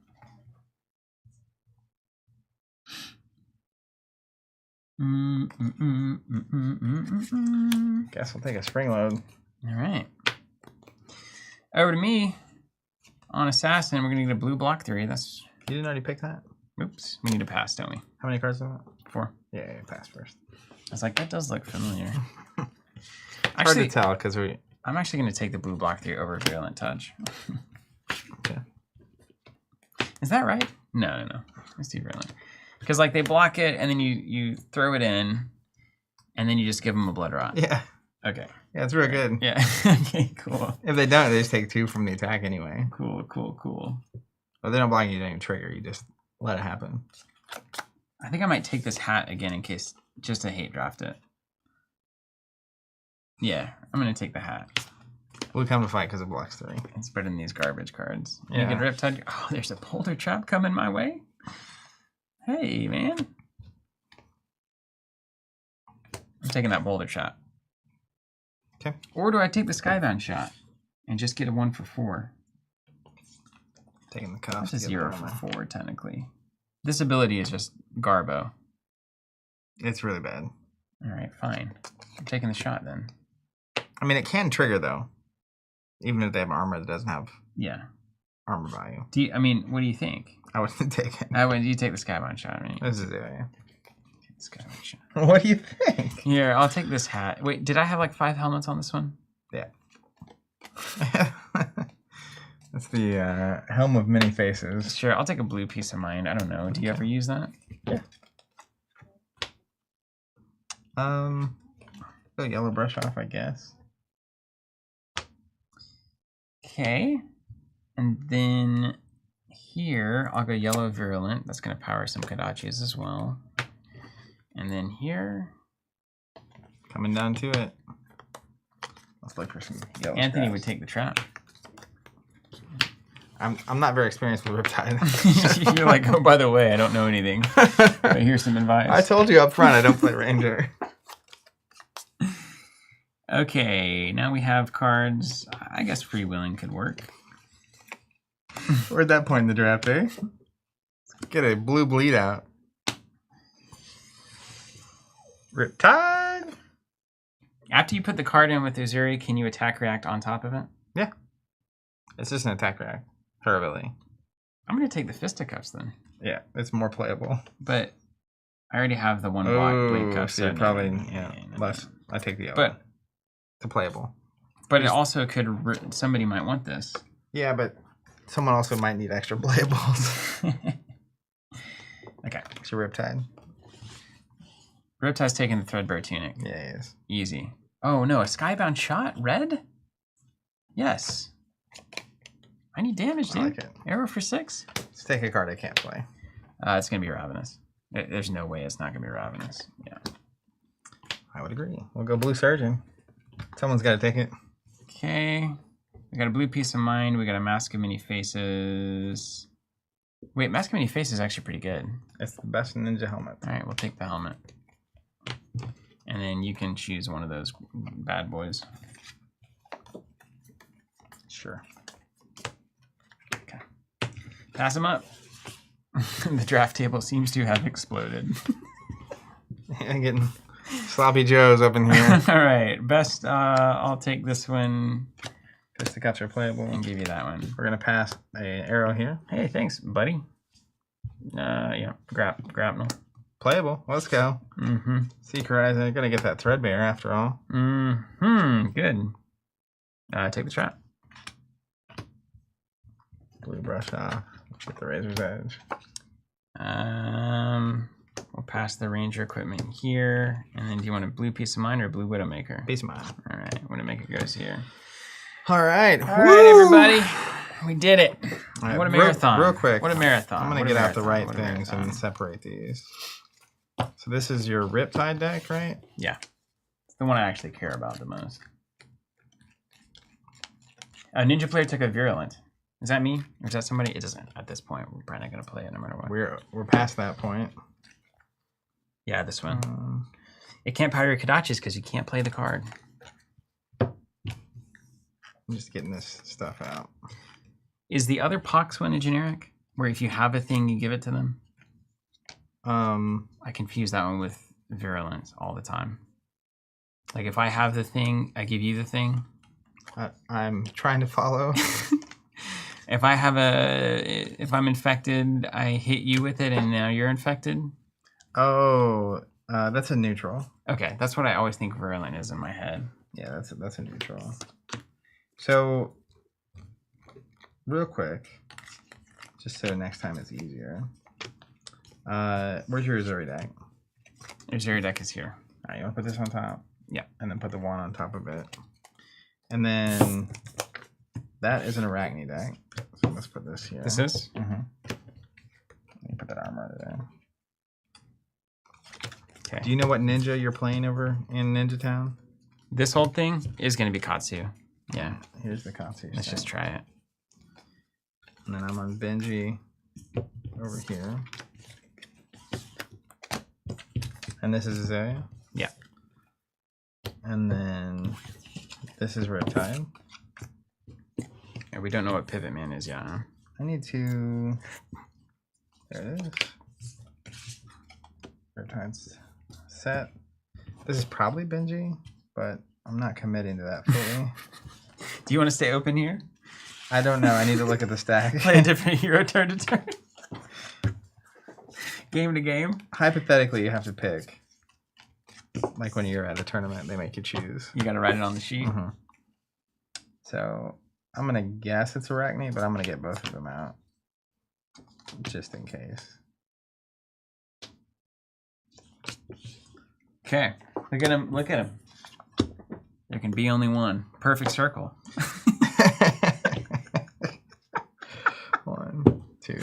Guess we'll take a spring load. All right. Over to me. On Assassin, we're going to get a blue block 3. That's. You didn't already pick that? Oops. We need to pass, don't we? How many cards are that? 4. Yeah, pass first. I was like, that does look familiar. Hard to tell because I'm actually going to take the blue block 3 over Virulent Touch. Okay. Is that right? No. Let's do Virulent. Because like they block it and then you throw it in and then you just give them a blood rot. Yeah. Okay. Yeah, it's real good. Yeah. Okay, cool. If they don't, they just take 2 from the attack anyway. Cool. Well, they don't block you, don't even trigger. You just let it happen. I think I might take this hat again in case, just to hate draft it. Yeah, I'm going to take the hat. We'll come to fight because it blocks 3. It's better than these garbage cards. Yeah. You can Riptide. Oh, there's a Polter Trap coming my way. Hey, man. I'm taking that Boulder Trap. Okay. Or do I take the Skybound shot and just get a 1 for 4? Taking the cutoff. That's a 0 for 4, technically. This ability is just Garbo. It's really bad. All right, fine. I'm taking the shot then. I mean, it can trigger, though. Even if they have armor that doesn't have armor value. What do you think? I wouldn't take it. You take the Skybound shot, right? This is it, yeah. Skybound shot. What do you think? Here, I'll take this hat. Wait, did I have like 5 helmets on this one? Yeah. That's the helm of many faces. Sure, I'll take a blue piece of mind. I don't know. Do you ever use that? Yeah. Go yellow brush off, I guess. Okay. And then here, I'll go yellow virulent. That's going to power some Kodachis as well. And then here, coming down to it. Let's look for some yellow. Anthony scraps. would take the trap. I'm not very experienced with Riptide. You're like, oh, by the way, I don't know anything. But here's some advice. I told you up front I don't play Ranger. Okay, now we have cards. I guess freewheeling could work. We're at that point in the draft, eh? Let's get a blue bleed out. Riptide. After you put the card in with Uzuri, can you attack react on top of it? Yeah. It's just an attack react. Her ability. I'm going to take the Fisticuffs then. Yeah, it's more playable. But I already have the one block blade cuff. So probably less. I take the other. But it's playable. But it also could. Somebody might want this. Yeah, but someone also might need extra playables. Okay. So Riptide. Riptide's taking the Threadbare Tunic. Yeah, he is. Easy. Oh no, a Skybound Shot? Red? Yes. I need damage, dude. I like it. Arrow for 6? Let's take a card I can't play. It's going to be Ravenous. There's no way it's not going to be Ravenous. Yeah. I would agree. We'll go Blue Surgeon. Someone's got to take it. Okay. We got a blue piece of mind. We got a Mask of Many Faces. Wait, Mask of Many Faces is actually pretty good. It's the best ninja helmet. All right, we'll take the helmet. And then you can choose one of those bad boys. Sure. Okay. Pass them up. The draft table seems to have exploded. I'm getting sloppy joes up in here. All right, best. I'll take this one. Fisticuffs are playable. And give you that one. We're gonna pass an arrow here. Hey, thanks, buddy. Yeah, grapnel. Playable. Let's go. Mm-hmm. Seek Horizon. Gonna get that Threadbare after all. Mm-hmm. Good. Take the trap. Blue brush off. Get the Razor's Edge. We'll pass the Ranger equipment here. And then do you want a blue piece of mind or a blue Widowmaker? Piece of mind. All right, Widowmaker goes here. All right. All right, everybody. We did it. Right, What a marathon. Real quick. What a marathon. I'm going to get out the right things and separate these. So this is your Riptide deck, right? Yeah. It's the one I actually care about the most. A Ninja player took a Virulent. Is that me? Or is that somebody? It doesn't. At this point, we're probably not going to play it no matter what. We're past that point. Yeah, this one. It can't power your Kodachis because you can't play the card. I'm just getting this stuff out. Is the other Pox one a generic? Where if you have a thing, you give it to them? I confuse that one with Virulence all the time. Like if I have the thing, I give you the thing. I'm trying to follow. If I'm infected, I hit you with it and now you're infected? Oh, that's a neutral. Okay, that's what I always think Virulent is in my head. Yeah, that's a neutral. So, real quick, just so next time it's easier. Where's your Uzuri deck? Your Uzuri deck is here. All right, you want to put this on top? Yeah. And then put the one on top of it. And then that is an Arachne deck. So let's put this here. This is? Mm-hmm. Let me put that armor there. Okay. Do you know what ninja you're playing over in Ninja Town? This whole thing is going to be Katsu. Yeah. Here's the Katsu. Let's just try it. And then I'm on Benji over here. And this is Azalea? Yeah. And then this is Riptide. Yeah, we don't know what Pivot Man is yet, huh? I need to... There it is. Riptide's set. This is probably Benji, but I'm not committing to that fully. Do you want to stay open here? I don't know. I need to look at the stack. Play a different hero turn to turn. Game to game. Hypothetically, you have to pick. Like when you're at a tournament, they make you choose. You got to write it on the sheet. Mm-hmm. So I'm gonna guess it's Arachne, but I'm gonna get both of them out just in case. Okay, look at him. Look at him. There can be only one. Perfect circle. 1, 2,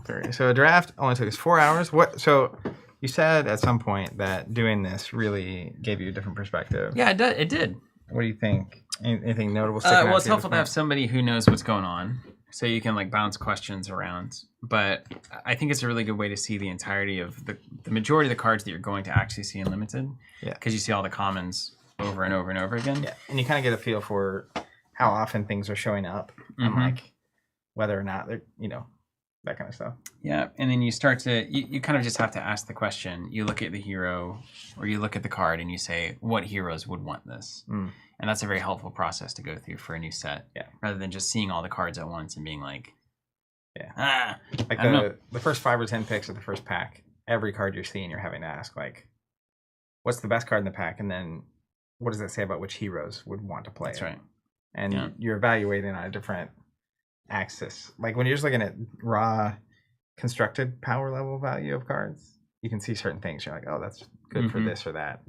3. So a draft only took us 4 hours. What? So you said at some point that doing this really gave you a different perspective. Yeah, it did. What do you think? Anything notable? Well, it's helpful to have somebody who knows what's going on, so you can like bounce questions around. But I think it's a really good way to see the entirety of the majority of the cards that you're going to actually see in limited. Yeah. Because you see all the commons over and over and over again. Yeah, and you kind of get a feel for how often things are showing up, and like whether or not they're, that kind of stuff. Yeah, and then you start to you kind of just have to ask the question. You look at the hero, or you look at the card, and you say, what heroes would want this? And that's a very helpful process to go through for a new set. Yeah. Rather than just seeing all the cards at once and being like, like the first 5 or 10 picks of the first pack, every card you're seeing, you're having to ask like, what's the best card in the pack, and then what does that say about which heroes would want to play? That's right. And you're evaluating on a different axis. Like when you're just looking at raw constructed power level value of cards, you can see certain things. You're like, oh, that's good for this or that.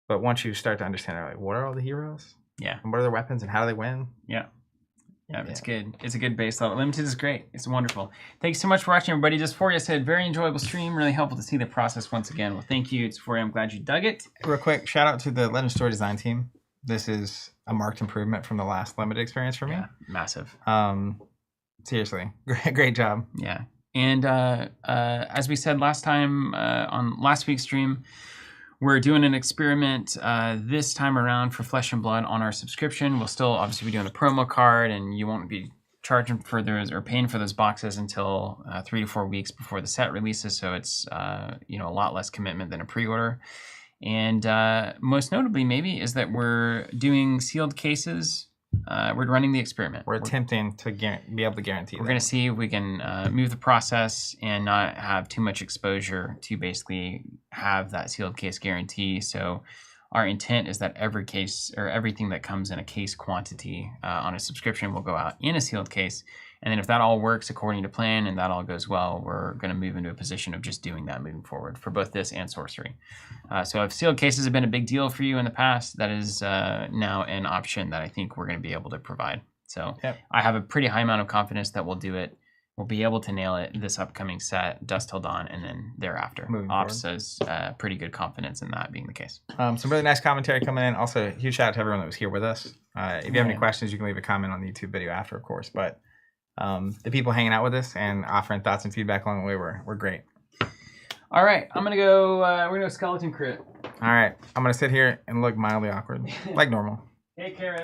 But once you start to understand, like, what are all the heroes? Yeah. And what are their weapons and how do they win? Yeah, it's good. It's a good base level. Limited is great. It's wonderful. Thanks so much for watching, everybody. Just for you, I said, very enjoyable stream. Really helpful to see the process once again. Well, thank you. It's for you. I'm glad you dug it. Real quick, shout out to the Legend Story design team. This is a marked improvement from the last limited experience for me. Yeah, massive. Seriously, great job. Yeah. And as we said last time on last week's stream, we're doing an experiment this time around for Flesh and Blood on our subscription. We'll still obviously be doing the promo card, and you won't be charging for those or paying for those boxes until 3 to 4 weeks before the set releases. So it's a lot less commitment than a pre-order. And most notably, maybe, is that we're doing sealed cases. We're running the experiment. We're attempting to be able to guarantee We're going to see if we can move the process and not have too much exposure to basically have that sealed case guarantee. So our intent is that every case or everything that comes in a case quantity on a subscription will go out in a sealed case. And then if that all works according to plan and that all goes well, we're going to move into a position of just doing that moving forward for both this and sorcery. So if sealed cases have been a big deal for you in the past, that is now an option that I think we're going to be able to provide. So I have a pretty high amount of confidence that we'll do it. We'll be able to nail it this upcoming set, Dusk Till Dawn, and then thereafter. Ops has pretty good confidence in that being the case. Some really nice commentary coming in. Also, huge shout out to everyone that was here with us. If you have any questions, you can leave a comment on the YouTube video after, of course. But the people hanging out with us and offering thoughts and feedback along the way were great. All right, I'm gonna go. We're gonna go skeleton crit. All right, I'm gonna sit here and look mildly awkward, like normal. Hey, Karen.